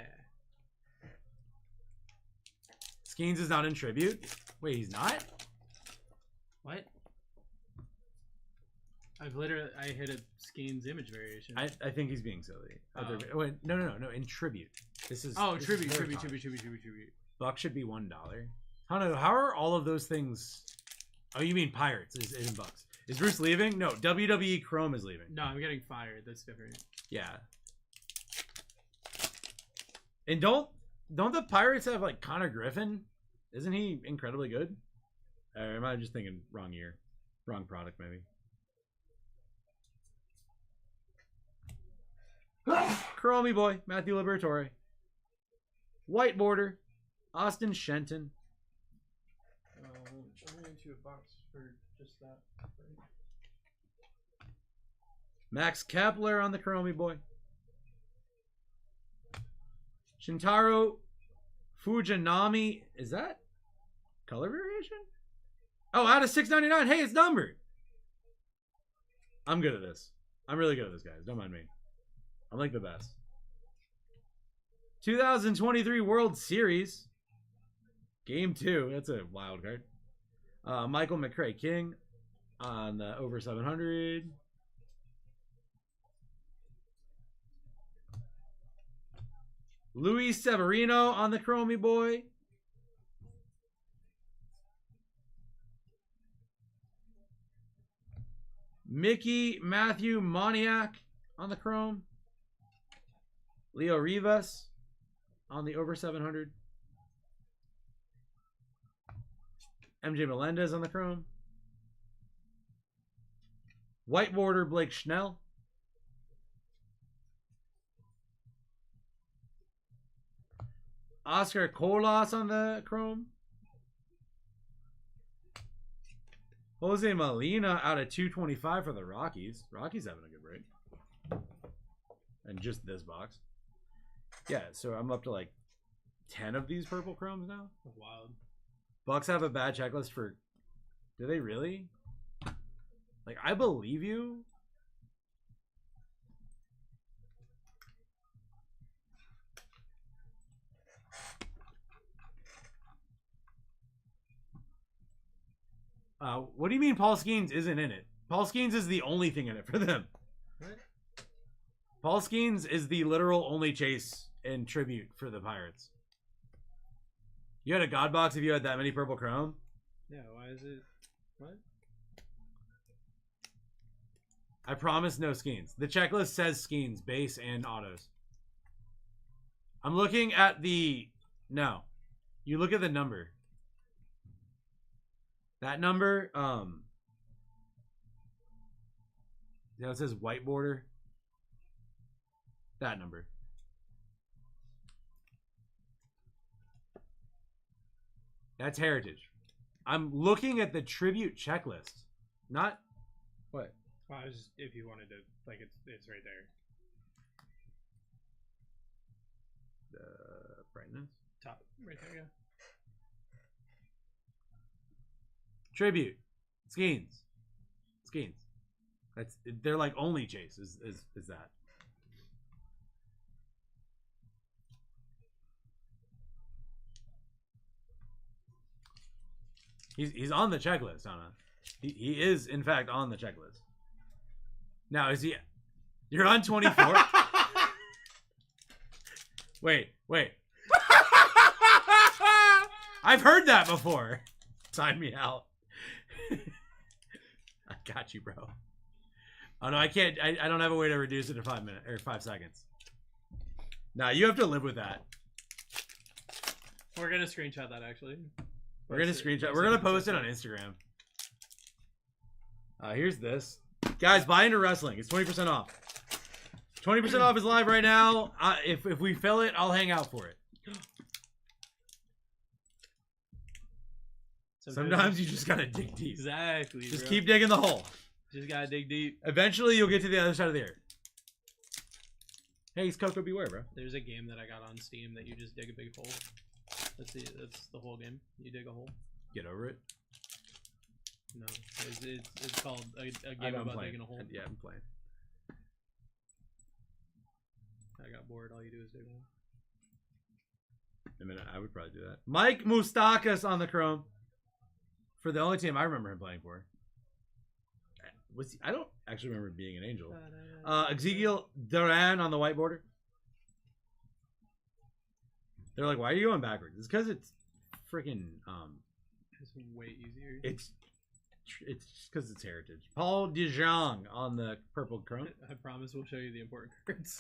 Skeens is not in tribute. Wait, he's not? What? I hit a Skeens image variation. I think he's being silly. Oh. Wait, no. In tribute. This is tribute. tribute. Buck should be $1. I don't know. How are all of those things? Oh, you mean Pirates is in Bucks? Is Bruce leaving? No, WWE Chrome is leaving. No, I'm getting fired. That's different. Yeah. And don't the Pirates have like Connor Griffin? Isn't he incredibly good? Or am I just thinking wrong year, wrong product maybe? Chromie boy, Matthew Liberatore. White border, Austin Shenton. I'm going to a box for just that. Max Kepler on the Chromie boy. Shintaro Fujinami. Is that color variation? Oh, out of 699. Hey, it's numbered. I'm good at this. I'm really good at this, guys. Don't mind me. I'm like the best. 2023 World Series. Game 2. That's a wild card. Michael McCray King on the over 700. Luis Severino on the Chromie boy. Mickey Matthew Moniak on the Chrome. Leo Rivas on the over 700. MJ Melendez on the Chrome. White border Blake Schnell. Oscar Colas on the Chrome. Jose Molina out of 225 for the Rockies. Rockies having a good break. And just this box. Yeah, so I'm up to like 10 of these purple chromes now. That's wild. Bucks have a bad checklist for... Do they really? Like, I believe you. What do you mean Paul Skeens isn't in it? Paul Skeens is the only thing in it for them. What? Paul Skeens is the literal only chase and tribute for the Pirates. You had a God box if you had that many purple chrome? Yeah, why is it... What? I promise no Skeens. The checklist says Skeens, base and autos. I'm looking at the... No. You look at the number. That number, yeah, it says white border. That number. That's Heritage. I'm looking at the tribute checklist. Not what? Well, I was just, if you wanted to, like, it's right there. The brightness. Top, right there, yeah. Tribute. Skeens. They're like only chase is that. He's on the checklist, Anna. He is in fact on the checklist. Now is he? You're on 24. Wait. I've heard that before. Sign me out. I got you, bro. Oh no, I can't. I don't have a way to reduce it to 5 minutes or 5 seconds. Nah, you have to live with that. We're gonna screenshot that actually. We're gonna post it on Instagram. Here's this. Guys, buy into wrestling. It's 20% off. 20% off is live right now. If we fill it, I'll hang out for it. Sometimes you just gotta dig deep. Exactly. Just bro. keep digging the hole. Just gotta dig deep. Eventually, you'll get to the other side of the air. Hey, it's Coco Beware, bro. There's a game that I got on Steam that you just dig a big hole. That's the whole game. You dig a hole. Get over it. No, it's called a game about digging a hole. Yeah, I'm playing. I got bored. All you do is dig a hole. I mean, I would probably do that. Mike Moustakas on the Chrome. For the only team I remember him playing for. I don't actually remember being an Angel. Ezekiel Duran on the white border. They're like, why are you going backwards? It's because it's freaking It's way easier. it's just because it's heritage. Paul DeJong on the purple chrome. I promise we'll show you the important cards.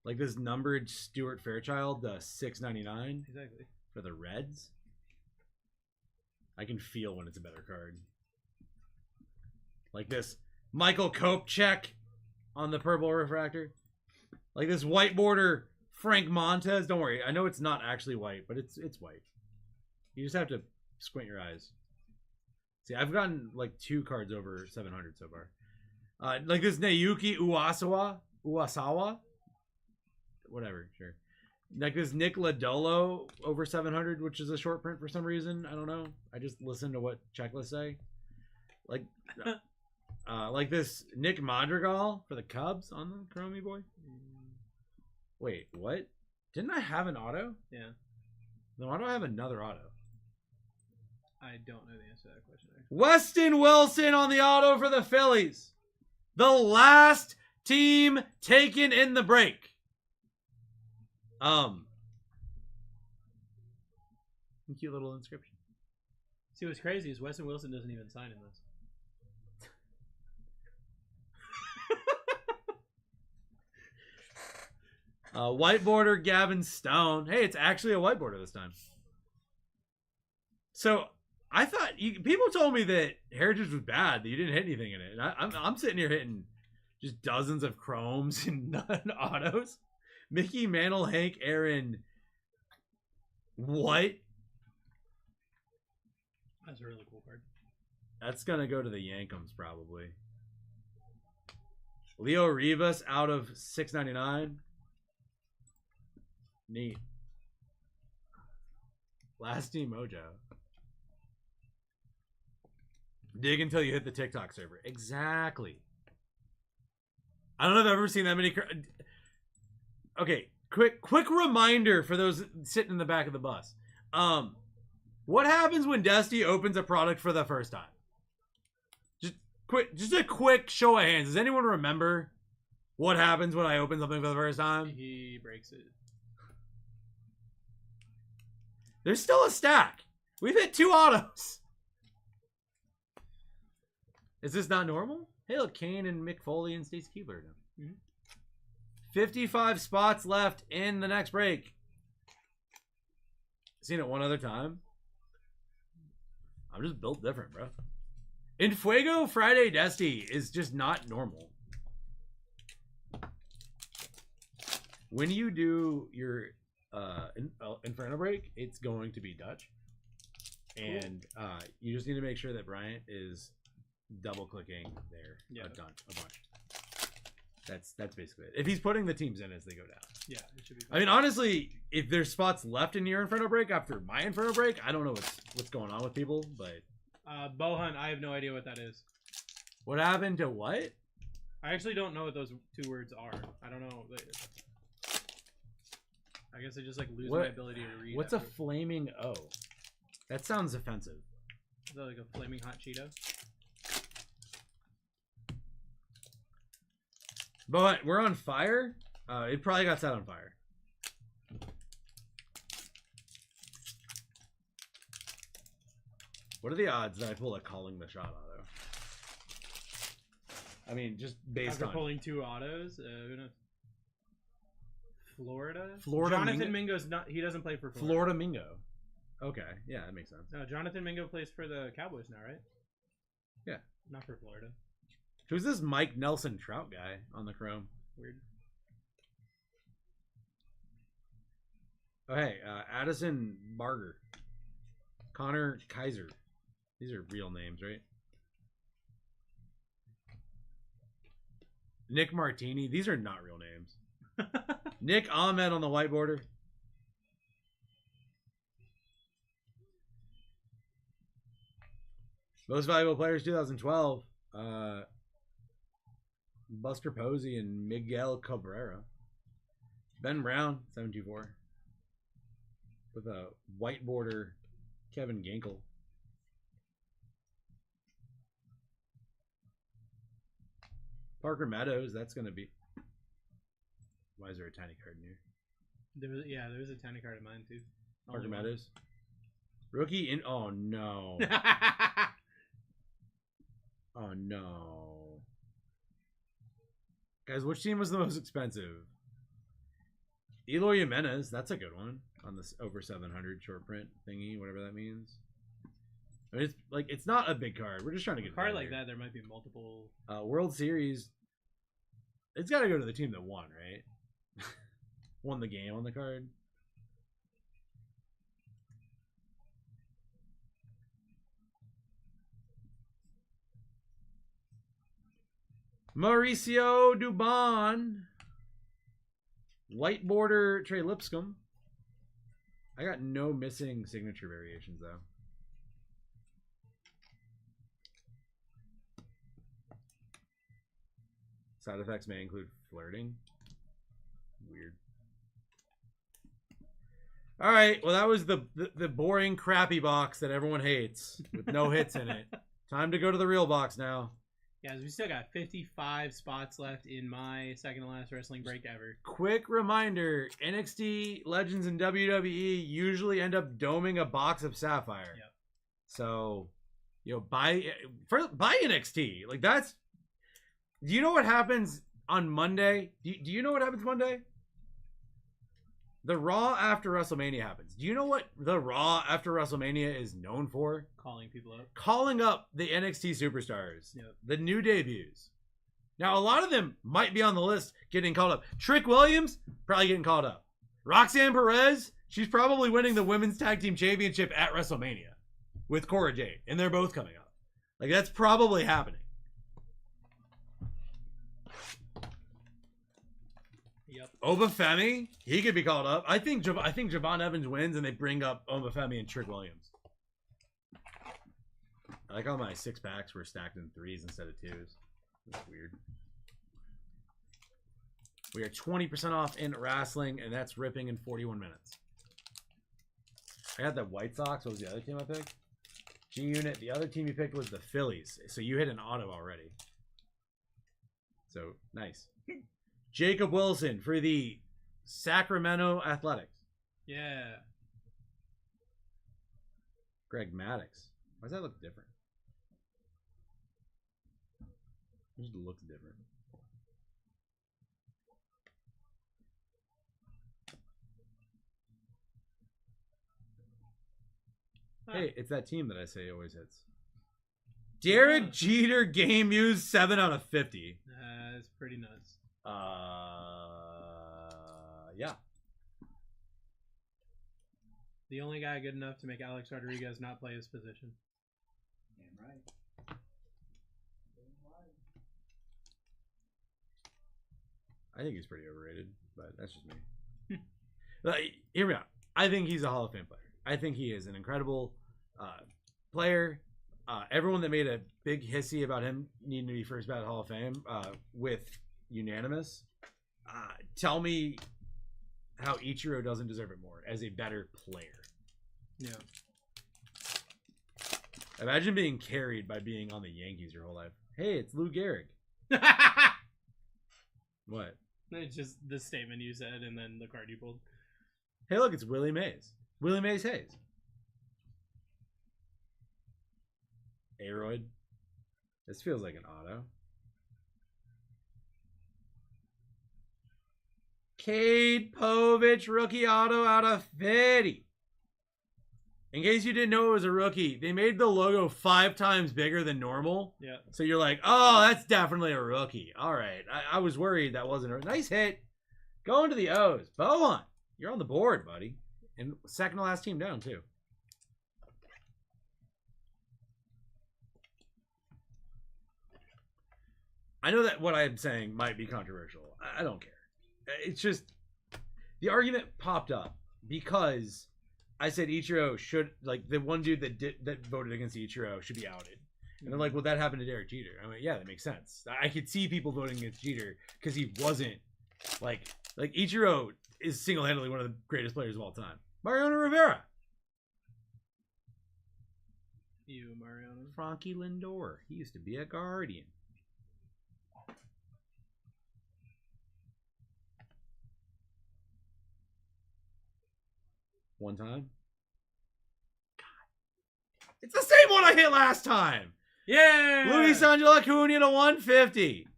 Like this numbered Stuart Fairchild, the 699 Exactly. for the Reds. I can feel when it's a better card. Like this Michael Kopechek on the purple refractor. Like this white border Frank Montez. Don't worry, I know it's not actually white, but it's white. You just have to squint your eyes. See, I've gotten like 2 cards over 700 so far. Like this Naoki Uwasawa. Whatever, sure. Like this Nick Lodolo over 700, which is a short print for some reason. I don't know. I just listen to what checklists say. Like this Nick Madrigal for the Cubs on the Chromie boy. Wait, what? Didn't I have an auto? Yeah. Then why do I have another auto? I don't know the answer to that question. Actually. Weston Wilson on the auto for the Phillies. The last team taken in the break. Cute little inscription. See, what's crazy is Weston Wilson doesn't even sign in this. White border Gavin Stone. Hey, it's actually a white border this time. So I thought people told me that Heritage was bad, that you didn't hit anything in it. And I'm sitting here hitting just dozens of chromes and none autos. Mickey Mantle, Hank Aaron. What? That's a really cool card. That's gonna go to the Yankums probably. Leo Rivas out of 699. Neat. Last team Mojo. Dig until you hit the TikTok server. Exactly. I don't know if I've ever seen that many. Okay, quick reminder for those sitting in the back of the bus. What happens when Dusty opens a product for the first time? Just a quick show of hands. Does anyone remember what happens when I open something for the first time? He breaks it. There's still a stack. We've hit 2 autos. Is this not normal? Hey, look, Kane and Mick Foley and Stacey Keebler. 55 spots left in the next break. Seen it one other time. I'm just built different, bro. In Fuego, Friday Dusty is just not normal. When you do your Inferno break, it's going to be Dutch. And you just need to make sure that Bryant is double clicking there a bunch. That's basically it. If he's putting the teams in as they go down. Yeah, it should be fine. I mean, honestly, if there's spots left in your Inferno break after my Inferno break, I don't know what's going on with people, but Bow hunt. I have no idea what that is. What happened to what? I actually don't know what those two words are. I don't know. I guess I just like lose my ability to read. What's a flaming O? That sounds offensive. Is that like a flaming hot Cheeto? But we're on fire. It probably got set on fire. What are the odds that I pull a calling the shot auto? I mean, just based After on pulling 2 autos, who knows? Florida. Florida Jonathan Mingo's not. He doesn't play for Florida. Florida Mingo. Okay, yeah, that makes sense. No, Jonathan Mingo plays for the Cowboys now, right? Yeah, not for Florida. Who's this Mike Nelson Trout guy on the Chrome? Weird. Oh, hey, Addison Barger, Connor Kaiser. These are real names, right? Nick Martini. These are not real names. Nick Ahmed on the white border. Most valuable players 2012. Buster Posey and Miguel Cabrera. Ben Brown, 724. With a white border, Kevin Gankle. Parker Meadows, that's going to be... Why is there a tiny card in here? There was a tiny card in mine too. Parker Meadows. Rookie in... Oh, no. Oh, no. Guys, which team was the most expensive? Eloy Jimenez, that's a good one. On this over 700 short print thingy, whatever that means. I mean, it's like, it's not a big card. We're just trying to get a card like that. There might be multiple. World Series. It's got to go to the team that won, right? Won the game on the card. Mauricio Dubon. White border Trey Lipscomb. I got no missing signature variations, though. Side effects may include flirting. Weird. All right. Well, that was the boring, crappy box that everyone hates with no hits in it. Time to go to the real box now. Guys, we still got 55 spots left in my second to last wrestling break ever. Quick reminder, NXT Legends and WWE usually end up doming a box of Sapphire. Yep. So, you know, buy NXT. Like, that's... Do you know what happens on Monday? Do you know what happens Monday? The Raw after WrestleMania happens. Do you know what the Raw after WrestleMania is known for? Calling people up. Calling up the NXT superstars. Yep. The new debuts. Now, a lot of them might be on the list getting called up. Trick Williams, probably getting called up. Roxanne Perez, she's probably winning the Women's Tag Team Championship at WrestleMania with Cora Jade. And they're both coming up. Like, that's probably happening. Yep. Obafemi, he could be called up. I think Javon Evans wins and they bring up Obafemi and Trick Williams. I like how my 6-packs were stacked in 3s instead of 2s. That's weird. We are 20% off in wrestling, and that's ripping in 41 minutes. I had the White Sox. What was the other team I picked? G-Unit. The other team you picked was the Phillies. So you hit an auto already. So, nice. Jacob Wilson for the Sacramento Athletics. Yeah. Greg Maddux. Why does that look different? It just looks different. Hey, it's that team that I say always hits. Derek Jeter game used 7 out of 50. That's pretty nuts. Yeah. The only guy good enough to make Alex Rodriguez not play his position. Damn right. I think he's pretty overrated, but that's just me. Hear me out. I think he's a Hall of Fame player. I think he is an incredible player. everyone that made a big hissy about him needing to be first ballot Hall of Fame with unanimous, tell me how Ichiro doesn't deserve it more as a better player. Yeah. Imagine being carried by being on the Yankees your whole life. Hey, it's Lou Gehrig. What? It's just the statement you said and then the card you pulled. Hey, look, it's Willie Mays. Willie Mays Hayes. Aroyd. This feels like an auto. Cade Povich rookie auto out of 50. In case you didn't know it was a rookie, they made the logo 5 times bigger than normal. Yeah. So you're like, oh, that's definitely a rookie. All right. I was worried that wasn't a nice hit. Going to the O's. Bowen, you're on the board, buddy. And second to last team down, too. I know that what I'm saying might be controversial. I don't care. It's just the argument popped up because I said Ichiro should, like, the one dude that voted against Ichiro should be outed. And they're like, well, that happened to Derek Jeter. I'm like, yeah, that makes sense. I could see people voting against Jeter because he wasn't like Ichiro is single-handedly one of the greatest players of all time. Mariano Rivera. You, Mariano. Frankie Lindor. He used to be a Guardian. One time. God. It's the same one I hit last time. Yeah. Luis Angel Acuna to 150.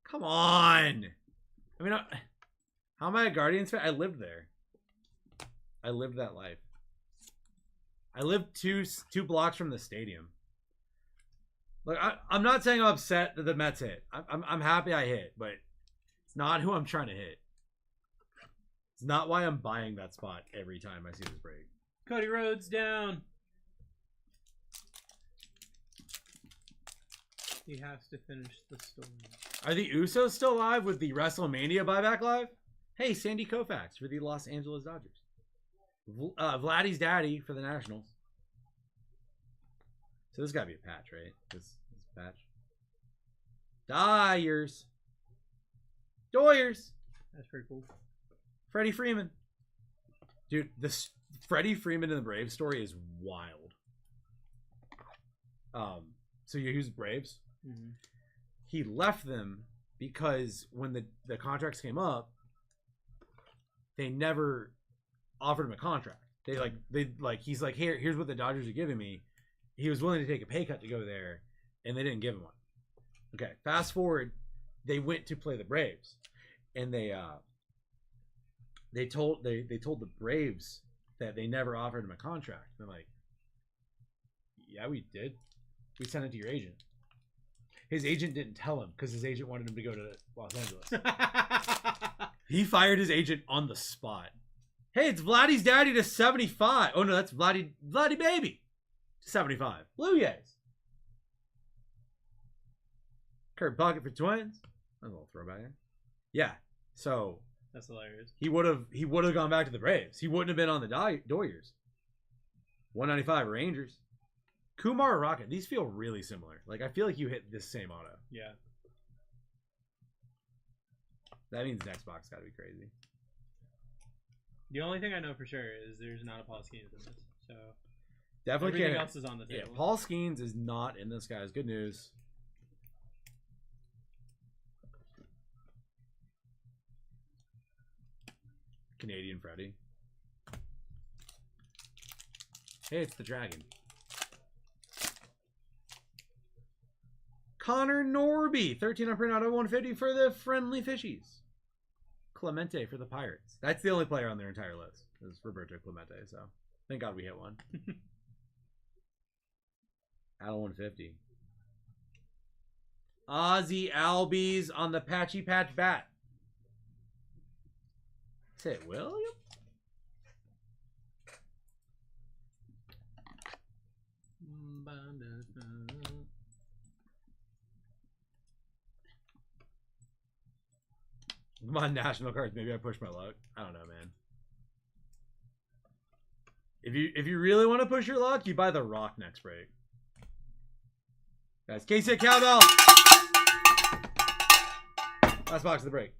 Come on. I mean, how am I a Guardians fan? I lived there. I lived that life. I lived two blocks from the stadium. Look, I'm not saying I'm upset that the Mets hit. I'm happy I hit, but it's not who I'm trying to hit. It's not why I'm buying that spot every time I see this break. Cody Rhodes down. He has to finish the story. Are the Usos still live with the WrestleMania buyback live? Hey, Sandy Koufax for the Los Angeles Dodgers. Vladdy's daddy for the Nationals. So this got to be a patch, right? This patch. Doyers. That's pretty cool. Freddie Freeman. Dude, this Freddie Freeman in the Braves story is wild. So he was Braves. Mm-hmm. He left them because when the contracts came up, they never offered him a contract. He's like, here's what the Dodgers are giving me. He was willing to take a pay cut to go there, and they didn't give him one. Okay, fast forward, they went to play the Braves, and they told the Braves that they never offered him a contract. They're like, yeah, we did. We sent it to your agent. His agent didn't tell him because his agent wanted him to go to Los Angeles. He fired his agent on the spot. Hey, it's Vladdy's daddy to 75. Oh no, that's Vladdy baby to 75. Blue Jays. Kurt Bucket for Twins. That's a little throwback here. Yeah. So that's hilarious. He would have gone back to the Braves. He wouldn't have been on the Doyers. 195 Rangers. Kumar Rocket. These feel really similar. Like I feel like you hit this same auto. Yeah. That means next box got to be crazy. The only thing I know for sure is there's not a Paul Skeens in this. So definitely everything else is on the table. Yeah, Paul Skeens is not in this, guys. Good news. Canadian Freddy. Hey, it's the Dragon. Connor Norby, 13 on print out of 150 for the Friendly Fishies. Clemente for the Pirates. That's the only player on their entire list. Is Roberto Clemente, so thank God we hit one. Out of 150. Ozzy Albies on the Patchy Patch Bat. Say it, William? Come on, national cards. Maybe I push my luck. I don't know, man. If you really want to push your luck, you buy the Rock next break. Guys, Casey at Cowbell. Last box of the break.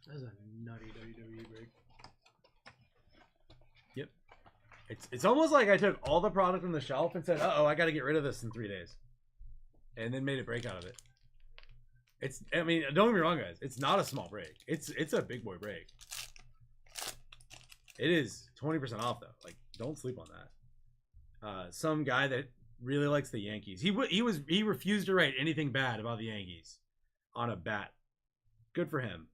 That's a nutty WWE break. Yep. It's almost like I took all the product from the shelf and said, "Uh-oh, I got to get rid of this in 3 days," and then made a break out of it. I mean, don't get me wrong, guys. It's not a small break. It's a big boy break. It is 20% off though. Like, don't sleep on that. Some guy that really likes the Yankees. He refused to write anything bad about the Yankees on a bat. Good for him.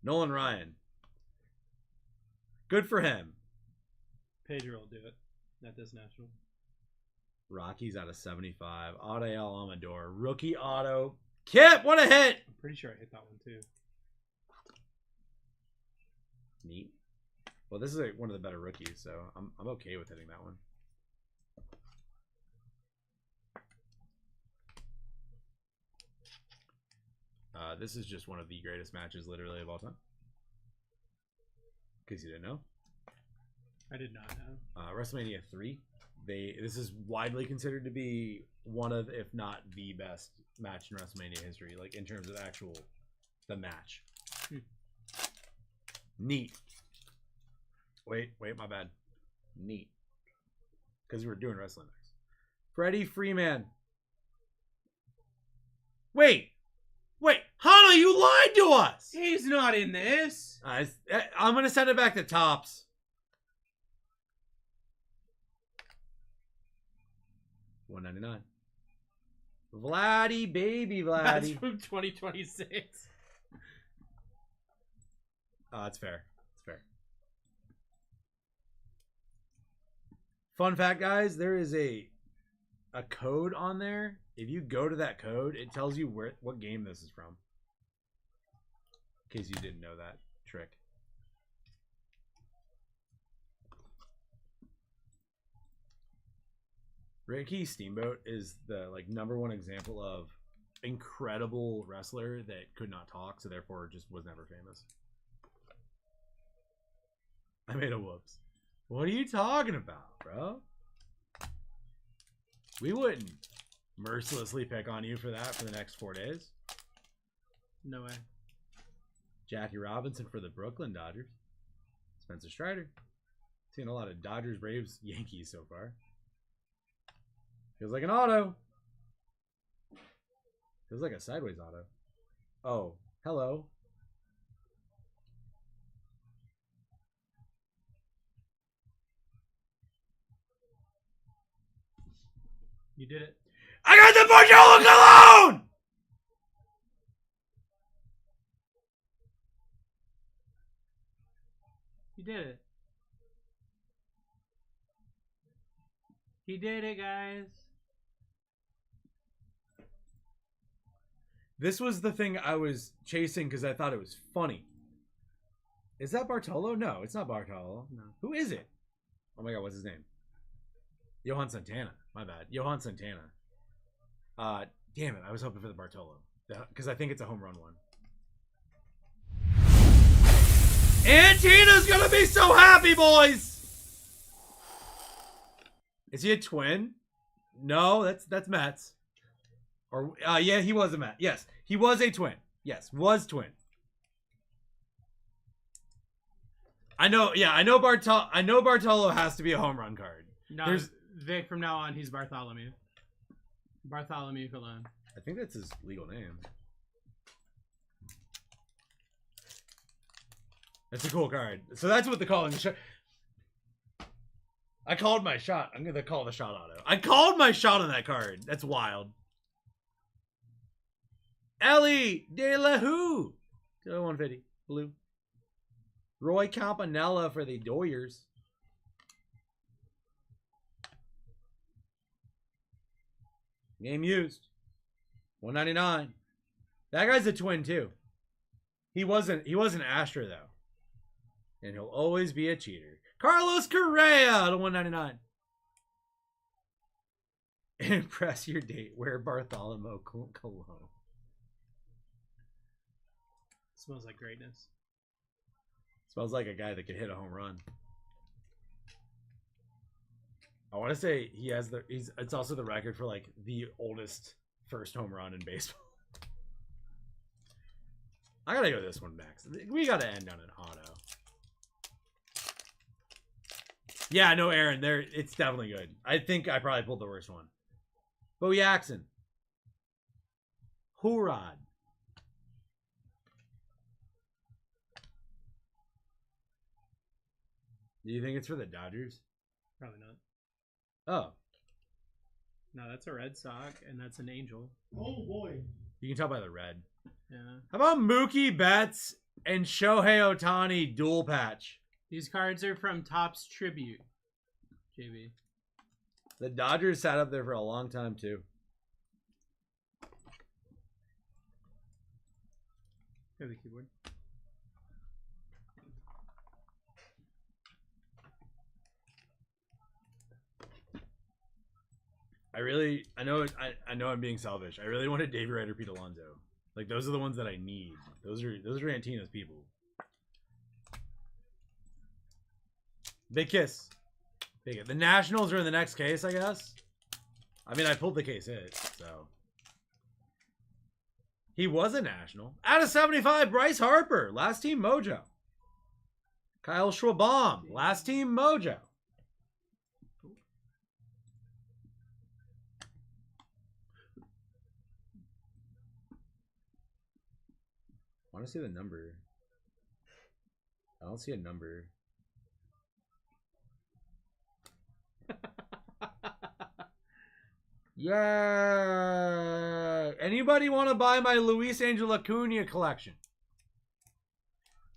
Nolan Ryan. Good for him. Pedro will do it. Not this national. Rockies out of 75. Adael Amador. Rookie auto. Kip, what a hit! I'm pretty sure I hit that one too. Neat. Well, this is one of the better rookies, so I'm okay with hitting that one. This is just one of the greatest matches, literally, of all time. In case you didn't know. I did not know. WrestleMania 3. This is widely considered to be one of, if not the best match in WrestleMania history, like in terms of the match. Neat. Wait, my bad. Neat. Because we were doing wrestling next. Freddie Freeman. Wait, Hana, you lied to us! He's not in this. I'm going to send it back to Topps. $1.99. Vladdy, baby Vladdy. That's from 2026. It's fair. It's fair. Fun fact, guys, there is a code on there. If you go to that code, it tells you what game this is from. In case you didn't know that trick. Ricky Steamboat is the #1 example of incredible wrestler that could not talk, so therefore just was never famous. I made a whoops. What are you talking about, bro? We wouldn't mercilessly pick on you for that for the next 4 days. No way. Jackie Robinson for the Brooklyn Dodgers. Spencer Strider. Seen a lot of Dodgers, Braves, Yankees so far. Feels like an auto. Feels like a sideways auto. Oh, hello. You did it. I got the Bartolo Colon! You did it. He did it, guys. This was the thing I was chasing because I thought it was funny. Is that Bartolo? No, it's not Bartolo. No. Who is it? Oh my god, what's his name? Johan Santana. My bad. Johan Santana. Damn it, I was hoping for the Bartolo. Because I think it's a home run one. And Tina's gonna be so happy, boys! Is he a twin? No, that's Mets. Or yeah, he was a Met. Yes, he was a twin. Yes, was twin. I know. Yeah, I know Bartolo has to be a home run card. No, There's Vic. From now on, he's Bartholomew. Bartholomew Colon. I think that's his legal name. That's a cool card. So that's what the calling shot. I called my shot. I'm gonna call the shot auto. I called my shot on that card. That's wild. Ellie De La Who. 150. Blue. Roy Campanella for the Doyers. Game used. $1.99. That guy's a twin too. He wasn't Astro though. And he'll always be a cheater. Carlos Correa to $1.99. Impress your date. Wear Bartholomew Cologne. Smells like greatness. Smells like a guy that could hit a home run. I want to say he has the. It's also the record for like the oldest first home run in baseball. I gotta go this one next. We gotta end on an auto. Yeah, no, Aaron. There, it's definitely good. I think I probably pulled the worst one. Bo Jackson. Hoorod. Do you think it's for the Dodgers? Probably not. Oh, No, that's a Red Sox, and that's an Angel. Oh boy. you can tell by the red. Yeah. How about Mookie Betts and Shohei Ohtani dual patch? These cards are from Topps Tribute, JB. The Dodgers sat up there for a long time too. Go to the keyboard. I know I'm being selfish. I really wanted Davey Wright or Pete Alonso. Like those are the ones that I need. Those are Antina's people. Big kiss. Big. The Nationals are in the next case, I guess. I mean, I pulled the case hit, so he was a National. Out of 75, Bryce Harper, last team Mojo. Kyle Schwabbaum, last team Mojo. I want to see the number. I don't see a number. Yeah. Anybody want to buy my Luis Angel Acuna collection?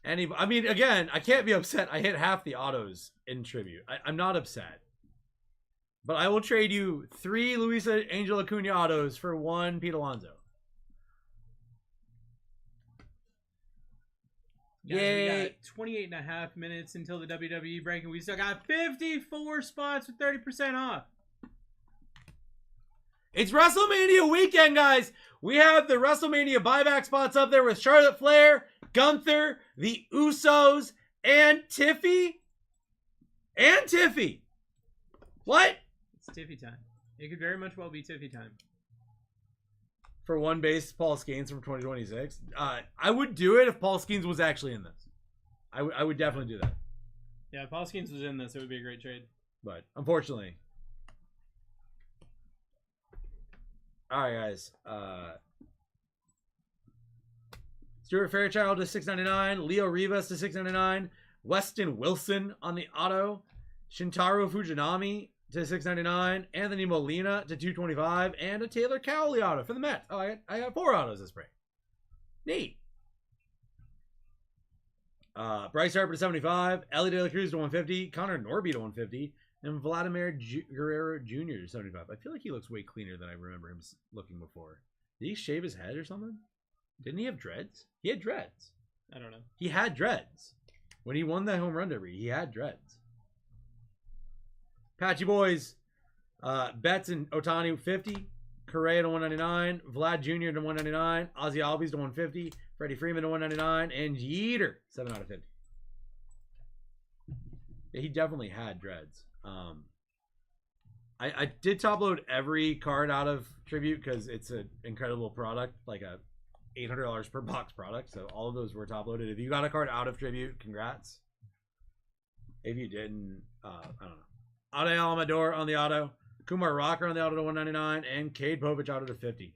I mean, again, I can't be upset. I hit half the autos in tribute. I'm not upset. But I will trade you 3 Luis Angel Acuna autos for 1 Pete Alonso. Guys, Yay. we got 28 and a half minutes until the WWE break, and we still got 54 spots with 30% off. It's WrestleMania weekend, guys. We have the WrestleMania buyback spots up there with Charlotte Flair, Gunther, the Usos, and Tiffy. And Tiffy. What? It's Tiffy time. It could very much well be Tiffy time. For 1 base, Paul Skeens from 2026. I would do it if Paul Skeens was actually in this. I would definitely do that. Yeah, if Paul Skeens was in this, it would be a great trade. But unfortunately. Alright, guys. Stuart Fairchild to 699. Leo Rivas to 699. Weston Wilson on the auto. Shintaro Fujinami to 699. Anthony Molina to 225. And a Taylor Cowley auto for the Mets. Oh, I got 4 autos this break. Neat. Bryce Harper to 75. Ellie De La Cruz to 150. Connor Norby to 150. And Vladimir Guerrero Jr. to 75. I feel like he looks way cleaner than I remember him looking before. Did he shave his head or something? Didn't he have dreads? He had dreads. I don't know. He had dreads. When he won that home run derby, he had dreads. Patchy Boys. Betts and Ohtani 50. Correa to 199. Vlad Jr. to 199. Ozzy Albies to 150. Freddie Freeman to 199. And Jeter, 7 out of 50. Yeah, he definitely had dreads. I did top load every card out of Tribute because it's an incredible product, like a $800 per box product. So all of those were top loaded. If you got a card out of Tribute, congrats. If you didn't, I don't know. Ade Alamador on the auto. Kumar Rocker on the auto to 199. And Cade Povich auto to 50.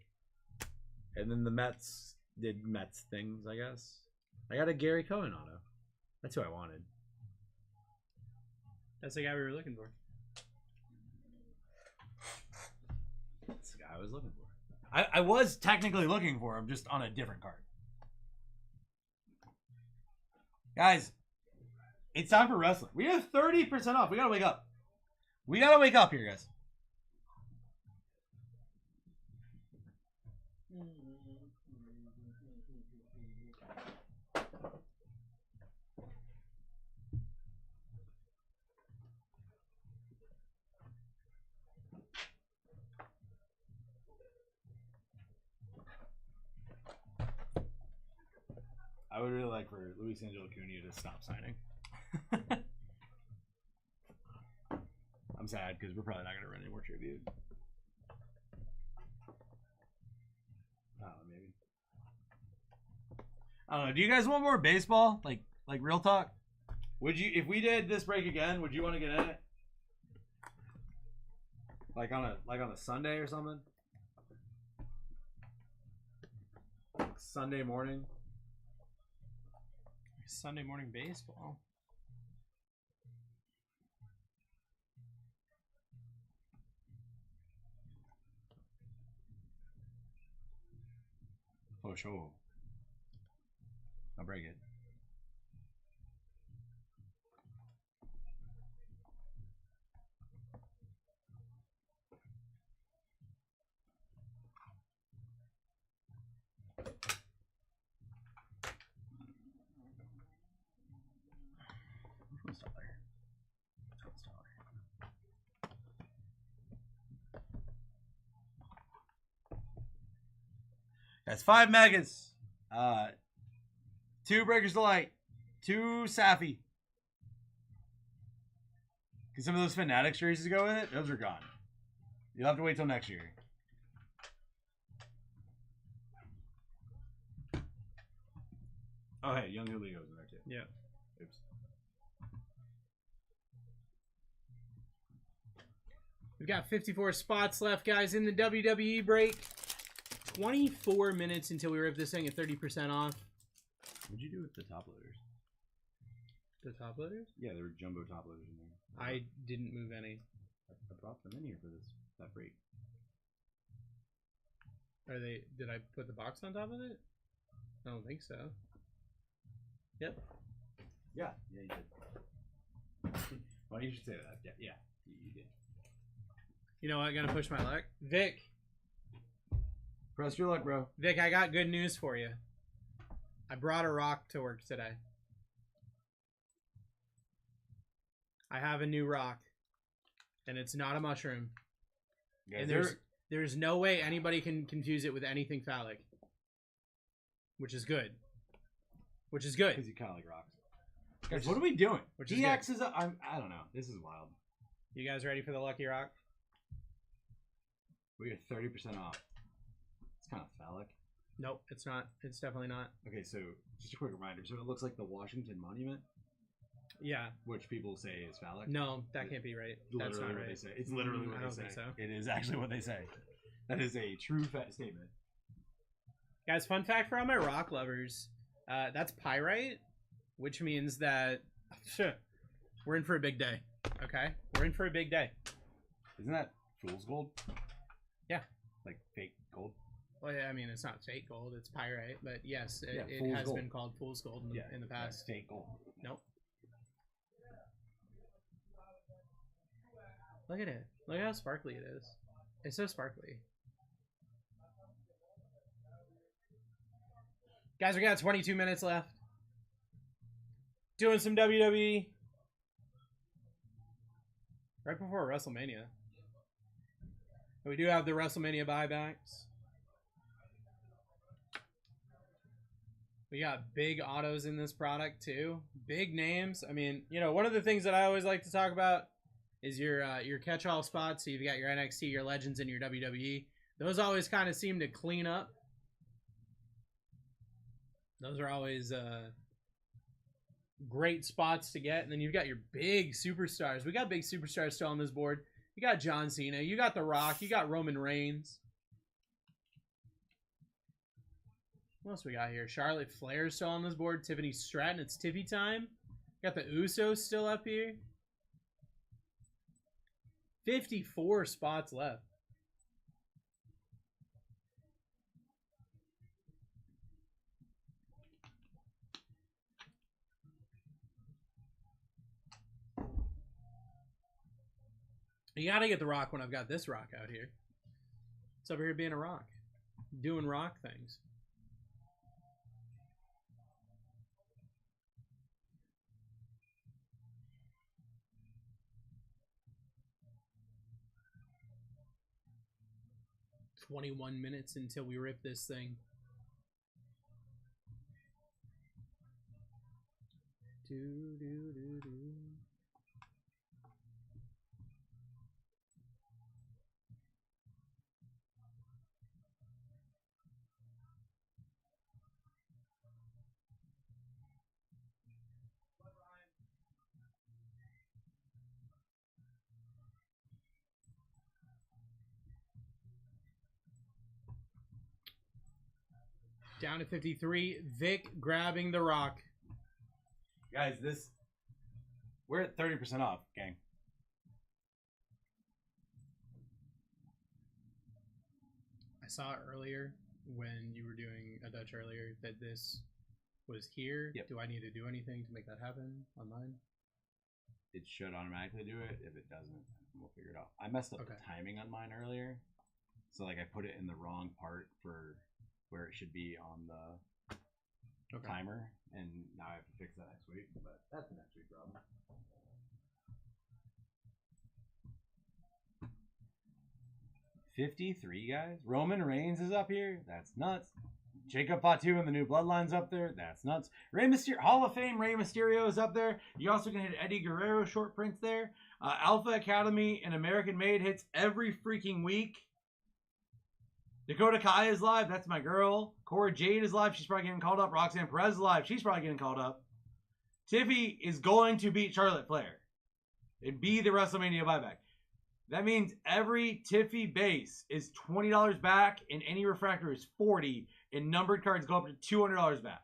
And then the Mets did Mets things, I guess. I got a Gary Cohen auto. That's who I wanted. That's the guy we were looking for. That's the guy I was looking for. I was technically looking for him, just on a different card. Guys, it's time for wrestling. We have 30% off. We gotta wake up. We gotta wake up here, guys. I would really like for Luis Angel Acuna to stop signing. I'm sad because we're probably not gonna run any more tribute. Maybe. I don't know. Do you guys want more baseball? Like real talk? Would you, if we did this break again, would you want to get in it? Like on a Sunday or something? Like Sunday morning? Sunday morning baseball. Oh, sure. I'll break it. That's 5 megas. 2 breakers to light. 2 Safi. Can some of those Fanatics jerseys go with it? Those are gone. You'll have to wait till next year. Oh, hey, Young Julio's in there too. Yeah. Oops. We've got 54 spots left, guys, in the WWE break. 24 minutes until we rip this thing at 30% off. What'd you do with the top loaders? The top loaders? Yeah, there were jumbo top loaders in there. I didn't move any. I brought them in here for that break. Are they? Did I put the box on top of it? I don't think so. Yep. Yeah, you did. Well, you should say that. Yeah, you did. You know what? I'm gonna push my luck. Vic. Press your luck, bro. Vic, I got good news for you. I brought a rock to work today. I have a new rock, and it's not a mushroom. Guys, And there's no way anybody can confuse it with anything phallic, which is good. Which is good. because you kind of like rocks. Guys, what are we doing? Which is DX is. I don't know. This is wild. You guys ready for the lucky rock? We get 30% off. It's kind of phallic. Nope, it's not. It's definitely not. Okay, so just a quick reminder. So it looks like the Washington Monument, Yeah. which people say is phallic. No, that can't be right. That's Literally not what right. they say. It's literally what I they don't say. think so. It is actually what they say. That is a true statement. Guys, fun fact for all my rock lovers. That's pyrite, which means that we're in for a big day. Okay? We're in for a big day. Isn't that fool's gold? Yeah. Like fake gold? Well, yeah, I mean, it's not fake gold. It's pyrite. But yes, Yeah, it fool's has gold. been called fool's gold in the past. Fake gold. Nope. Look at it. Look how sparkly it is. It's so sparkly. Guys, we got 22 minutes left. Doing some WWE. Right before WrestleMania. We do have the WrestleMania buybacks. We got big autos in this product too. Big names. I mean, you know, one of the things that I always like to talk about is your catch-all spots. So you've got your NXT, your Legends, and your WWE. Those always kind of seem to clean up. Those are always great spots to get. And then you've got your big superstars. We got big superstars still on this board. You got John Cena. You got The Rock. You got Roman Reigns. What else we got here? Charlotte Flair's still on this board. Tiffany Stratton. It's Tiffy time. Got the Usos still up here. 54 spots left. You gotta get the rock when I've got this rock out here. It's over here being a rock. Doing rock things. "21 minutes until we rip this thing." Do, do, do, do. Down to 53. Vic grabbing the rock. Guys, we're at 30% off, gang. I saw earlier when you were doing a Dutch earlier that this was here. Yep. Do I need to do anything to make that happen on mine? It should automatically do it. If it doesn't, we'll figure it out. I messed up Okay. the timing on mine earlier. So like I put it in the wrong part for where it should be on the timer, and now I have to fix that next week. But that's the next week problem. $53 guys. Roman Reigns is up here. That's nuts. Jacob Fatu and the New Bloodline's up there. That's nuts. Rey Mysterio, Hall of Fame Rey Mysterio is up there. You also can hit Eddie Guerrero short prints there. Alpha Academy and American Made hits every freaking week. Dakota Kai is live. That's my girl. Cora Jade is live. She's probably getting called up. Roxanne Perez is live. She's probably getting called up. Tiffy is going to beat Charlotte Flair. It'd be the WrestleMania buyback. That means every Tiffy base is $20 back, and any refractor is $40, and numbered cards go up to $200 back.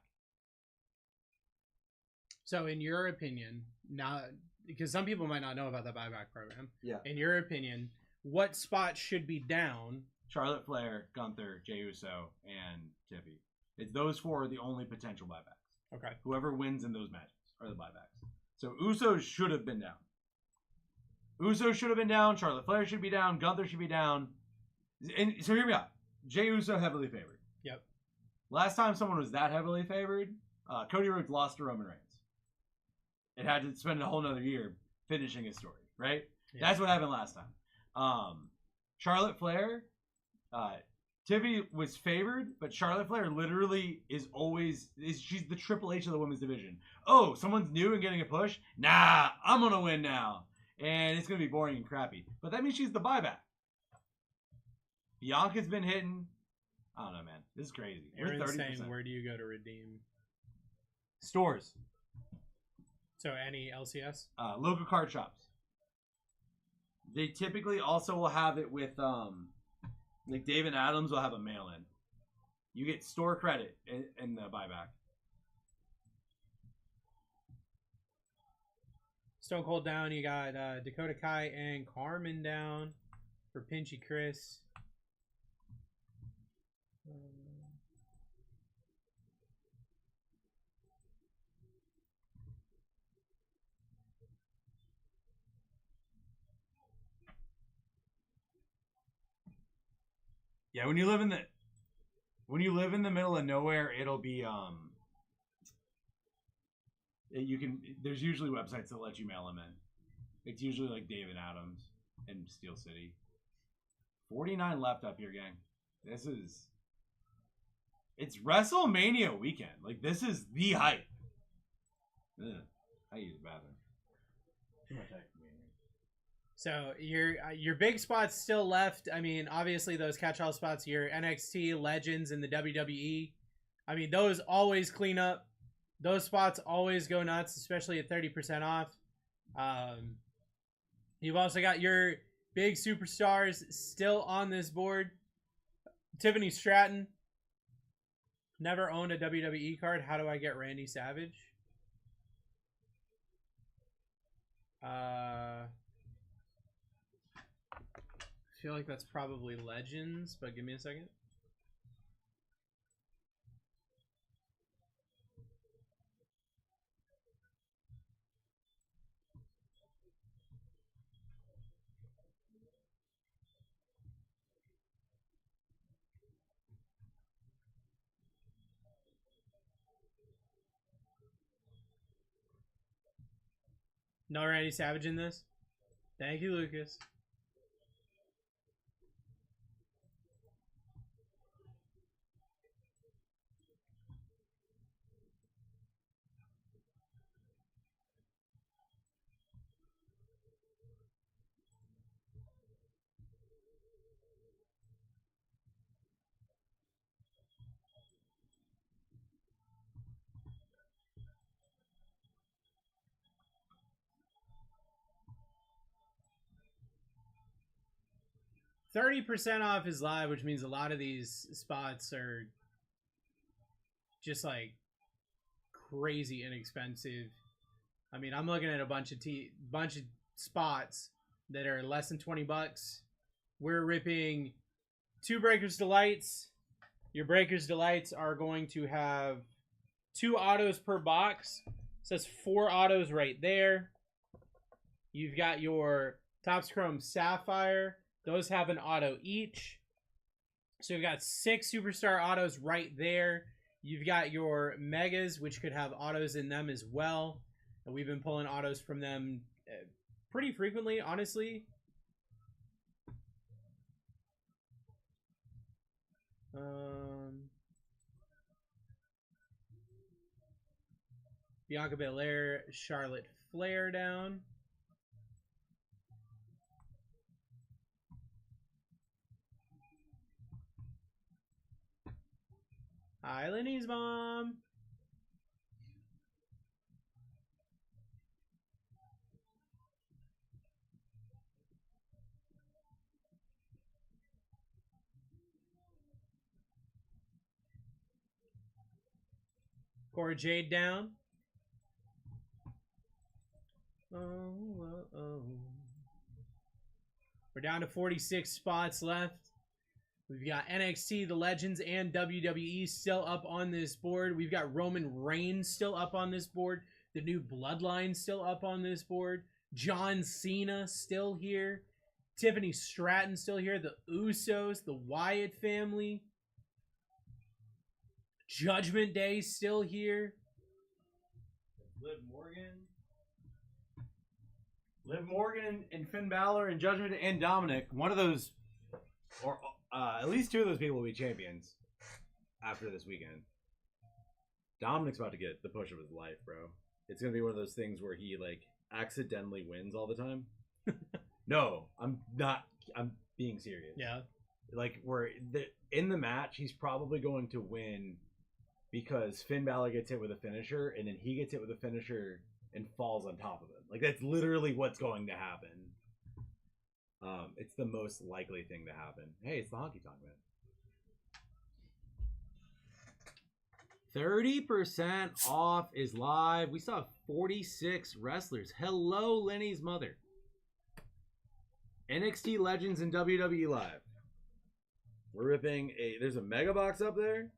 So, in your opinion, now, because some people might not know about the buyback program, Yeah. in your opinion, what spot should be down? Charlotte Flair, Gunther, Jey Uso, and Tiffy. It's those four are the only potential buybacks. Okay. Whoever wins in those matches are the buybacks. So Usos should have been down. Usos should have been down. Charlotte Flair should be down. Gunther should be down. And so here we go. Jey Uso heavily favored. Yep. Last time someone was that heavily favored, Cody Rhodes lost to Roman Reigns. It had to spend a whole nother year finishing his story, right? Yeah. That's what happened last time. Charlotte Flair, Tiffy was favored, but Charlotte Flair literally she's the Triple H of the women's division. Oh, someone's new and getting a push? Nah, I'm going to win now. And it's going to be boring and crappy. But that means she's the buyback. Bianca's been hitting. I don't know, man. This is crazy. We're Aaron's 30%. saying, where do you go to redeem? Stores. So, any LCS? Local card shops. They typically also will have it with, like David Adams will have a mail-in. You get store credit in the buyback. Stone Cold down. You got Dakota Kai and Carmen down for Pinchy Chris. Yeah, when you live in the middle of nowhere, it'll be there's usually websites that let you mail them in. It's usually like David Adams and Steel City. 49 left up here, gang. It's WrestleMania weekend. Like, this is the hype. Ugh, I use the bathroom. Too much hype for me. So your big spots still left. I mean, obviously those catch-all spots, your NXT Legends and the WWE. I mean, those always clean up. Those spots always go nuts, especially at 30% off. You've also got your big superstars still on this board. Tiffany Stratton. Never owned a WWE card. How do I get Randy Savage? I feel like that's probably Legends, but give me a second. No Randy Savage in this? Thank you, Lucas. %30 off is live, which means a lot of these spots are just like crazy inexpensive. I mean, I'm looking at a bunch of spots that are less than $20. We're ripping 2 Breakers Delights. Your Breakers Delights are going to have 2 autos per box. So that's 4 autos right there. You've got your Topps Chrome Sapphire. Those have an auto each. So you've got 6 Superstar autos right there. You've got your Megas, which could have autos in them as well. And we've been pulling autos from them pretty frequently, honestly. Bianca Belair, Charlotte Flair down. Hi, Lenny's mom. Cora Jade down. We're down to 46 spots left. We've got NXT, the Legends, and WWE still up on this board. We've got Roman Reigns still up on this board. The new Bloodline still up on this board. John Cena still here. Tiffany Stratton still here. The Usos, the Wyatt family. Judgment Day still here. Liv Morgan and Finn Balor and Judgment Day and Dominic. One of those, or at least 2 of those people will be champions after this weekend. Dominic's about to get the push of his life, bro. It's gonna be one of those things where he like accidentally wins all the time. No, I'm not. I'm being serious. Yeah. Like in the match, he's probably going to win because Finn Balor gets hit with a finisher, and then he gets hit with a finisher and falls on top of him. Like that's literally what's going to happen. It's the most likely thing to happen. Hey, it's the Honky Tonk Man. 30% off is live. We saw 46 wrestlers. Hello, Lenny's mother. NXT Legends and WWE Live. We're ripping there's a mega box up there.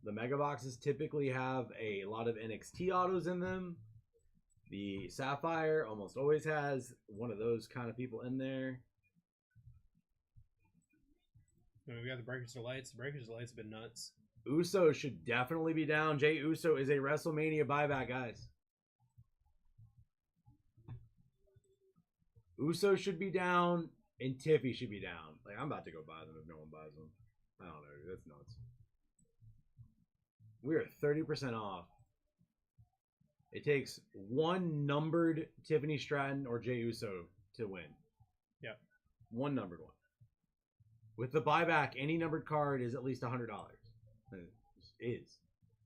The mega boxes typically have a lot of NXT autos in them. The Sapphire almost always has one of those kind of people in there. We got the Breakers Delights. The Breakers Delights have been nuts. Uso should definitely be down. Jey Uso is a WrestleMania buyback, guys. Uso should be down, and Tiffy should be down. Like, I'm about to go buy them if no one buys them. I don't know, dude. That's nuts. We're 30% off. It takes 1 numbered Tiffany Stratton or Jey Uso to win. Yep. 1 numbered one. With the buyback, any numbered card is at least $100. Is.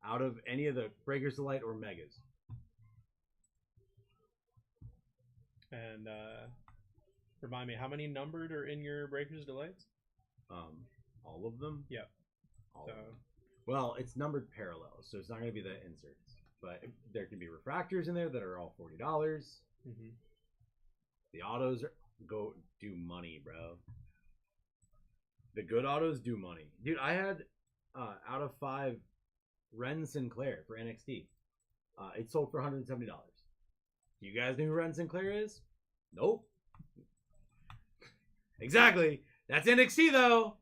Out of any of the Breakers Delight or Megas. And remind me, how many numbered are in your Breakers Delights? All of them? Yep. All of them. Well, it's numbered parallel, so it's not going to be the inserts. But there can be refractors in there that are all $40. Mm-hmm. The autos go do money, bro. The good autos do money. Dude, I had out of 5 Ren Sinclair for NXT. It sold for $170. Do you guys know who Ren Sinclair is? Nope. Exactly. That's NXT, though.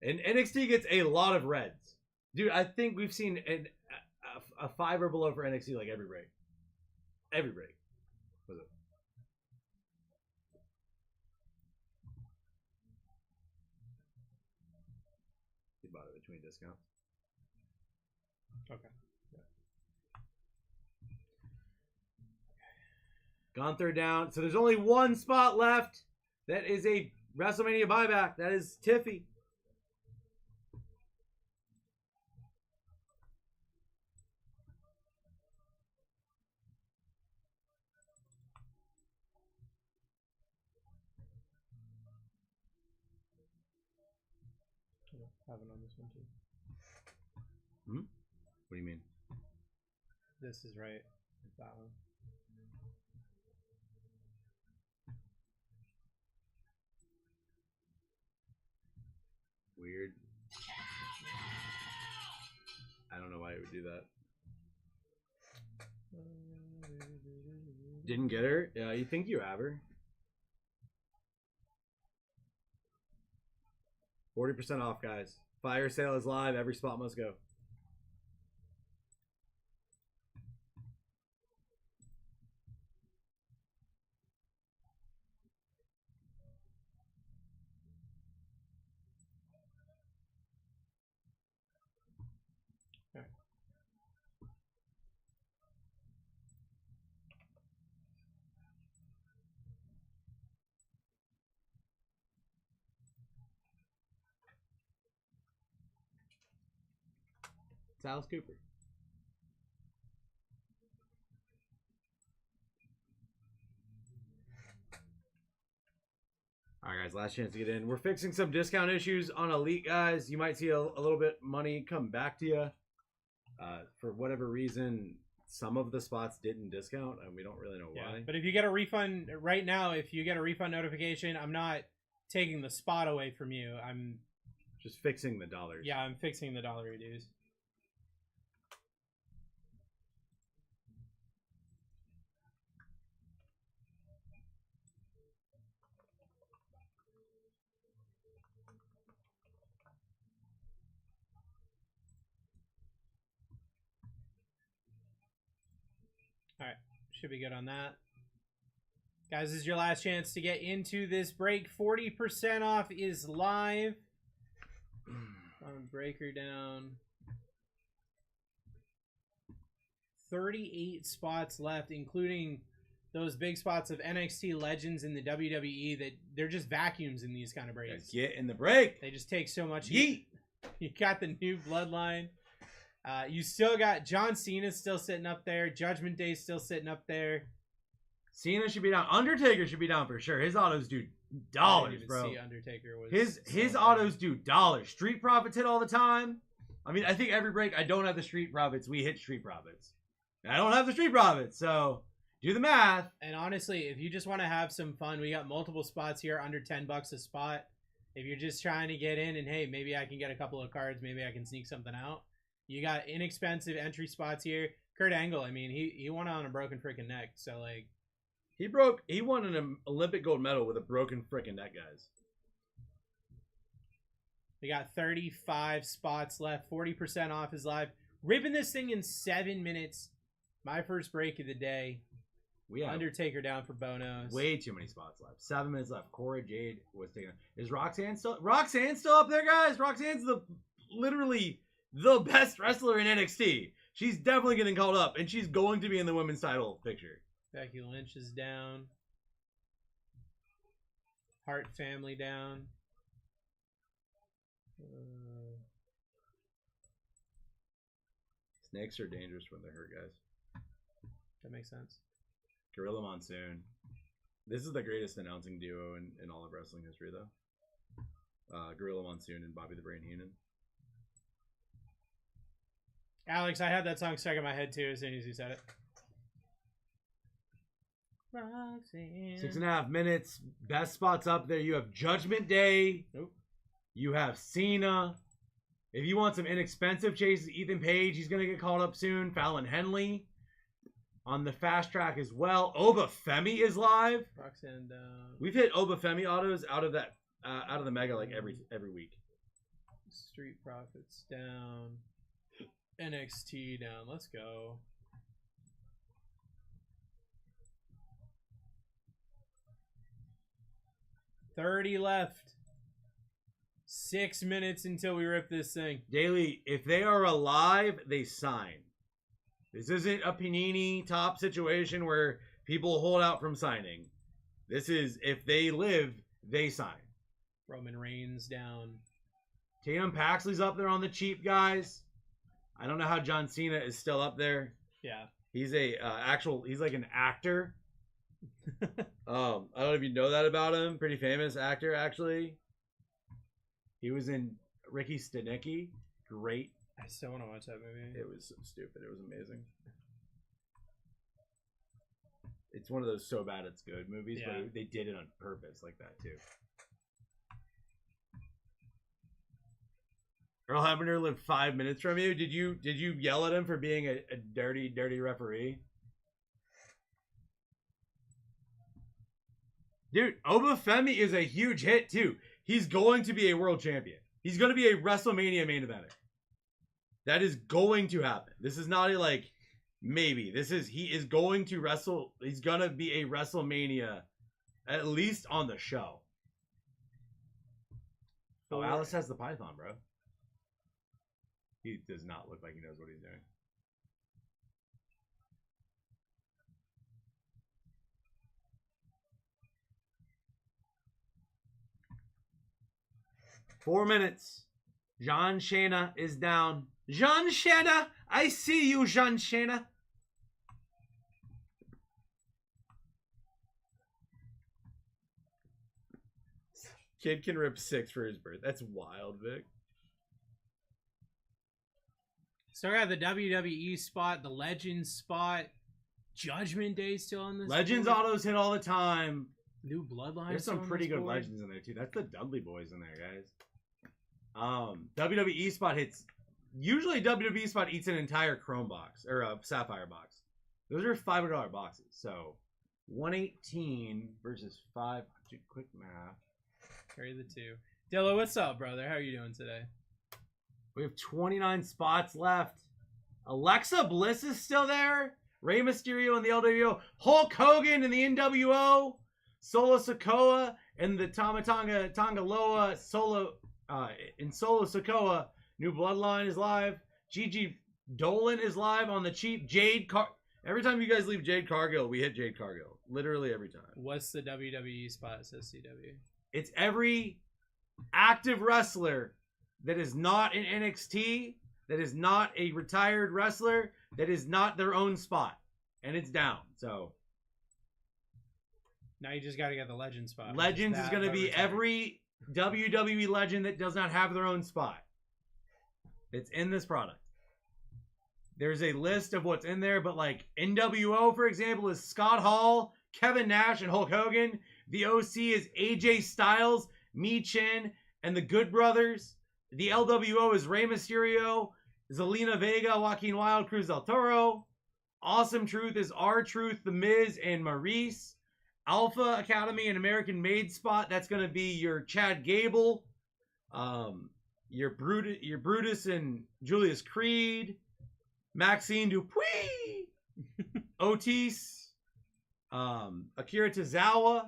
And NXT gets a lot of reds. Dude, I think we've seen a 5 or below for NXT like every break. Every break. Was it? You bought it between discounts. Okay. Yeah. Gunther down. So there's only 1 spot left. That is a WrestleMania buyback. That is Tiffy. Have it on this one too. What do you mean? This is right. It's that one. Weird. I don't know why it would do that. Didn't get her? Yeah, you think you have her. 40% off, guys. Fire sale is live. Every spot must go. It's Alice Cooper. All right, guys, last chance to get in. We're fixing some discount issues on Elite, guys. You might see a little bit money come back to you. For whatever reason, some of the spots didn't discount, and we don't really know why. But if you get a refund right now, if you get a refund notification, I'm not taking the spot away from you. I'm just fixing the dollars. Yeah, I'm fixing the dollar reduce. Alright, should be good on that. Guys, this is your last chance to get into this break. 40% off is live. On breaker down. 38 spots left, including those big spots of NXT Legends in the WWE that they're just vacuums in these kind of breaks. Get in the break. They just take so much. Yeet. You got the new Bloodline. You still got John Cena still sitting up there. Judgment Day still sitting up there. Cena should be down. Undertaker should be down for sure. His autos do dollars, bro. See Undertaker was his autos do dollars. Street Profits hit all the time. I mean, I think every break I don't have the Street Profits. We hit Street Profits. I don't have the Street Profits, so do the math. And honestly, if you just want to have some fun, we got multiple spots here under $10 a spot. If you're just trying to get in and hey, maybe I can get a couple of cards, maybe I can sneak something out. You got inexpensive entry spots here. Kurt Angle, I mean, he won on a broken freaking neck, so like he won an Olympic gold medal with a broken freaking neck, guys. We got 35 spots left. 40% off is live. Ripping this thing in 7 minutes. My first break of the day. We have Undertaker down for Bonos. way too many spots left. 7 minutes left. Cora Jade was taking. Is Roxanne still? Roxanne's still up there, guys. Roxanne's literally the best wrestler in NXT. She's definitely getting called up, and she's going to be in the women's title picture. Becky Lynch is down. Hart family down. Snakes are dangerous when they're hurt, guys. That makes sense. Gorilla Monsoon. This is the greatest announcing duo in all of wrestling history, though. Gorilla Monsoon and Bobby the Brain Heenan. Alex, I had that song stuck in my head too as soon as you said it. Roxanne. 6.5 minutes. Best spots up there. You have Judgment Day. Nope. You have Cena. If you want some inexpensive chases, Ethan Page, he's going to get called up soon. Fallon Henley on the fast track as well. Oba Femi is live. Roxanne down. We've hit Oba Femi autos out of the mega like every week. Street Profits down. NXT down. Let's go. $30 left. 6 minutes until we rip this thing. Daily, if they are alive, they sign. This isn't a Panini top situation where people hold out from signing. This is, if they live, they sign. Roman Reigns down. Tatum Paxley's up there on the cheap, guys. I don't know how John Cena is still up there. Yeah. He's he's like an actor. I don't know if you know that about him. Pretty famous actor, actually. He was in Ricky Stenicki. Great I still want to watch that movie. It was so stupid. It was amazing. It's one of those so bad it's good movies, Yeah. but they did it on purpose like that too. Earl Hebner lived 5 minutes from you. Did you yell at him for being a dirty referee? Dude, Obafemi is a huge hit too. He's going to be a world champion. He's going to be a WrestleMania main eventer. That is going to happen. This is not a like maybe. He is going to wrestle. He's going to be a WrestleMania at least on the show. Oh, Alice has the python, bro. He does not look like he knows what he's doing. Four minutes. John Shana is down. John Shana, I see you, John Shana. Kid can rip 6 for his birth. That's wild, Vic. Still got the WWE spot, the Legends spot, Judgment Day still on this. Legends board. autos hit all the time. New Bloodline. There's still some on pretty this good board. legends in there too. That's the Dudley Boys in there, guys. WWE spot hits. Usually WWE spot eats an entire Chrome box or a Sapphire box. Those are $500 boxes. So 118 versus 500. Quick math. Carry the 2. Dillo, what's up, brother? How are you doing today? We have 29 spots left. Alexa Bliss is still there. Rey Mysterio in the LWO. Hulk Hogan in the NWO. Solo Sikoa and the Tongaloa Solo in Solo Sikoa. New Bloodline is live. Gigi Dolan is live on the cheap. Every time you guys leave Jade Cargill, we hit Jade Cargill. Literally every time. What's the WWE spot? It says CW. It's every active wrestler that is not in NXT, that is not a retired wrestler, that is not their own spot. And it's down. So Now you just got to get the Legends spot. Legends is going to be every WWE legend that does not have their own spot. It's in this product. There's a list of what's in there, but like NWO, for example, is Scott Hall, Kevin Nash, and Hulk Hogan. The OC is AJ Styles, Mi Chin, and the Good Brothers. The LWO is Rey Mysterio, Zelina Vega, Joaquin Wild, Cruz del Toro. Awesome Truth is R-Truth, The Miz, and Maurice. Alpha Academy and American Made spot, that's going to be your Chad Gable, your Brutus and Julius Creed, Maxine Dupuis, Otis, Akira Tozawa.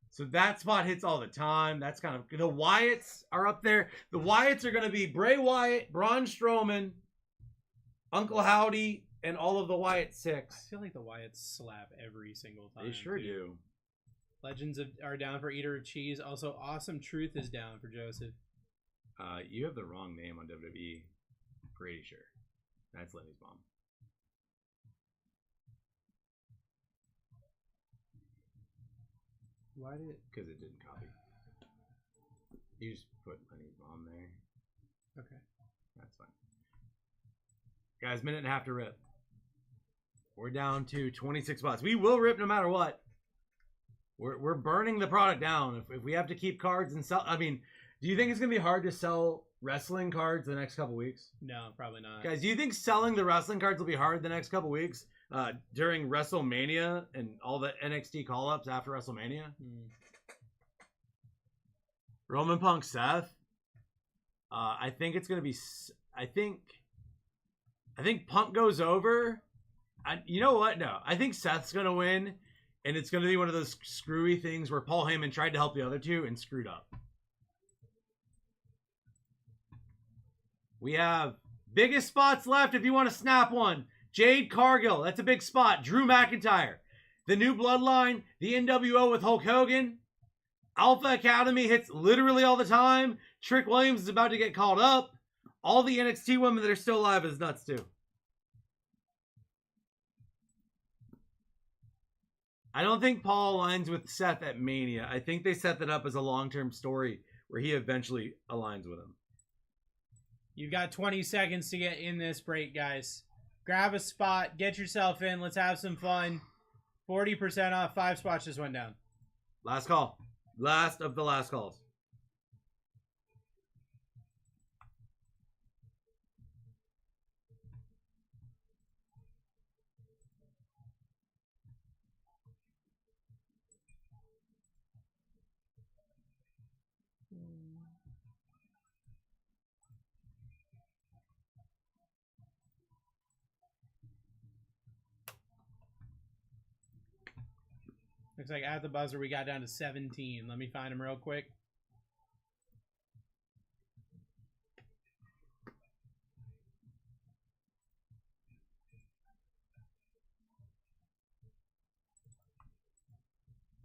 So that spot hits all the time. That's kind of the Wyatts are up there. The Wyatts are going to be Bray Wyatt, Braun Strowman, Uncle Howdy, and all of the Wyatt I 6. feel like the Wyatts slap every single time. They sure too. do. Legends are down for Eater of Cheese. Also, Awesome Truth is down for Joseph. You have the wrong name on WWE. Pretty sure. That's Lenny's mom. Why did? Because it didn't copy. You just put Lenny's mom there. Okay. That's fine. Guys, minute and a half to rip. We're down to 26 spots. We will rip no matter what. We're burning the product down. If we have to keep cards and sell... I mean, do you think it's going to be hard to sell wrestling cards the next couple weeks? No, probably not. Guys, do you think selling the wrestling cards will be hard the next couple weeks during WrestleMania and all the NXT call-ups after WrestleMania? Roman Punk, Seth. I think it's going to be... I think Punk goes over. You know what? No. I think Seth's going to win, and it's going to be one of those screwy things where Paul Heyman tried to help the other two and screwed up. We have biggest spots left if you want to snap one. Jade Cargill, that's a big spot. Drew McIntyre. The New Bloodline, the NWO with Hulk Hogan. Alpha Academy hits literally all the time. Trick Williams is about to get called up. All the NXT women that are still alive is nuts too. I don't think Paul aligns with Seth at Mania. I think they set that up as a long-term story where he eventually aligns with him. You've got 20 seconds to get in this break, guys. Grab a spot. Get yourself in. Let's have some fun. 40% off. 5 spots just went down. Last call. Last of the last calls. Looks like at the buzzer we got down to 17. Let me find him real quick.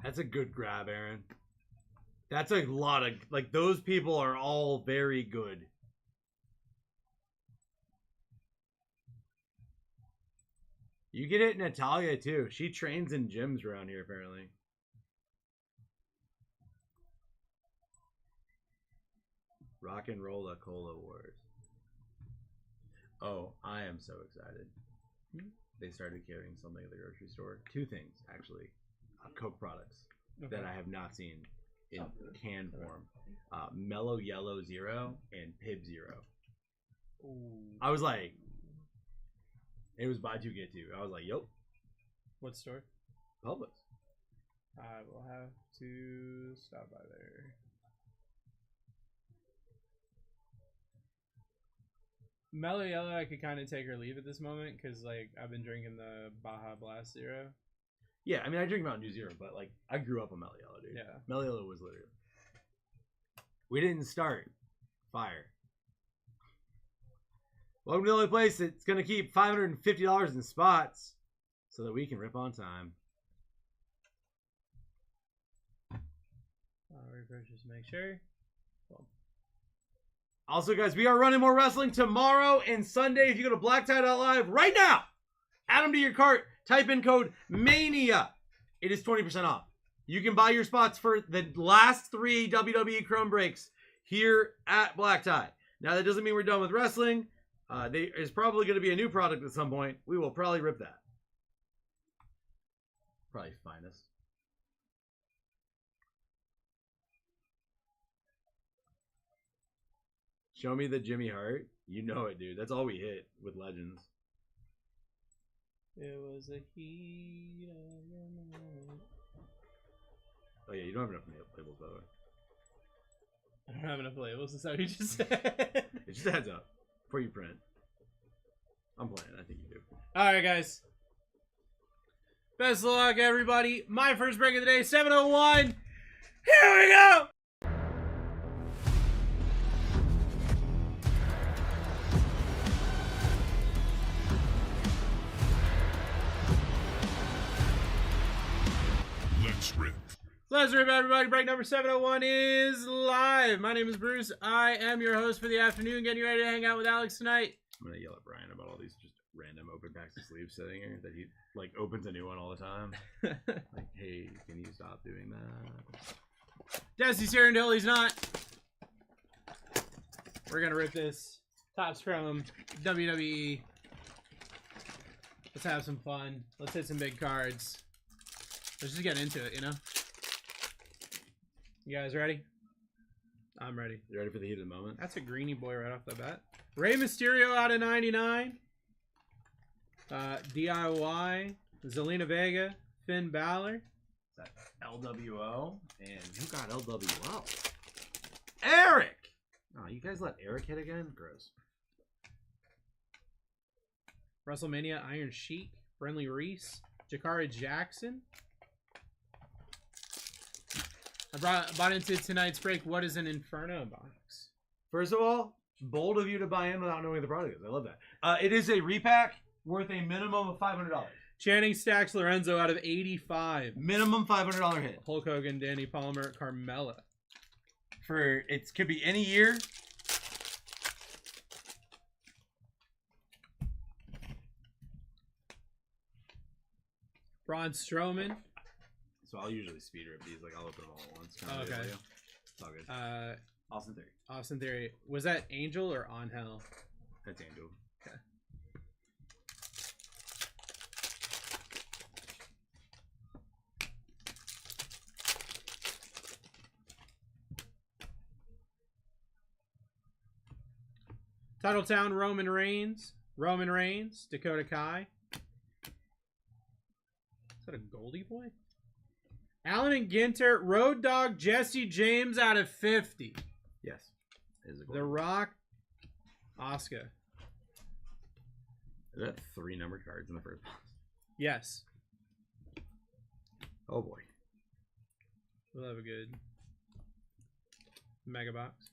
That's a good grab, Aaron. That's a lot of, like, those people are all very good. You get it, Natalia, too. She trains in gyms around here, apparently. Rock and Rolla Cola Wars. Oh, I am so excited. They started carrying something at the grocery store. 2 things, actually. Coke products that I have not seen in can form. Mellow Yellow Zero and Pib Zero. Ooh. I was like, it was buy 2 get 2. I was like, yup. What store? Publix. I will have to stop by there. Mellow Yellow, I could kind of take or leave at this moment because, like, I've been drinking the Baja Blast Zero. Yeah, I mean, I drink Mountain Dew Zero, but, like, I grew up on Mellow Yellow, dude. Yeah. Mellow Yellow was literally. We didn't start fire. Welcome to the only place that's going to keep $550 in spots so that we can rip on time. I'll refresh just to make sure. Cool. Also, guys, we are running more wrestling tomorrow and Sunday. If you go to BlackTie.live right now, add them to your cart, type in code MANIA. It is 20% off. You can buy your spots for the last 3 WWE Chrome breaks here at BlackTie. Now, that doesn't mean we're done with wrestling. There is probably going to be a new product at some point. We will probably rip that. Probably finest. Show me the Jimmy Hart. You know it, dude. That's all we hit with Legends. It was a heat of the night. Oh, yeah, you don't have enough labels, by the way. I don't have enough labels. Is that what you just said? It's just a heads up before you print. I'm playing. I think you do. Alright, guys. Best of luck, everybody. My first break of the day, 7:01. Here we go! Let's rip, everybody. Break number 701 is live. My name is Bruce. I am your host for the afternoon. Getting ready to hang out with Alex tonight. I'm going to yell at Brian about all these just random open packs of sleeves sitting here that he, like, opens a new one all the time. Like, hey, can you stop doing that? Desi's here until he's not. We're going to rip this Topps Chrome WWE. Let's have some fun. Let's hit some big cards. Let's just get into it, you know? You guys ready? I'm ready. You ready for the heat of the moment? That's a greenie boy right off the bat. Rey Mysterio out of 99. DIY. Zelina Vega. Finn Balor. That LWO. And who got LWO? Eric! Oh, you guys let Eric hit again? Gross. WrestleMania Iron Sheik. Brenly Reese. Jakara Jackson. I bought into tonight's break. What is an Inferno box? First of all, bold of you to buy in without knowing the product is. I love that. It is a repack worth a minimum of $500. Channing Stacks Lorenzo out of 85. Minimum $500 hit. Hulk Hogan, Danny Palmer, Carmella. For it could be any year. Braun Strowman. So I'll usually speed rip these. Like I'll open them all at once. Oh, okay. It's all good. Austin Theory. Austin Theory. Was that Angel or On Hell? That's Angel. Okay. Titletown, Roman Reigns. Roman Reigns, Dakota Kai. Is that a Goldie boy? Allen and Ginter, Road Dogg, Jesse James out of 50. Yes. Is it The Rock, Oscar. Is that 3 numbered cards in the first box? Yes. Oh boy. We'll have a good mega box.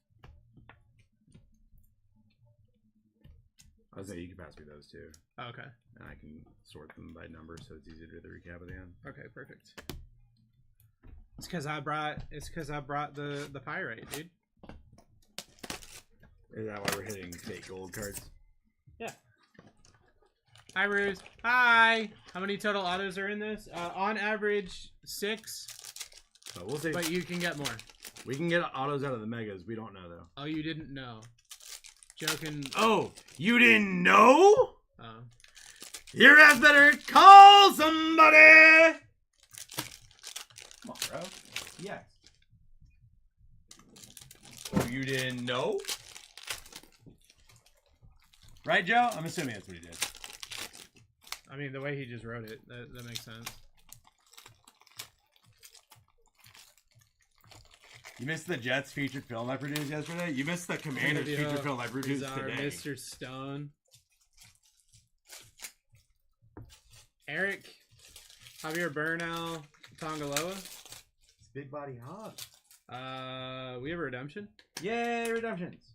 I was saying you can pass me those too, Okay. and I can sort them by number, so it's easier to do the recap at the end. Okay, perfect. It's because I brought the pyrite, dude. Is that why we're hitting fake gold cards? Yeah. Hi, Ruse. Hi. How many total autos are in this? On average, 6. So we'll see. But you can get more. We can get autos out of the megas. We don't know though. Oh, you didn't know. Joking. Oh, you didn't know? Oh. Your ass better call somebody. Come on, bro. Yes. Oh, you didn't know? Right, Joe? I'm assuming that's what he did. I mean, the way he just wrote it, that makes sense. You missed the Jets featured film I produced yesterday. You missed the Commanders featured film I produced Bizarre today. Mr. Stone. Eric. Javier Bernal. Tongaloa. It's Big Body Hog. We have a redemption. Yay, redemptions.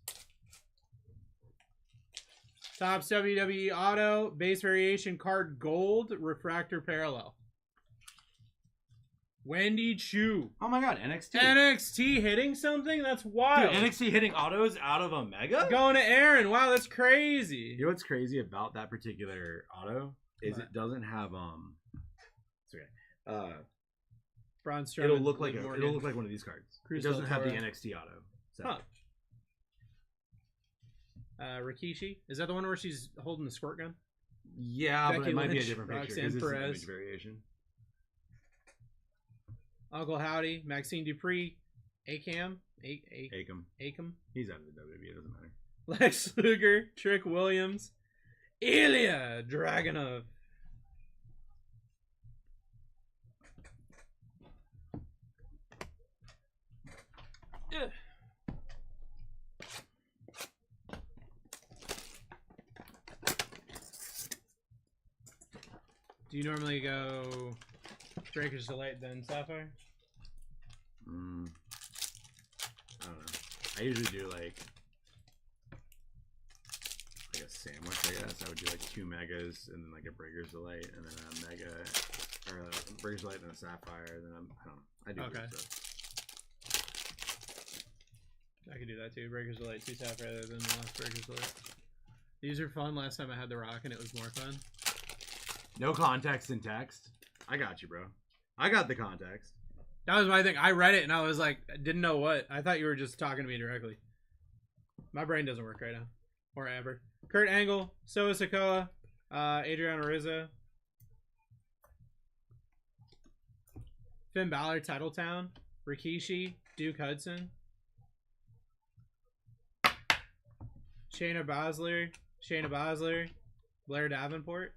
Topps WWE Auto. Base variation card gold. Refractor parallel. Wendy Chu. Oh my god, NXT. NXT hitting something? That's wild. Dude, NXT hitting autos out of a mega? Going to Aaron. Wow, that's crazy. You know what's crazy about that particular auto? Is What? it doesn't have it's okay. Braun Strowman. It'll look like Liv it'll Morgan. look like one of these cards. Cruz It doesn't have the Del Toro. NXT auto. So. Huh. Rikishi. Is that the one where she's holding the squirt gun? Yeah, but Becky it might be a Lynch, different picture Roxanne because it's an Perez. image variation. Uncle Howdy. Maxine Dupree. Akam. Akam. Akam. He's out of the WWE. It doesn't matter. Lex Luger. Trick Williams. Ilya Dragunov. Ugh. Do you normally go Breaker's Delight then Sapphire? I don't know. I usually do like a sandwich, I guess. I would do like 2 megas and then like a Breaker's Delight and then a mega or a Breaker's Delight and a Sapphire. And then I do Okay. weird stuff. I could do that too. Breaker's Delight 2 Sapphire rather than the last Breaker's Delight. These are fun. Last time I had the Rock and it was more fun. No context in text. I got you, bro. I got the context. That was my thing. I read it and I was like, I didn't know what. I thought you were just talking to me directly. My brain doesn't work right now. Or ever. Kurt Angle, Soa Sikoa, Adriano Rizzo, Finn Balor, Titletown, Rikishi, Duke Hudson, Shayna Baszler, Blair Davenport.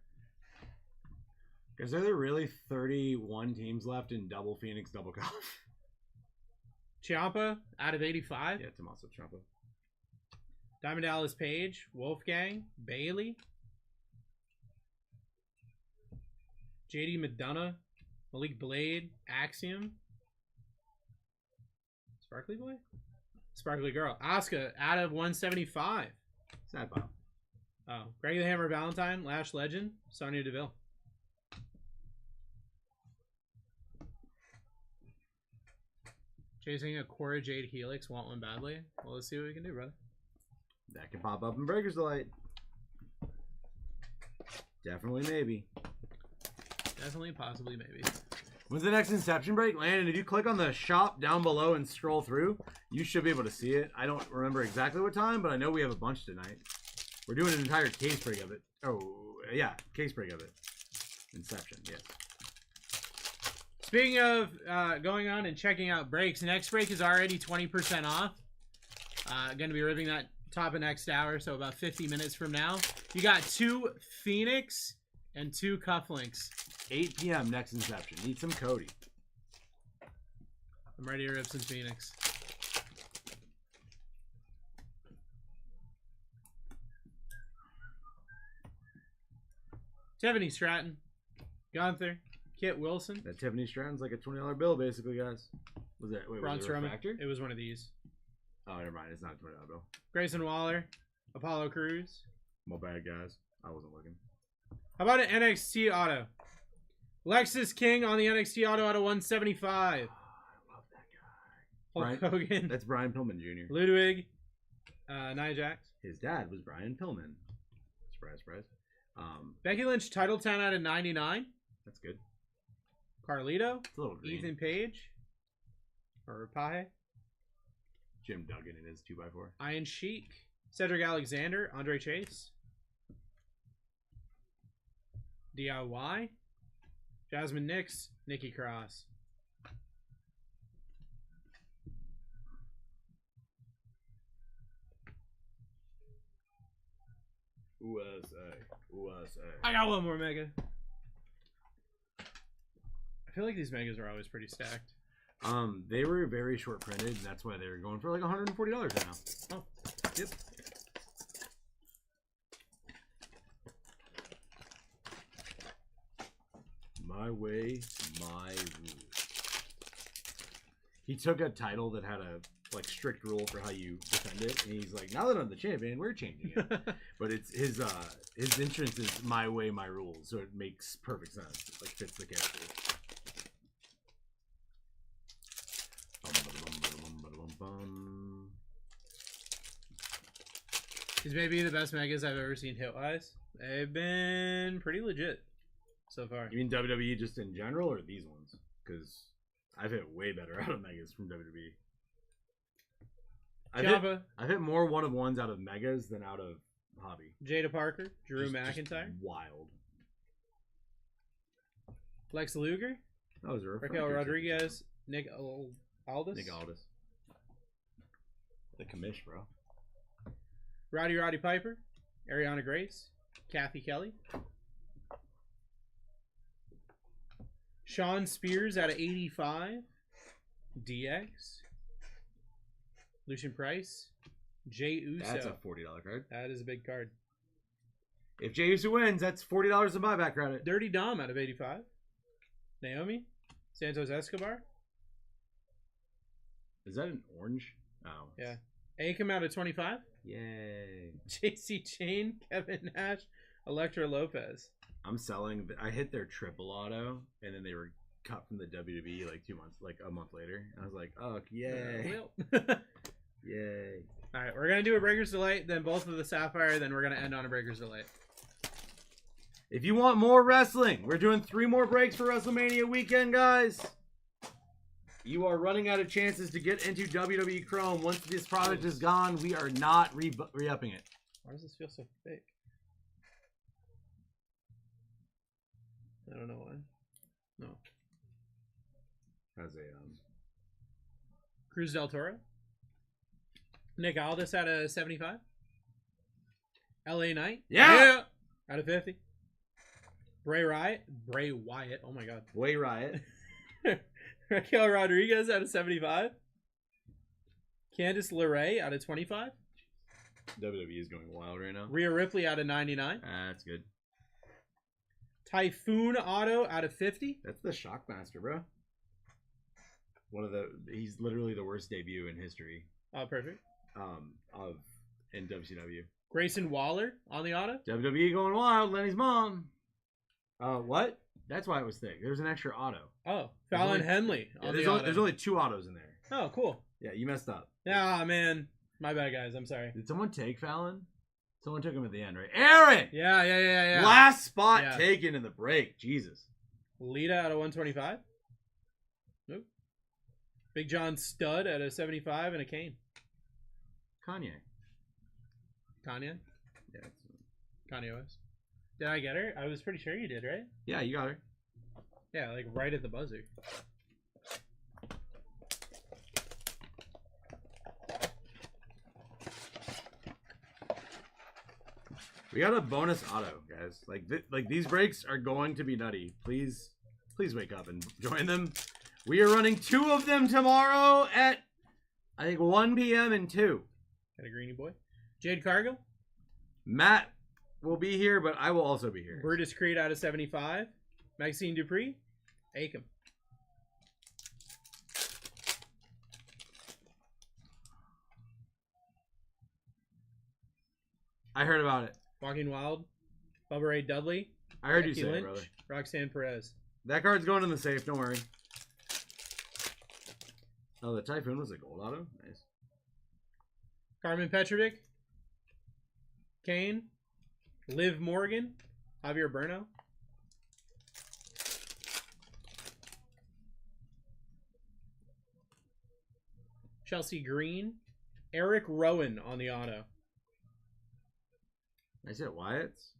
Because are there really 31 teams left in double Phoenix, double golf? Ciampa out of 85. Yeah, Tommaso Ciampa. Diamond Dallas Page, Wolfgang, Bailey, JD McDonough, Malik Blade, Axiom, Sparkly Boy, Sparkly Girl, Asuka out of 175. Sad pile. Oh, Greg the Hammer Valentine, Lash Legend, Sonya Deville. Chasing a Cora Jade Helix, want one badly. Well, let's see what we can do, brother. That can pop up in Breaker's Delight. Definitely, maybe. Definitely, possibly, maybe. When's the next Inception break? Landon, if you click on the shop down below and scroll through, you should be able to see it. I don't remember exactly what time, but I know we have a bunch tonight. We're doing an entire case break of it. Oh, yeah, case break of it. Inception, yes. Speaking of going on and checking out breaks, next break is already 20% off. Going to be ripping that top of next hour, so about 50 minutes from now. You got 2 Phoenix and 2 cufflinks. 8 p.m. next Inception. Need some Cody. I'm ready to rip some Phoenix. Tiffany Stratton. Gunther. Kit Wilson. That Tiffany Stratton's like a $20 bill, basically, guys. Was that? Wait, Braun was it a Strowman. refractor? It was one of these. Oh, never mind. It's not a $20 bill. Grayson Waller. Apollo Crews. My bad, guys. I wasn't looking. How about an NXT auto? Lexus King on the NXT auto out of 175. I love that guy. Hulk Hogan. That's Brian Pillman Jr. Ludwig. Nia Jax. His dad was Brian Pillman. Surprise, surprise. Becky Lynch title 10 out of 99. That's good. Carlito. It's a little green. Ethan Page. Or Pahe. Jim Duggan in his 2x4. Iron Sheik. Cedric Alexander. Andre Chase. DIY. Jasmine Nix. Nikki Cross. USA. I got one more mega. I feel like these megas are always pretty stacked. They were very short printed, and that's why they were going for like $140 now. Oh, yep. My way, my rules. He took a title that had a strict rule for how you defend it, and he's like, now that I'm the champion, we're changing it. But it's his entrance is my way, my rules, so it makes perfect sense. It fits the character. These may be the best megas I've ever seen hit-wise. They've been pretty legit so far. You mean WWE just in general, or these ones? Because I've hit way better out of megas from WWE. I've hit more one-of-ones out of megas than out of hobby. Jada Parker, Drew Just McIntyre, wild. Lex Luger, That was a Raquel Rodriguez, Nick Aldis, Nick Aldis. The commish, bro. Roddy Piper, Ariana Grace, Kathy Kelly, Sean Spears out of 85, DX, Lucian Price, Jey Uso. That's a $40 card. That is a big card. If Jey Uso wins, that's $40 in buyback credit. Dirty Dom out of 85, Naomi, Santos Escobar. Is that an orange? Oh. Yeah. Akam out of 25. Yay. JC Chain, Kevin Nash, Elektra Lopez. I'm selling. I hit their triple auto, and then they were cut from the WWE a month later. And I was like, oh, yay. Yay. All right, we're going to do a Breaker's Delight, then both of the Sapphire, then we're going to end on a Breaker's Delight. If you want more wrestling, we're doing 3 more breaks for WrestleMania weekend, guys. You are running out of chances to get into WWE Chrome. Once this product is gone, we are not re-upping it. Why does this feel so fake? I don't know why. No. Has a Cruz Del Toro. Nick Aldis out of 75. LA Knight. Yeah! Out of 50. Bray Wyatt. Oh my god. Way Riot. Raquel Rodriguez out of 75. Candice LeRae out of 25. WWE is going wild right now. Rhea Ripley out of 99. That's good. Typhoon Auto out of 50. That's the Shockmaster, bro. He's literally the worst debut in history. Oh, perfect. In WCW. Grayson Waller on the auto. WWE going wild. Lenny's mom. What? That's why it was thick. There's an extra auto. Oh, Fallon Henley on the auto. There's only 2 autos in there. Oh, cool. Yeah, you messed up. Ah, man. My bad, guys. I'm sorry. Did someone take Fallon? Someone took him at the end, right? Aaron! Yeah. Last spot taken in the break. Jesus. Lita out of 125. Nope. Big John Stud at a 75 and a Kane. Kanye. Kanye? Yeah. Kanye West. Did I get her? I was pretty sure you did, right? Yeah, you got her. Yeah, like right at the buzzer. We got a bonus auto, guys. Like these breaks are going to be nutty. Please wake up and join them. We are running 2 of them tomorrow at I think 1 p.m. and 2. Got a greeny boy. Jade Cargill. Matt will be here, but I will also be here. Brutus Creed out of 75. Maxine Dupree. Acom. I heard about it. Walking Wild. Bubba Ray Dudley. I heard Becky you say Lynch, it, brother. Roxanne Perez. That card's going in the safe. Don't worry. Oh, the Typhoon was a gold auto. Nice. Carmen Petrovic. Kane. Liv Morgan. Javier Berno. Chelsea Green. Eric Rowan on the auto. I said Wyatt's.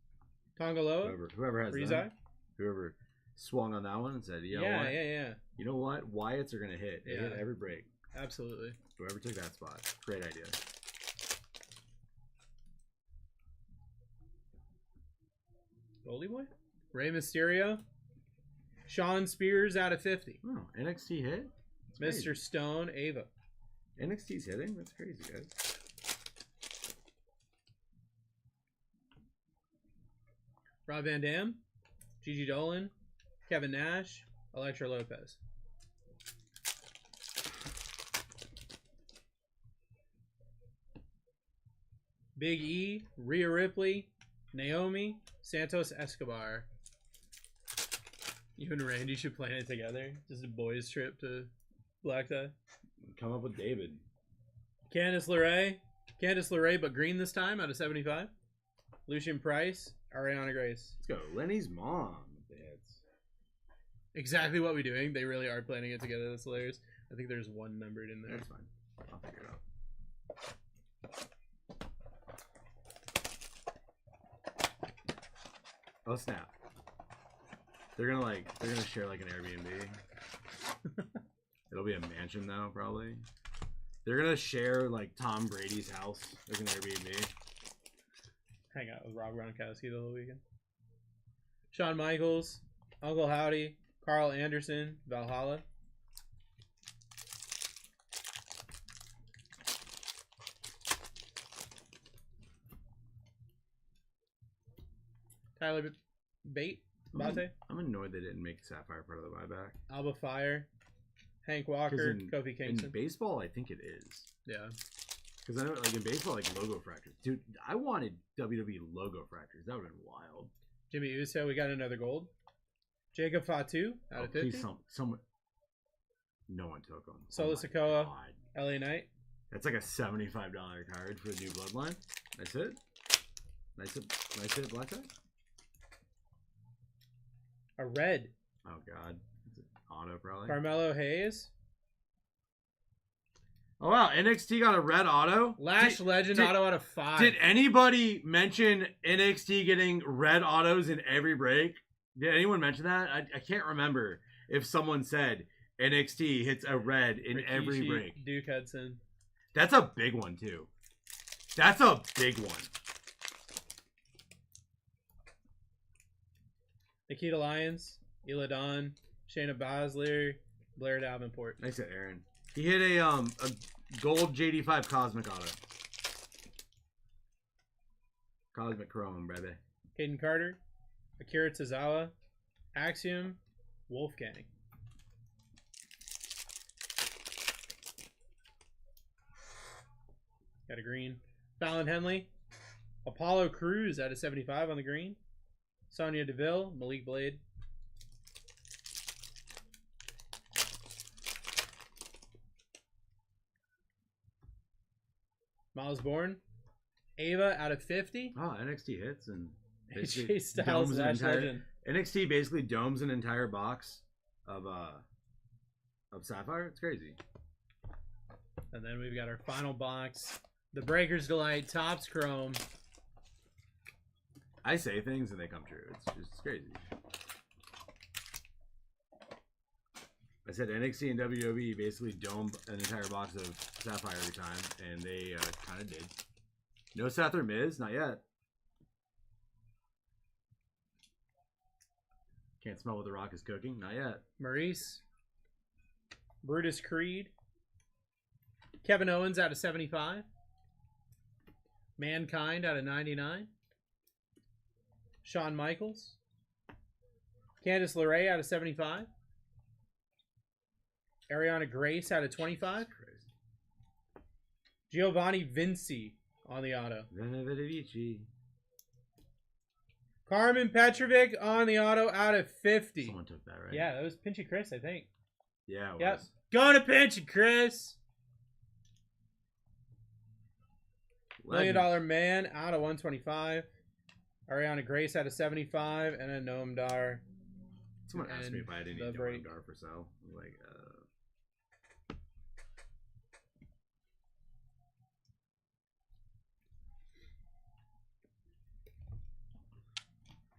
Tongaloa. Whoever has Rizai. them. Whoever swung on that one and said, you know what? Yeah. You know what? Wyatts are going to hit. They hit every break. Absolutely. Whoever took that spot. Great idea. Goldie Boy. Rey Mysterio. Sean Spears out of 50. Oh, NXT hit? That's Mr. crazy. Stone, Ava. NXT's hitting? That's crazy, guys. Rob Van Dam. Gigi Dolan. Kevin Nash. Electra Lopez. Big E. Rhea Ripley. Naomi. Santos Escobar. You and Randy should plan it together. Just a boys' trip to BlackTie. Come up with David. Candice LeRae. Candice LeRae, but green this time out of 75. Lucian Price. Ariana Grace. Let's go. Lenny's mom. with the hits. Exactly what we're doing. They really are planning it together. That's hilarious. I think there's one numbered in there. That's fine. I'll figure it out. Oh snap! They're gonna share like an Airbnb. It'll be a mansion though, probably. They're gonna share like Tom Brady's house like an Airbnb. Hang out with Rob Gronkowski the whole weekend. Shawn Michaels, Uncle Howdy, Carl Anderson, Valhalla. Tyler Bate, Bate, I'm annoyed they didn't make Sapphire part of the buyback. Alba Fire, Hank Walker, Kofi In Kingston. baseball, I think it is. Yeah. Because I know, like in baseball, like logo fractures. Dude, I wanted WWE logo fractures. That would have been wild. Jimmy Uso, we got another gold. Jacob Fatu out of 50. Please, someone. No one took them. Solo Sikoa, LA Knight. That's like a $75 card for the new Bloodline. Nice hit. Nice hit, BlackTie. A red. Oh god, it's an auto probably. Carmelo Hayes. Oh wow, NXT got a red auto. Lash Legend auto out of 5. Did anybody mention NXT getting red autos in every break? Did anyone mention that? I can't remember if someone said NXT hits a red in every Rikishi, break. Duke Hudson. That's a big one too. That's a big one. Nikita Lyons, Iladon, Shayna Baszler, Blair Davenport. Nice hit, Aaron. He hit a gold JD5 Cosmic auto. Cosmic Chrome, baby. Caden Carter, Akira Tozawa, Axiom, Wolfgang. Got a green. Fallon Henley, Apollo Cruz out of 75 on the green. Sonya Deville, Malik Blade. Miles Bourne, Ava out of 50. Oh, NXT hits and AJ Styles, domes an Lash entire Legend. NXT basically domes an entire box of of Sapphire. It's crazy. And then we've got our final box. The Breaker's Delight, Topps Chrome. I say things and they come true. It's crazy. I said NXT and WWE basically domed an entire box of Sapphire every time, and they kind of did. No Seth or Miz, not yet. Can't smell what The Rock is cooking, not yet. Maurice. Brutus Creed. Kevin Owens out of 75. Mankind out of 99. Shawn Michaels. Candice LeRae out of 75. Ariana Grace out of 25. Giovanni Vinci on the auto. Carmen Petrovic on the auto out of 50. Someone took that, right? Yeah, that was Pinchy Chris, I think. Yeah, it Yep. was. Going to Pinchy Chris. $1 Legends. Million Man out of 125. Ariana Grace out of 75. And then Noam Dar. Someone asked me if I had any the break. Dar for sale. I was like,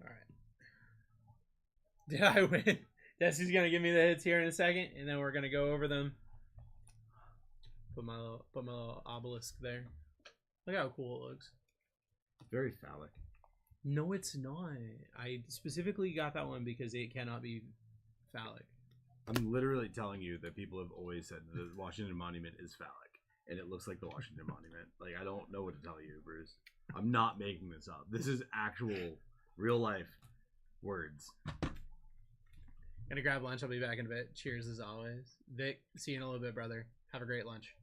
All right. Did I win? Jesse's going to give me the hits here in a second. And then we're going to go over them. Put my little obelisk there. Look how cool it looks. very phallic. No, it's not. I specifically got that one because it cannot be phallic. I'm literally telling you that people have always said the Washington Monument is phallic, and it looks like the Washington Monument. Like, I don't know what to tell you, Bruce. I'm not making this up. This is actual, real life words. Gonna grab lunch. I'll be back in a bit. Cheers as always. Vic, see you in a little bit, brother. Have a great lunch.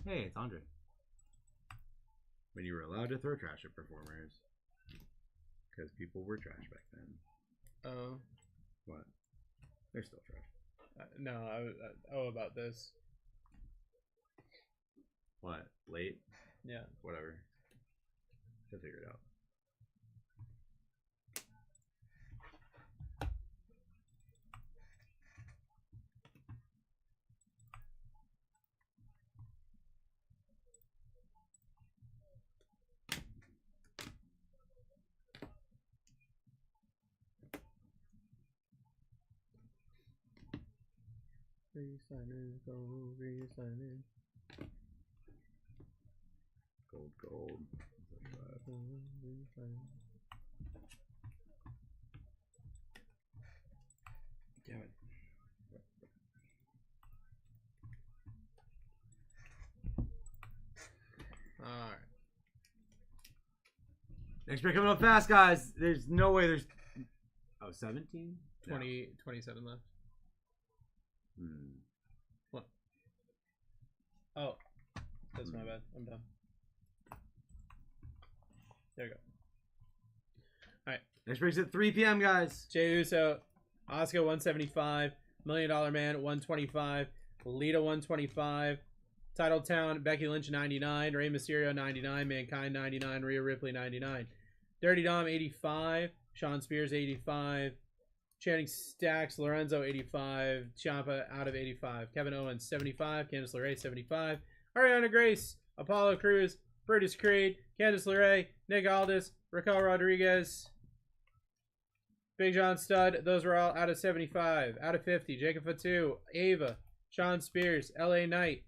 Hey, it's Andre. When you were allowed to throw trash at performers. Because people were trash back then. Oh. What? They're still trash. No, about this. What? Late? Yeah. Whatever. He'll figure it out. Re-signing, go re-signing. Gold. Damn it. Alright. Next break coming up fast, guys. There's no way there's... Oh, 17? 27 left. Hmm. What? Oh. That's my bad. I'm done. There you go. Alright. Next break's at 3 p.m., guys. Jey Uso, Asuka 175, $1 Million Man 125, Lita 125, Titletown, Becky Lynch 99, Rey Mysterio 99, Mankind 99, Rhea Ripley 99, Dirty Dom 85, Sean Spears 85, Channing Stacks, Lorenzo 85, Ciampa out of 85, Kevin Owens 75, Candice LeRae 75, Ariana Grace, Apollo Crews, Brutus Creed, Candice LeRae, Nick Aldis, Raquel Rodriguez, Big John Studd, those were all out of 75. Out of 50, Jacob Fatu, Ava, Sean Spears, LA Knight,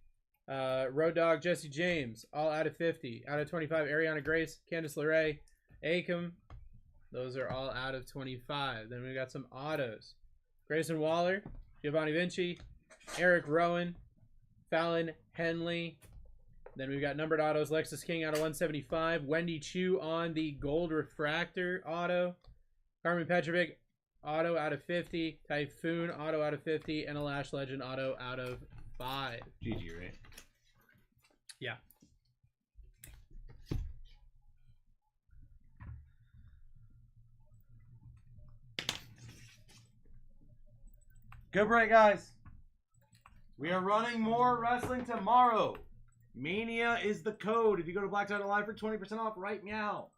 Road Dogg, Jesse James, all out of 50. Out of 25, Ariana Grace, Candice LeRae, Akam, those are all out of 25. Then we got some autos. Grayson Waller, Giovanni Vinci, Eric Rowan, Fallon Henley. Then we've got numbered autos, Lexus King out of 175, Wendy Chu on the gold refractor auto, Carmen Petrovic auto out of 50, Typhoon auto out of 50, and a Lash Legend auto out of 5. GG, right? Yeah. Good break, guys. We are running more wrestling tomorrow. Mania is the code. If you go to BlackTie Live for 20% off right now.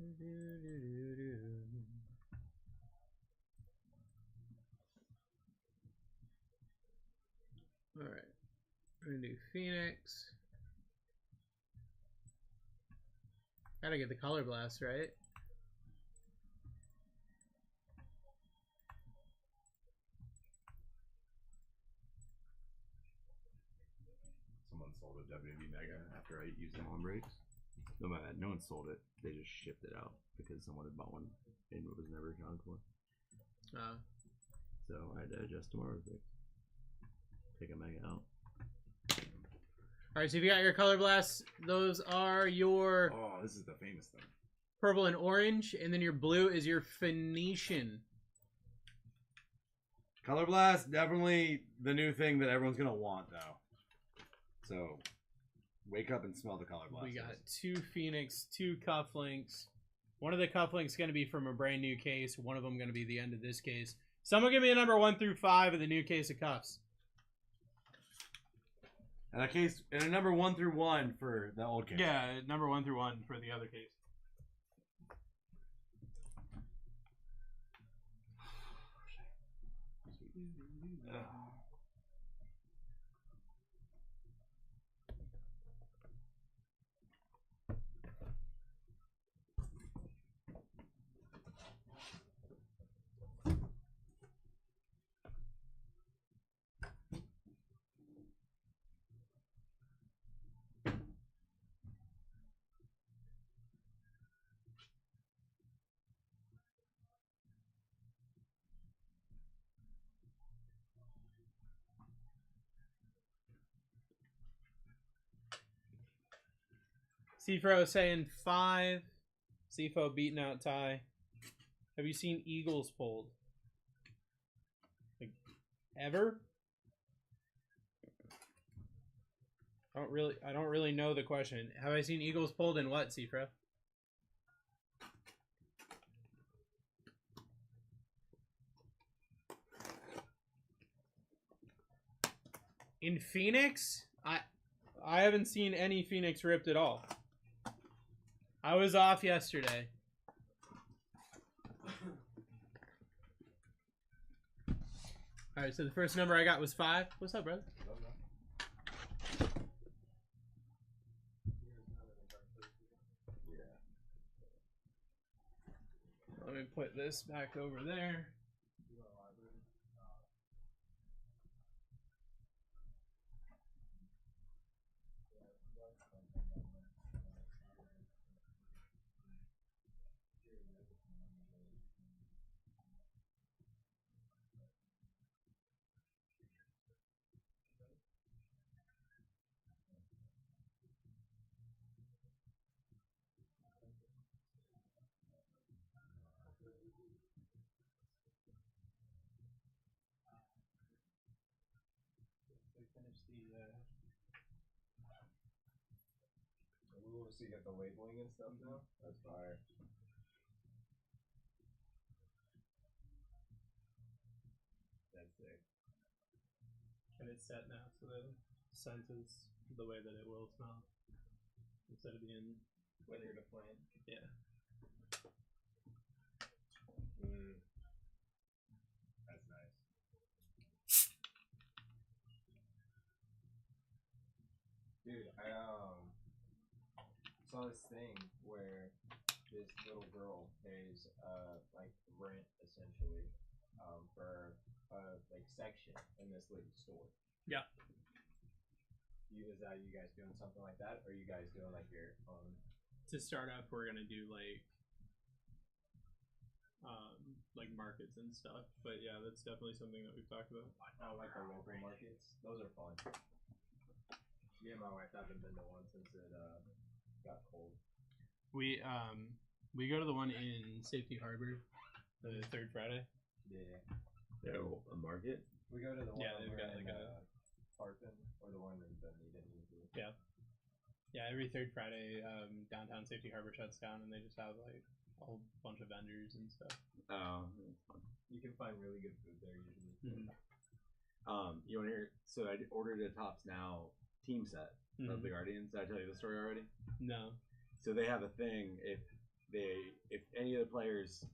All right, we're gonna do Phoenix. Gotta get the color blast right. Someone sold a WB Mega after I used them on breaks. No one sold it. They just shipped it out because someone had bought one and it was never accounted for. So I had to adjust tomorrow's breaks. Take a Mega out. All right, so if you got your color blasts, those are your Oh, this is the famous thing. purple and orange, and then your blue is your Phoenician. Color Blast, definitely the new thing that everyone's gonna want though. So wake up and smell the Color Blast. We got 2 Phoenix, 2 cufflinks. One of the cufflinks going to be from a brand new case. One of them going to be the end of this case. Someone give me a number 1 through 5 of the new case of cuffs. And a case and a number 1 through 1 for the old case. Yeah, number 1 through 1 for the other case. CFro saying 5. CFO beating out Ty. Have you seen Eagles pulled? Like, ever? I don't really know the question. Have I seen Eagles pulled in what, CFro? In Phoenix? I haven't seen any Phoenix ripped at all. I was off yesterday. Alright, so the first number I got was 5. What's up, brother? Let me put this back over there. Ooh, so you got the labeling and stuff now? That's fire. That's sick. And it's set now, so the scent is the way that it will smell. Instead of being Liquor to flame. Yeah. That's nice. Dude, I saw this thing where this little girl pays like rent essentially for like section in this little store. Yeah. Is that you guys doing something like that, or are you guys doing like your own? To start off, we're gonna do like markets and stuff. But yeah, that's definitely something that we've talked about. I like the local markets. Those are fun. Me and my wife haven't been to one since it got cold. We go to the one in Safety Harbor, the third Friday. Yeah. A market? We go to the one Yeah, they've got in like a Parkland, or the one in Dunedin usually. yeah. Yeah, every third Friday, downtown Safety Harbor shuts down, and they just have like a whole bunch of vendors and stuff. Oh, that's fun. You can find really good food there usually. Mm-hmm. You want to hear? So I ordered a Tops Now team set of Mhm. the Guardians. Did I tell you the story already? No. So they have a thing. If if any of the players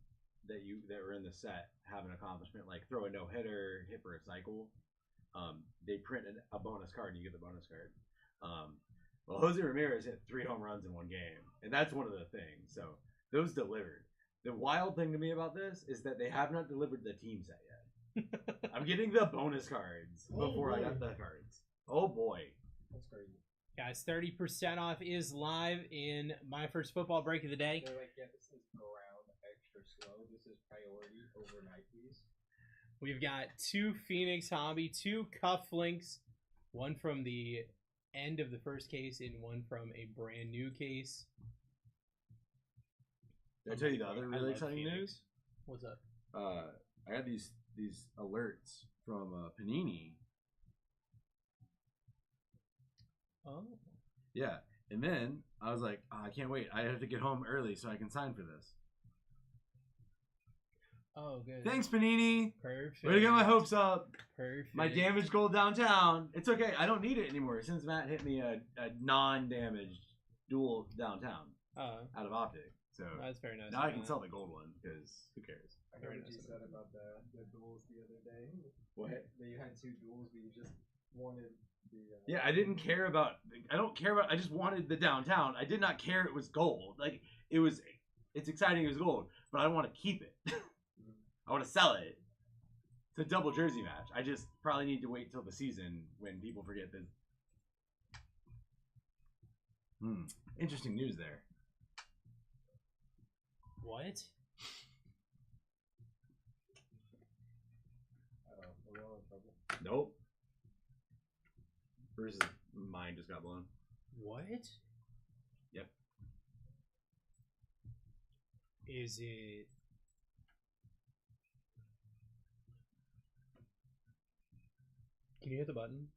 that were in the set have an accomplishment like throw a no hitter, hit for a cycle, they print a bonus card and you get the bonus card. Well, Jose Ramirez hit 3 home runs in one game, and that's one of the things. So those delivered. The wild thing to me about this is that they have not delivered the team set yet. I'm getting the bonus cards before I got the cards. Oh boy, That's crazy. Guys, 30% off is live in my first football break of the day. They're like, yeah, this is around extra slow. This is priority over Nikes. We've got 2 Phoenix Hobby, 2 cufflinks, one from the end of the first case and one from a brand new case. did I tell you the other I really love exciting Phoenix. news? What's up? I had these alerts from Panini. Oh. Yeah, and then I was like, oh, I can't wait. I have to get home early so I can sign for this. Oh, good. Thanks, Panini. Perfect. Way to get my hopes up. Perfect. My damaged goal downtown. It's okay. I don't need it anymore since Matt hit me a non-damaged dual downtown Oh, out of optic. So that's very nice. now I can sell the gold one because who cares? I Very heard what nice you of said about the duels the other day. What? That you had 2 duels, but you just wanted the. Yeah, I didn't care about. I don't care about. I just wanted the downtown. I did not care it was gold. Like it was. It's exciting as gold, but I want to keep it. I want to sell it. It's a double jersey match. I just probably need to wait till the season when people forget this. Interesting news there. What? We're all in trouble. Nope. Bruce's mind just got blown. What? Yep. Is it? Can you hit the button?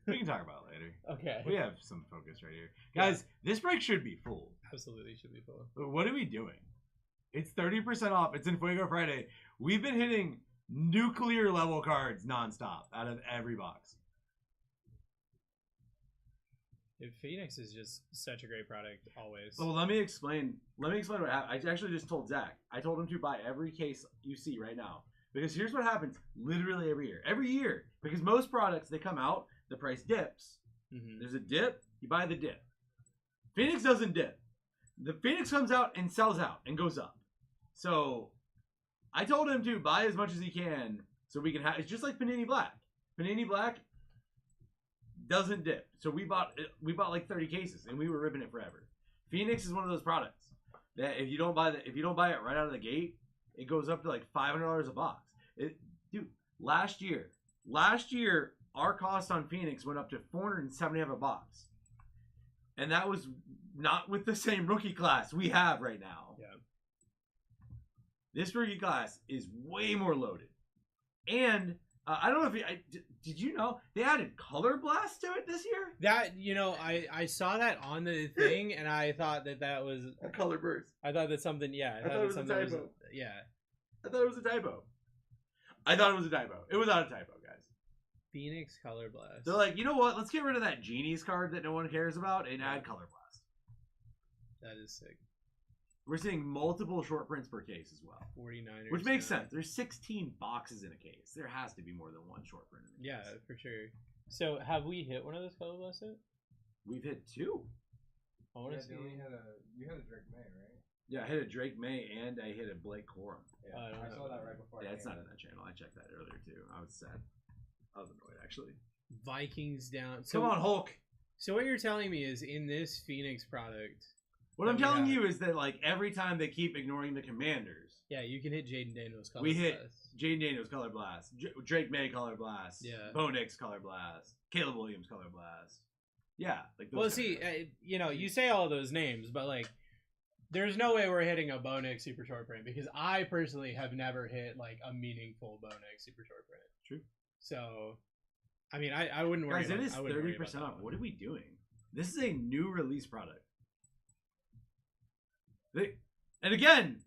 We can talk about it later. Okay. We have some focus right here. Guys, this break should be full. Absolutely should be full. But what are we doing? It's 30% off. It's in Fuego Friday. We've been hitting nuclear level cards nonstop out of every box. Phoenix is just such a great product always. So let me explain what happened. I actually just told Zach. I told him to buy every case you see right now. Because here's what happens literally every year. Every year. Because most products, they come out, the price dips. Mm-hmm. There's a dip, you buy the dip. Phoenix doesn't dip. The Phoenix comes out and sells out and goes up. So I told him to buy as much as he can so we can have. It's just like Panini Black. Panini Black doesn't dip. So we bought like 30 cases and we were ripping it forever. Phoenix is one of those products that if you don't buy it right out of the gate, it goes up to like $500 a box. Dude, last year our cost on Phoenix went up to $470 a box. And that was not with the same rookie class we have right now. Yeah. This rookie class is way more loaded. And I don't know if did you know they added Color Blast to it this year? That, I saw that on the thing and I thought that was A color burst. I thought that something, yeah. I thought it was a typo. Yeah. I thought it was a typo. It was not a typo, guys. Phoenix Color Blast. They're like, you know what? Let's get rid of that Genie's card that no one cares about and add Color Blast. That is sick. We're seeing multiple short prints per case as well. 49ers. Which makes now. sense. There's 16 boxes in a case. There has to be more than one short print in a Yeah, case. for sure. So have we hit one of those Color Blasts yet? We've hit 2. I want to see. You had a Drake May, right? Yeah, I hit a Drake May and I hit a Blake Corum. Yeah, I don't I know saw that about right before. Yeah, I it's came not in. in that channel. I checked that earlier too. I was sad. I was annoyed actually. Vikings down. So, Come on, Hulk. So what you're telling me is in this Phoenix product, What I'm Yeah. telling you is that like every time they keep ignoring the Commanders, yeah, you can hit Jaden Daniels Color we hit Blast. Jaden Daniels Color Blast, Drake May Color Blast, Yeah. Bo Nix Color Blast, Caleb Williams Color Blast. Yeah, like those Well, kind see, of guys. you say all those names, but like, there's no way we're hitting a Bonix Super Short Print because I personally have never hit like a meaningful Bonix Super Short Print. True. So, I mean, I wouldn't worry. Guys, it about, is I wouldn't worry 30% about off. that What one. are we doing? This is a new release product. And again,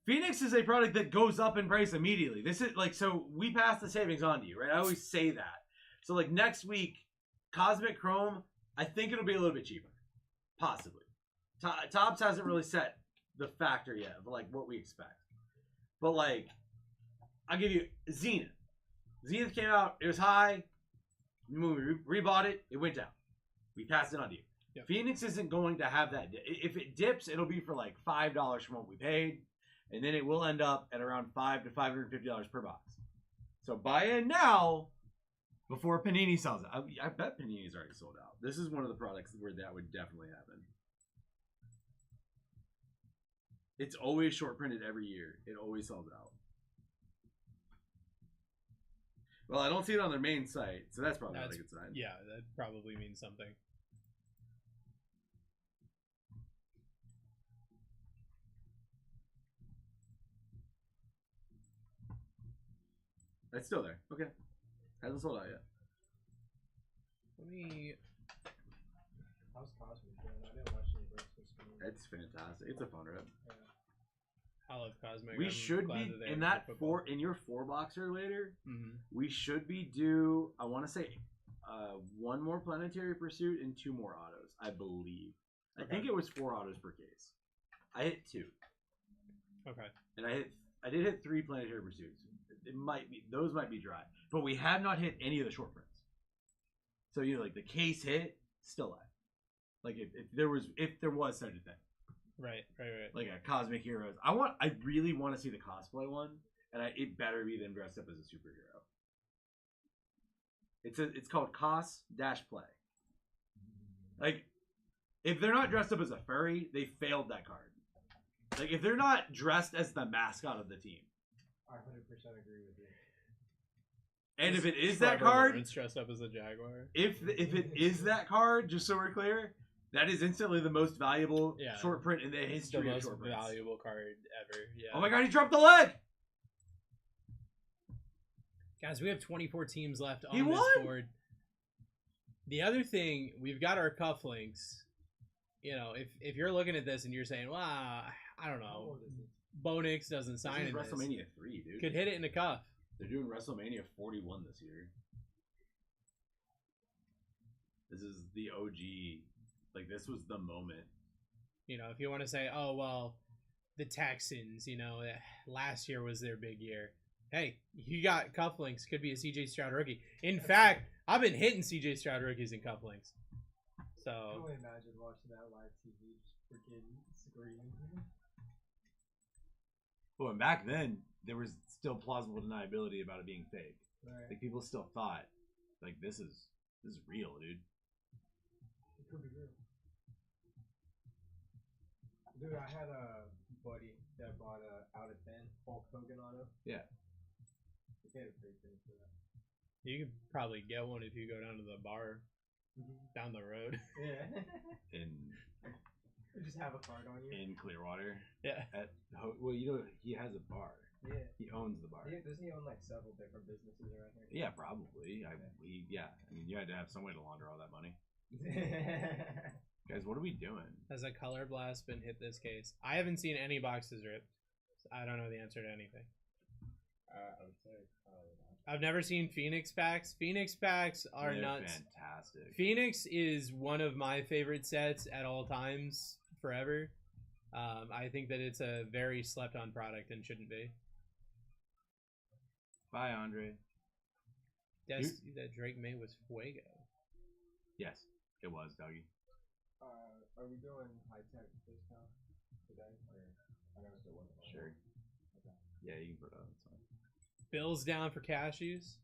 Phoenix is a product that goes up in price immediately. This is like, so we pass the savings on to you, right? I always say that. So like next week, Cosmic Chrome, I think it'll be a little bit cheaper. Possibly. Topps hasn't really set the factor yet of like what we expect. But like, I'll give you Zenith. Zenith came out, it was high. When we rebought it, it went down. We passed it on to you. Yep. Phoenix isn't going to have that. If it dips, it'll be for like $5 from what we paid, and then it will end up at around $5 to $550 per box. So buy in now before Panini sells it. I bet Panini's already sold out. This is one of the products where that would definitely happen. It's always short printed every year. It always sells out. Well, I don't see it on their main site, so that's probably not a good sign. Yeah, that probably means something. It's still there. Okay. Hasn't sold out yet. Let me. How's Cosmic doing? I didn't watch any breaks this week. It's fantastic. It's a fun rip. Yeah. I love Cosmic. We I'm should glad be that they in have that good football. in your 4-boxer later. Mhm. We should be due. I want to say 1 more Planetary Pursuit and 2 more autos. I believe. I think it was 4 autos per case. I hit 2. Okay. And I did hit 3 Planetary Pursuits. It might be, those might be dry, but we have not hit any of the short prints. So like the case hit still live. Like if there was such a thing. Right. Like a Cosmic Heroes. I really want to see the cosplay one, and it better be them dressed up as a superhero. It's called Cos-Play. Like, if they're not dressed up as a furry, they failed that card. Like, if they're not dressed as the mascot of the team. I 100% agree with you. And if it is Trevor that card, Lawrence dressed up as a jaguar. if it is that card, just so we're clear, that is instantly the most valuable short print in the The history of most short prints. valuable card ever. Yeah. Oh my god, he dropped the leg! Guys, we have 24 teams left on He this won! board. The other thing, we've got our cufflinks. You know, if you're looking at this and you're saying, "Wow, I don't know, Bonix doesn't sign This in is WrestleMania 3, dude. could hit it in the cuff." They're doing WrestleMania 41 this year. This is the OG. Like, this was the moment. You know, if you want to say, "Oh well, the Texans," you know, last year was their big year. Hey, you got cufflinks. Could be a CJ Stroud rookie. In fact, I've been hitting CJ Stroud rookies in cufflinks. I So can only imagine watching that live TV, just freaking screaming. Well, and back then, there was still plausible deniability about it being fake. Right. Like, people still thought, like, this is real, dude. It could be real. Dude, I had a buddy that bought a out of 10 Hulk Hogan auto. Yeah. He paid a pretty penny for that. you could probably get one if you go down to the bar down the road. Yeah. In You just have a card on you. in Clearwater. Yeah. Well, you know, he has a bar. Yeah. He owns the bar. Doesn't he own like several different businesses around here? Yeah, probably. I mean, you had to have some way to launder all that money. Guys, what are we doing? Has a color blast been hit this case? I haven't seen any boxes ripped. So I don't know the answer to anything. I would say probably not. I've never seen Phoenix packs. Phoenix packs are They're nuts. fantastic. Phoenix is one of my favorite sets at all times, forever. I think that it's a very slept on product and shouldn't be. Bye, Andre. That Drake made was Fuego. Yes, it was, Dougie. Are we doing high tech discount today? Or I know it's the one. Sure. Okay. Yeah, you can put it on. That's fine. Bills down for cashews.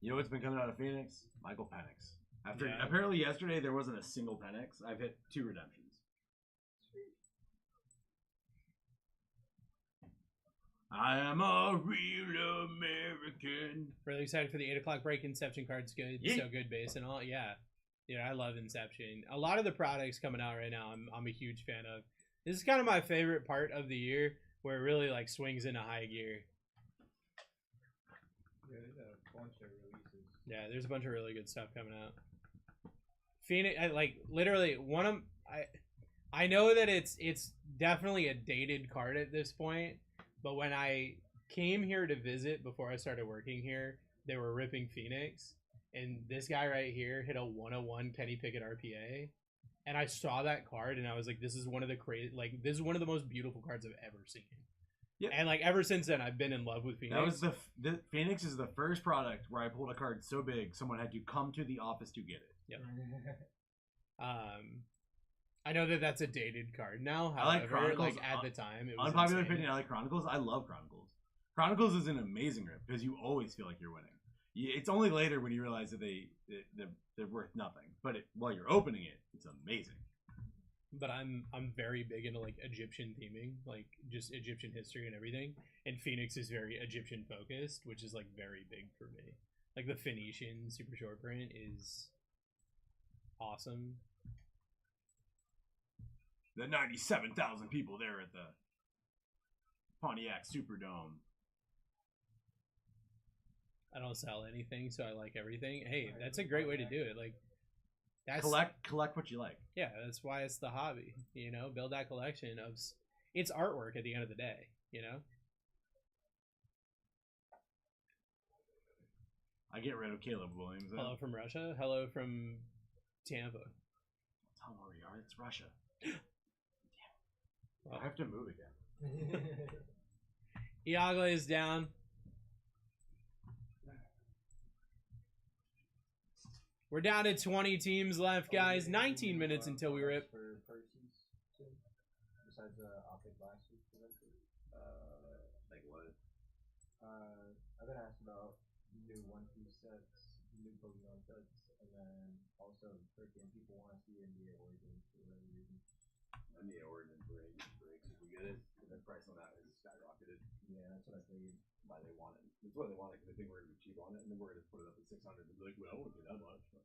You know what's been coming out of Phoenix? Michael Penix. Yeah. Apparently yesterday there wasn't a single Penix. I've hit 2 redemptions. I am a real American. Really excited for the 8 o'clock break. Inception card's good. Yeet. So good base and all. Yeah. Yeah, I love Inception. A lot of the products coming out right now, I'm a huge fan of. This is kind of my favorite part of the year where it really like swings into high gear. Yeah, there's a bunch of releases. Yeah, there's a bunch of really good stuff coming out. Phoenix, literally one of I know that it's definitely a dated card at this point, but when I came here to visit before I started working here, they were ripping Phoenix, and this guy right here hit a 101 Kenny Pickett RPA, and I saw that card and I was like, this is one of the this is one of the most beautiful cards I've ever seen. Yep. And like ever since then, I've been in love with Phoenix. That was the Phoenix is the first product where I pulled a card so big someone had to come to the office to get it. Yep. I know that that's a dated card now. I like However, Chronicles. like at the time, it was Unpopular insane. opinion. I like Chronicles. I love Chronicles. Chronicles is an amazing rip because you always feel like you're winning. It's only later when you realize that they're worth nothing. But while you're opening it, it's amazing. But I'm very big into like Egyptian theming, like just Egyptian history and everything. And Phoenix is very Egyptian focused, which is like very big for me. Like the Phoenician super short print is awesome. The 97,000 people there at the Pontiac Superdome. I don't sell anything, so I like everything. Hey, that's a great way to do it. Like that's Collect what you like. yeah, that's why it's the hobby. You know, build that collection of it's artwork at the end of the day. You know. I get rid of Caleb Williams. Hello from Russia. Hello from Tampa. Don't worry, it's Russia. Well, I have to move again. Iago is down. We're down to 20 teams left, guys. 19 minutes until we rip. For purses, too? Besides the Optic last week, Like what? I've been asked about new One Piece sets, new Pokemon sets, and then also freaking people want to see NBA Origins for whatever reason. NBA Origins breaks if we get it. The price on that is skyrocketed. Yeah, that's what I figured. Why they want it? That's why they want it because they think we're gonna be cheap on it, and then we're gonna put it up at 600 and be like, well, I won't pay that much. But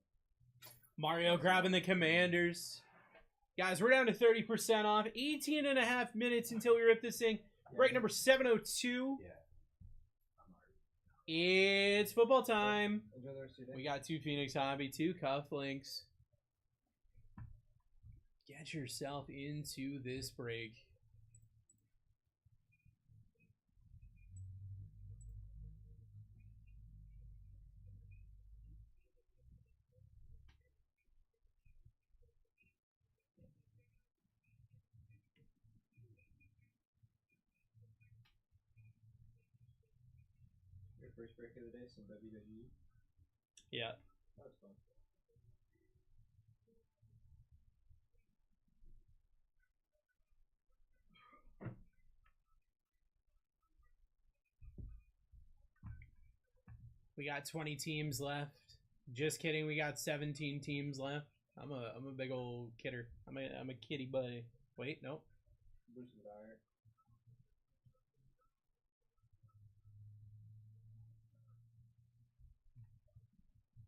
Mario grabbing the Commanders. Guys, we're down to 30% off. 18 and a half minutes until we rip this thing. Break number 702. yeah. It's football time. Enjoy the rest of your day. We got 2 Phoenix Hobby, 2 cufflinks. Get yourself into this break. Your first break of the day, some WWE. Yeah. That was fun. We got 20 teams left. Just kidding, we got 17 teams left. I'm a big old kidder. I'm a kitty buddy. Wait, nope. Boosted Iron.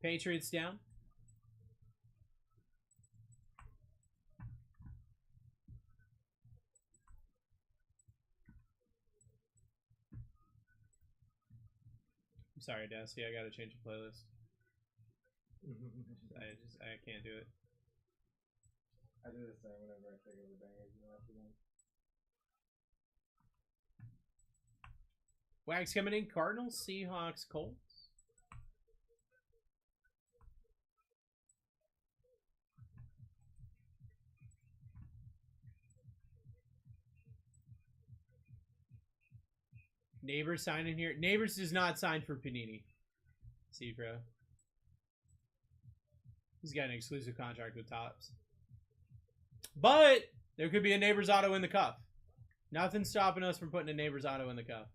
Patriots down. I'm sorry, Dusty. I gotta change the playlist. I can't do it. I do the same whenever I think of the bangers after them. Wags coming in. Cardinals, Seahawks, Colts. Neighbors signing here. Neighbors does not sign for Panini. See, bro. He's got an exclusive contract with Topps. But there could be a Neighbors auto in the cuff. Nothing's stopping us from putting a Neighbors auto in the cuff.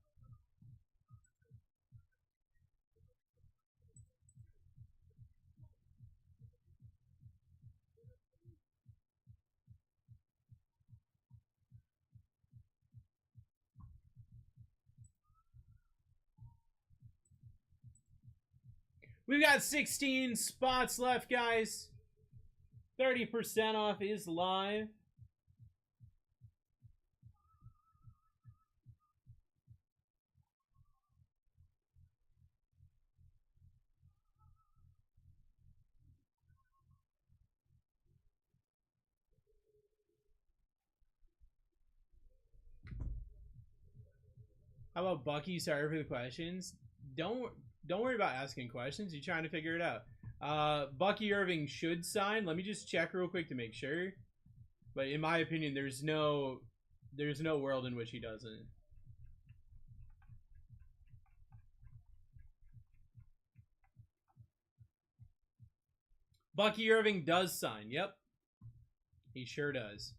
We've got 16 spots left, guys. 30% off is live. How about Bucky? Sorry for the questions. Don't worry about asking questions. You're trying to figure it out. Bucky Irving should sign. Let me just check real quick to make sure. But in my opinion, there's no world in which he doesn't. Bucky Irving does sign. Yep. He sure does.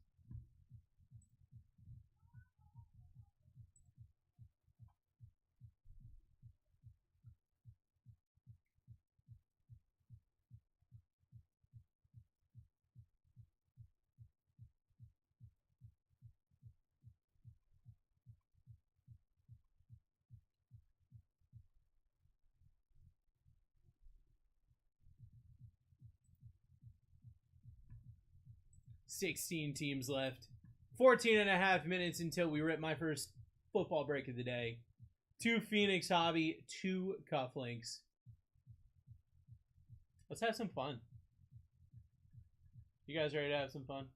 $16 teams left. 14.5 minutes until we rip my first football break of the day. 2 Phoenix Hobby, 2 cufflinks. Let's have some fun. You guys ready to have some fun?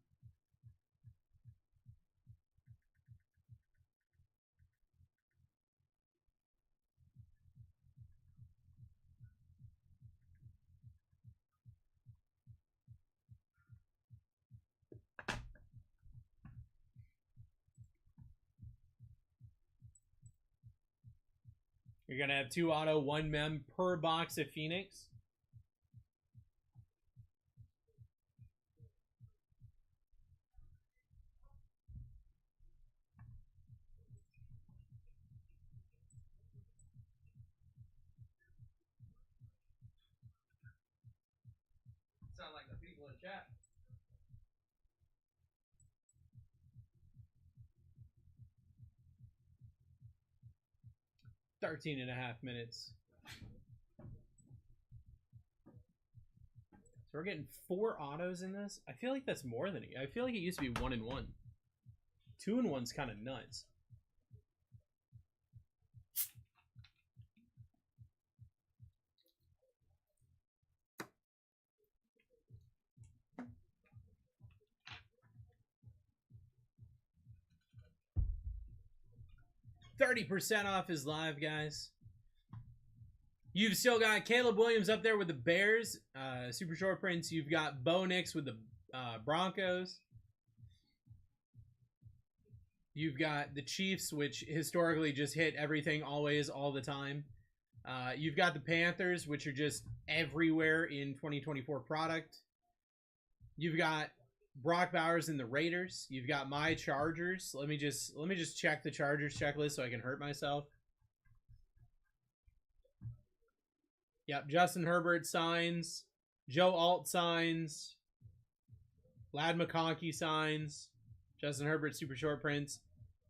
You're going to have 2 auto, 1 mem per box of Phoenix. Sound like the people in chat. Thirteen and a half minutes. So we're getting 4 autos in this. I feel like that's more than I feel like it used to be 1 and 1. 2 and 1's kind of nuts. $30% off is live, guys. You've still got Caleb Williams up there with the Bears, super short prints. You've got Bo Nix with the Broncos. You've got the Chiefs, which historically just hit everything always, all the time. You've got the Panthers, which are just everywhere in 2024 product. You've got Brock Bowers and the Raiders. You've got my Chargers. Let me just check the Chargers checklist so I can hurt myself. Yep, Justin Herbert signs. Joe Alt signs. Lad McConkey signs. Justin Herbert super short prints.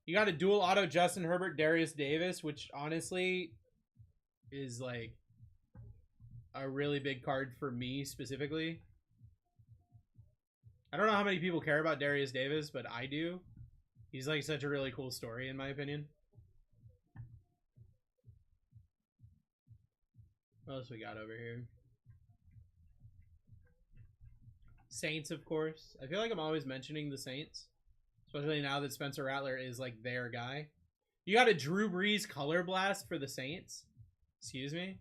You got a dual auto Justin Herbert, Darius Davis, which honestly is like a really big card for me specifically. I don't know how many people care about Darius Davis, but I do. He's like such a really cool story in my opinion. What else we got over here? Saints, of course. I feel like I'm always mentioning the Saints, especially now that Spencer Rattler is like their guy. You got a Drew Brees color blast for the Saints? Excuse me?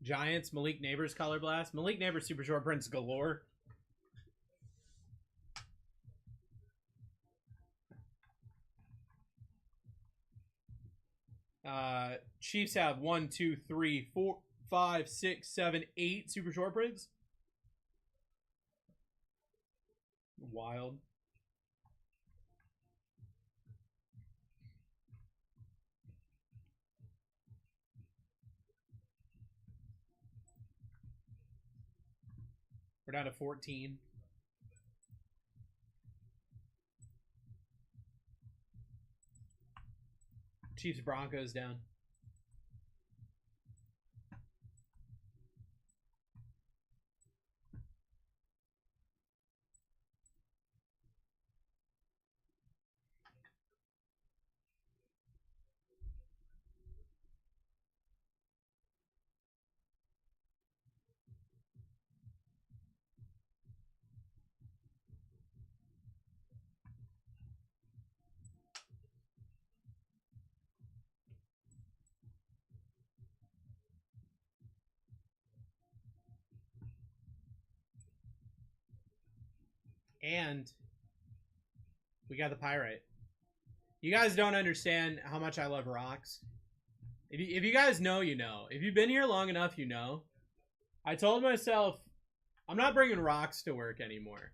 Giants, Malik Neighbors color blast. Malik Neighbors super short prints galore. Chiefs have 1, 2, 3, 4, 5, 6, 7, 8 super short prints. Wild. We're down to 14. Chiefs Broncos down. And we got the pyrite. You guys don't understand how much I love rocks. If you guys know, you know. If you've been here long enough, you know. I told myself, I'm not bringing rocks to work anymore.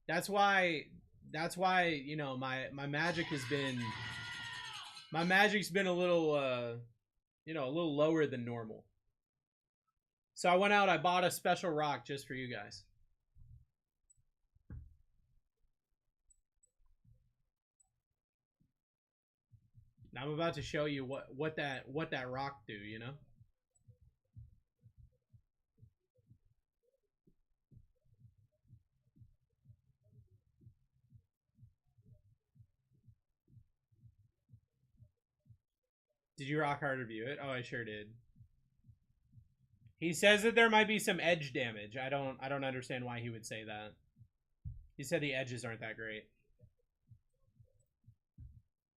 That's why, you know, my magic has been, my magic's been a little, you know, a little lower than normal. So I went out, I bought a special rock just for you guys. Now I'm about to show you what that rock do, you know? Did you rock hard review it? Oh, I sure did. He says that there might be some edge damage. I don't understand why he would say that. He said the edges aren't that great.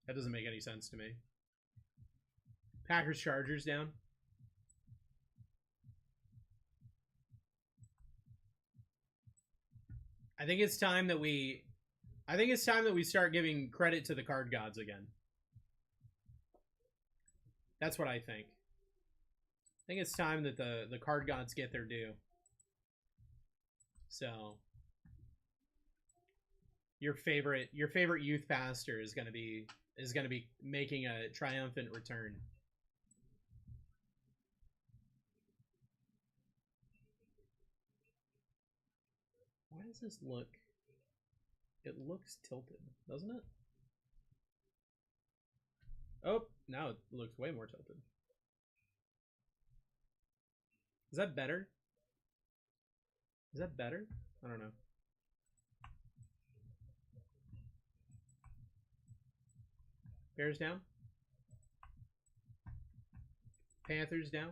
That doesn't make any sense to me. Packers Chargers down. I think it's time that we start giving credit to the card gods again. That's what I think. I think it's time that the card gods get their due. So your favorite youth pastor is gonna be making a triumphant return. Why does this look? It looks tilted, doesn't it? Oh, now it looks way more tilted. Is that better? Is that better? I don't know. Bears down. Panthers down.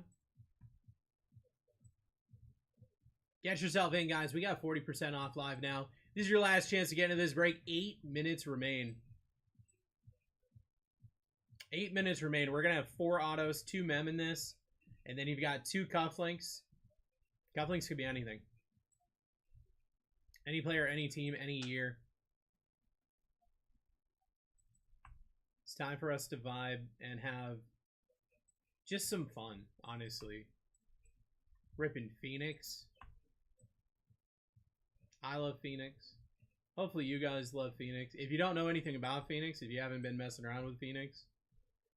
Get yourself in, guys. We got 40% off live now. This is your last chance to get into this break. 8 minutes remain. 8 minutes remain. We're going to have 4 autos, 2 mem in this. And then you've got 2 cufflinks. Cufflinks could be anything. Any player, any team, any year. It's time for us to vibe and have just some fun, honestly. Ripping Phoenix. I love Phoenix. Hopefully you guys love Phoenix. If you don't know anything about Phoenix, if you haven't been messing around with Phoenix,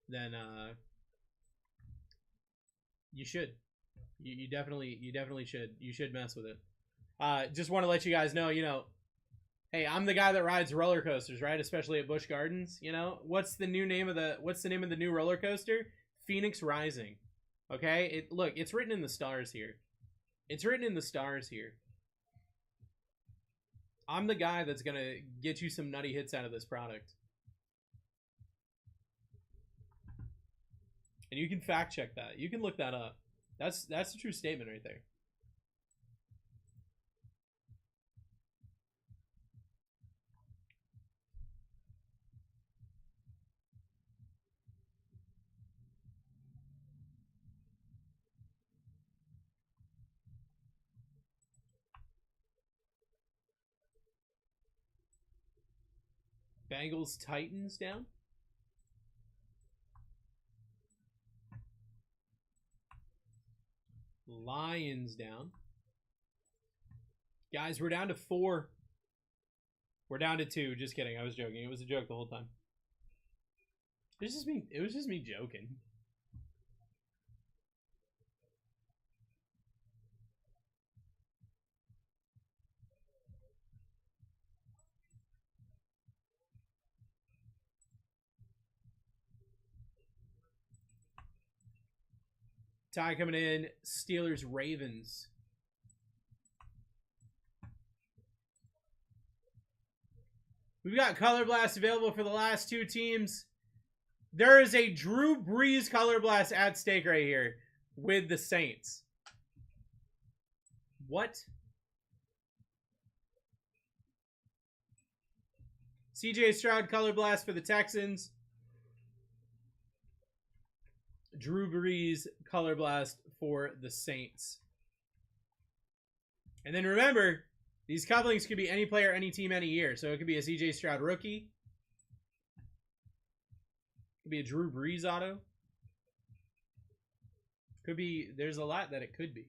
then you should. You definitely should. You should mess with it. Just want to let you guys know, you know, hey, I'm the guy that rides roller coasters, right? Especially at Busch Gardens, you know? What's the name of the new roller coaster? Phoenix Rising. Okay? Look, it's written in the stars here. It's written in the stars here. I'm the guy that's going to get you some nutty hits out of this product. And you can fact check that. You can look that up. That's a true statement right there. Bengals Titans down. Lions down. Guys, we're down to 4. We're down to 2. Just kidding. I was joking. It was a joke the whole time. It was just me joking. Ty coming in. Steelers, Ravens. We've got Color Blast available for the last 2 teams. There is a Drew Brees Color Blast at stake right here with the Saints. What? CJ Stroud Color Blast for the Texans. Drew Brees Color Blast for the Saints. And then remember, These cufflinks could be any player, any team, any year. So it could be a CJ Stroud rookie. Could be a Drew Brees auto. Could be, there's a lot that it could be.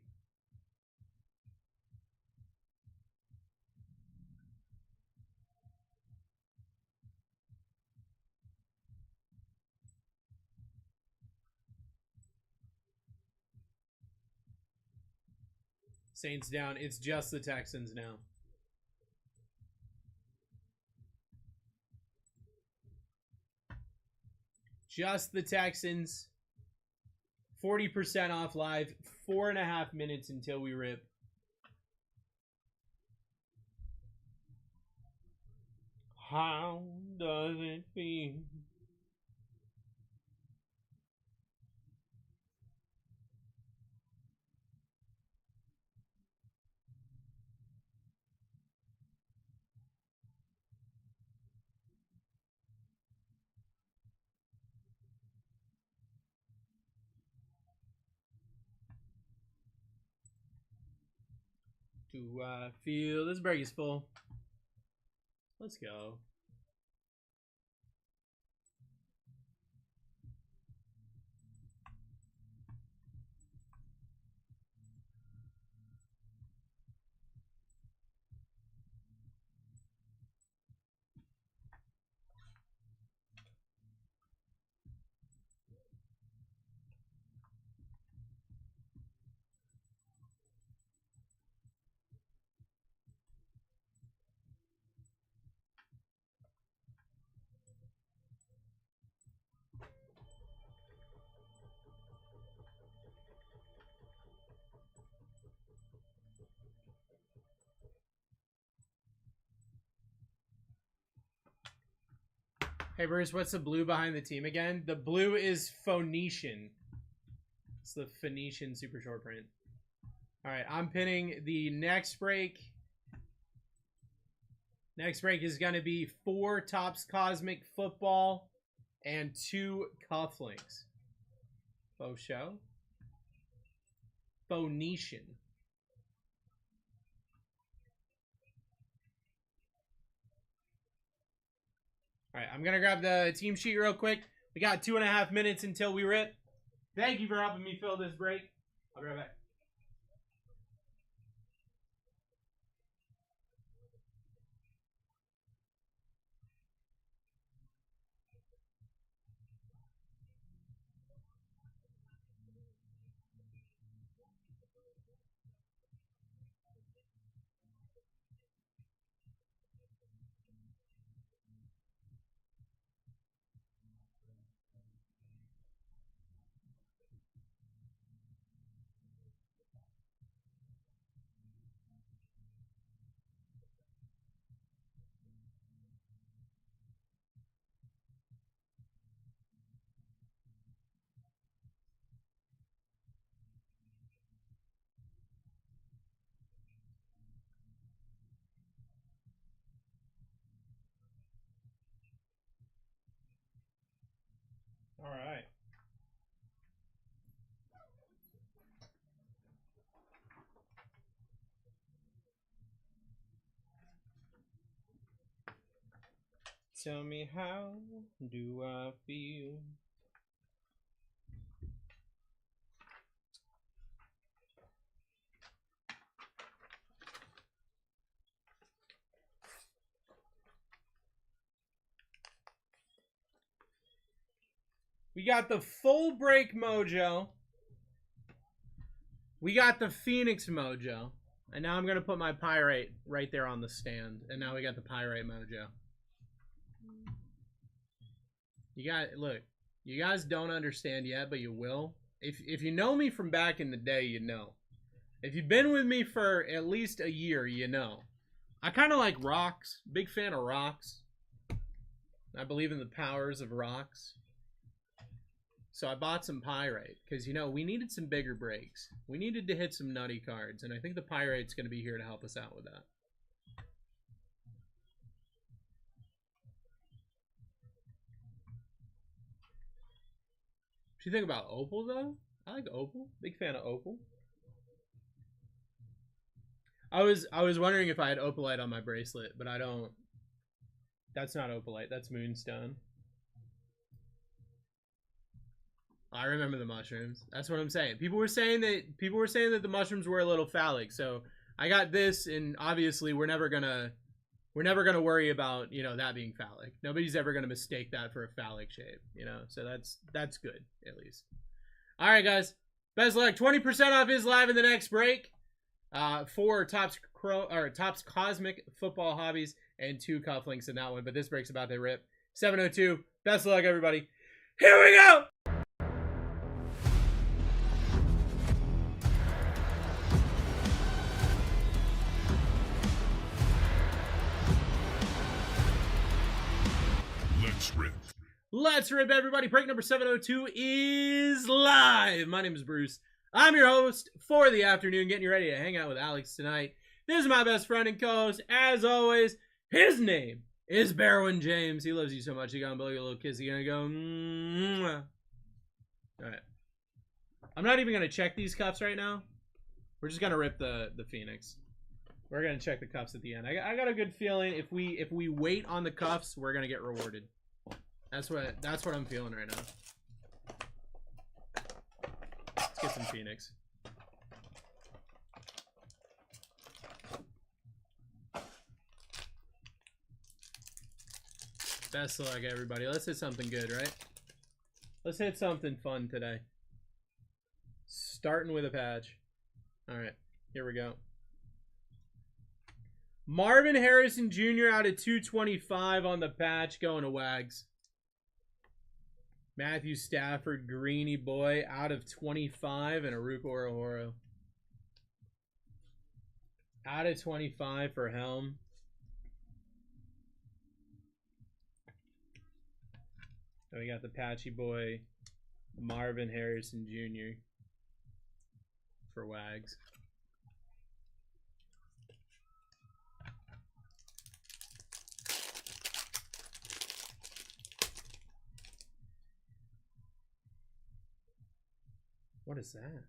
Saints down. It's just the Texans now. Just the Texans. 40% off live. 4.5 minutes until we rip. How does it feel? Do I feel this break is full? Let's go. Hey Bruce, what's the blue behind the team again? The blue is Phoenician. It's the Phoenician super short print. Alright, I'm pinning the next break. Next break is going to be 4 Topps Cosmic Football and 2 cufflinks. Faux show. Phoenician. All right, I'm going to grab the team sheet real quick. We got 2.5 minutes until we rip. Thank you for helping me fill this break. I'll be right back. All right. Tell me, how do I feel? We got the full break mojo. We got the Phoenix mojo. And now I'm going to put my Pyrite right there on the stand. And now we got the Pyrite mojo. You got, look, you guys don't understand yet, but you will. If you know me from back in the day, you know. If you've been with me for at least a year, you know. I kind of like rocks. Big fan of rocks. I believe in the powers of rocks. So I bought some Pyrite because, you know, we needed some bigger breaks. We needed to hit some nutty cards, and I think the Pyrite's going to be here to help us out with that. What do you think about Opal, though? I like Opal. Big fan of Opal. I was wondering if I had opalite on my bracelet, but I don't. That's not opalite. That's moonstone. I remember the mushrooms. That's what I'm saying. People were saying that the mushrooms were a little phallic. So I got this, and obviously we're never gonna worry about, you know, that being phallic. Nobody's ever gonna mistake that for a phallic shape, you know. So that's good at least. All right, guys. Best luck. 20% off is live in the next break. For Topps Cosmic Football Hobbies and 2 cufflinks in that one. But this break's about to rip. 702. Best of luck, everybody. Here we go. Let's rip, everybody. Break number 702 is live. My name is Bruce. I'm your host for the afternoon, getting you ready to hang out with Alex tonight. This is my best friend and co-host, as always. His name is Barwin James. He loves you so much, he gonna blow you a little kiss. He's gonna go, mwah. All right. I'm not even gonna check these cuffs right now. We're just gonna rip the Phoenix. We're gonna check the cuffs at the end. I got a good feeling if we wait on the cuffs, we're gonna get rewarded. That's what I'm feeling right now. Let's get some Phoenix. Best of luck, everybody. Let's hit something good, right? Let's hit something fun today. Starting with a patch. All right, here we go. Marvin Harrison Jr. out of 225 on the patch, going to Wags. Matthew Stafford, Greeny Boy, out of 25, and Aruka Orohoro. Out of 25 for Helm. And we got the Patchy Boy, Marvin Harrison Jr. for Wags. What is that?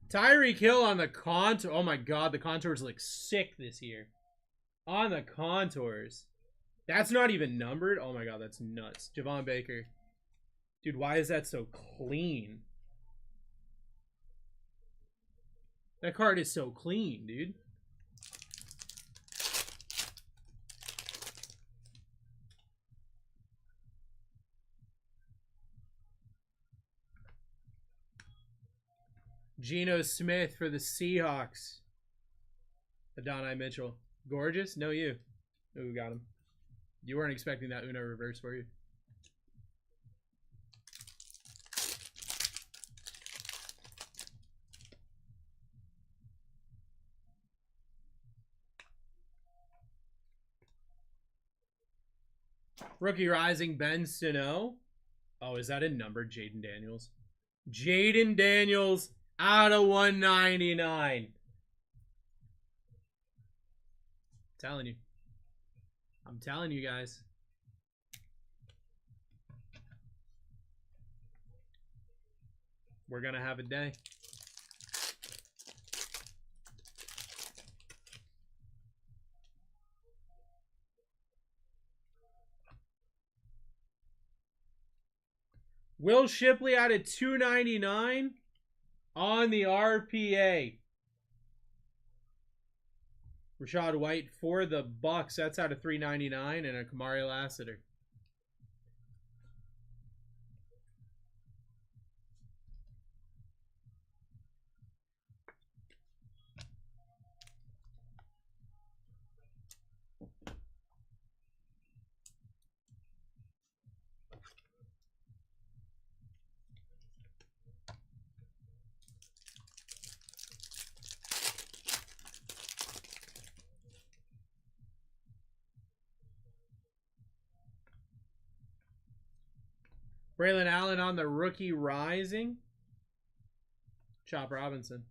Tyreek Hill on the contour. Oh my god, the contours look sick this year. On the contours. That's not even numbered. Oh my god, that's nuts. Javon Baker. Dude, why is that so clean? That card is so clean, dude. Geno Smith for the Seahawks. Adonai Mitchell. Gorgeous? No, you. Ooh, got him. You weren't expecting that Uno reverse, were you? Rookie Rising Ben Sino. Oh, is that a number? Jaden Daniels. Jaden Daniels out of 199. Telling you. I'm telling you guys. We're going to have a day. Will Shipley out of 299 on the RPA. Rashad White for the Bucks. That's out of 399 and a Kamari Lassiter. Braylon Allen on the Rookie Rising. Chop Robinson.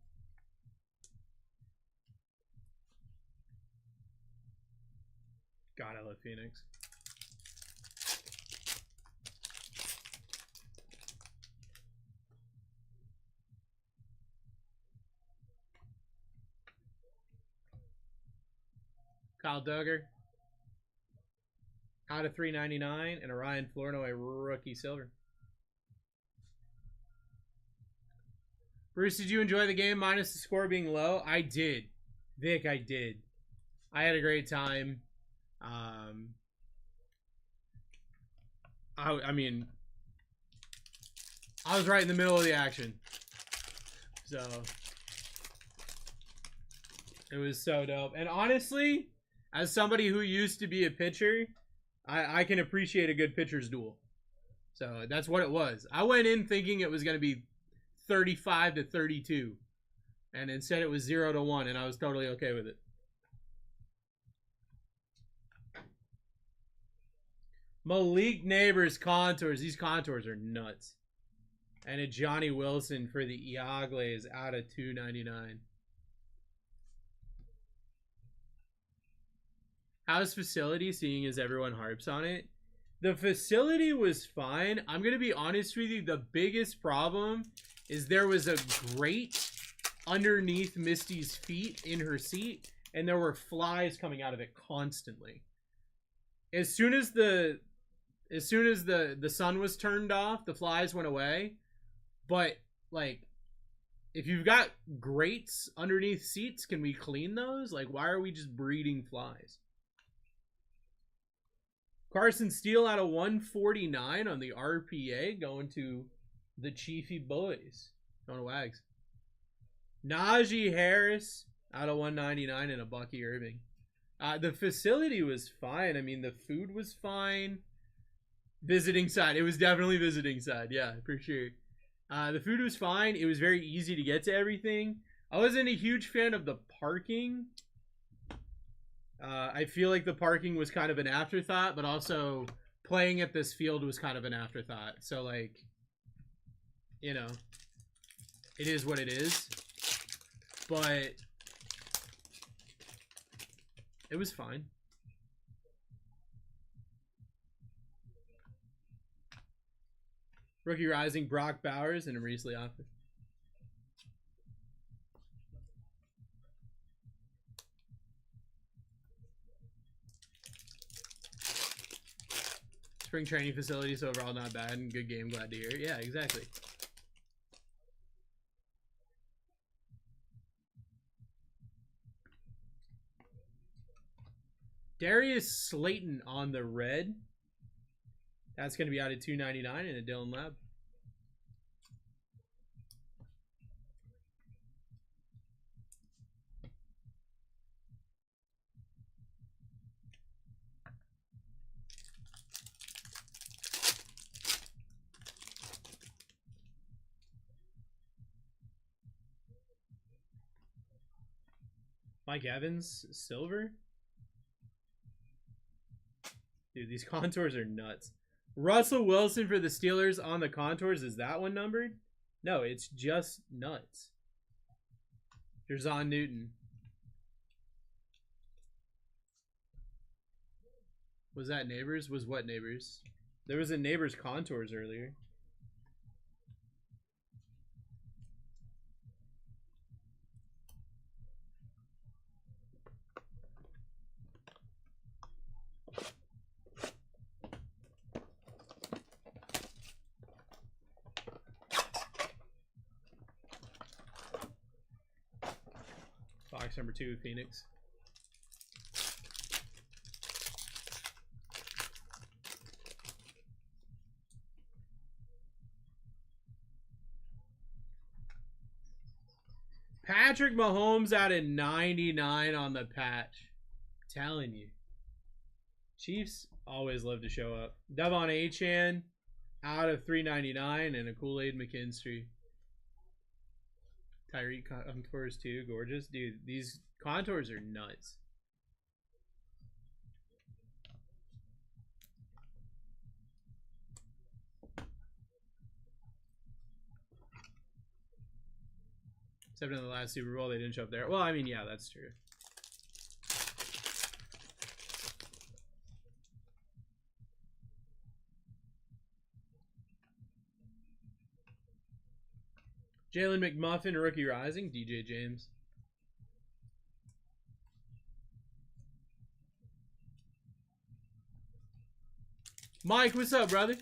God, I love Phoenix. Kyle Duggar. Out of 399 and a Ryan Flournoy rookie silver. Bruce, did you enjoy the game minus the score being low? I did. Vic, I did. I had a great time. I mean, I was right in the middle of the action. So, it was so dope. And honestly, as somebody who used to be a pitcher, I can appreciate a good pitcher's duel. So, that's what it was. I went in thinking it was going to be 35-32. And instead it was 0-1, and I was totally okay with it. Malik Neighbors contours. These contours are nuts. And a Johnny Wilson for the Eagles out of 299. How's facility, seeing as everyone harps on it? The facility was fine. I'm going to be honest with you. The biggest problem is there was a grate underneath Misty's feet in her seat, and there were flies coming out of it constantly. As soon as the sun was turned off, the flies went away. But like, if you've got grates underneath seats, can we clean those? Like, why are we just breeding flies? Carson Steele out of 149 on the RPA, going to the Chiefy boys. Going to Wags. Najee Harris out of 199 and a Bucky Irving. The facility was fine. I mean, the food was fine. Visiting side. It was definitely visiting side. Yeah, for sure. The food was fine. It was very easy to get to everything. I wasn't a huge fan of the parking. I feel like the parking was kind of an afterthought, but also playing at this field was kind of an afterthought. So, like, you know, it is what it is. But it was fine. Rookie Rising, Brock Bowers, and Maurice Leopold. Spring training facilities overall not bad and good game. Glad to hear. Yeah, exactly. Darius Slayton on the red. That's going to be out at 299 in a Dylan Lab. Mike Evans, silver. Dude, these contours are nuts. Russell Wilson for the Steelers on the contours. Is that one numbered? No, it's just nuts. Jerzon Newton. Was that Neighbors? Was what Neighbors? There was a Neighbors contours earlier. Box number 2, Phoenix. Patrick Mahomes out of 99 on the patch. I'm telling you. Chiefs always love to show up. Devon Achane out of 399 and a Kool-Aid McKinstry. Tyreek contours too, gorgeous. Dude, these contours are nuts. Except in the last Super Bowl, they didn't show up there. Well, I mean, yeah, that's true. Jalen McMuffin, Rookie Rising, DJ James. Mike, what's up, brother?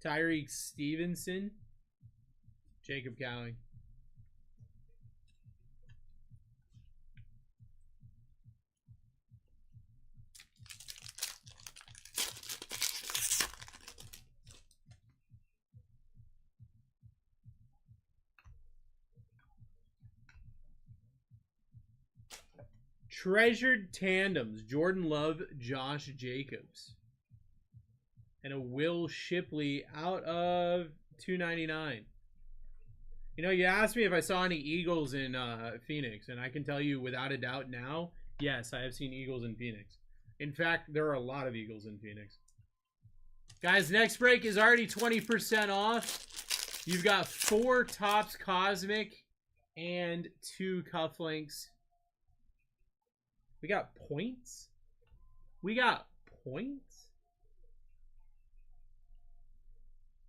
Tyreek Stevenson. Jacob Cowing. Treasured tandems. Jordan Love, Josh Jacobs. And a Will Shipley out of 299. You know, you asked me if I saw any Eagles in Phoenix, and I can tell you without a doubt now, yes, I have seen Eagles in Phoenix. In fact, there are a lot of Eagles in Phoenix. Guys, next break is already 20% off. You've got 4 Topps Cosmic and 2 cufflinks. We got points? We got points?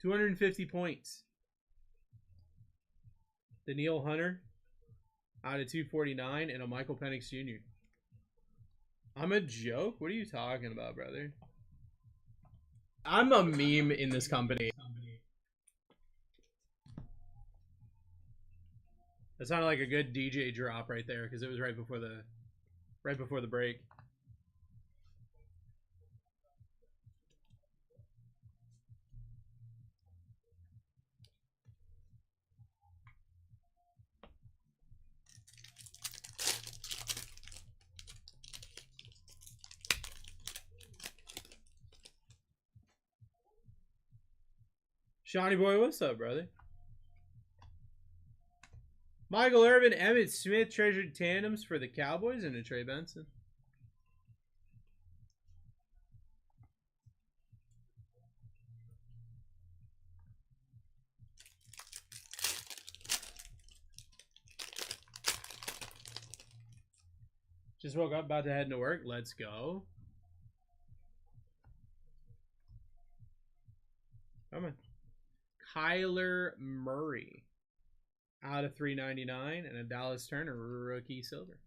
250 points. Daniil Hunter out of 249 and a Michael Penix Jr. I'm a joke? What are you talking about, brother? I'm a meme in this company. That sounded like a good DJ drop right there because it was right before the break. Shawnee boy, what's up, brother? Michael Irvin, Emmitt Smith, treasured tandems for the Cowboys, and a Trey Benson. Just woke up, about to head into work. Let's go. Come on. Kyler Murray out of 399 and a Dallas Turner rookie silver.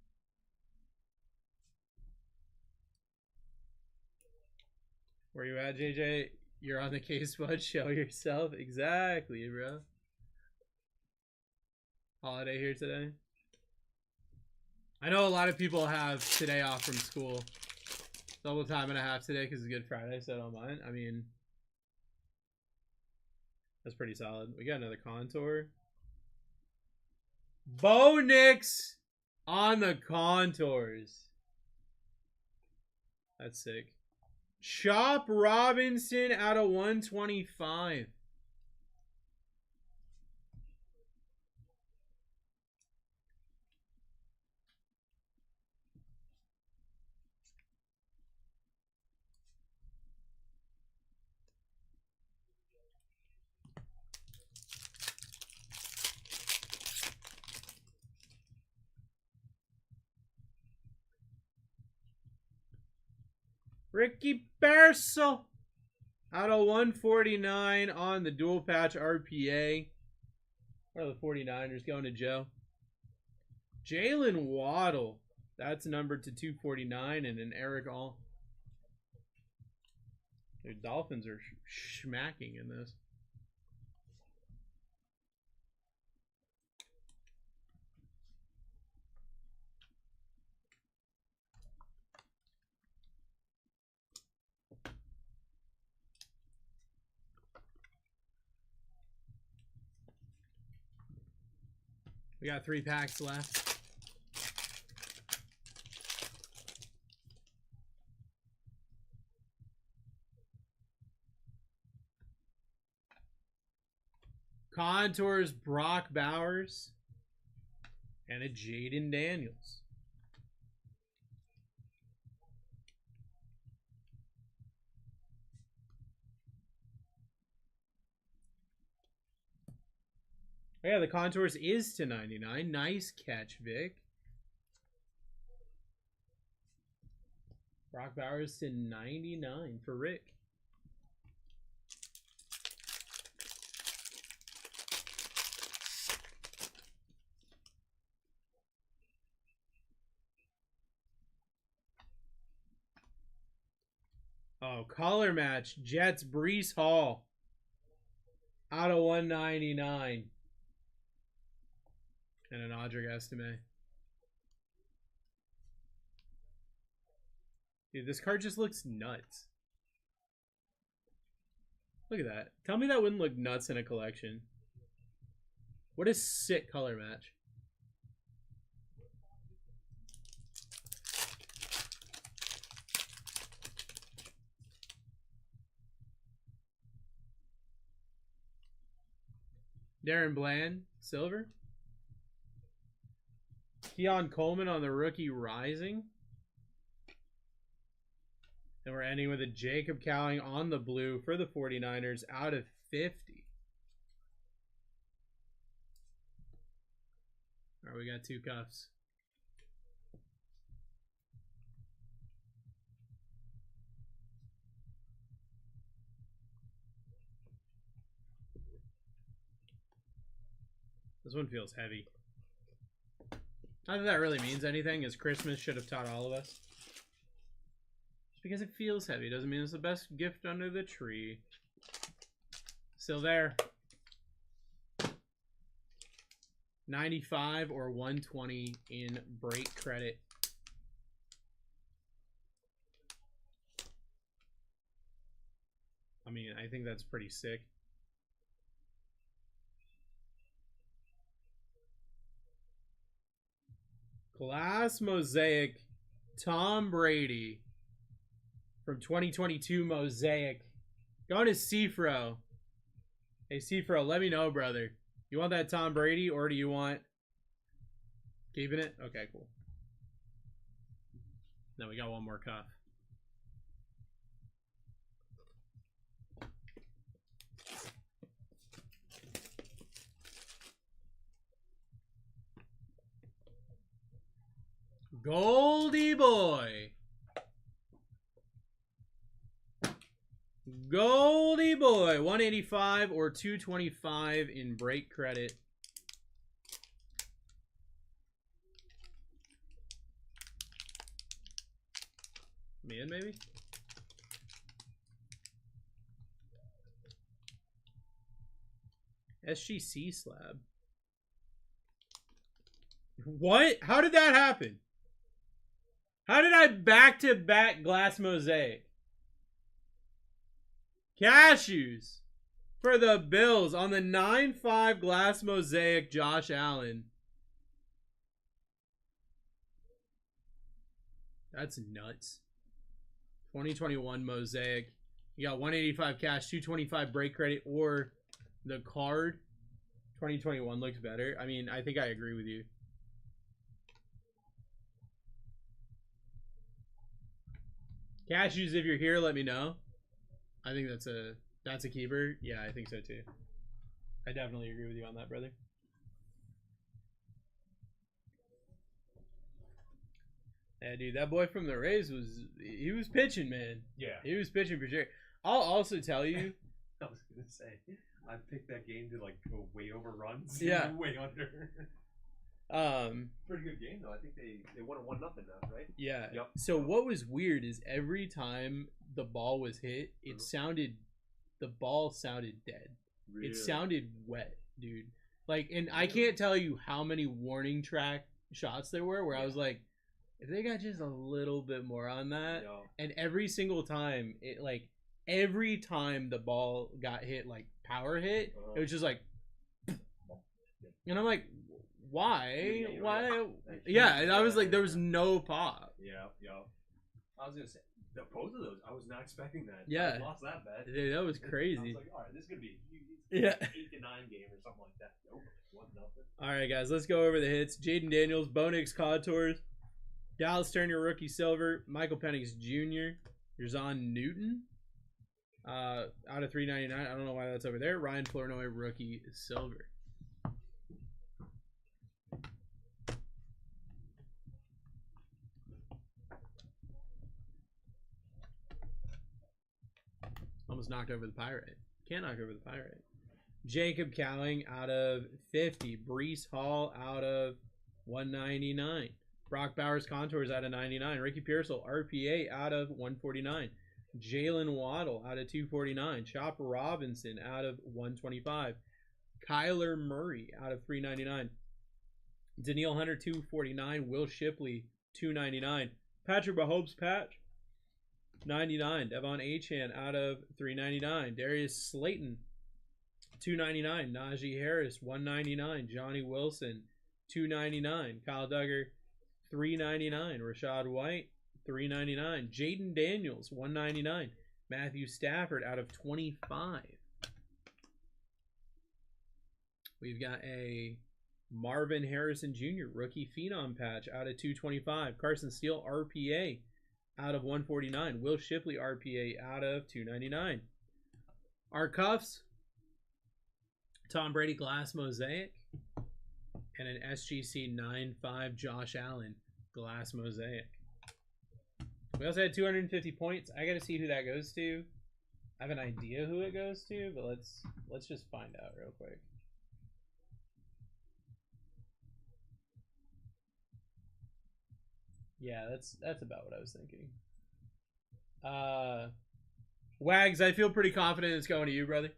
Where you at, JJ? You're on the case, bud. Show yourself. Exactly, bro. Holiday here today. I know a lot of people have today off from school. Double time and a half today because it's Good Friday, so I don't mind. I mean, that's pretty solid. We got another contour. Bo Nix on the contours. That's sick. Chop Robinson out of 125. Ricky Bersel out of 149 on the dual patch RPA. What are the 49ers going to Joe? Jalen Waddle. That's numbered to 249 and an Eric All. The Dolphins are smacking in this. We got 3 packs left. Contours, Brock Bowers, and a Jaden Daniels. Oh yeah, the contours is to 99. Nice catch, Vic. Brock Bowers to 99 for Rick. color match. Jets, Brees Hall. Out of 199. And an Audric Estime. Dude, this card just looks nuts. Look at that. Tell me that wouldn't look nuts in a collection. What a sick color match. Darren Bland, silver. Keon Coleman on the rookie rising. And we're ending with a Jacob Cowling on the blue for the 49ers out of 50. All right, we got 2 cuffs. This one feels heavy. Not that that really means anything, as Christmas should have taught all of us. Just because it feels heavy doesn't mean it's the best gift under the tree. Still there. 95 or 120 in break credit. I mean, I think that's pretty sick. Glass Mosaic, Tom Brady from 2022 Mosaic. Going to Cifro. Hey, Cifro, let me know, brother. You want that Tom Brady or do you want keeping it? Okay, cool. Then we got one more cuff. Goldie boy. Goldie boy. 185 or 225 in break credit. Me in, maybe? SGC slab. What? How did that happen? How did I back-to-back glass mosaic? Cashews for the Bills on the 9-5 glass mosaic, Josh Allen. That's nuts. 2021 mosaic. You got 185 cash, 225 break credit, or the card. 2021 looks better. I mean, I think I agree with you. Cashews, if you're here, let me know. I think that's a keeper. Yeah, I think so too. I definitely agree with you on that, brother. Yeah, dude, that boy from the Rays he was pitching, man. Yeah. He was pitching for sure. I'll also tell you. I was gonna say, I picked that game to like go way over runs. Yeah. Way under. Pretty good game though. I think they won 1-0 now, right? Yeah. Yep. So what was weird is every time the ball was hit, the ball sounded dead. Really? It sounded wet, dude. Like, and I can't tell you how many warning track shots there were where I was like, if they got just a little bit more on that, and every single time every time the ball got hit, like power hit, it was just like, and I'm like, why? Yeah, and I was like, there was no pop. Yeah. I was gonna say, both of those, I was not expecting that. Yeah. I lost that bet. Dude, that was crazy. I was like, all right, this is gonna be Yeah. 8-9 game or something like that. Nope, 1-0. All right, guys, let's go over the hits. Jaden Daniels, Bonix Contours, Dallas Turner rookie silver, Michael Penix Jr., Jerzon Newton, out of 399. I don't know why that's over there. Ryan Flournoy rookie silver. Almost knocked over the Pirate. Can't knock over the Pirate. Jacob Cowling out of 50. Brees Hall out of 199. Brock Bowers Contours out of 99. Ricky Pearsall RPA out of 149. Jalen Waddle out of 249. Chop Robinson out of 125. Kyler Murray out of 399. Daniil Hunter 249. Will Shipley 299. Patrick Mahomes patch 99. Devon Achane out of 399. Darius Slayton 299. Najee Harris 199. Johnny Wilson 299. Kyle Duggar 399. Rashad White 399. Jaden Daniels 199. Matthew Stafford out of 25. We've got a Marvin Harrison Jr. rookie phenom patch out of 225. Carson Steele RPA out of 149. Will Shipley RPA out of 299. Our cuffs, Tom Brady glass mosaic and an SGC 9.5 Josh Allen glass mosaic. We also had 250 points. I gotta see who that goes to. I have an idea who it goes to, but let's just find out real quick. Yeah, that's about what I was thinking. Wags, I feel pretty confident it's going to you, brother.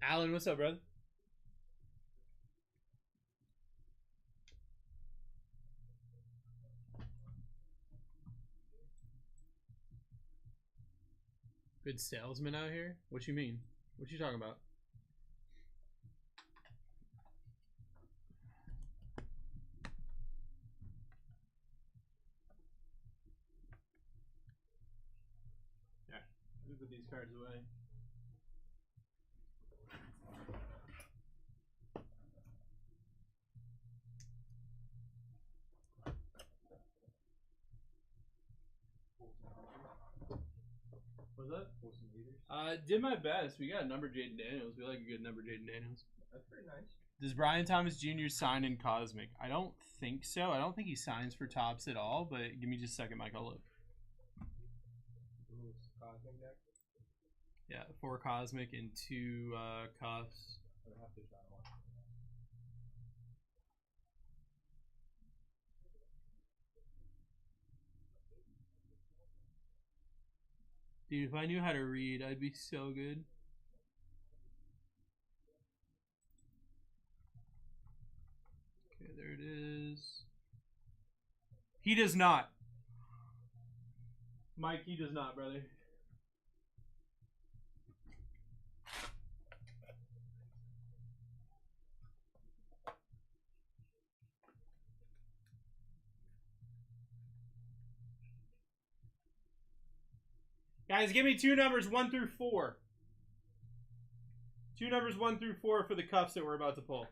Alan, what's up, brother? Good salesman out here? What you mean? What you talking about? Yeah, let me put these cards away. What's that? Did my best. We got a number Jaden Daniels. We like a good number Jaden Daniels. That's pretty nice. Does Brian Thomas Jr. sign in Cosmic? I don't think so. I don't think he signs for Tops at all, but give me just a second, Mike. I'll look. Ooh, Cosmic deck. Yeah, 4 Cosmic and 2 Cuffs. I'm gonna have to try one. Dude, if I knew how to read, I'd be so good. Okay, there it is. He does not. Mike, he does not, brother. Guys, give me 2 numbers 1 through 4. 2 numbers 1 through 4 for the cuffs that we're about to pull.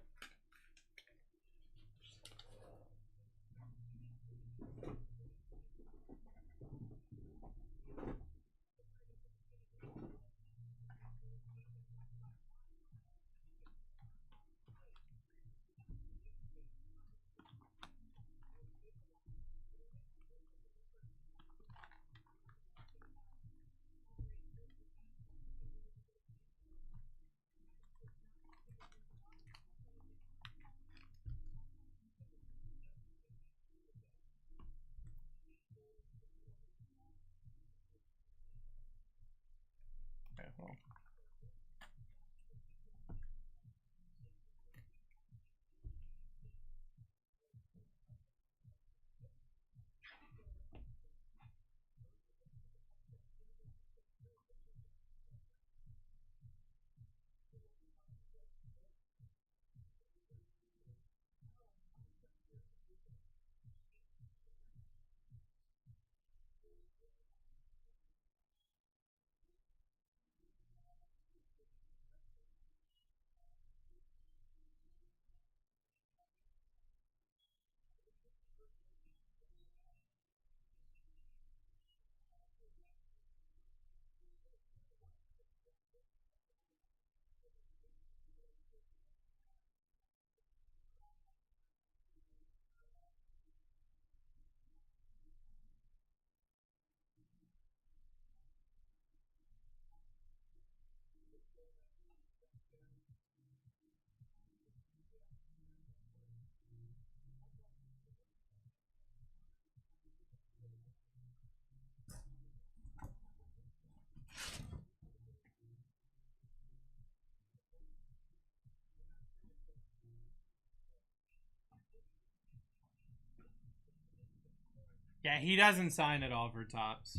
Yeah, he doesn't sign at all for tops.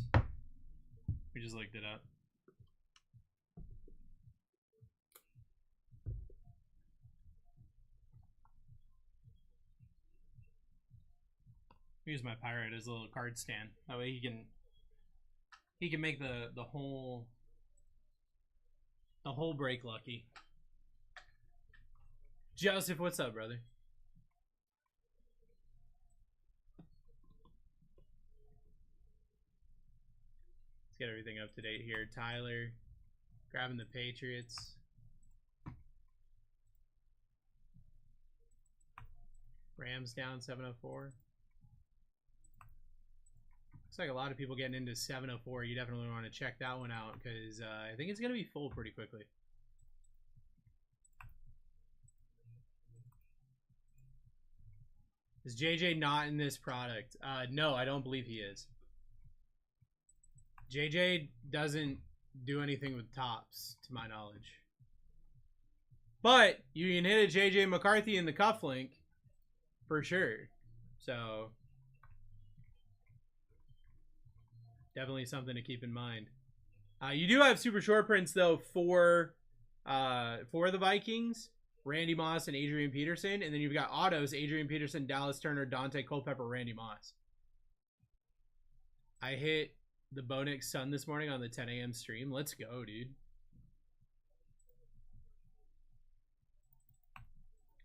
We just looked it up. Use my pirate as a little card stand. That way he can make the whole break lucky. Joseph, what's up, brother? Let's get everything up to date here. Tyler grabbing the Patriots. Rams down 704. Looks like a lot of people getting into 704. You definitely want to check that one out because I think it's going to be full pretty quickly. Is JJ not in this product? No, I don't believe he is. JJ doesn't do anything with tops, to my knowledge. But you can hit a JJ McCarthy in the cufflink for sure. So definitely something to keep in mind. You do have super short prints though for the Vikings, Randy Moss and Adrian Peterson, and then you've got autos: Adrian Peterson, Dallas Turner, Dante Culpepper, Randy Moss. I hit the Bonix Sun this morning on the 10 a.m. stream. Let's go, dude.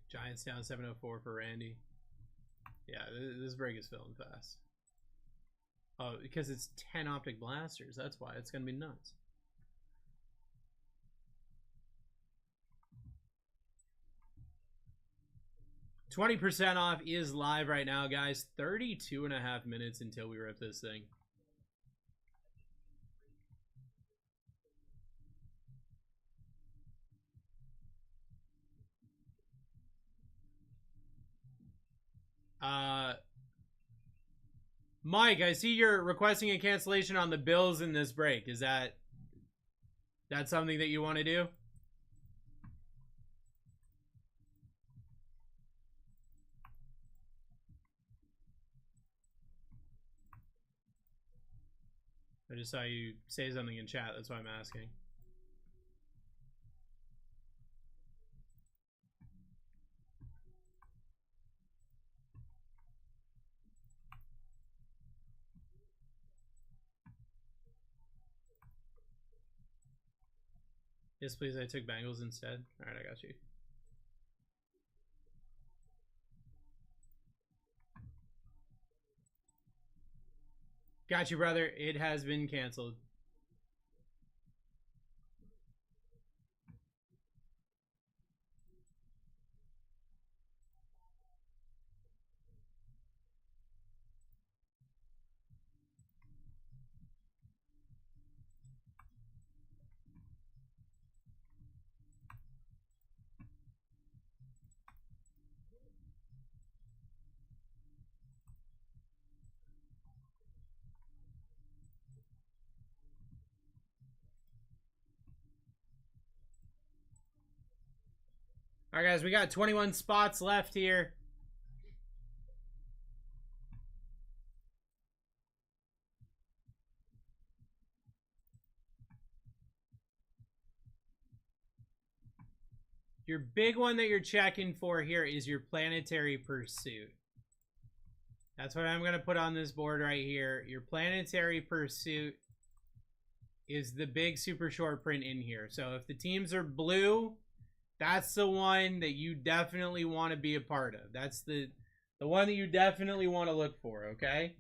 Giants down 704 for Randy. Yeah, this break is filling fast. Oh, because it's 10 optic blasters. That's why it's going to be nuts. $20% off is live right now, guys. 32.5 minutes until we rip this thing. Mike, I see you're requesting a cancellation on the Bills in this break. Is that something that you want to do? I just saw you say something in chat. That's why I'm asking. Yes, please. I took Bengals instead. All right, I got you. Got you, brother. It has been canceled. All right, guys, we got 21 spots left here. Your big one that you're checking for here is your Planetary Pursuit. That's what I'm going to put on this board right here. Your Planetary Pursuit is the big super short print in here. So if the teams are blue, that's the one that you definitely want to be a part of. That's the one that you definitely want to look for, okay?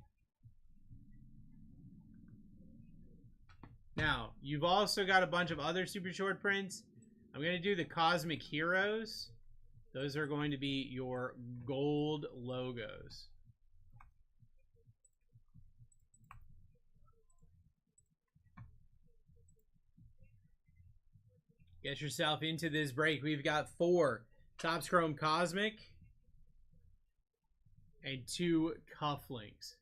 Now, you've also got a bunch of other super short prints. I'm going to do the Cosmic Heroes. Those are going to be your gold logos. Get yourself into this break. We've got 4 Topps Chrome Cosmic and 2 Cufflinks.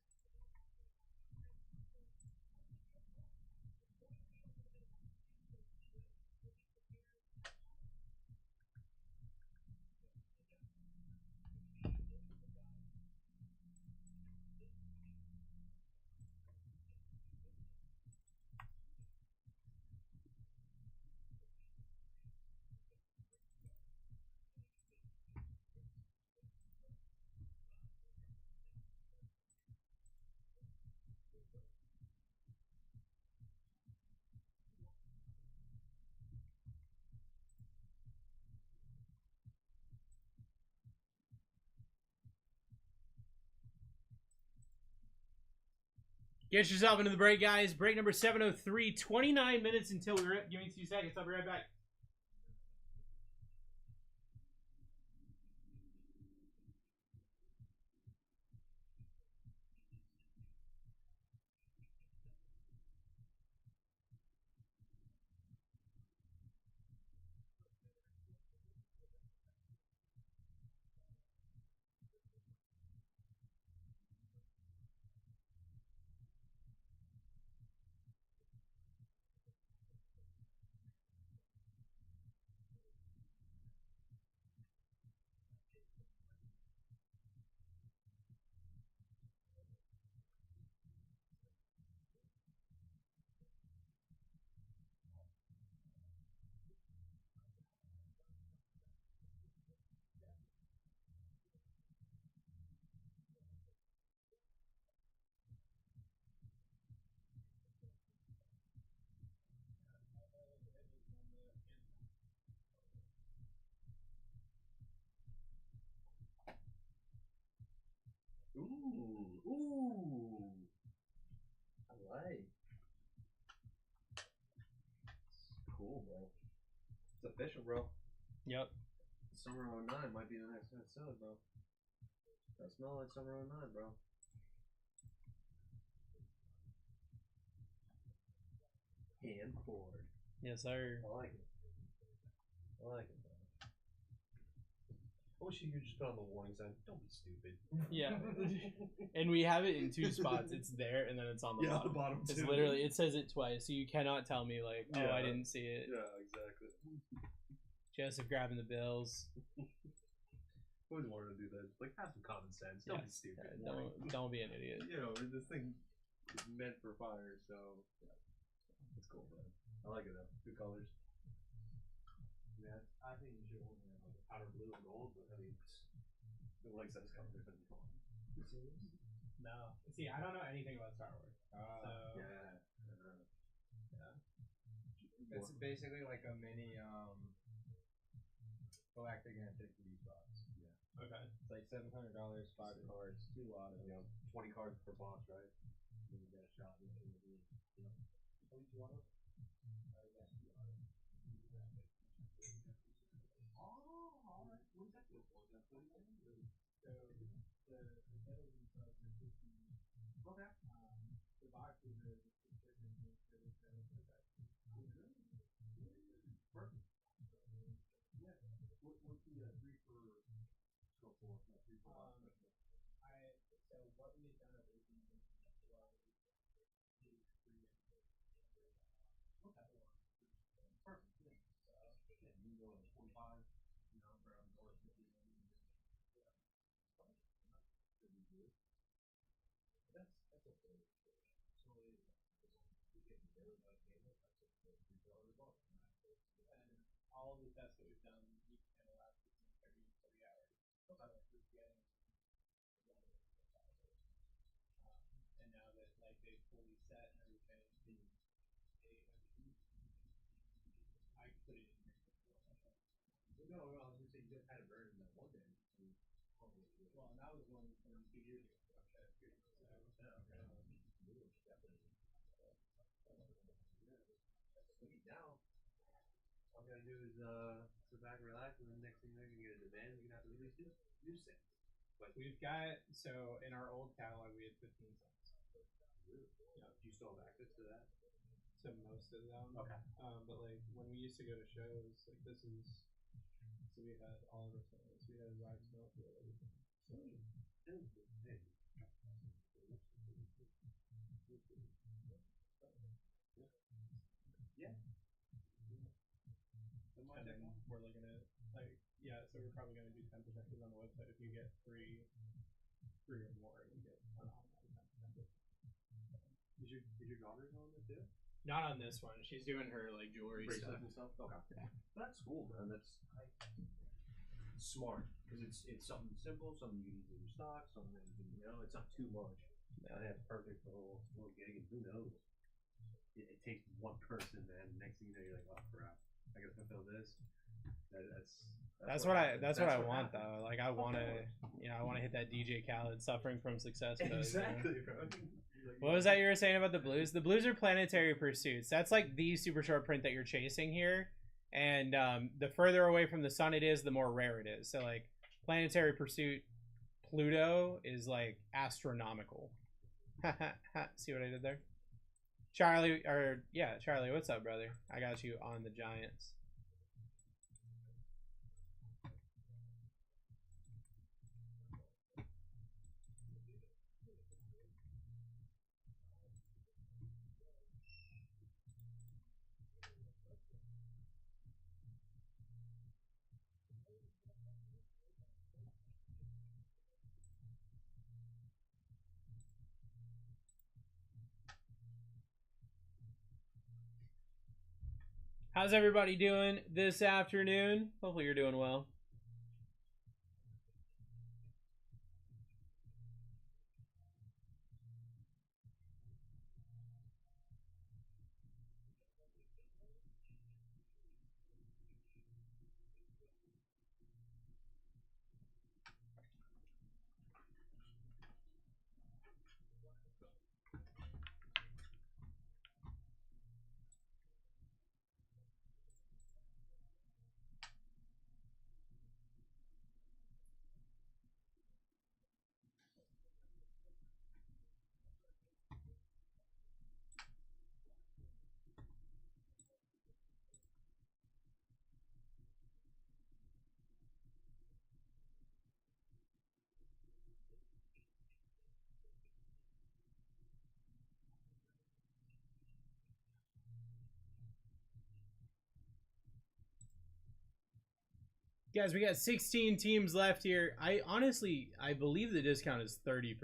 Get yourself into the break, guys. Break number 703. 29 minutes until we rip. Give me 2 seconds. I'll be right back. Ooh. I like. It's cool, bro. It's official, bro. Yep. Summer 09 might be the next episode, bro. I smell like Summer 09, bro. Hand poured. Yes, sir. I like it. I like it, bro. I wish you could just put on the warning sign. Don't be stupid. Yeah. And we have it in 2 spots. It's there, and then it's on the bottom. the bottom It's too. literally, it says it twice, so you cannot tell me, like, oh, I Yeah. didn't see it. Yeah, exactly. Joseph grabbing the bills. Always wanted to do that. Like, have some common sense. Don't Yeah. be stupid. Don't be an idiot. You know, this thing is meant for fire, so yeah. It's cool, man. I like it though. Good colors. Yeah, I think you should only have like a powder blue and gold, but I mean, the like says color different. No. See, I don't know anything about Star Wars. Yeah. It's basically like a mini Galactic Antiquity box. Yeah. Okay. It's like $700, 5 cards, 2 autos. You know, 20 cards per box, right? Then you get a shot. You know. Only 2 autos? Oh, alright. What does that feel for? Is that 40? Okay. The boxes are the subscription. Perfect. Yeah. What's the 3 for scope 4? 3 for box? So what we had done originally was Perfect. Yeah. Yeah, you can go like 45, you know, grab or 50. Could be good. That's okay. So you get very like gamers, that's okay. $3 box. and all of the tests that we've done, each channel lasts between 30 and 40 hours. So we're getting and now that like they've fully set and everything, I put it in here. No, I was gonna say you guys had it burned in that one day. Well, and that was one from 2 years ago. Sweet. Now, all we gotta do is sit back, relax, and then next thing they're gonna get a demand. We're gonna have to release new sets. But We've got, so in our old catalog, we had 15 cents. yeah, do you still have access to that? To most of them. Okay. But like when we used to go to shows, like this is, so we had all of our sales. We had wax milk, we had everything. So, yeah. and then we're looking at like, yeah, so we're probably gonna do 10% because on the website if you get three or more, you get an automatic 10%. Is your daughter on it too? Not on this one. She's doing her like jewelry stuff. Bracelets and stuff. Okay. That's cool, man. That's smart because it's something simple, something you can use in your stock, something that you can, you know, it's not too much. Yeah, that's perfect for a little gig, and who knows? It takes one person, man. Next thing you know, you're like, oh crap, I gotta fulfill this. That's That's what I want though. Like I want to, I want to hit that DJ Khaled "Suffering from Success" pose. Exactly, bro. What was that you were saying about the blues? The blues are planetary pursuits. That's like the super short print that you're chasing here, and the further away from the sun it is, the more rare it is. So like planetary pursuit, Pluto is like astronomical. See what I did there? Charlie, Charlie, what's up, brother? I got you on the Giants. How's everybody doing this afternoon? Hopefully you're doing well. Guys, we got 16 teams left here. I believe the discount is 30%.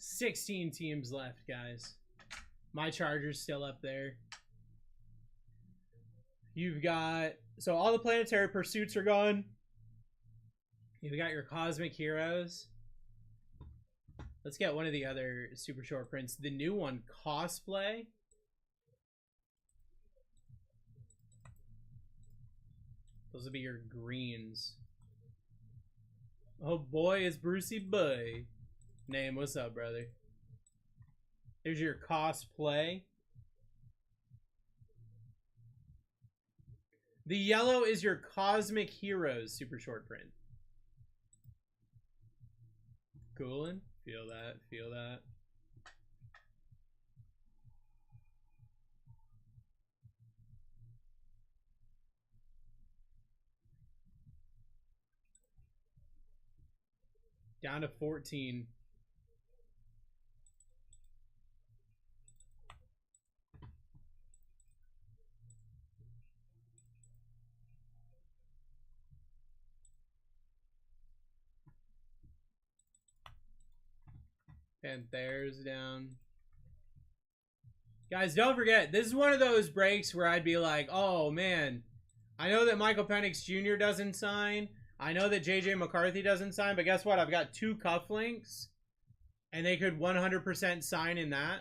$16 teams left, guys. My Chargers still up there. You've got, so all the planetary pursuits are gone. You've got your cosmic heroes. Let's get one of the other super short prints. The new one, cosplay. Those will be your greens. Oh boy, it's Brucey Boy. Name, what's up, brother? There's your cosplay. The yellow is your Cosmic Heroes super short print. Coolin'? Feel that, feel that. Down to 14. Panthers down. Guys, don't forget, this is one of those breaks where I'd be like, oh man, I know that Michael Penix Jr. doesn't sign. I know that JJ McCarthy doesn't sign, but guess what? I've got 2 cufflinks, and they could 100% sign in that.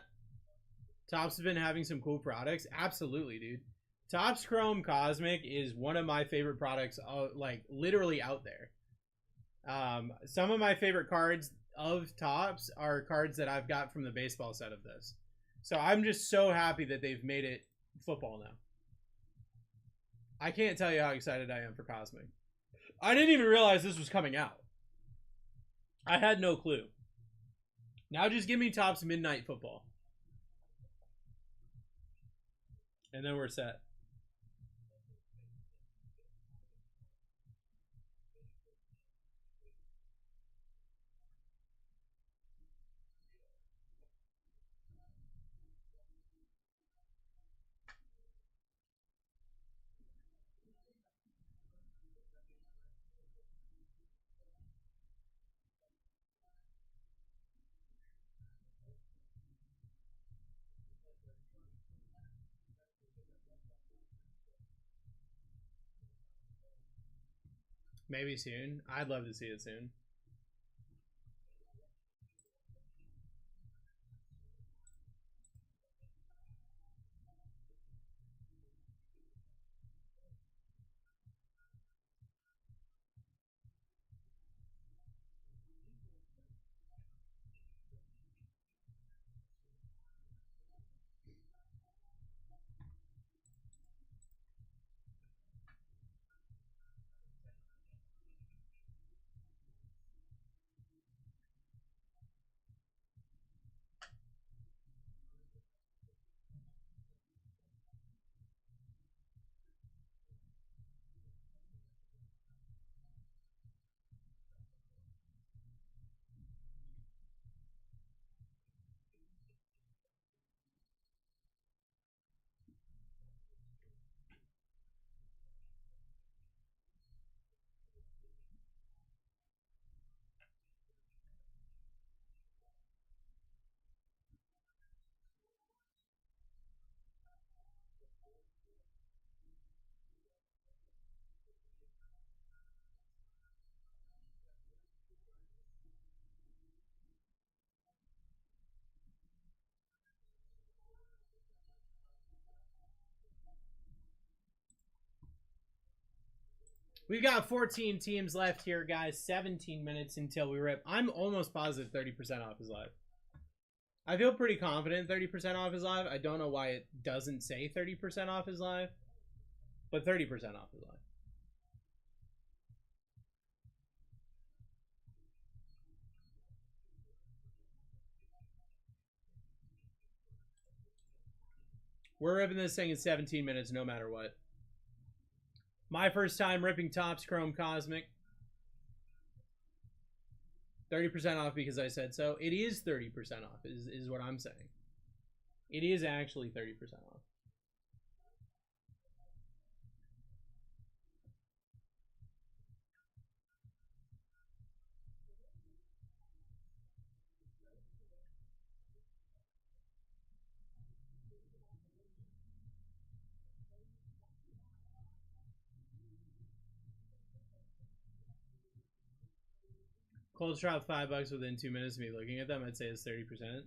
Topps has been having some cool products. Absolutely, dude. Topps Chrome Cosmic is one of my favorite products, like, literally out there. Some of my favorite cards of Topps are cards that I've got from the baseball set of this. So I'm just so happy that they've made it football now. I can't tell you how excited I am for Cosmic. I didn't even realize this was coming out. I had no clue. Now just give me Topps Midnight Football. And then we're set. Maybe soon. I'd love to see it soon. We've got 14 teams left here, guys. 17 minutes until we rip. I'm almost positive 30% off is live. I feel pretty confident 30% off is live. I don't know why it doesn't say 30% off is live, but 30% off is live. We're ripping this thing in 17 minutes no matter what. My first time ripping Topps Chrome Cosmic. 30% off because I said so. It is 30% off is what I'm saying. It is actually 30% off. Cold drop $5 within 2 minutes of me looking at them. I'd say it's 30%.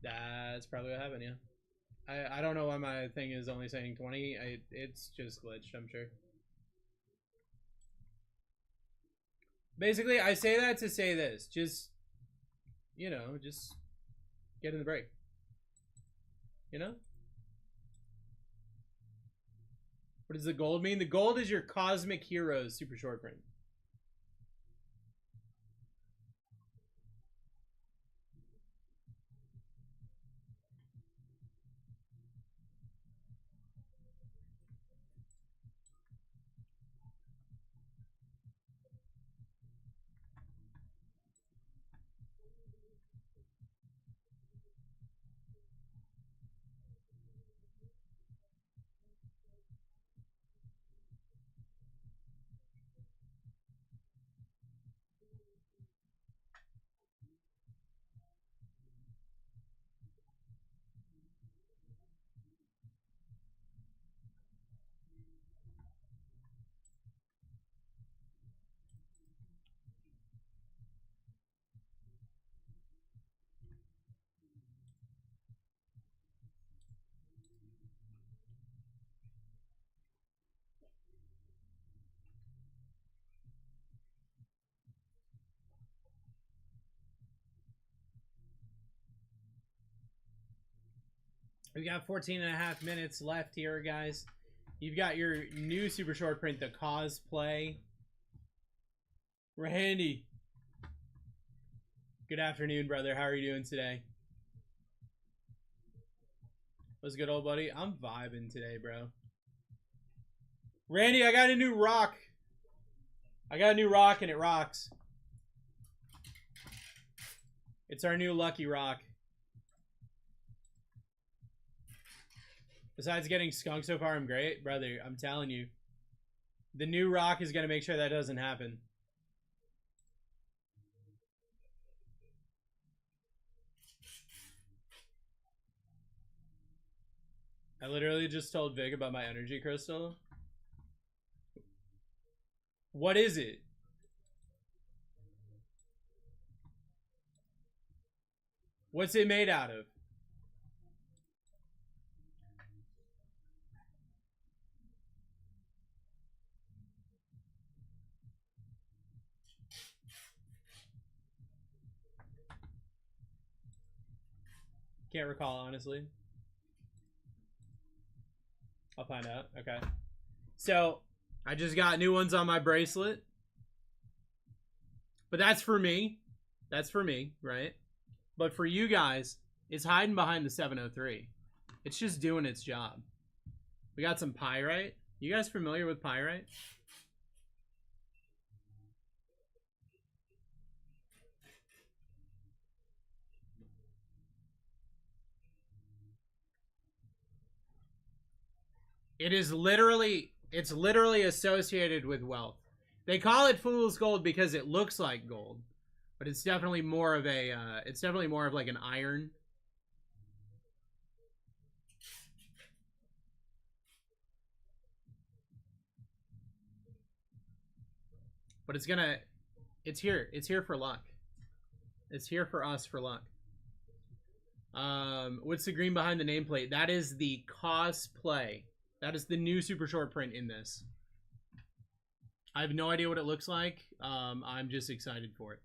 That's probably what happened, yeah. I don't know why my thing is only saying 20. It's just glitched, I'm sure. Basically, I say that to say this. Just, you know, just get in the break. You know? What does the gold mean? The gold is your Cosmic Heroes super short print. We've got 14 and a half minutes left here, guys. You've got your new super short print, the Cosplay. Randy. Good afternoon, brother. How are you doing today? What's good, old buddy? I'm vibing today, bro. Randy, I got a new rock. I got a new rock and it rocks. It's our new lucky rock. Besides getting skunked so far, I'm great. Brother, I'm telling you. The new rock is going to make sure that doesn't happen. I literally just told Vic about my energy crystal. What is it? What's it made out of? Can't recall, honestly. I'll find out. Okay. So, I just got new ones on my bracelet. But that's for me. That's for me, right? But for you guys, it's hiding behind the 703. It's just doing its job. We got some pyrite. You guys familiar with pyrite? It's literally associated with wealth. They call it fool's gold because it looks like gold, but it's definitely more of a like an iron. But it's here. It's here for luck. It's here for us for luck. What's the green behind the nameplate? That is the cosplay. That is the new super short print in this. I have no idea what it looks like. I'm just excited for it.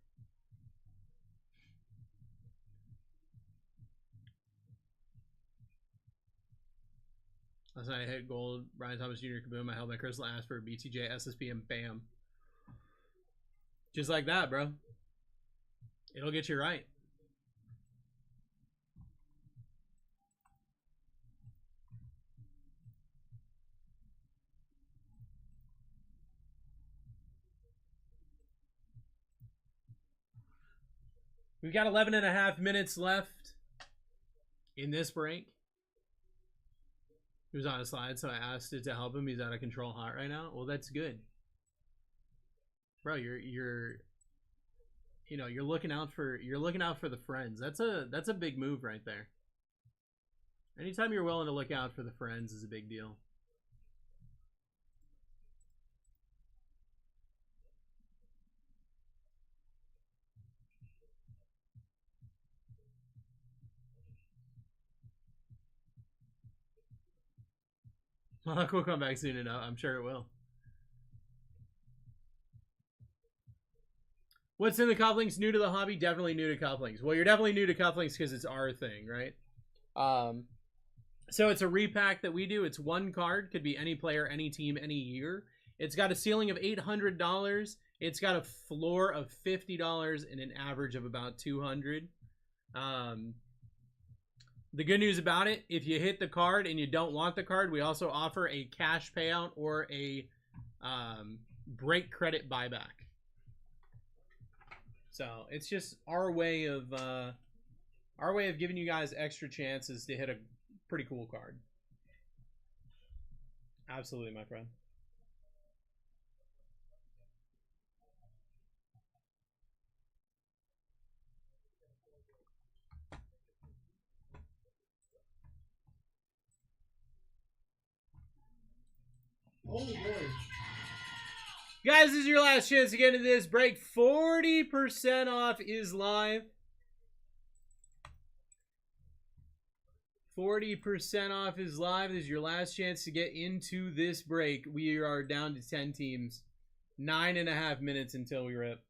Last night I hit gold. Ryan Thomas Jr. Kaboom. I held my crystal, asked for a BTJ, SSP, and bam. Just like that, bro. It'll get you right. We've got 11 and a half minutes left in this break. He was on a slide, so I asked it to help him. He's out of control hot right now. Well, that's good. Bro, you're looking out for the friends. That's a big move right there. Anytime you're willing to look out for the friends is a big deal. Luck will come back soon enough. I'm sure it will. What's in the cufflinks? New to the hobby? Definitely new to cufflinks. Well, you're definitely new to cufflinks because it's our thing, right? So it's a repack that we do. It's one card. Could be any player, any team, any year. It's got a ceiling of $800. It's got a floor of $50 and an average of about $200. The good news about it, if you hit the card and you don't want the card, we also offer a cash payout or a break credit buyback. So it's just our way of giving you guys extra chances to hit a pretty cool card. Absolutely, my friend. Oh boy. Guys, this is your last chance to get into this break. 40% off is live. 40% off is live. This is your last chance to get into this break. We are down to 10 teams. 9.5 minutes until we rip.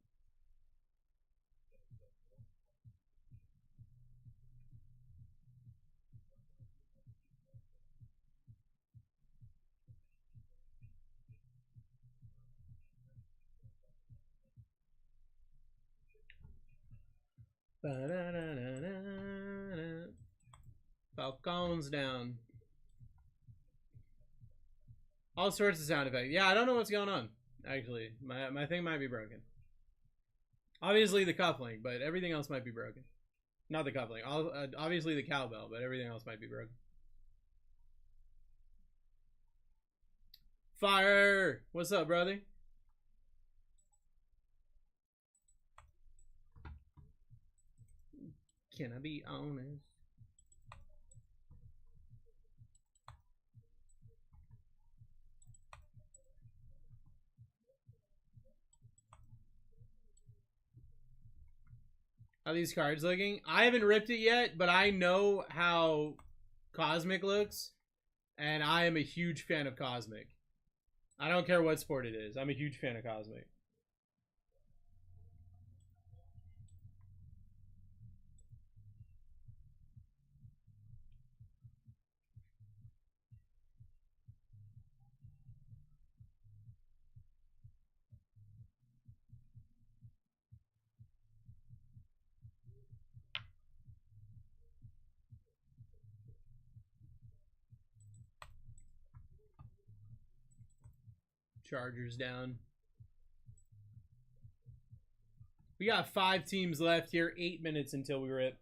Falcons down. All sorts of sound effects. Yeah, I don't know what's going on. Actually, my thing might be broken. Obviously the cufflink, but everything else might be broken. Not the cufflink. Obviously the cowbell, but everything else might be broken. Fire! What's up, brother? Can I be honest? How are these cards looking? I haven't ripped it yet, but I know how Cosmic looks, and I am a huge fan of Cosmic. I don't care what sport it is. I'm a huge fan of Cosmic. Chargers down. We got 5 teams left here. 8 minutes until we rip.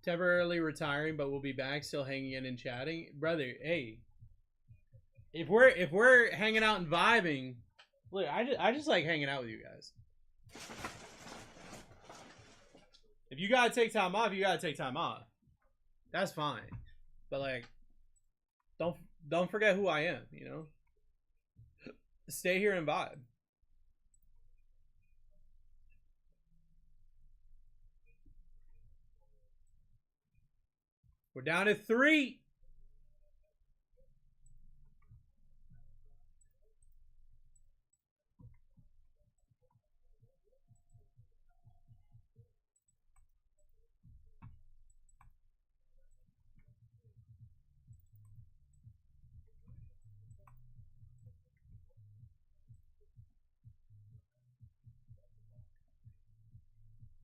Temporarily retiring, but we'll be back. Still hanging in and chatting, brother. Hey, if we're hanging out and vibing, look, I just like hanging out with you guys. If you gotta take time off, you gotta take time off. That's fine. But like, don't forget who I am, you know? Stay here and vibe. We're down to 3.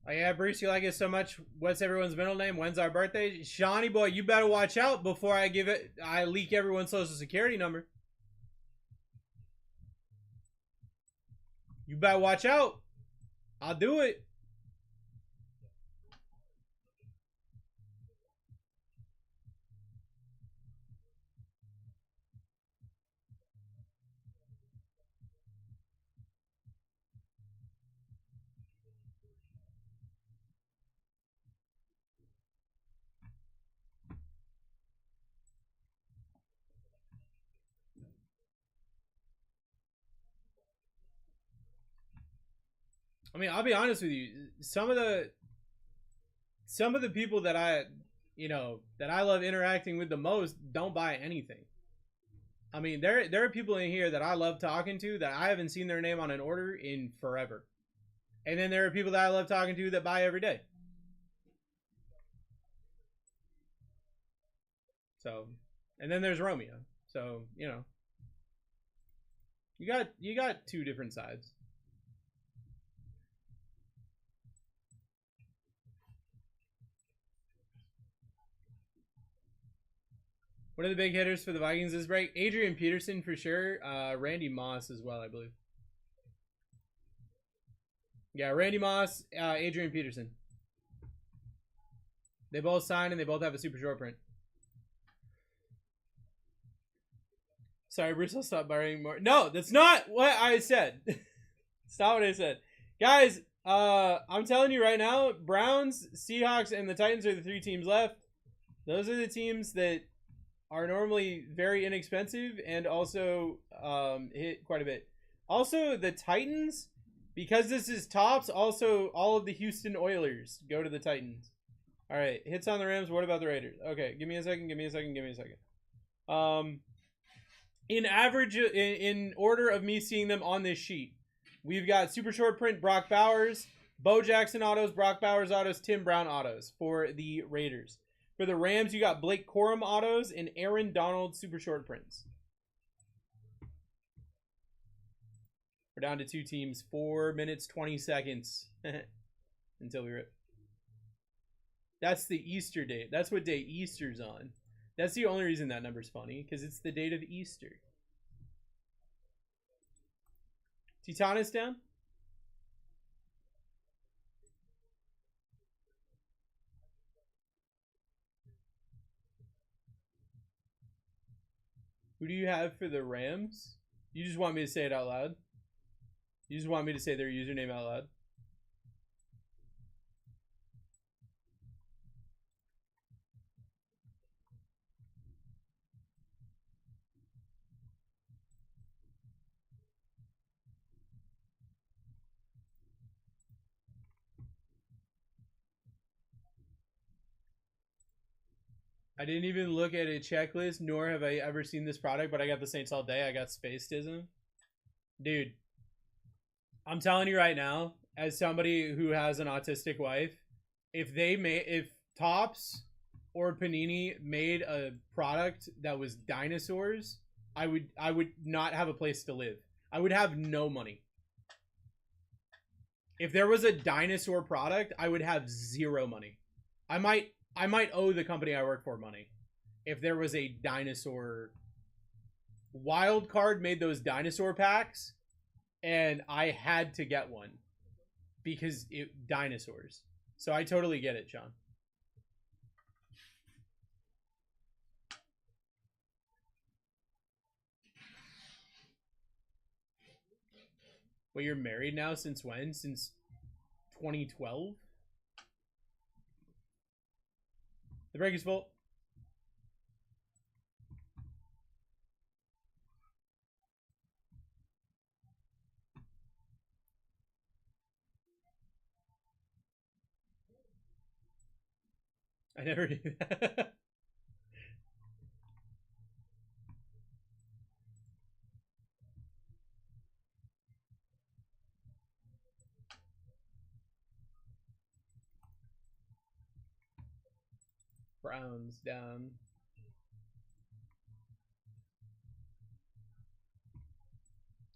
Oh yeah, Bruce, you like it so much. What's everyone's middle name? When's our birthday? Shawnee boy, you better watch out before I leak everyone's social security number. You better watch out. I'll do it. I mean, I'll be honest with you. Some of the people that I love interacting with the most don't buy anything. I mean, there are people in here that I love talking to that I haven't seen their name on an order in forever. And then there are people that I love talking to that buy every day. So, and then there's Romeo. So, you know, you got 2 different sides. What are the big hitters for the Vikings this break? Adrian Peterson for sure. Randy Moss as well, I believe. Yeah, Randy Moss, Adrian Peterson. They both signed and they both have a super short print. Sorry, Bruce, I'll stop borrowing more. No, that's not what I said. It's not what I said. Guys, I'm telling you right now, Browns, Seahawks, and the Titans are the 3 teams left. Those are the teams that are normally very inexpensive and also hit quite a bit. Also, the Titans, because this is tops, also all of the Houston Oilers go to the Titans. All right, hits on the Rams. What about the Raiders? Okay, give me a second. In average, in order of me seeing them on this sheet, we've got super short print Brock Bowers, Bo Jackson autos, Brock Bowers autos, Tim Brown autos for the Raiders. For the Rams, you got Blake Corum autos and Aaron Donald super short prints. We're down to 2 teams. 4 minutes, 20 seconds until we rip. That's the Easter date. That's what day Easter's on. That's the only reason that number's funny, because it's the date of Easter. Titanus down? Who do you have for the Rams? You just want me to say it out loud? You just want me to say their username out loud? I didn't even look at a checklist, nor have I ever seen this product, but I got the Saints all day. I got Spacedism. Dude, I'm telling you right now, as somebody who has an autistic wife, if Topps or Panini made a product that was dinosaurs, I would not have a place to live. I would have no money. If there was a dinosaur product, I would have zero money. I might owe the company I work for money if there was a dinosaur. Wild Card made those dinosaur packs, and I had to get one because dinosaurs. So I totally get it, Sean. Well, you're married now since when? Since 2012? The break is full. I never knew that. Browns down.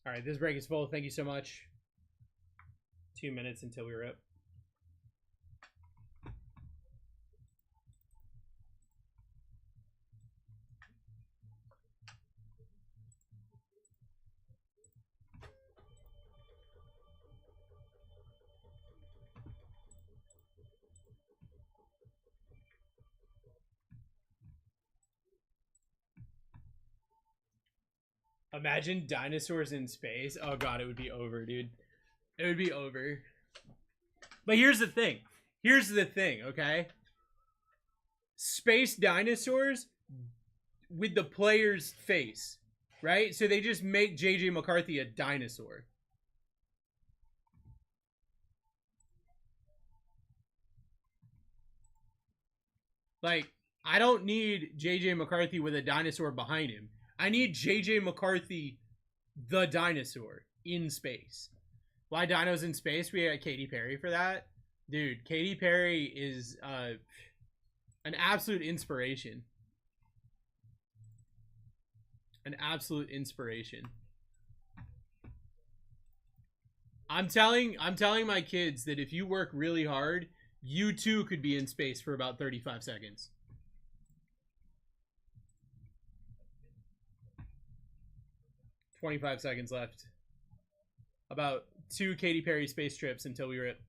All right, this break is full. Thank you so much. 2 minutes until we rip. Imagine dinosaurs in space. Oh god, it would be over, dude. It would be over. But here's the thing. Here's the thing, okay? Space dinosaurs with the player's face, right? So they just make JJ McCarthy a dinosaur. Like, I don't need JJ McCarthy with a dinosaur behind him. I need JJ McCarthy, the dinosaur, in space. Why dinos in space? We got Katy Perry for that. Dude, Katy Perry is an absolute inspiration. An absolute inspiration. I'm telling my kids that if you work really hard, you too could be in space for about 35 seconds. $25 seconds left. About 2 Katy Perry space trips until we rip.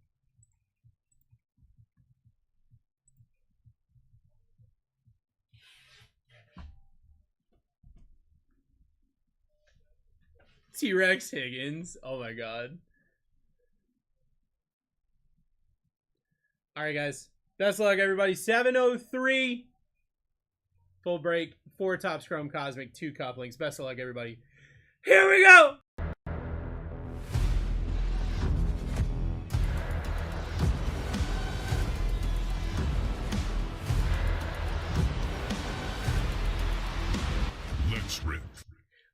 T-Rex Higgins. Oh my god. Alright guys. Best of luck everybody. 7:03. Full break. 4 Topps Chrome Cosmic. 2 couplings. Best of luck everybody. Here we go! Let's rip.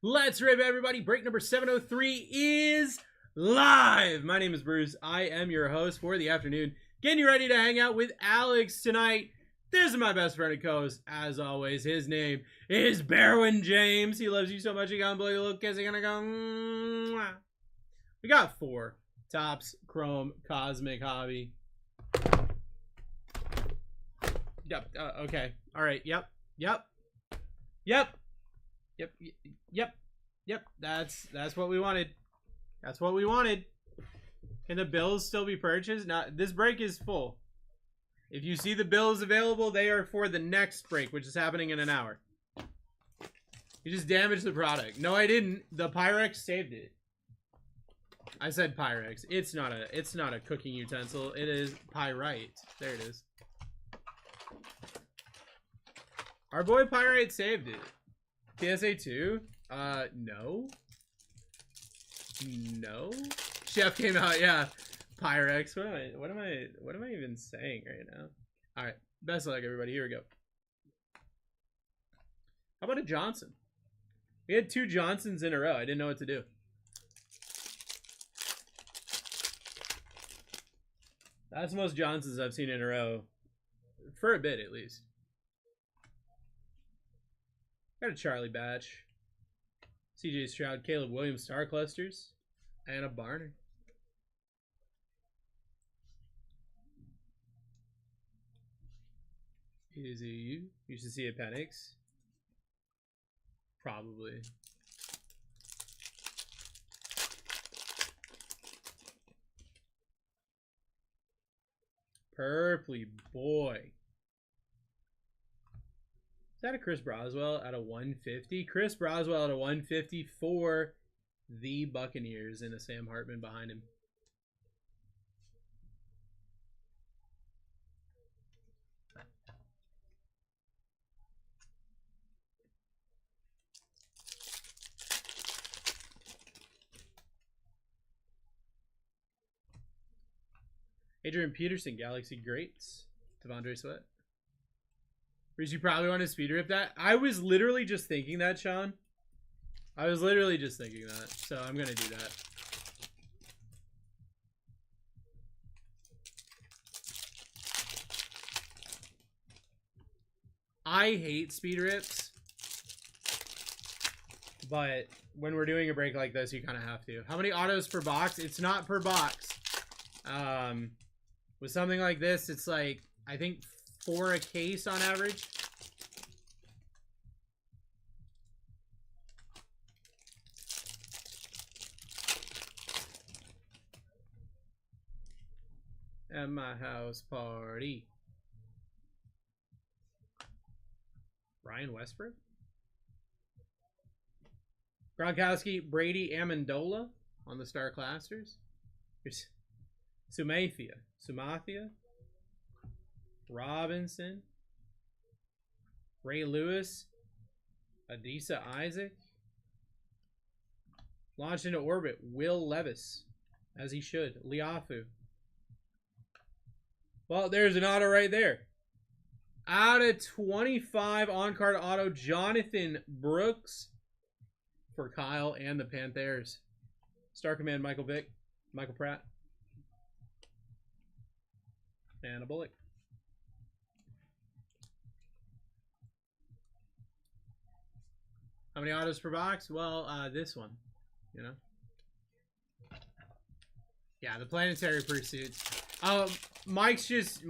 Let's rip, everybody. Break number 703 is live. My name is Bruce. I am your host for the afternoon. Getting you ready to hang out with Alex tonight. This is my best friend and co-host, as always. His name is Berwin James. He loves you so much, he got a little kiss. He's gonna go. Mwah. We got 4. Tops, Chrome, Cosmic, Hobby. Yep. Okay. All right. Yep. Yep. Yep. Yep. Yep. Yep. That's what we wanted. That's what we wanted. Can the bills still be purchased? Not. This break is full. If you see the bills available, they are for the next break, which is happening in an hour. You just damaged the product. No, I didn't. The Pyrex saved it. I said Pyrex. It's not a cooking utensil. It is pyrite. There it is. Our boy Pyrite saved it. PSA 2? No. No. Chef came out, yeah. Pyrex. What am I even saying right now? Alright. Best of luck, everybody. Here we go. How about a Johnson? We had 2 Johnsons in a row. I didn't know what to do. That's the most Johnsons I've seen in a row. For a bit, at least. Got a Charlie Batch. CJ Stroud, Caleb Williams, Star Clusters. And a Barner. Easy. You should see a Penix. Probably. Purpley boy. Is that a Chris Broswell at a 150? Chris Broswell at a 150 for the Buccaneers and a Sam Hartman behind him. Adrian Peterson, Galaxy Greats. Devondre Sweat. Reese, you probably want to speed rip that. I was literally just thinking that, Sean. I was literally just thinking that. So I'm going to do that. I hate speed rips. But when we're doing a break like this, you kind of have to. How many autos per box? It's not per box. With something like this, it's like, I think 4 a case on average. At my house party. Ryan Westbrook. Gronkowski, Brady, Amendola on the Star Clusters. Here's Sumathia. Robinson. Ray Lewis. Adisa Isaac. Launched into orbit. Will Levis. As he should. Liafu. Well, there's an auto right there. Out of 25 on-card auto, Jonathan Brooks for Kyle and the Panthers. Star Command, Michael Vick, Michael Pratt, and a Bullock. How many autos per box? Well, this one, you know. Yeah, the planetary pursuits. Mike's just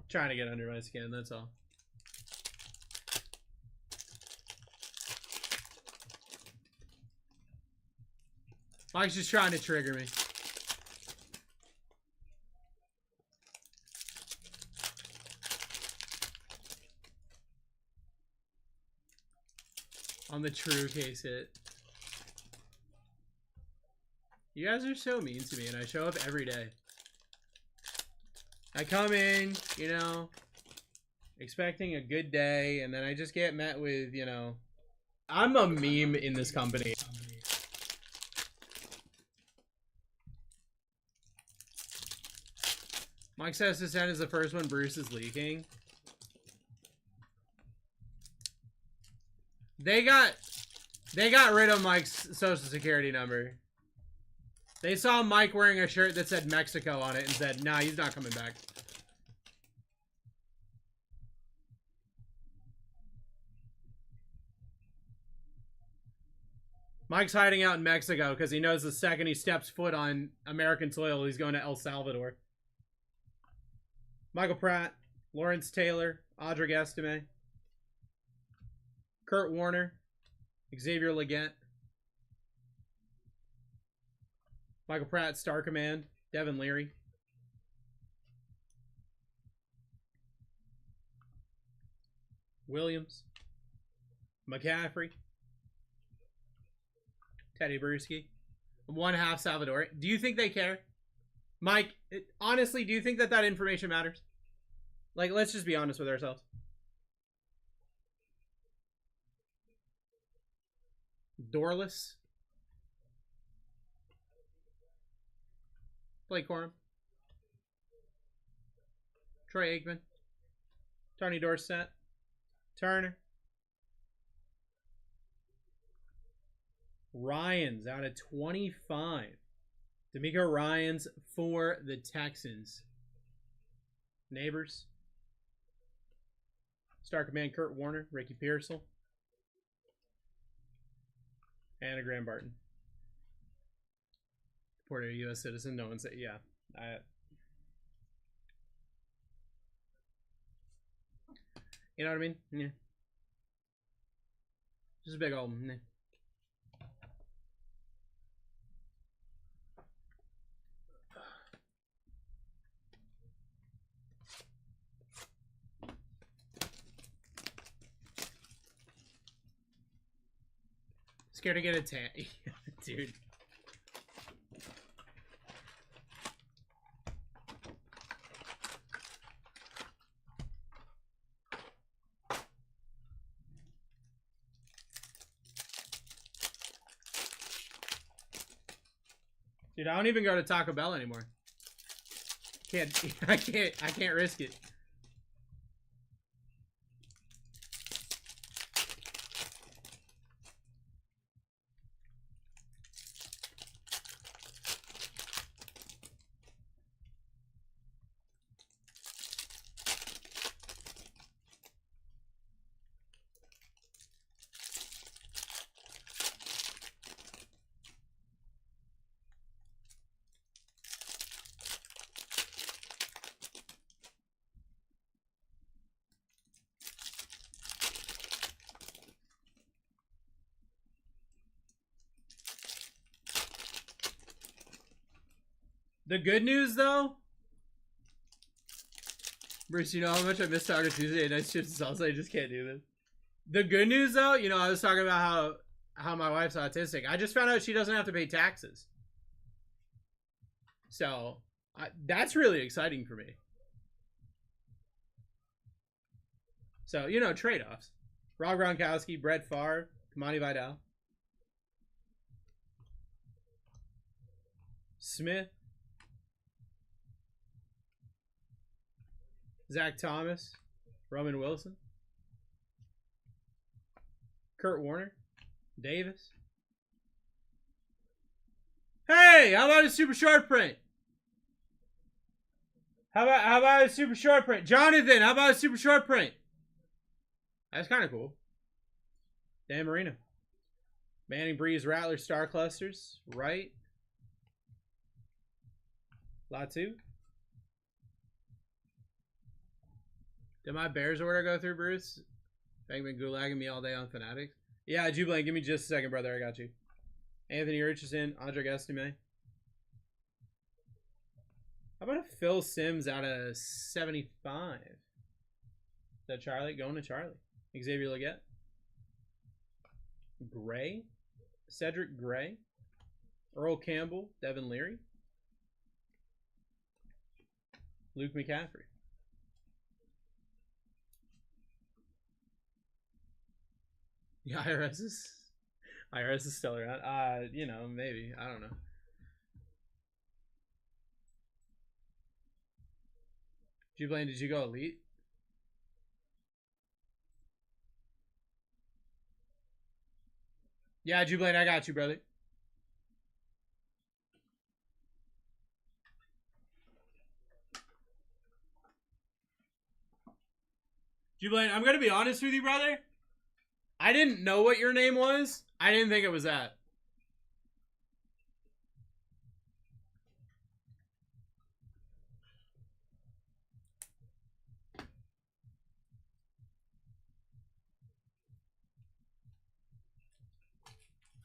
trying to get under my skin, that's all. Mike's just trying to trigger me. On the true case hit. You guys are so mean to me, and I show up every day. I come in, you know, expecting a good day, and then I just get met with, you know, I'm a meme in this company. Mike says to send is the first one. Bruce is leaking. They got rid of Mike's social security number. They saw Mike wearing a shirt that said Mexico on it and said, nah, he's not coming back. Mike's hiding out in Mexico because he knows the second he steps foot on American soil, he's going to El Salvador. Michael Pratt, Lawrence Taylor, Audrey Estime, Kurt Warner, Xavier Legette, Michael Pratt, Star Command, Devin Leary. Williams, McCaffrey, Teddy Bruschi, 1/2 Salvador. Do you think they care? Mike, honestly, do you think that that information matters? Like, let's just be honest with ourselves. Dorless. Blake Corum. Troy Aikman. Tony Dorsett. Turner. Ryans out of 25. D'Amico Ryans for the Texans. Neighbors. Star Command Kurt Warner, Ricky Pearsall. Anna Graham Barton. Porter, U.S. citizen. No one said, yeah. You know what I mean? Yeah. Just a big old. Meh. Scared to get a tan. Dude. Dude, I don't even go to Taco Bell anymore. I can't risk it. The good news, though, Bruce, you know how much I miss Taco Tuesday and nice chips and salsa. I just can't do this. The good news, though, you know, I was talking about how my wife's autistic. I just found out she doesn't have to pay taxes. So, that's really exciting for me. So, you know, trade-offs. Rob Gronkowski, Brett Favre, Kamani Vidal. Smith. Zach Thomas, Roman Wilson, Kurt Warner, Davis. Hey, how about a super short print? How about a super short print? Jonathan, how about a super short print? That's kind of cool. Dan Marino. Manning, Breeze, Rattler, Star Clusters, right? Latu. Did my Bears order go through, Bruce? They've been gulagging me all day on Fanatics. Yeah, Jubilant, give me just a second, brother. I got you. Anthony Richardson, Audrey Estime. How about a Phil Sims out of 75? Is that Charlie? Going to Charlie. Xavier Legette. Gray. Cedric Gray. Earl Campbell. Devin Leary. Luke McCaffrey. The IRS is still around. You know, maybe. I don't know. Jubilant, did you go elite? Yeah, Jubilant, I got you, brother. Jubilant, I'm gonna be honest with you, brother. I didn't know what your name was. I didn't think it was that.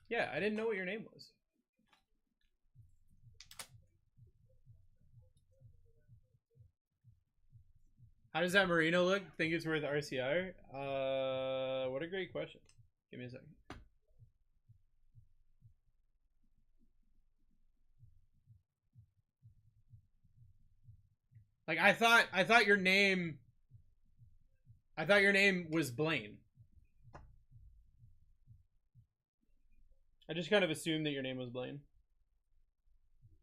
Yeah, I didn't know what your name was. How does that Marino look? Think it's worth RCR? What a great question. Give me a second. Like I thought your name was Blaine. I just kind of assumed that your name was Blaine.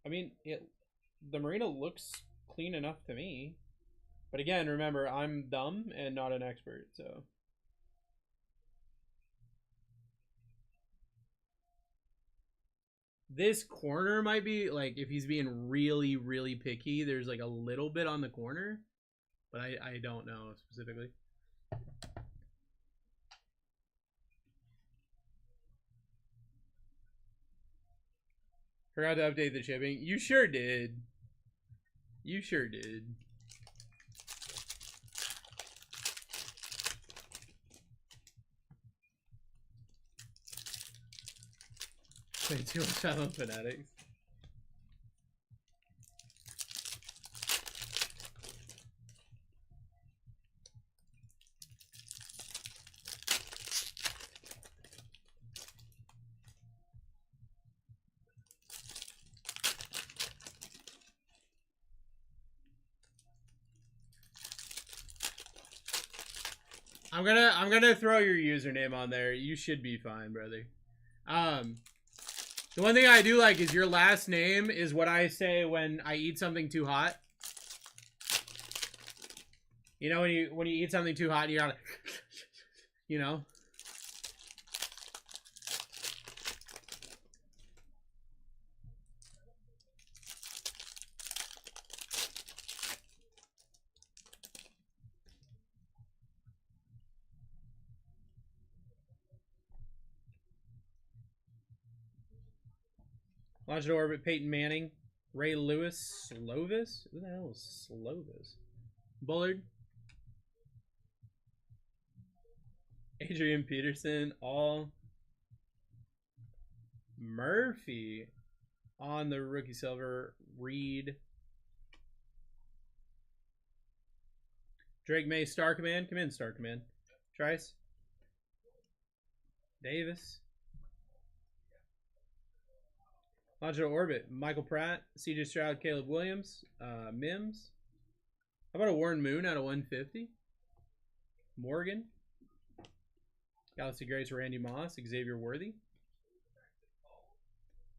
I mean, the Marino looks clean enough to me. But again, remember, I'm dumb and not an expert, so. This corner might be, like, if he's being really, really picky, there's, like, a little bit on the corner. But I don't know specifically. Forgot to update the shipping. You sure did. You sure did. Too much time on Fanatics. I'm gonna throw your username on there. You should be fine, brother. The one thing I do like is your last name is what I say when I eat something too hot. You know, when you eat something too hot, you gotta, you know. Launch to orbit, Peyton Manning, Ray Lewis, Slovis? Who the hell is Slovis? Bullard, Adrian Peterson, all Murphy on the rookie silver, Reed, Drake May, Star Command, come in, Star Command, Trice, Davis. Launch to orbit, Michael Pratt, CJ Stroud, Caleb Williams, Mims. How about a Warren Moon out of 150? Morgan. Galaxy Grace, Randy Moss, Xavier Worthy.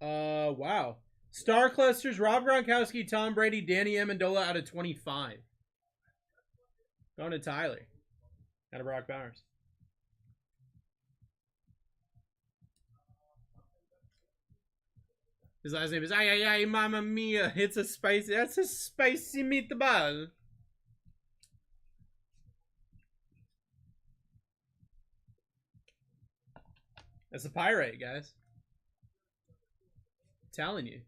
Wow. Star Clusters, Rob Gronkowski, Tom Brady, Danny Amendola out of 25. Going to Tyler. Out of Brock Bowers. His last name is ay ay ay mamma mia. It's a spicy. That's a spicy meatball. That's a pirate, guys. I'm telling you.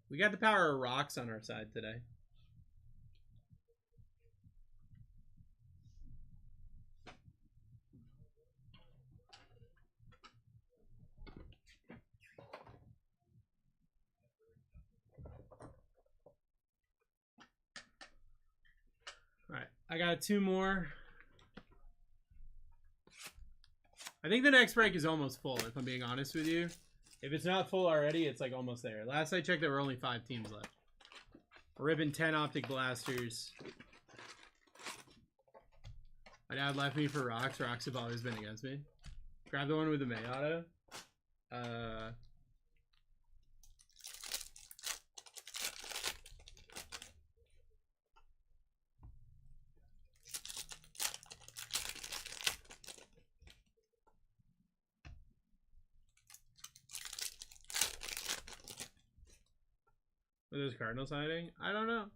We got the power of rocks on our side today. Alright, I got two more. I think the next break is almost full, if I'm being honest with you. If it's not full already, it's like almost there. Last I checked, there were only 5 teams left. We're ripping 10 optic blasters. My dad left me for rocks. Rocks have always been against me. Grab the one with the May auto. Are those Cardinals hiding? I don't know.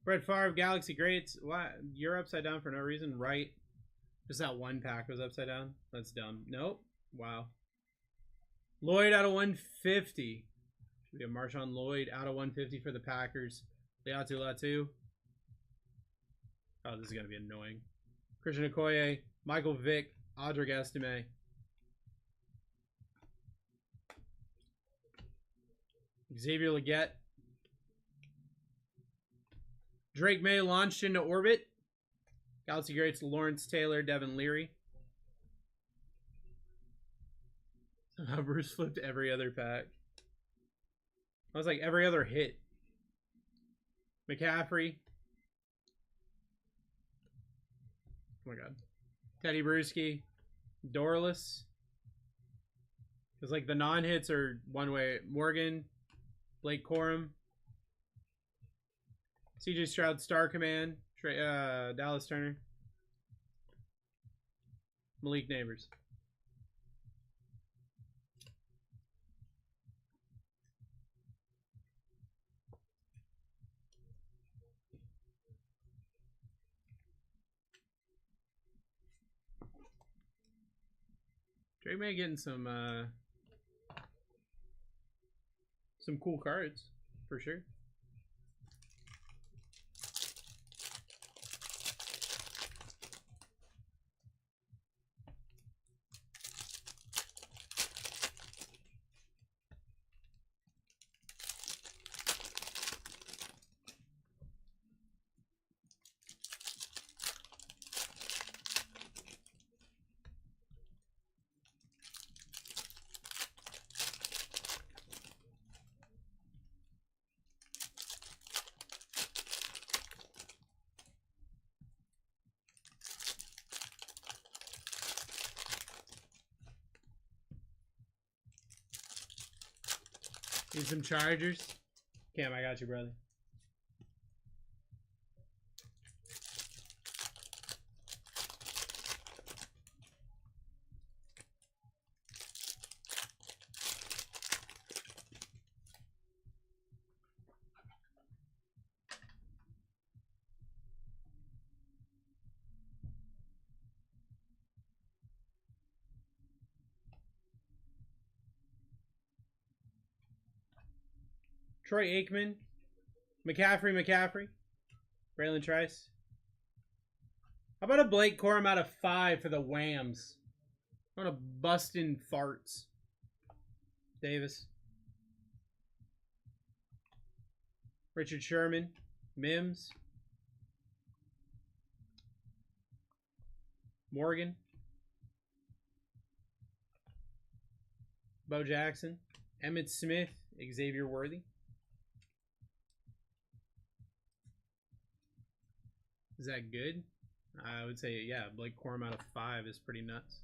Brett Favre, Galaxy Greats. Why you're upside down for no reason? Right. Just that one pack was upside down. That's dumb. Nope. Wow. Lloyd out of 150. Should be a Marshawn Lloyd out of 150 for the Packers. Leatu Latu. Oh, this is gonna be annoying. Christian Okoye, Michael Vick, Audric Estime. Xavier Legette. Drake May launched into orbit. Galaxy Greats, Lawrence Taylor, Devin Leary. Somehow Bruce flipped every other pack. I was like every other hit. McCaffrey. Oh my god. Teddy Bruschi. Dorless. Because like the non-hits are one way. Morgan. Blake Corum. CJ Stroud, Star Command. Dallas Turner. Malik Neighbors. Drake May getting some cool cards for sure. Need some Chargers? Cam, I got you, brother. Troy Aikman. McCaffrey. Braylon Trice. How about a Blake Corum out of 5 for the Whams? I want to bust in farts. Davis. Richard Sherman. Mims. Morgan. Bo Jackson. Emmitt Smith. Xavier Worthy. Is that good? I would say, yeah, Blake Corum out of 5 is pretty nuts.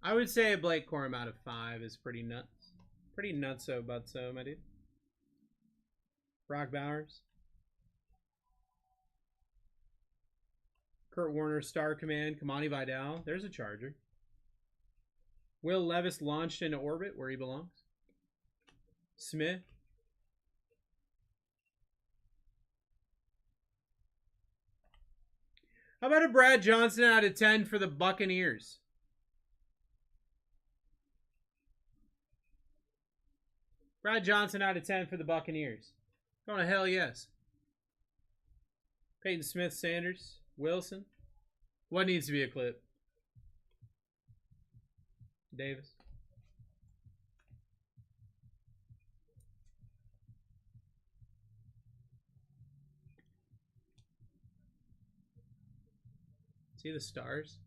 I would say a Blake Corum out of 5 is pretty nuts. Pretty nutso, butso, my dude. Brock Bowers. Kurt Warner, Star Command. Kamani Vidal. There's a Charger. Will Levis launched into orbit where he belongs. Smith. How about a Brad Johnson out of 10 for the Buccaneers? Brad Johnson out of 10 for the Buccaneers. Going to hell yes. Peyton Smith, Sanders, Wilson. What needs to be a clip? Davis. See the stars?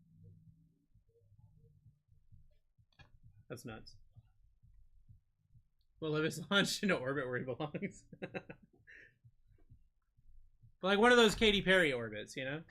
That's nuts. Will Levis launched into orbit where he belongs. But like one of those Katy Perry orbits, you know?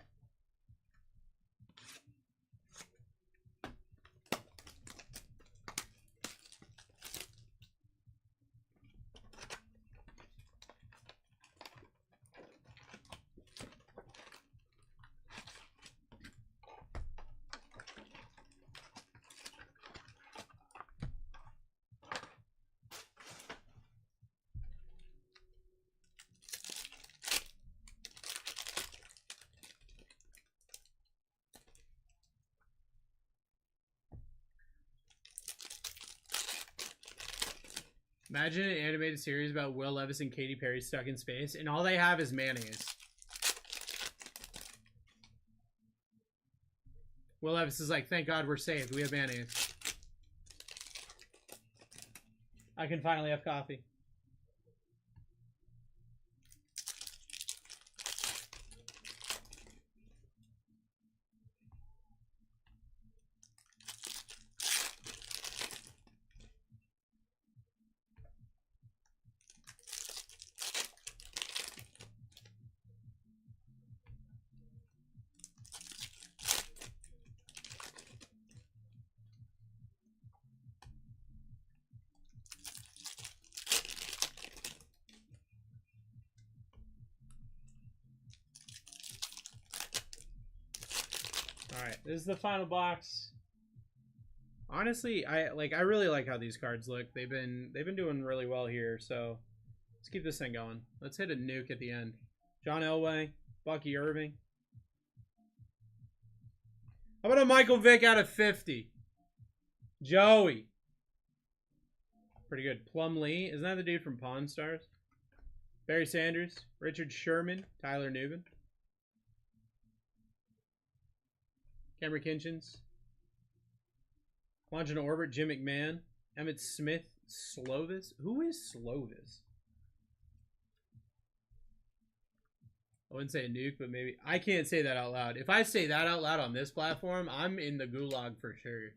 Imagine an animated series about Will Levis and Katy Perry stuck in space, and all they have is mayonnaise. Will Levis is like, thank God we're saved. We have mayonnaise. I can finally have coffee. Alright, this is the final box. Honestly, I really like how these cards look. They've been doing really well here, so let's keep this thing going. Let's hit a nuke at the end. John Elway, Bucky Irving. How about a Michael Vick out of 50? Joey. Pretty good. Plum Lee. Isn't that the dude from Pawn Stars? Barry Sanders, Richard Sherman, Tyler Newman. Cameron Kinchins. Launching to orbit, Jim McMahon. Emmett Smith, Slovis. Who is Slovis? I wouldn't say a nuke, but maybe. I can't say that out loud. If I say that out loud on this platform, I'm in the gulag for sure.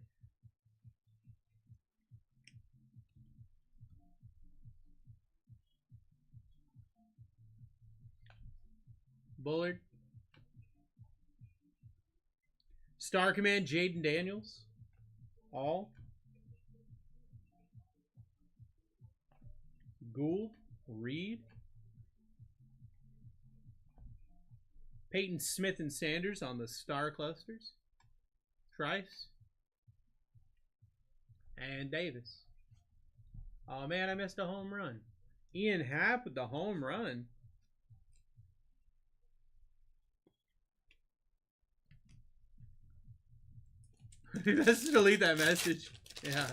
Bullard. Star Command, Jaden Daniels. All. Gould. Reed. Peyton Smith and Sanders on the Star Clusters. Trice. And Davis. Oh man, I missed a home run. Ian Happ with the home run. Let's delete that message. Yeah.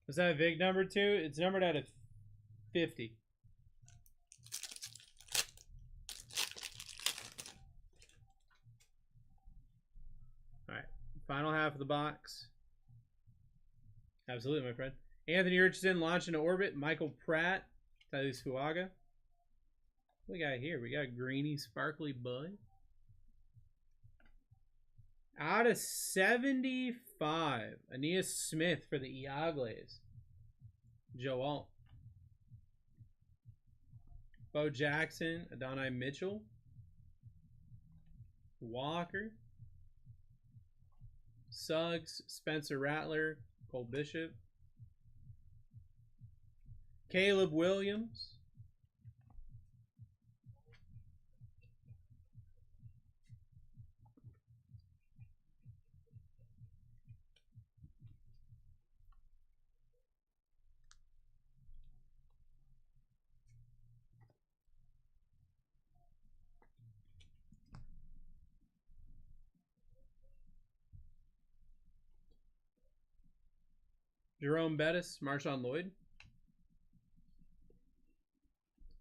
Was that a big number too? It's numbered out of 50. Alright. Final half of the box. Absolutely, my friend. Anthony Richardson launched into orbit. Michael Pratt. Tyrese Fuaga. What we got here? We got Greeny Sparkly Bud. Out of 75, Aeneas Smith for the Eagles. Joe Alt. Bo Jackson, Adonai Mitchell. Walker. Suggs, Spencer Rattler, Cole Bishop. Caleb Williams. Jerome Bettis, Marshawn Lloyd.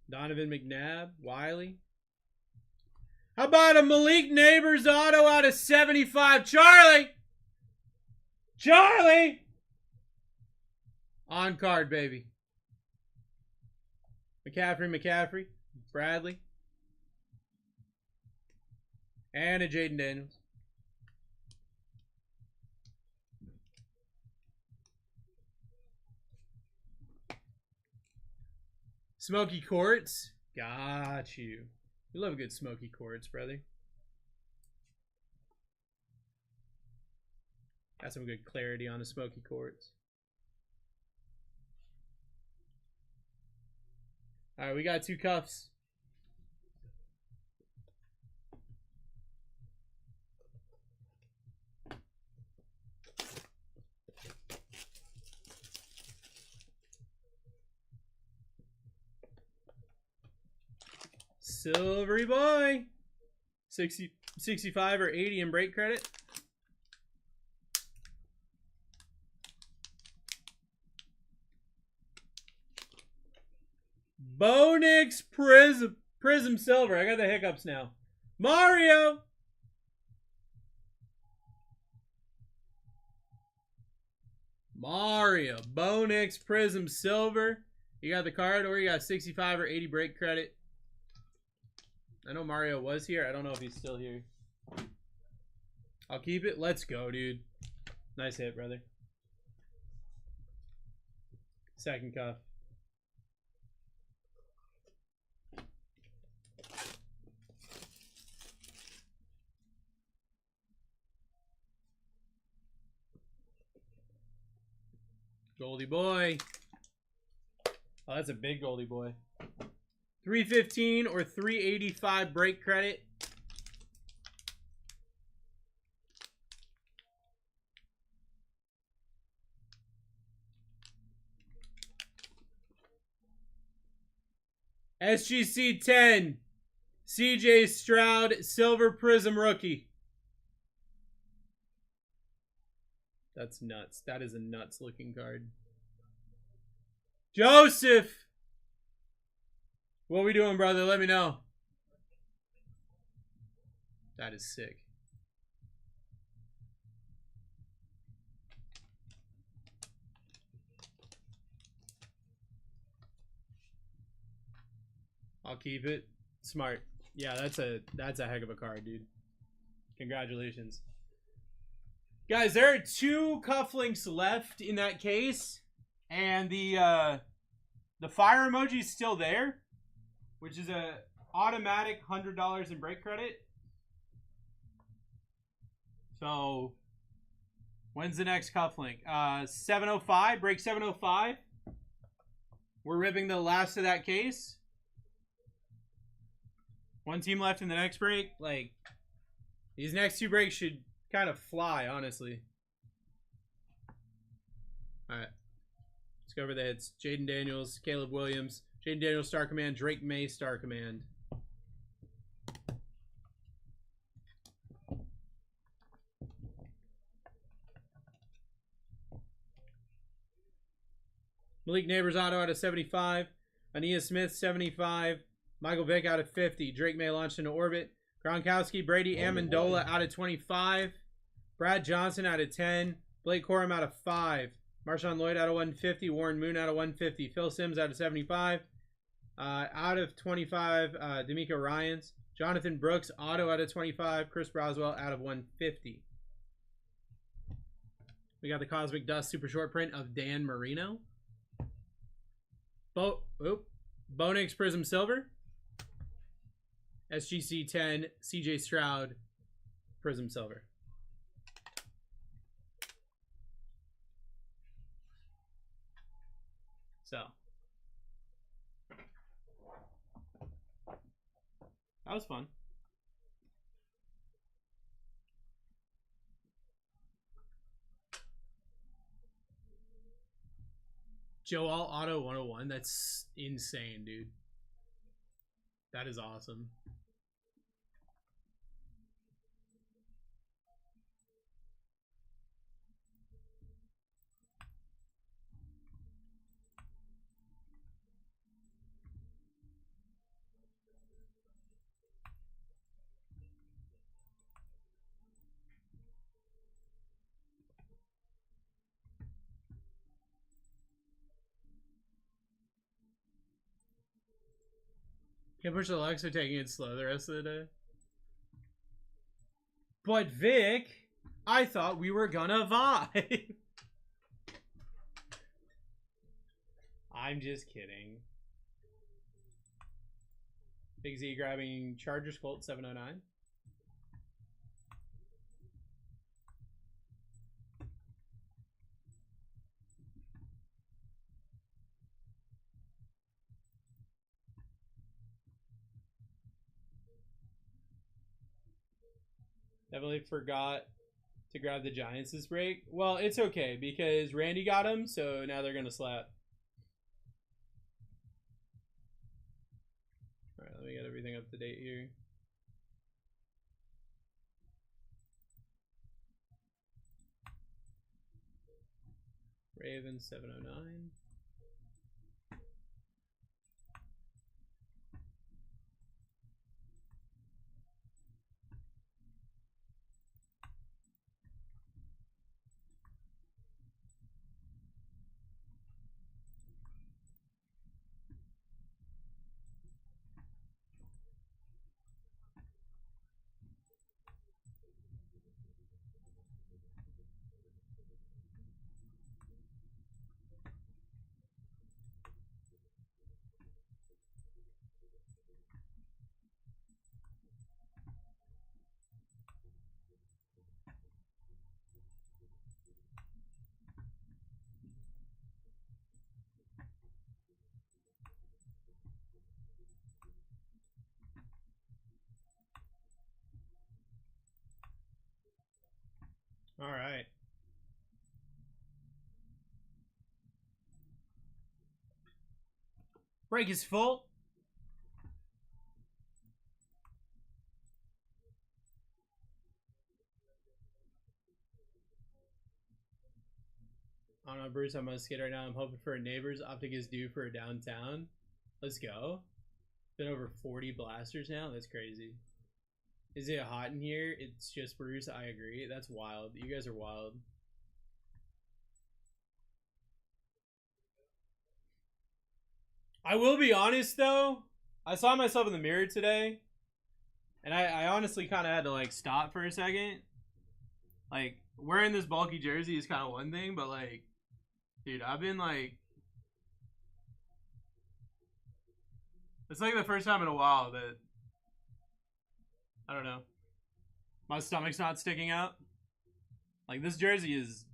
Donovan McNabb, Wiley. How about a Malik Neighbors auto out of 75? Charlie! Charlie! On card, baby. McCaffrey. Bradley. And a Jaden Daniels. Smoky Quartz. Got you. We love a good Smoky Quartz, brother. Got some good clarity on the Smoky Quartz. All right, we got 2 cuffs. Silvery boy. 60, 65 or 80 in break credit. Bonix Prism Silver. I got the hiccups now. Mario. Bonix Prism Silver. You got the card, or you got 65 or 80 break credit. I know Mario was here. I don't know if he's still here. I'll keep it. Let's go, dude. Nice hit, brother. Second cuff. Goldie boy. Oh, that's a big Goldie boy. 315 or 385 break credit. SGC 10. CJ Stroud Silver Prism Rookie. That's nuts. That is a nuts looking card. Joseph! What we doing, brother? Let me know. That is sick. I'll keep it. Smart. Yeah, that's a heck of a card, dude. Congratulations. Guys, there are 2 cufflinks left in that case, and the fire emoji is still there, which is a automatic $100 in break credit. So, when's the next cufflink? 705, break 705. We're ripping the last of that case. 1 team left in the next break. Like, these next 2 breaks should kind of fly, honestly. Alright. Let's go over the hits. Jaden Daniels, Caleb Williams, Jaden Daniels Star Command, Drake May Star Command. Malik Neighbors auto out of 75. Ania Smith 75. Michael Vick out of 50. Drake May launched into orbit. Gronkowski, Brady Amendola out of 25. Brad Johnson out of 10. Blake Corum out of 5. Marshawn Lloyd out of 150. Warren Moon out of 150. Phil Sims out of 75. Out of 25, D'Amico Ryans. Jonathan Brooks, auto out of 25. Chris Broswell out of 150. We got the Cosmic Dust Super Short Print of Dan Marino. Bonix Prism Silver. SGC 10, CJ Stroud, Prism Silver. So, that was fun. Joel Auto 101, that's insane, dude. That is awesome. Can't push the Lux or taking it slow the rest of the day. But Vic, I thought we were gonna vibe. I'm just kidding. Big Z grabbing Chargers Colt 709. Definitely forgot to grab the Giants this break. Well, it's okay because Randy got him, so now they're gonna slap. All right, let me get everything up to date here. Ravens 709. All right. Break is full. I don't know, Bruce. I'm on a skid right now. I'm hoping for a neighbors. Optic is due for a downtown. Let's go. Been over 40 blasters now. That's crazy. Is it hot in here? It's just Bruce. I agree. That's wild. You guys are wild. I will be honest though. I saw myself in the mirror today, and I honestly kind of had to like stop for a second. Like wearing this bulky jersey is kind of one thing, but like, dude, I've been like, it's like the first time in a while that I don't know, my stomach's not sticking out. Like this jersey is,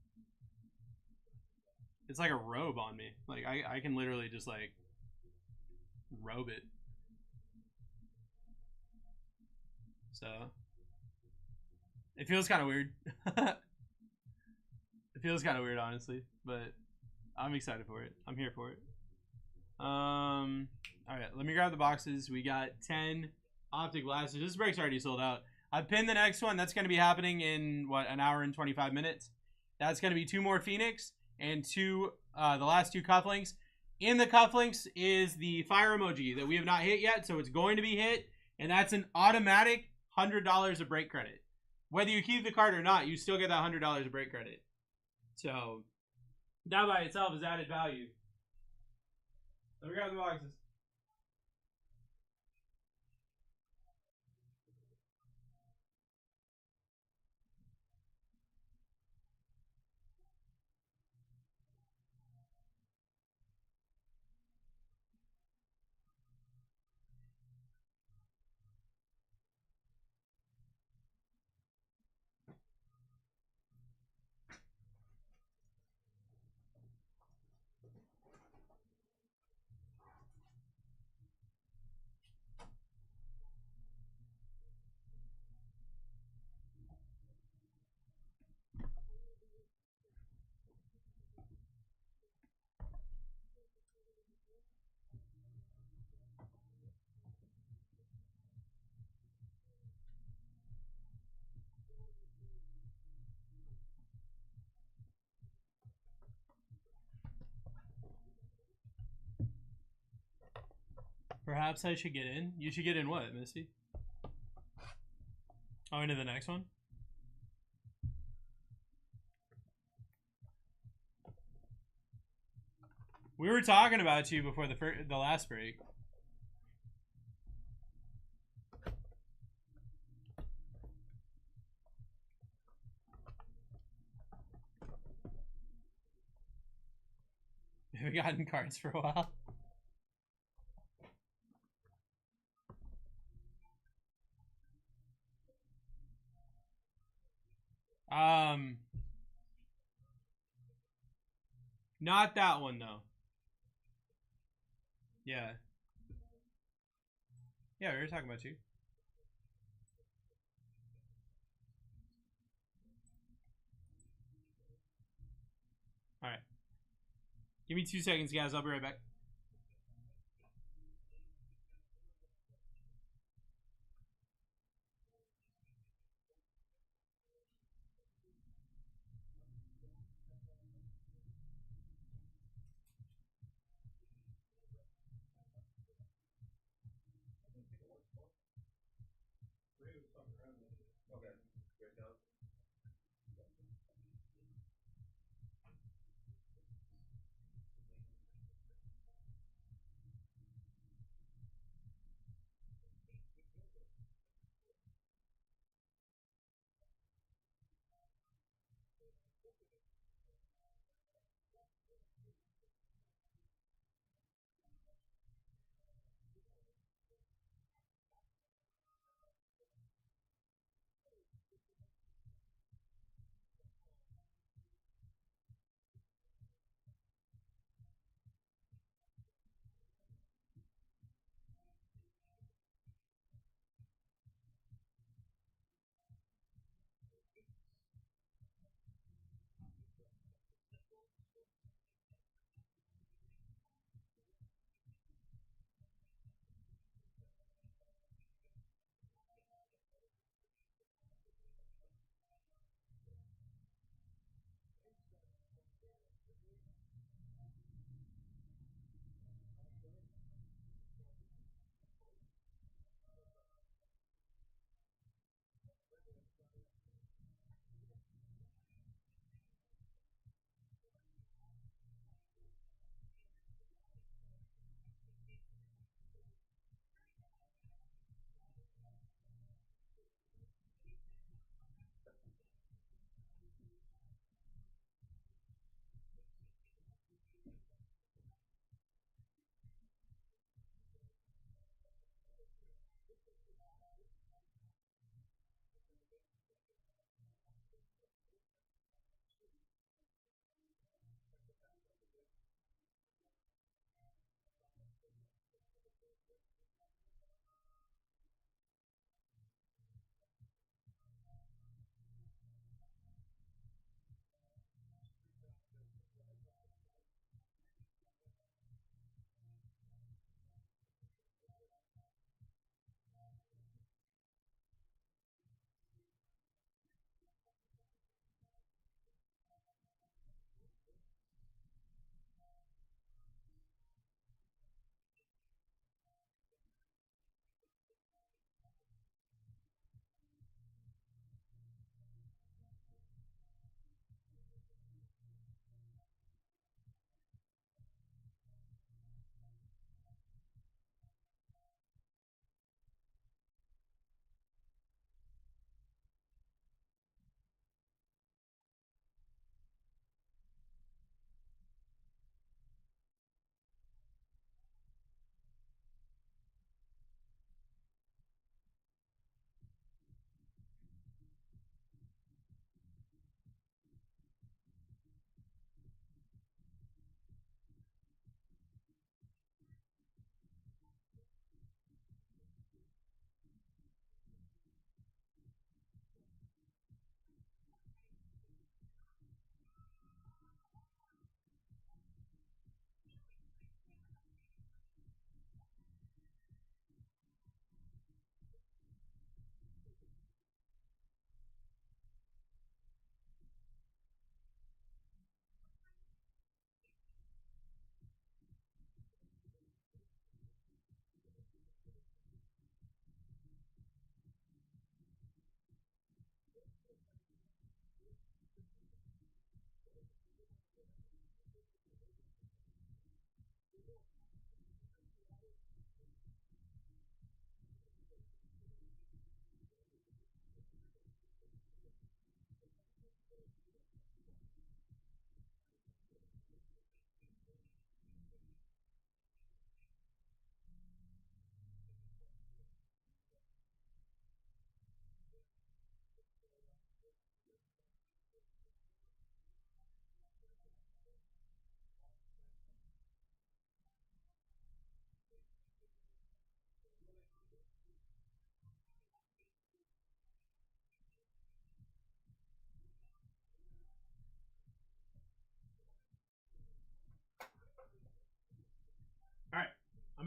it's like a robe on me. Like I can literally just like robe it. So it feels kind of weird. It feels kind of weird, honestly, but I'm excited for it. I'm here for it. All right, let me grab the boxes. We got 10 optic blasters. This break's already sold out. I pinned the next one. That's going to be happening in what, an hour and 25 minutes. That's going to be 2 more Phoenix and the last 2 cufflinks. In the cufflinks is the fire emoji that we have not hit yet, so it's going to be hit, and that's an automatic $100 of break credit. Whether you keep the card or not, you still get that $100 of break credit. So that by itself is added value. Let me grab the boxes. Perhaps I should get in. You should get in what, Misty? Oh, into the next one? We were talking about you before the last break. We haven't gotten cards for a while. Not that one though. Yeah. Yeah, we were talking about you. All right. Give me 2 seconds, guys. I'll be right back.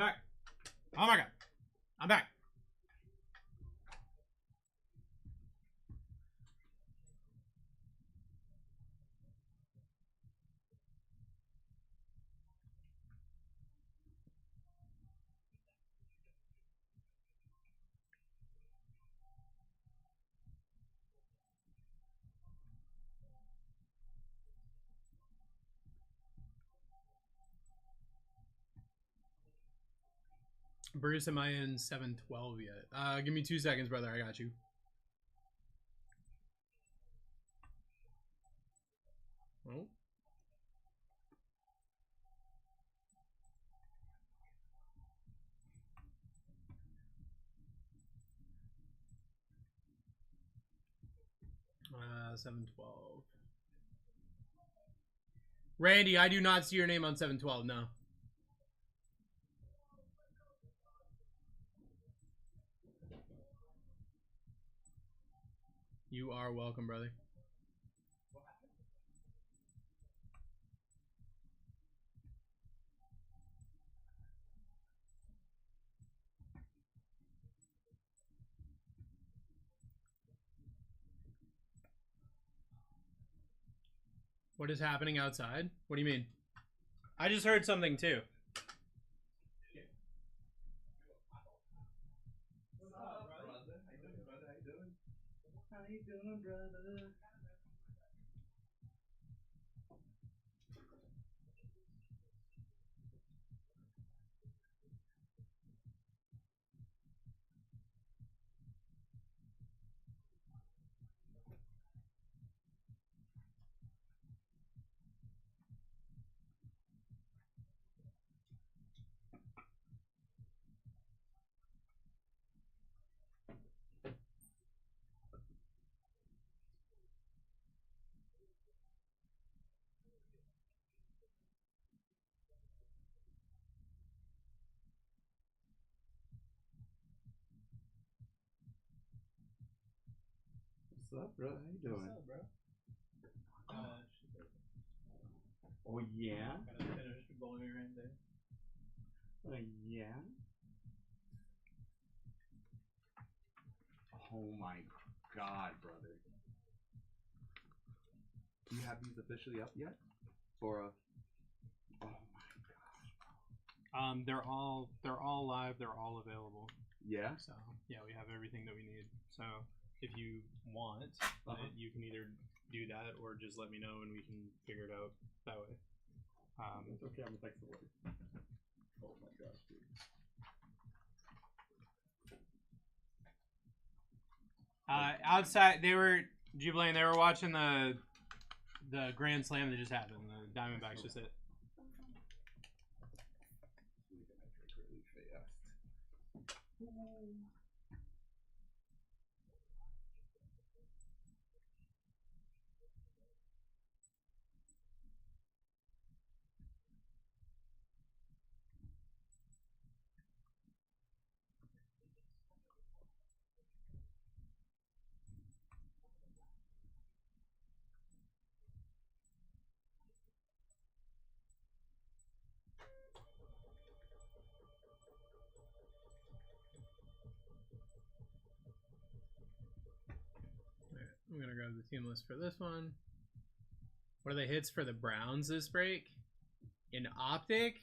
I'm back. Oh my god. I'm back. Bruce, am I in 712 yet? Give me 2 seconds, brother. I got you. Oh. Uh, 712. Randy, I do not see your name on 712. No. You are welcome, brother. What is happening outside? What do you mean? I just heard something too. What's up, brother? How you doing, brother? How you doing? How you doing, brother? What's up, bro? How you doing? What's up, bro? Oh yeah. Gotta finish blowing right there. Yeah. Oh my god, brother. Do you have these officially up yet? For a. Oh my god. They're all live. They're all available. Yeah. So yeah, we have everything that we need. So if you want, you can either do that or just let me know and we can figure it out that way. It's okay. I'm gonna text the word. Oh my gosh, dude. Outside, they were Jubilee. They were watching the Grand Slam that just happened. The Diamondbacks just hit. Really fast. Alright, I'm gonna grab the team list for this one. What are the hits for the Browns this break? In Optic,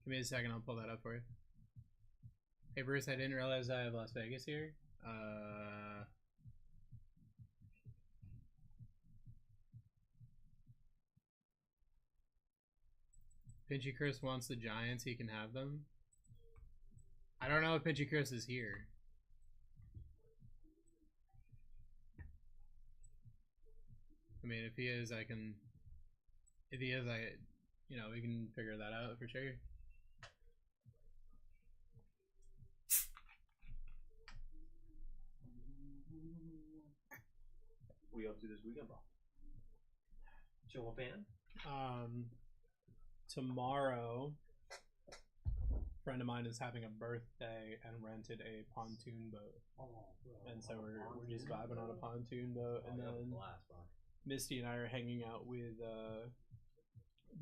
give me a second. I'll pull that up for you. Hey Bruce, I didn't realize I have Las Vegas here. Pinchy Chris wants the Giants. He can have them. I don't know if Pinchy Chris is here. I mean, if he is, I can. If he is, you know, we can figure that out for sure. What you up to this weekend, bro? Chill fan? Tomorrow, a friend of mine is having a birthday and rented a pontoon boat. Oh, bro. And so we're just vibing on a pontoon boat, and then Blast, bro. Misty and I are hanging out with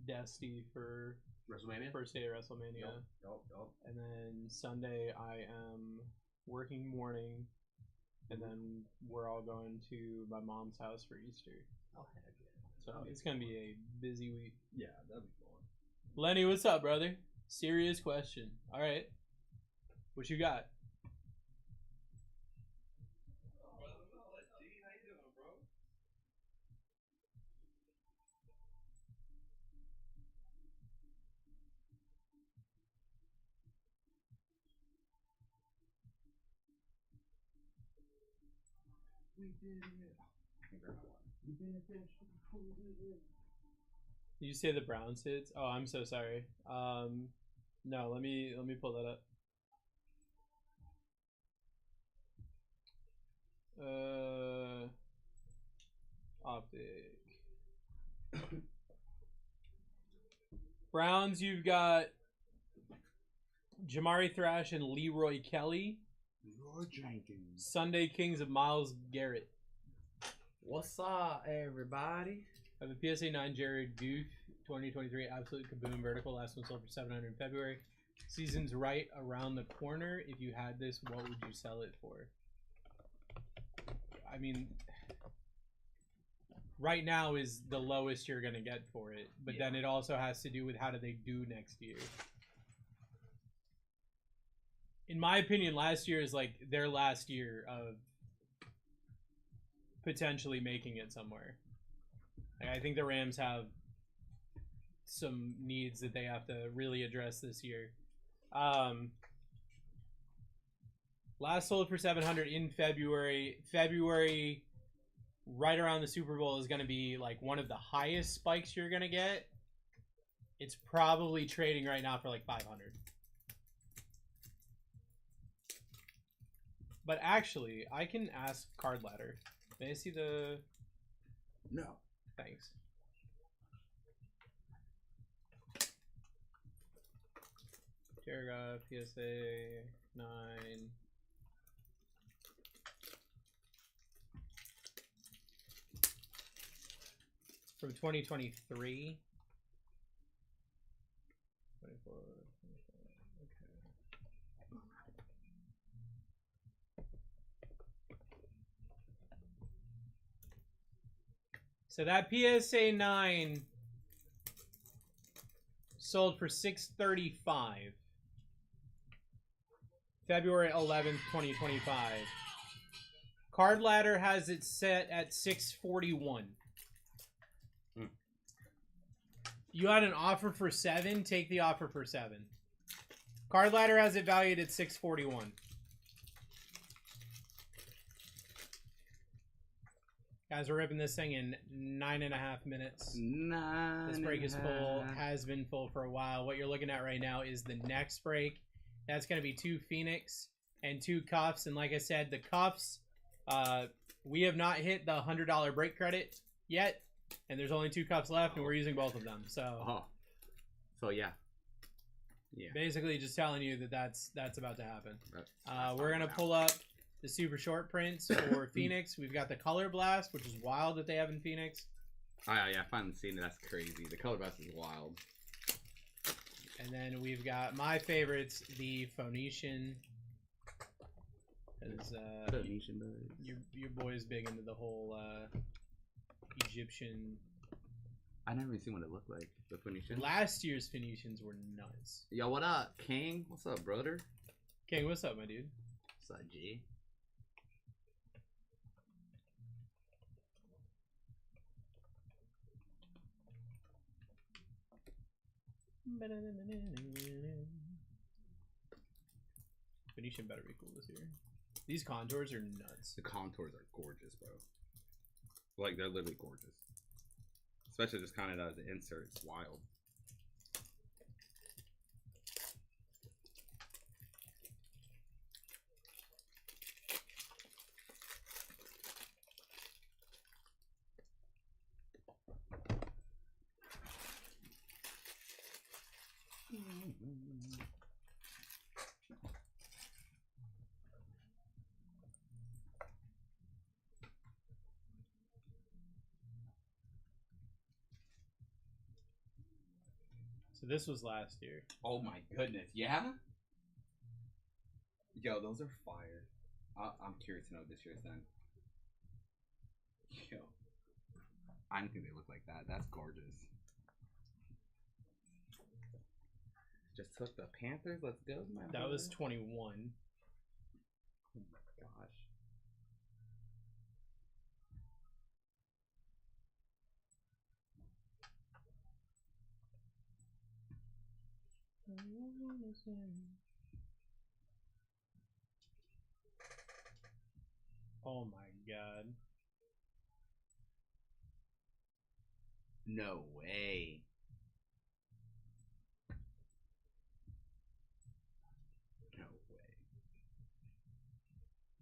Dusty for WrestleMania. first day of WrestleMania. Yup. And then Sunday I am working morning, and then we're all going to my mom's house for Easter. Oh heck yeah. So it's gonna be a busy week. Yeah, that'd be fun. Lenny, what's up, brother? Serious question. All right, what you got? We did it. I can grab one. We did it. Did you say the Browns hits? Oh, I'm so sorry. No, let me pull that up. Optic. Browns, you've got Jamari Thrash and Leroy Kelly. Leroy Jenkins. Sunday Kings of Myles Garrett. What's up, everybody? I have a PSA 9 Jared Goof 2023 Absolute Kaboom Vertical. Last one sold for $700 in February. Season's right around the corner. If you had this, what would you sell it for? I mean, right now is the lowest you're going to get for it. But then it also has to do with how do they do next year. In my opinion, last year is like their last year of potentially making it somewhere. Like, I think the Rams have some needs that they have to really address this year. Last sold for $700 in February. February, right around the Super Bowl, is going to be like one of the highest spikes you're going to get. It's probably trading right now for like $500. But actually, I can ask Card Ladder. May I see the... No. Thanks. Terragraph, PSA 9. From 2023. 24. So that PSA 9 sold for $635. February 11th, 2025. Card Ladder has it set at $641. You had an offer for $7, take the offer for $7. Card Ladder has it valued at $641. Guys, we're ripping this thing in 9.5 minutes. This break is full, has been full for a while. What you're looking at right now is the next break. That's going to be 2 Phoenix and 2 cuffs. And like I said, the cuffs, we have not hit the $100 break credit yet. And there's only 2 cuffs left, and we're using both of them. So, yeah. Basically just telling you that that's about to happen. We're going to pull up the super short prints for Phoenix. We've got the Color Blast, which is wild that they have in Phoenix. Oh, yeah, I finally seen it. That's crazy. The Color Blast is wild. And then we've got my favorites, the Phoenician. Phoenician, your boy is big into the whole Egyptian. I never even seen what it looked like. The Phoenician. Last year's Phoenicians were nuts. Yo, what up, King? What's up, brother? King, what's up, my dude? What's up, G? Phoenician better be cool this year. These contours are nuts. The contours are gorgeous, bro. Like, they're literally gorgeous. Especially just kind of as an insert. It's wild. So this was last year. Oh my goodness, yeah? Yo, those are fire. I'm curious to know what this year's then. Yo. I don't think they look like that. That's gorgeous. Just took the Panthers. Let's go, my That brother. was 21. Oh my gosh. Oh my god. No way. No way.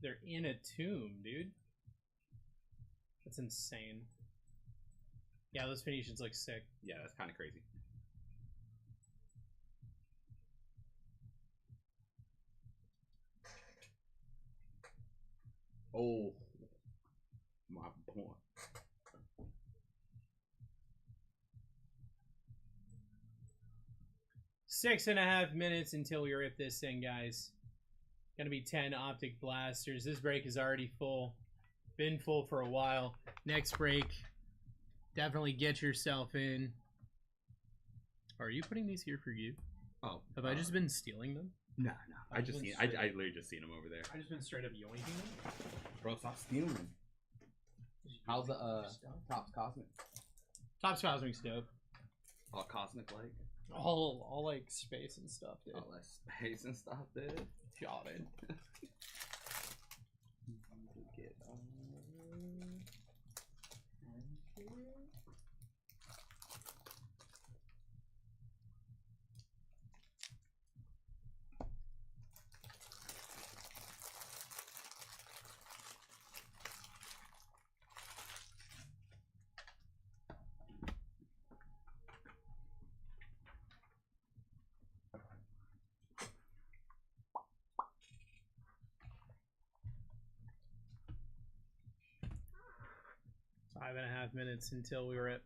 They're in a tomb, dude. That's insane. Yeah, those Phoenicians look sick. Yeah, that's kind of crazy. Oh, my boy. Six and a half minutes until we rip this thing, guys. Gonna be 10 optic blasters. This break is already full. Been full for a while. Next break, definitely get yourself in. Are you putting these here for you? Oh, Have I just been stealing them? No. I literally just seen him over there. I just been straight up yoinking them. Bro, stop stealing them. How's the Tops Cosmic? Tops Cosmic's dope. All cosmic like? All like space and stuff, dude. All that space and stuff, dude. Jotted. Get Five and a half minutes until we rip.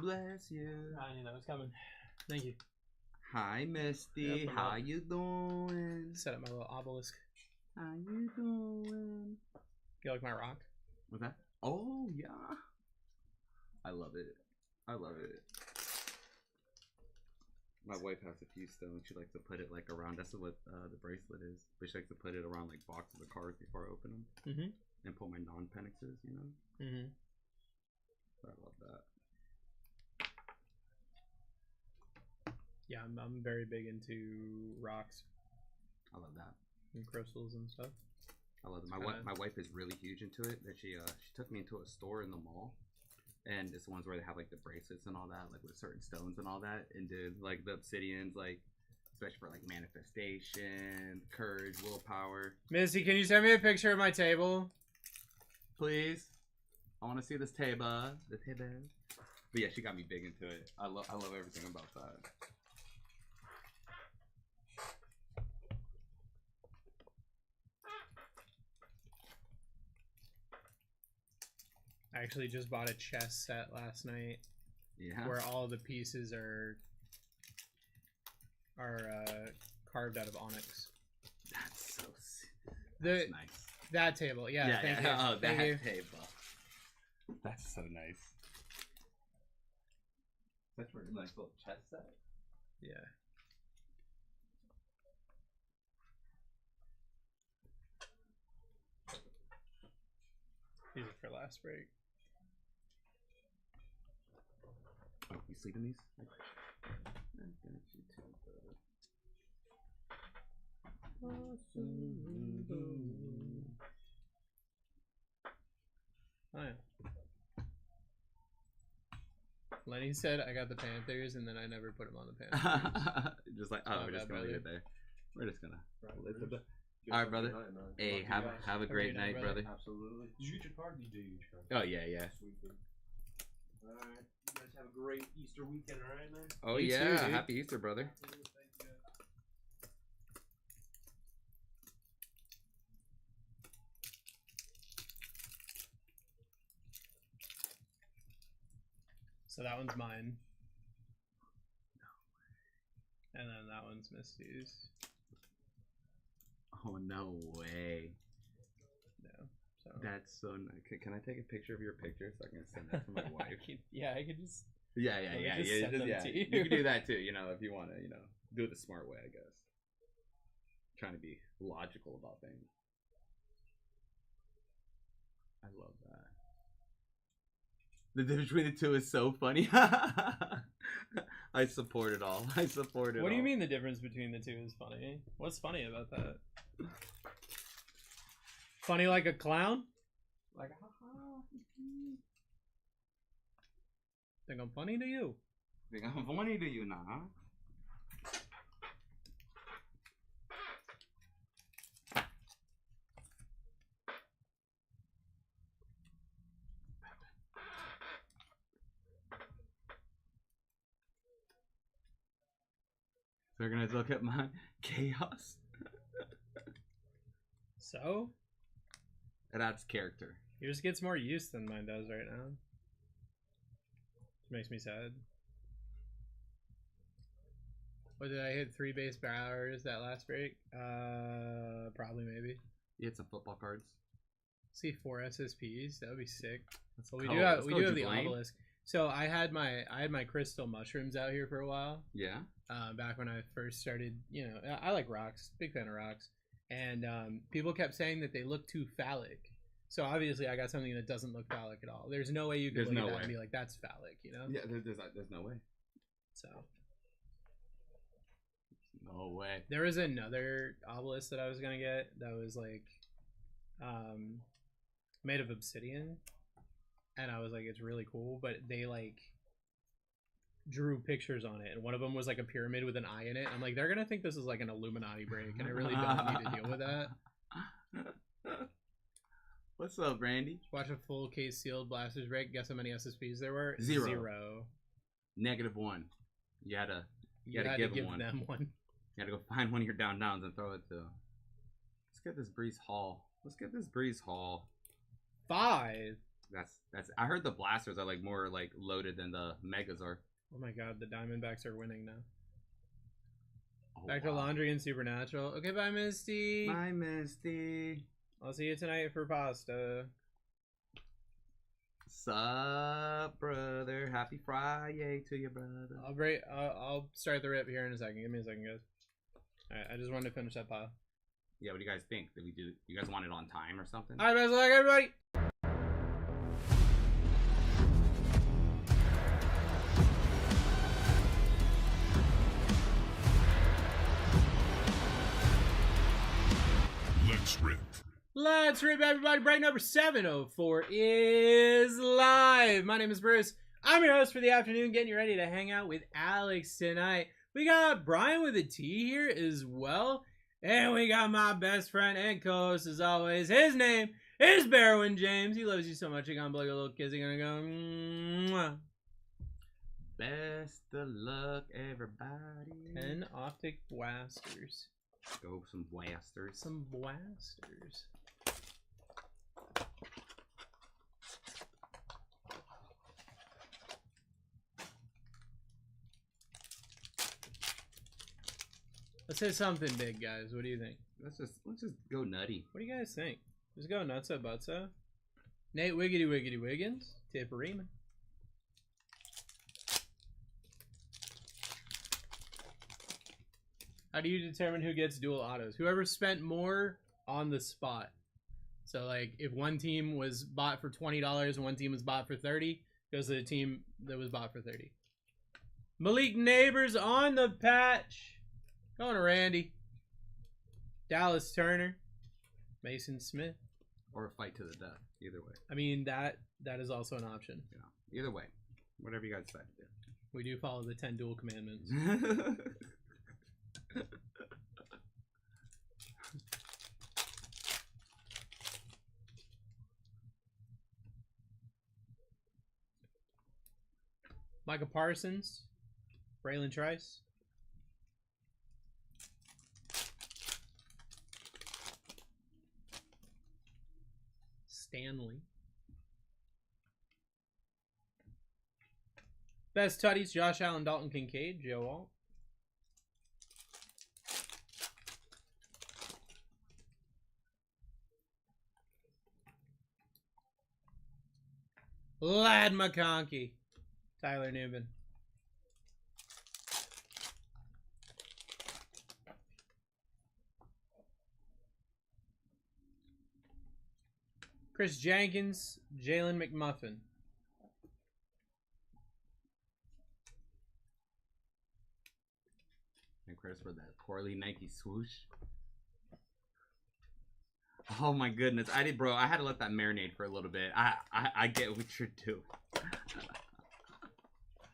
Bless you. I knew that was coming. Thank you. Hi, Misty. Yep, How you doing? Set up my little obelisk. How you doing? You like my rock? What's that? Oh, yeah. I love it. I love it. My wife has a few stones. She likes to put it like around. That's what the bracelet is. But she likes to put it around like boxes of cards before I open them. Mm-hmm. And pull my non-penixes, you know? Mm-hmm. I love that. Yeah, I'm very big into rocks I love that. and crystals and stuff. I love it. Kinda- My wife is really huge into it. That she took me into a store in the mall, and it's the ones where they have like the bracelets and all that, like with certain stones and all that, and dude, like the obsidians, like especially for like manifestation, courage, willpower. Missy, can you send me a picture of my table? Please, I want to see this table. The table. But yeah, she got me big into it. I love everything about that. I actually just bought a chess set last night Yeah. where all the pieces are carved out of onyx. That's so sick. The That's nice. that table, yeah. Thank you. Oh, Thank that you. table. That's so nice. That's for a nice little chess set. Yeah. These are for last break. Oh, you sleep in these? I got you too, brother. Oh yeah. Lenny said I got the Panthers and then I never put them on the Panthers. Just like, My we're just bad, gonna leave it brother. there. We're just gonna. Good All right, stuff brother. tonight, man. Hey, Lucky have guy. a great good night, night, brother. brother. Absolutely. Did you get your card? You did get your card. Oh yeah, yeah. Sweet, dude. Alright. You guys have a great Easter weekend, alright, man? Oh You yeah, too, dude. happy Easter, brother. Thank you. So that one's mine. And then that one's Misty's. Oh no way. No. So That's so nice. Can I take a picture of your picture so I can send that to my wife? yeah, I could just. Yeah, Let me yeah. just send them yeah. to you. You can do that too, you know, if you want to, you know, do it the smart way, I guess. Trying to be logical about things. I love that. The difference between the two is so funny. I support it all. I support it all. What do you mean the difference between the two is funny? What's funny about that? Funny like a clown? Like, Think I'm funny to you? think I'm funny to you now. So we're gonna look at my chaos. So? It adds character. Yours gets more use than mine does right now. Which makes me sad. What did I hit 3 base hours that last break? Probably maybe. You hit some football cards. See 4 SSPs. That would be sick. Let's But we go. do have Let's we go, do have the Dwayne. obelisk. So I had my crystal mushrooms out here for a while. Yeah. Back when I first started, you know, I like rocks, big fan of rocks, and people kept saying that they look too phallic. So obviously, I got something that doesn't look phallic at all. There's no way you could There's look no at that way. and be like, "That's phallic," you know? Yeah. There's no way. So No way. there was another obelisk that I was gonna get that was like, made of obsidian, and I was like, it's really cool, but they like drew pictures on it, and one of them was like a pyramid with an eye in it. I'm like, they're gonna think this is like an Illuminati break, and I really don't need to deal with that. What's up, Randy? Watch a full case sealed blasters break. Guess how many SSPs there were? 0. 0. -1. You had to You had to give give them one. them one. You gotta go find one of your downs and throw it to. Let's get this Breeze Hall. 5. That's. I heard the blasters are like more like loaded than the megas are. Oh my god, the Diamondbacks are winning now. Oh, Back to wow. laundry and supernatural. Okay, bye, Misty. Bye, Misty. I'll see you tonight for pasta. Sup, brother? Happy Friday to you, brother. I'll start the rip here in a second. Give me a second, guys. Alright, I just wanted to finish that pile. Yeah, what do you guys think? Did we do? You guys want it on time or something? Alright, best of luck, everybody. Let's rip. Let's rip, everybody. Break number 704 is live. My name is Bruce. I'm your host for the afternoon, getting you ready to hang out with Alex tonight. We got Brian with a T here as well. And we got my best friend and co-host as always. His name is Barwin James. He loves you so much. He's gonna blow your little kiss. He's gonna go, mwah. Best of luck, everybody. 10 optic blasters. Go some blasters. Some blasters. Let's hit something big, guys. What do you think? Let's just go nutty. What do you guys think? Just go nutso butso. Nate Wiggity Wiggity Wiggins. Tipperima. How do you determine who gets dual autos? Whoever spent more on the spot. So like if one team was bought for $20 and one team was bought for 30, goes to the team that was bought for 30. Malik Neighbors on the patch. Going to Randy. Dallas Turner. Mason Smith. Or a fight to the death. Either way. I mean, that is also an option. Yeah. Either way. Whatever you guys decide to We do follow the 10 dual commandments. do. Micah Parsons. Braylon Trice. Stanley. Best tutties, Josh Allen, Dalton Kincaid, Joe Walt. Lad McConkey, Tyler Newman. Chris Jenkins, Jalen McMuffin. And Chris for that poorly Nike swoosh. Oh my goodness, I did, bro. I had to let that marinate for a little bit. I get what you're doing.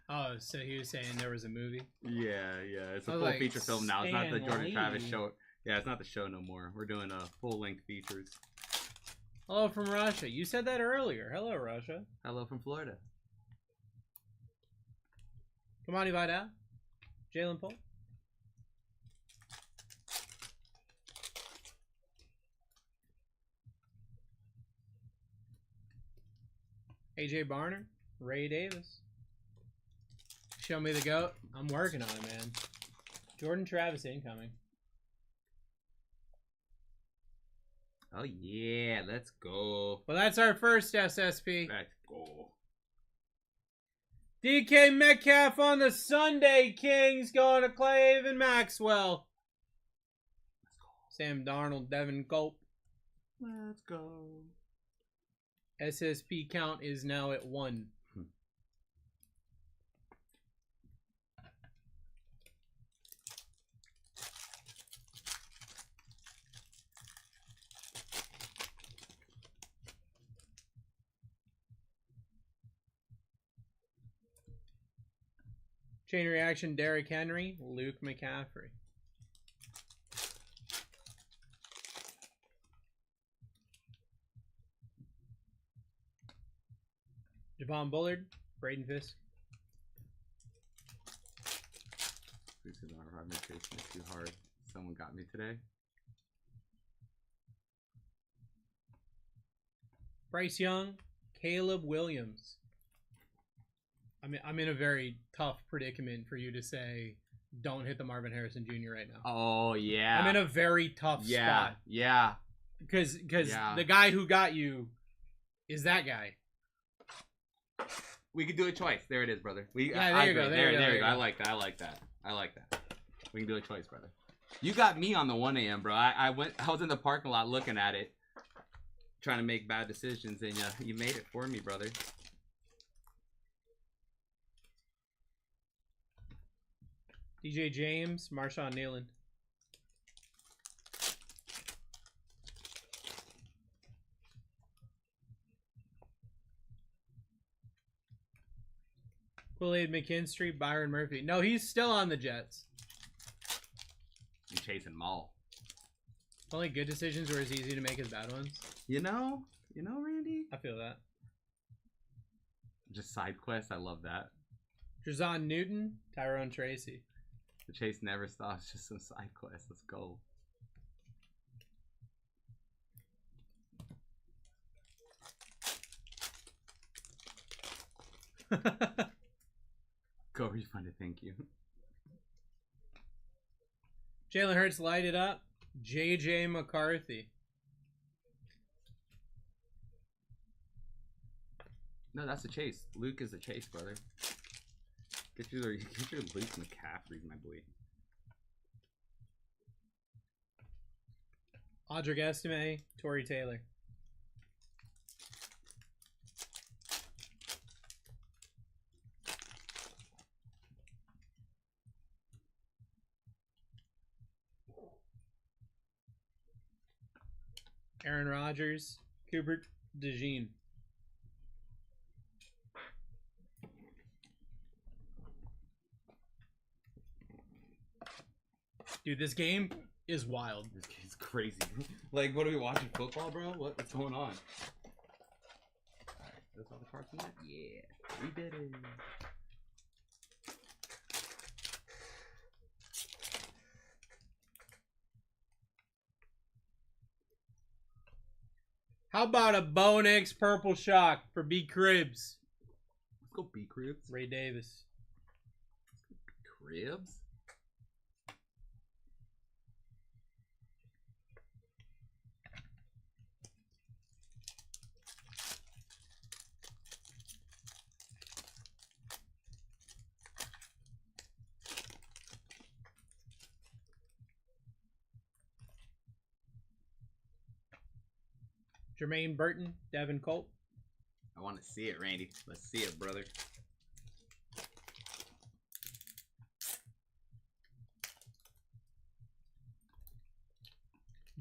Oh, so he was saying there was a movie? Yeah, it's a Oh, full like feature film now. It's not the Jordan Stanley. Travis show. Yeah, it's not the show no more. We're doing full-length features. Hello from Russia. You said that earlier. Hello, Russia. Hello from Florida. Come on, Vidal. Jalen Poole. AJ Barner. Ray Davis. Show me the GOAT. I'm working on it, man. Jordan Travis incoming. Oh yeah, let's go. Well, that's our first SSP. Let's go. DK Metcalf on the Sunday Kings going to Clave and Maxwell. Sam Darnold, Devin Culp. Let's go. SSP count is now at 1. Chain reaction, Derrick Henry, Luke McCaffrey. Javon Bullard, Braden Fisk. Please do not run me chasing it too hard. Someone got me today. Bryce Young, Caleb Williams. I'm in a very tough predicament for you to say don't hit the Marvin Harrison Jr. right now. Oh yeah. I'm in a very tough spot. Yeah. Because the guy who got you is that guy. We could do it twice. There it is, brother. There you go. There you go. I like that. We can do a choice, brother. You got me on the 1 a.m., bro. I was in the parking lot looking at it, trying to make bad decisions, and you made it for me, brother. DJ James, Marshawn Nealon. Kool-Aid McKinstry, Byron Murphy. No, he's still on the Jets. I'm chasing Maul. Only good decisions were as easy to make as bad ones. You know, Randy? I feel that. Just side quests. I love that. Drazon Newton, Tyrone Tracy. The chase never stops. Just some side quests. Let's go. Go refund it. Thank you. Jalen Hurts light it up. JJ McCarthy. No, that's a chase. Luke is a chase, brother. Get your Luke McCaffrey, my boy. Audric Estime, Torrey Taylor. Aaron Rodgers, Cooper DeJean. Dude, this game is wild. This game's crazy. Like, what are we watching? Football, bro? What's going on? Alright, those all the cards in that? Yeah, we did it. How about a Bone X Purple Shock for B Cribs? Let's go B Cribs. Ray Davis. Cribs? Jermaine Burton, Devin Colt. I want to see it, Randy. Let's see it, brother.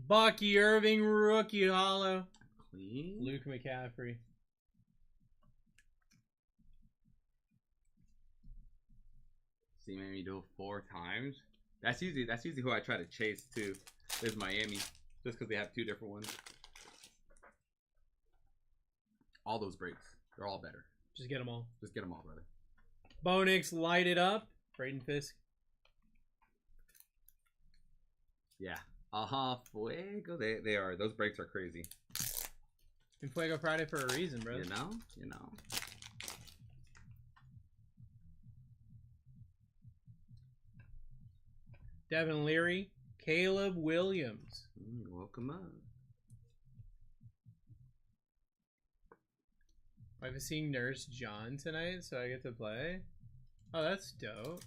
Bucky Irving, rookie hollow. Clean. Luke McCaffrey. See, maybe do it 4 times. That's usually who I try to chase too. Is Miami, just because they have 2 different ones. All those breaks, they're all better. Just get them all. Just get them all, brother. Bonix light it up. Braden Fisk. Yeah. Fuego. They are. Those breaks are crazy. And Fuego Friday for a reason, bro. You know. You know. Devin Leary, Caleb Williams. Welcome up. I've seen Nurse John tonight, so I get to play. Oh, that's dope.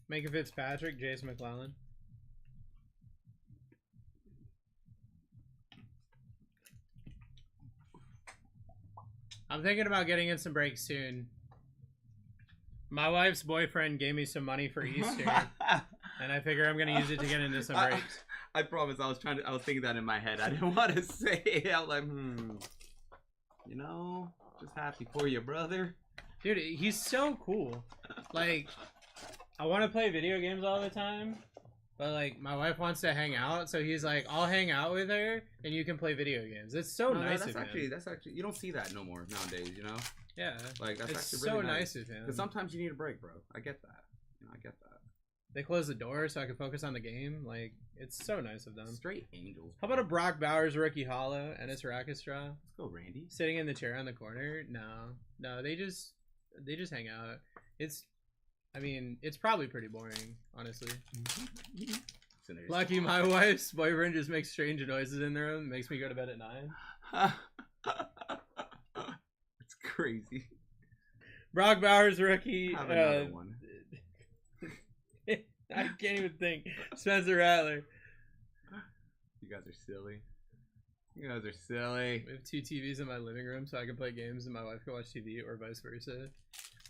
Micah Fitzpatrick, Jason McClellan. I'm thinking about getting in some breaks soon. My wife's boyfriend gave me some money for Easter, and I figure I'm gonna use it to get into some breaks. I promise. I was thinking that in my head. I didn't want to say it. I was like, you know, just happy for you, brother. Dude, he's so cool. Like, I want to play video games all the time, but like my wife wants to hang out, so he's like, I'll hang out with her, and you can play video games. It's so nice of him. That's actually you don't see that no more nowadays. You know. Yeah, like that's it's actually so really nice of him. Because sometimes you need a break, bro. I get that. You know, I get that. They close the door so I can focus on the game. Like, it's so nice of them. Straight angels. How about a Brock Bowers rookie hollow and it's Rakastra? Let's go, Randy. Sitting in the chair on the corner? No, they just hang out. I mean, it's probably pretty boring, honestly. Lucky my wife's boyfriend just makes strange noises in the room. Makes me go to bed at 9. It's crazy. Brock Bowers rookie. Have another one. I can't even think. Spencer Rattler. You guys are silly. You guys are silly. We have 2 TVs in my living room so I can play games and my wife can watch TV, or vice versa.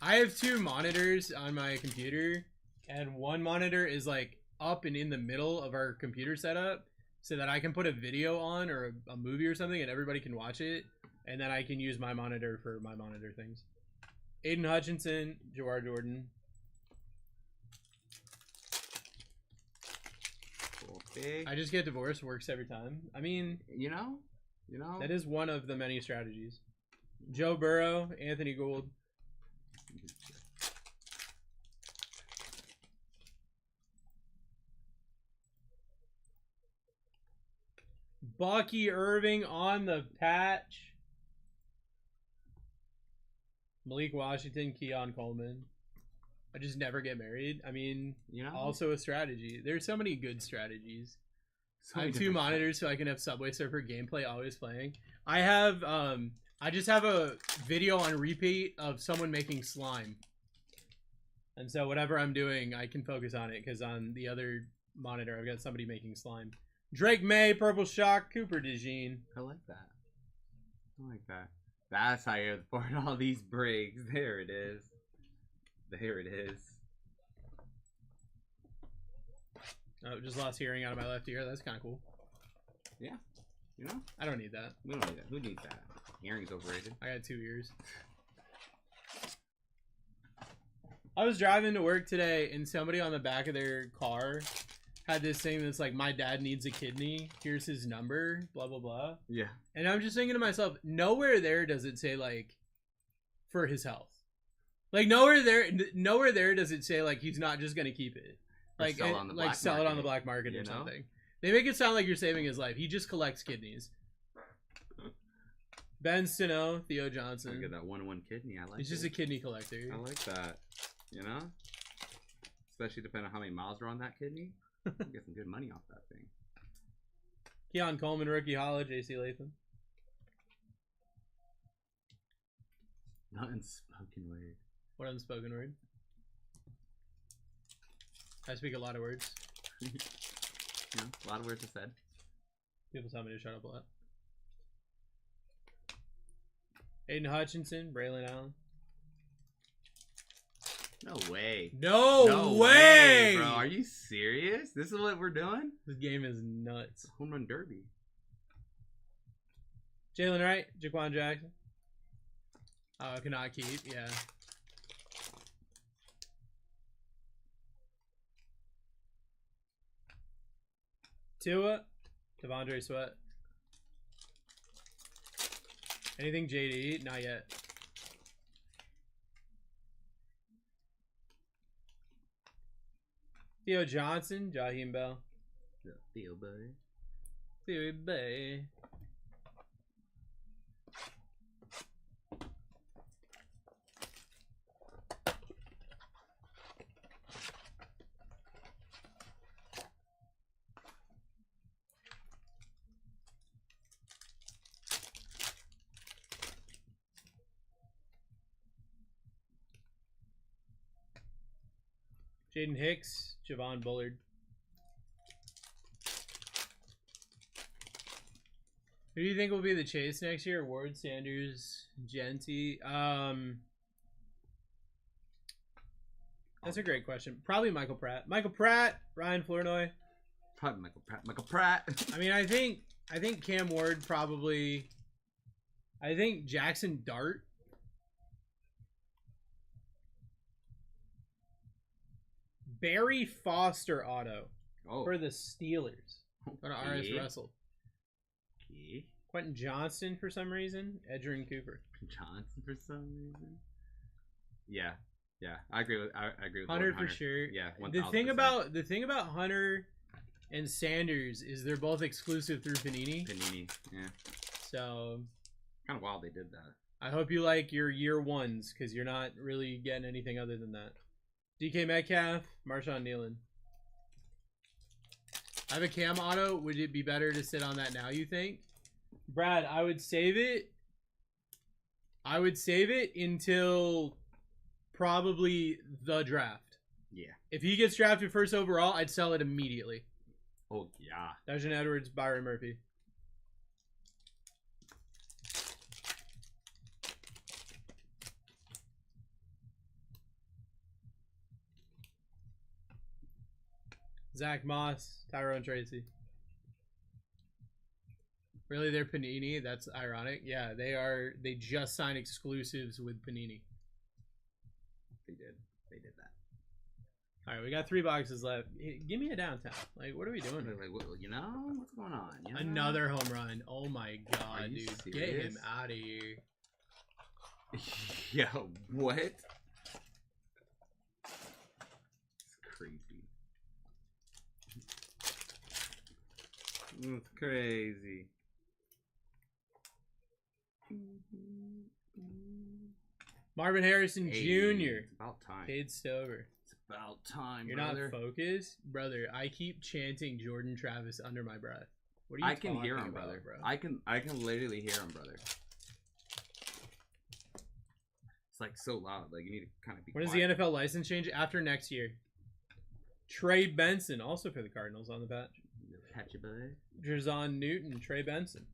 I have 2 monitors on my computer, and one monitor is like up and in the middle of our computer setup so that I can put a video on or a movie or something and everybody can watch it, and then I can use my monitor for my monitor things. Aiden Hutchinson, Jawar Jordan. Okay. I just get divorced, works every time. I mean, you know, that is one of the many strategies. Joe Burrow, Anthony Gould. Bucky Irving on the patch. Malik Washington, Keon Coleman. I just never get married. I mean, you know, also a strategy. There's so many good strategies. I have 2 monitors so I can have Subway Surfer gameplay always playing. I have, I just have a video on repeat of someone making slime. And so whatever I'm doing, I can focus on it because on the other monitor, I've got somebody making slime. Drake May, Purple Shock, Cooper DeJean. I like that. I like that. That's how you afford all these breaks. There it is. There it is. Oh, just lost hearing out of my left ear. That's kind of cool. Yeah. You know? I don't need that. We don't need that. Who needs that? Hearing's overrated. I got 2 ears. I was driving to work today and somebody on the back of their car had this thing that's like, my dad needs a kidney. Here's his number. Blah, blah, blah. Yeah. And I'm just thinking to myself, nowhere there does it say like, for his health. Like nowhere there does it say like he's not just gonna keep it. Like sell it on the black sell it on the market, black market you or know? something. They make it sound like you're saving his life. He just collects kidneys. Ben Steno, Theo Johnson. Look at that 1-1 kidney. I like. He's just a kidney collector. I like that. You know, especially depending on how many miles are on that kidney. You get some good money off that thing. Keon Coleman, rookie Holla, J.C. Latham. Not unspoken word. What unspoken word? I speak a lot of words. You know, a lot of words are said. People tell me to shut up a lot. Aiden Hutchinson, Braylon Allen. No way. No way! bro. Are you serious? This is what we're doing? This game is nuts. Home run derby. Jalen Wright, Jaquan Jackson. Oh, cannot keep. Yeah. Tua, Devondre Sweat. Anything JD? Not yet. Theo Johnson, Jaheim Bell. Theo, buddy. Theo Bay. Jaden Hicks, Javon Bullard. Who do you think will be the chase next year? Ward, Sanders, Genty? That's a great question. Probably Michael Pratt. Michael Pratt, Ryan Flournoy. Probably Michael Pratt. Michael Pratt. I mean, I think Cam Ward probably. I think Jackson Dart. Barry Foster auto for the Steelers. Go to RS Russell. Okay. Quentin Johnston for some reason. Edgerrin Cooper. Johnson for some reason. Yeah, I agree with Hunter Hunter for sure. Yeah, 1000%. The thing about Hunter and Sanders is they're both exclusive through Panini. Yeah. So kind of wild they did that. I hope you like your year ones because you're not really getting anything other than that. DK Metcalf, Marshawn Nealon. I have a Cam auto. Would it be better to sit on that now, you think? Brad, I would save it. I would save it until probably the draft. Yeah. If he gets drafted first overall, I'd sell it immediately. Oh, yeah. Dajon Edwards, Byron Murphy. Zach Moss, Tyrone Tracy. Really, they're Panini? That's ironic. Yeah, they are. They just signed exclusives with Panini. They did. They did that. All right, we got 3 boxes left. Give me a downtown. Like, what are we doing? Like, you know, what's going on? You know? Another home run. Oh my god, dude. Serious? Get him out of here. Yo, what? It's crazy. It's crazy. Marvin Harrison Jr. It's about time. Cade Stover. It's about time, You're brother. not focused? Brother, I keep chanting Jordan Travis under my breath. What are you I can hear him, talking brother. about, bro? I can literally hear him, brother. It's like so loud. Like you need to kind of be When does quiet. the NFL license change? After next year. Trey Benson, also for the Cardinals on the patch. Patchy boy. Jerzon Newton, Trey Benson.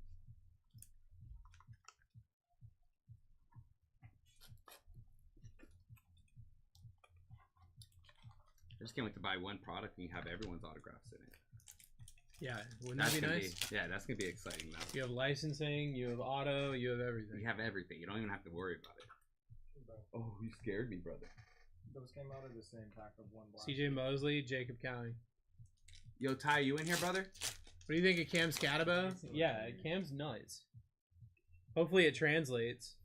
I just can't wait to buy one product and you have everyone's autographs in it. Yeah, wouldn't that be nice? Yeah, that's gonna be exciting though. You have licensing, you have auto, you have everything. You have everything. You don't even have to worry about it. Oh, you scared me, brother. Those came out of the same pack of one black. CJ Mosley, Jacob Cowie. Yo, Ty, you in here, brother? What do you think of Cam Scataba? Yeah, Cam's nuts. Hopefully it translates.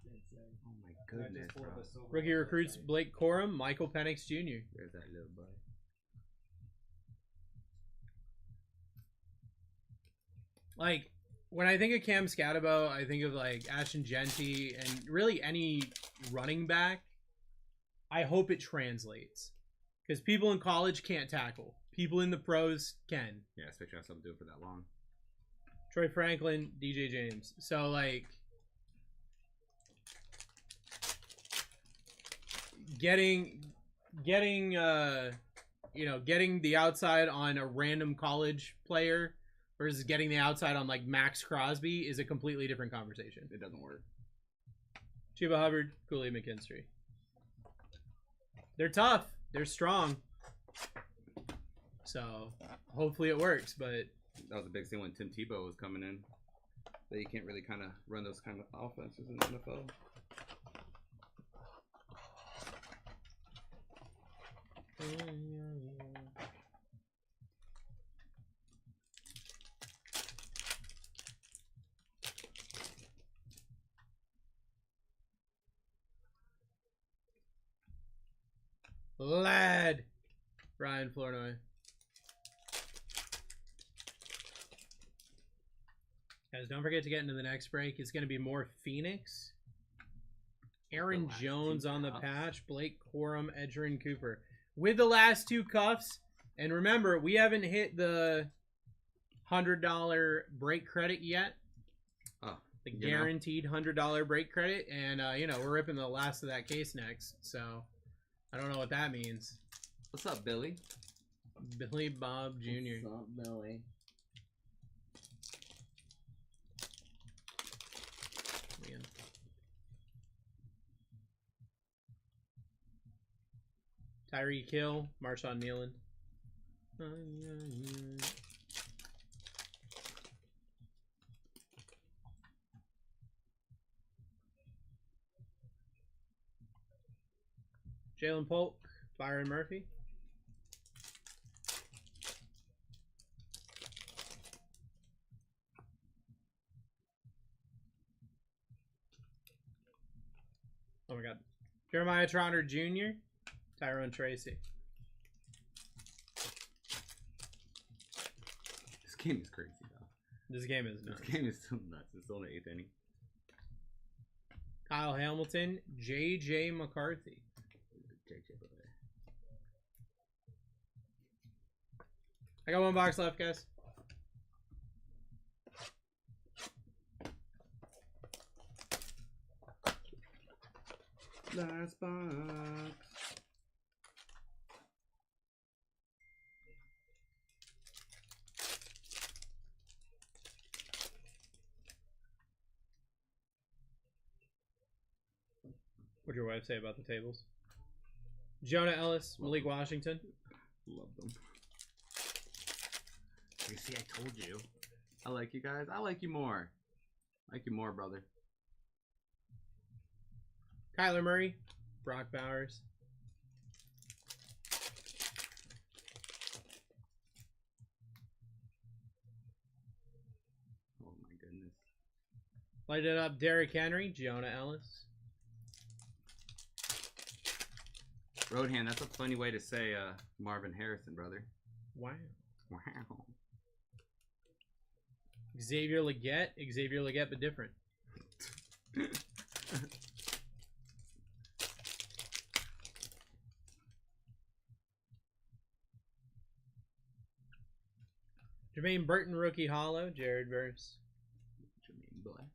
Oh my goodness, bro. Rookie recruits Blake Corum, Michael Penix Jr. There's that little boy. Like, when I think of Cam Scatabo, I think of like Ashton Genty and really any running back. I hope it translates. Because people in college can't tackle. People in the pros can. Yeah, especially have something to do it for that long. Troy Franklin, DJ James. So, like, getting the outside on a random college player versus getting the outside on, like, Max Crosby is a completely different conversation. It doesn't work. Chuba Hubbard, Cooley McKinstry. They're tough. They're strong. So, hopefully it works, but... That was a big thing when Tim Tebow was coming in. That you can't really kind of run those kind of offenses in the NFL. Lad. Ryan Flournoy. Guys, don't forget to get into the next break. It's going to be more Phoenix. Aaron Jones on the patch. Blake Corum, Edgerrin Cooper. With the last two cuffs. And remember, we haven't hit the $100 break credit yet. Oh, the guaranteed $100 break credit. And, we're ripping the last of that case next. So, I don't know what that means. What's up, Billy? Billy Bob Jr. What's up, Billy? Man. Tyreek Hill, Marshawn Nealon. Jalen Polk, Byron Murphy. Oh my God. Jeremiah Trotter Jr., Tyrone Tracy. This game is crazy, though. This game is nuts. This game is so nuts. It's still in the 8th inning. Kyle Hamilton, J.J. McCarthy. I got one box left, guys. Last box. What'd your wife say about the tables? Jonah Ellis, Malik Washington. Love them. You see, I told you. I like you guys. I like you more. I like you more, brother. Kyler Murray, Brock Bowers. Oh my goodness. Light it up, Derrick Henry, Jonah Ellis. Roadhand, that's a funny way to say Marvin Harrison, brother. Wow. Wow. Xavier Legette, but different. Jermaine Burton, rookie hollow, Jared Verse. Jermaine Black.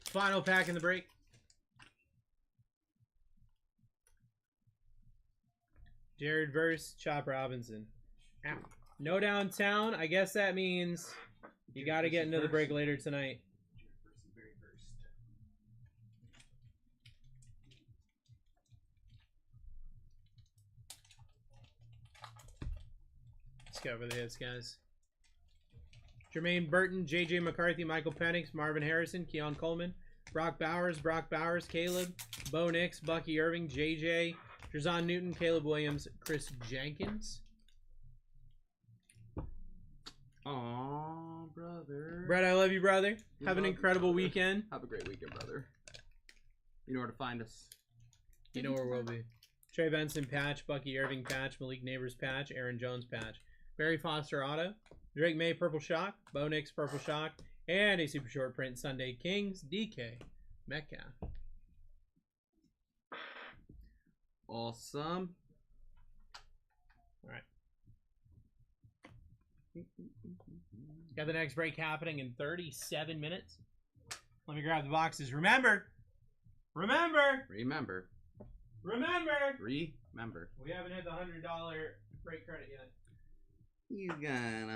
Final pack in the break. Jared Verse, Chop Robinson. Ow. No downtown. I guess that means you got to get into the break later tonight. Let's go over the hits, guys. Jermaine Burton, J.J. McCarthy, Michael Penix, Marvin Harrison, Keon Coleman, Brock Bowers, Caleb, Bo Nix, Bucky Irving, J.J., Drazon Newton, Caleb Williams, Chris Jenkins. Aw, brother. Brett, I love you, brother. We Have an love you, incredible brother. weekend. Have a great weekend, brother. You know where to find us. You know where we'll be. Trey Benson patch, Bucky Irving patch, Malik Neighbors patch, Aaron Jones patch, Barry Foster auto, Drake May purple shock, Bo Nix purple shock, and a super short print Sunday Kings DK Metcalf. Awesome. All right. Got the next break happening in 37 minutes. Let me grab the boxes. Remember. We haven't hit the $100 break credit yet. You got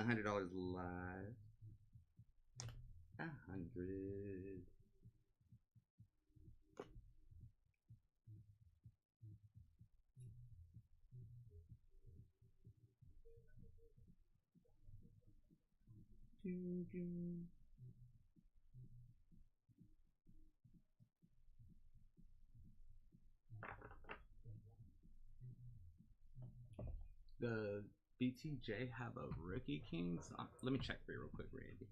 $100 live. 100. The BTJ have a rookie Kings? Let me check for you real quick, Randy.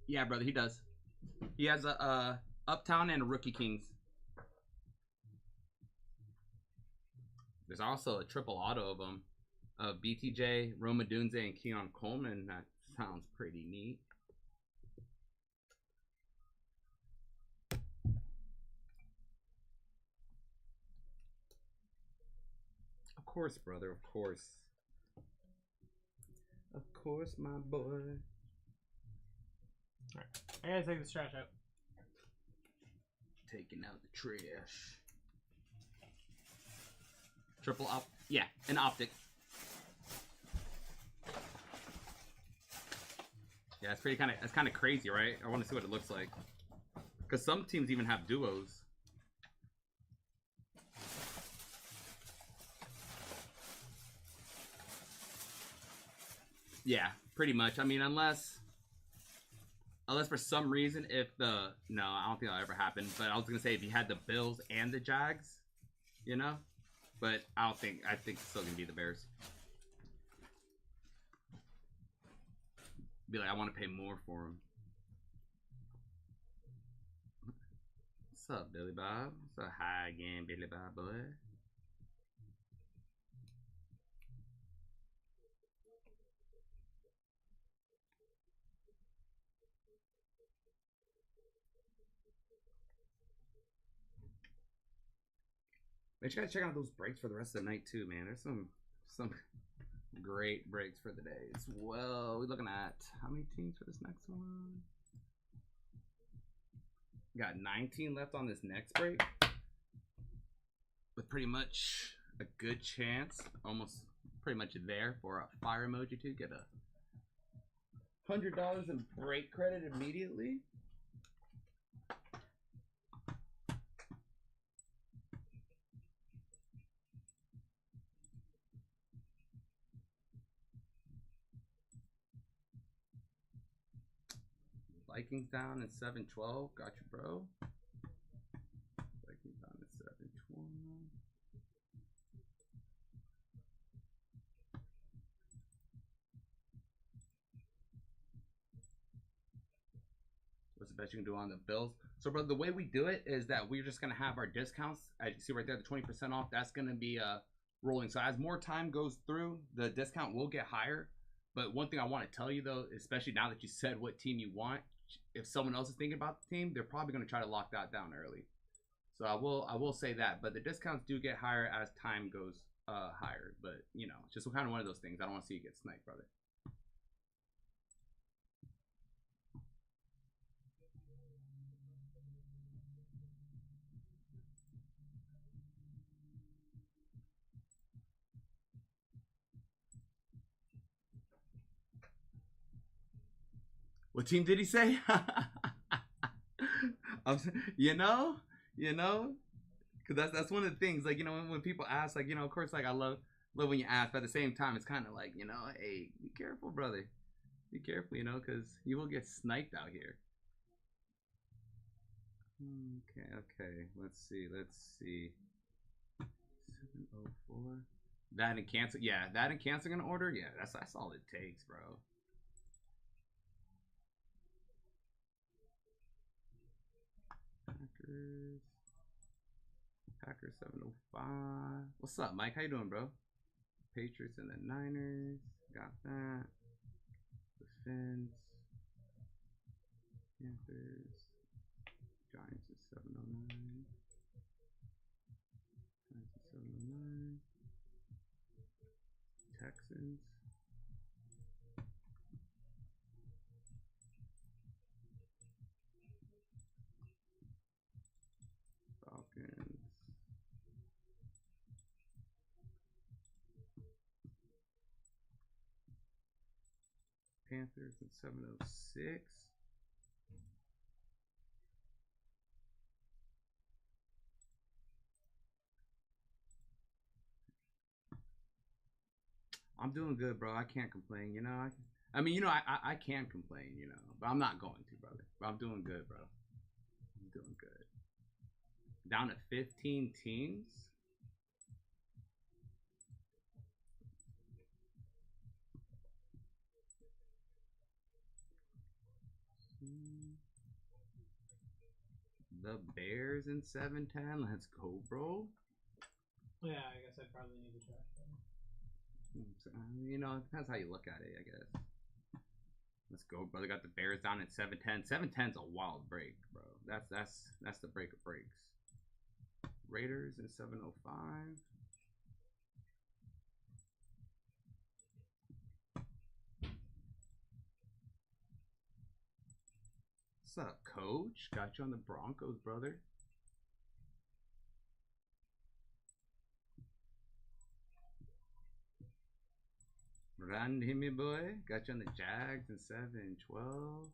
Yeah, brother, he does. He has a Uptown and a rookie Kings. There's also a triple auto of them. BTJ, Roma Dunze, and Keon Coleman. That sounds pretty neat. Of course, brother, of course. Of course, my boy. Alright. I gotta take this trash out. Taking out the trash. Triple op, yeah, an optic. Yeah, it's pretty it's kind of crazy, right? I want to see what it looks like. Because some teams even have duos. Yeah, pretty much. I mean, unless for some reason, no, I don't think that'll ever happen. But I was gonna say if you had the Bills and the Jags, you know. But I think it's still gonna be the Bears. Be like, I want to pay more for them. What's up, Billy Bob? What's up, hi again, Billy Bob, boy? Make sure you guys check out those breaks for the rest of the night too, man. There's some great breaks for the day as well. We're looking at how many teams for this next one? Got 19 left on this next break, with pretty much a good chance, almost pretty much there for a fire emoji to get a $100 in break credit immediately. Vikings down at 7-12. Got you, bro. Vikings down at 7-12. What's the best you can do on the Bills? So, brother, the way we do it is that we're just going to have our discounts. As you see right there, the 20% off, that's going to be rolling. So as more time goes through, the discount will get higher. But one thing I want to tell you, though, especially now that you said what team you want, if someone else is thinking about the team, they're probably going to try to lock that down early. So I will say that. But the discounts do get higher as time goes higher. But, you know, it's just kind of one of those things. I don't want to see you get sniped, brother. What team did he say? you know, because that's one of the things. Like, you know, when people ask, like, you know, of course, like I love love when you ask, but at the same time, it's kind of like, you know, hey, be careful, brother. Be careful, you know, because you will get sniped out here. Okay. Let's see. 704. That and cancel. Yeah, that and canceling an order. Yeah, that's all it takes, bro. Packers 705. What's up, Mike? How you doing, bro? Patriots and the Niners. Got that. Defense. Panthers. Giants is 709. Giants is 709. Texans. Falcons. Panthers at 706. I'm doing good, bro. I can't complain, you know. I mean, you know, I can complain, you know, but I'm not going to, brother. But I'm doing good, bro. I'm doing good. Down to 15 teams. The Bears in 710. Let's go, bro. Yeah, I guess I'd probably need to trash them. You know, it depends how you look at it, I guess. Let's go, brother. Got the Bears down at 710. 710's a wild break, bro. That's the break of breaks. Raiders in 705. What's up, coach? Got you on the Broncos, brother. Run, me boy. Got you on the Jags in 7-12.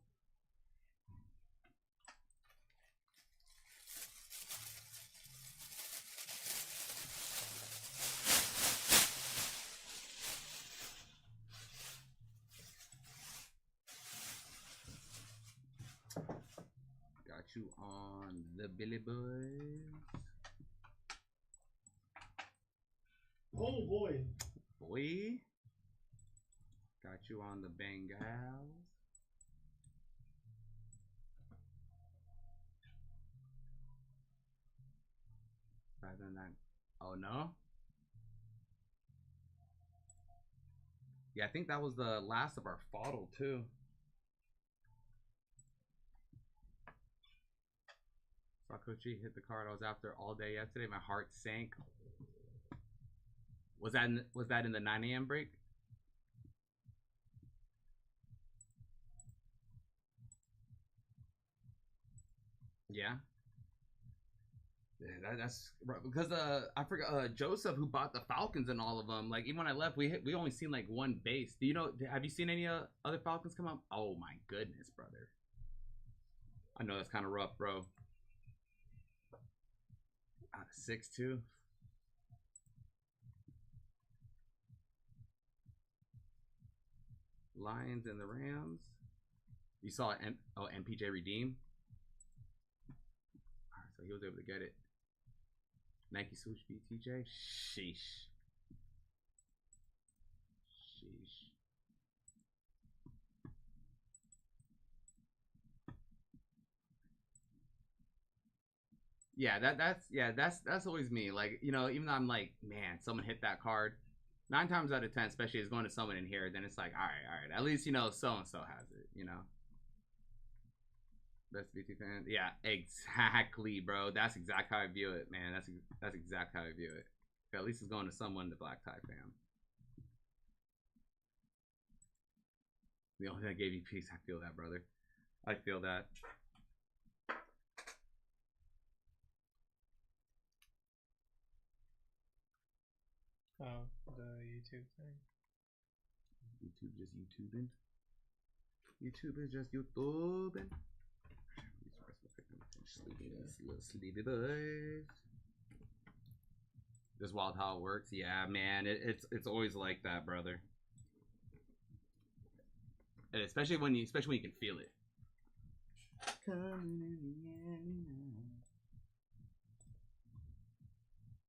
Got you on the Billy Boys. Oh boy. Boy. Got you on the Bengals. Rather than that. Oh no? Yeah, I think that was the last of our FODL too. Saw Coach G hit the card I was after all day yesterday. My heart sank. Was that in the 9 a.m. break? Yeah. Yeah, that's right, because I forgot Joseph, who bought the Falcons and all of them. Like, even when I left, we only seen like one base. Do you know? Have you seen any other Falcons come up? Oh my goodness, brother. I know that's kind of rough, bro. 6-2. Lions and the Rams. You saw MPJ redeem. All right, so he was able to get it. Nike swoosh BTJ. Sheesh. Yeah, that's always me. Like, you know, even though I'm like, man, someone hit that card. 9 times out of 10, especially is going to someone in here, then it's like, all right. At least, you know, so and so has it, you know. Best BT fan. Yeah, exactly, bro. That's exactly how I view it, man. That's exactly how I view it. At least it's going to someone in the BlackTie fam. The only thing that gave you peace, I feel that, brother. I feel that. Oh, the YouTube thing. YouTube just YouTubing. YouTube is just YouTubing. Sleepy boys. Just wild how it works. Yeah, man, it's always like that, brother. And especially when you can feel it.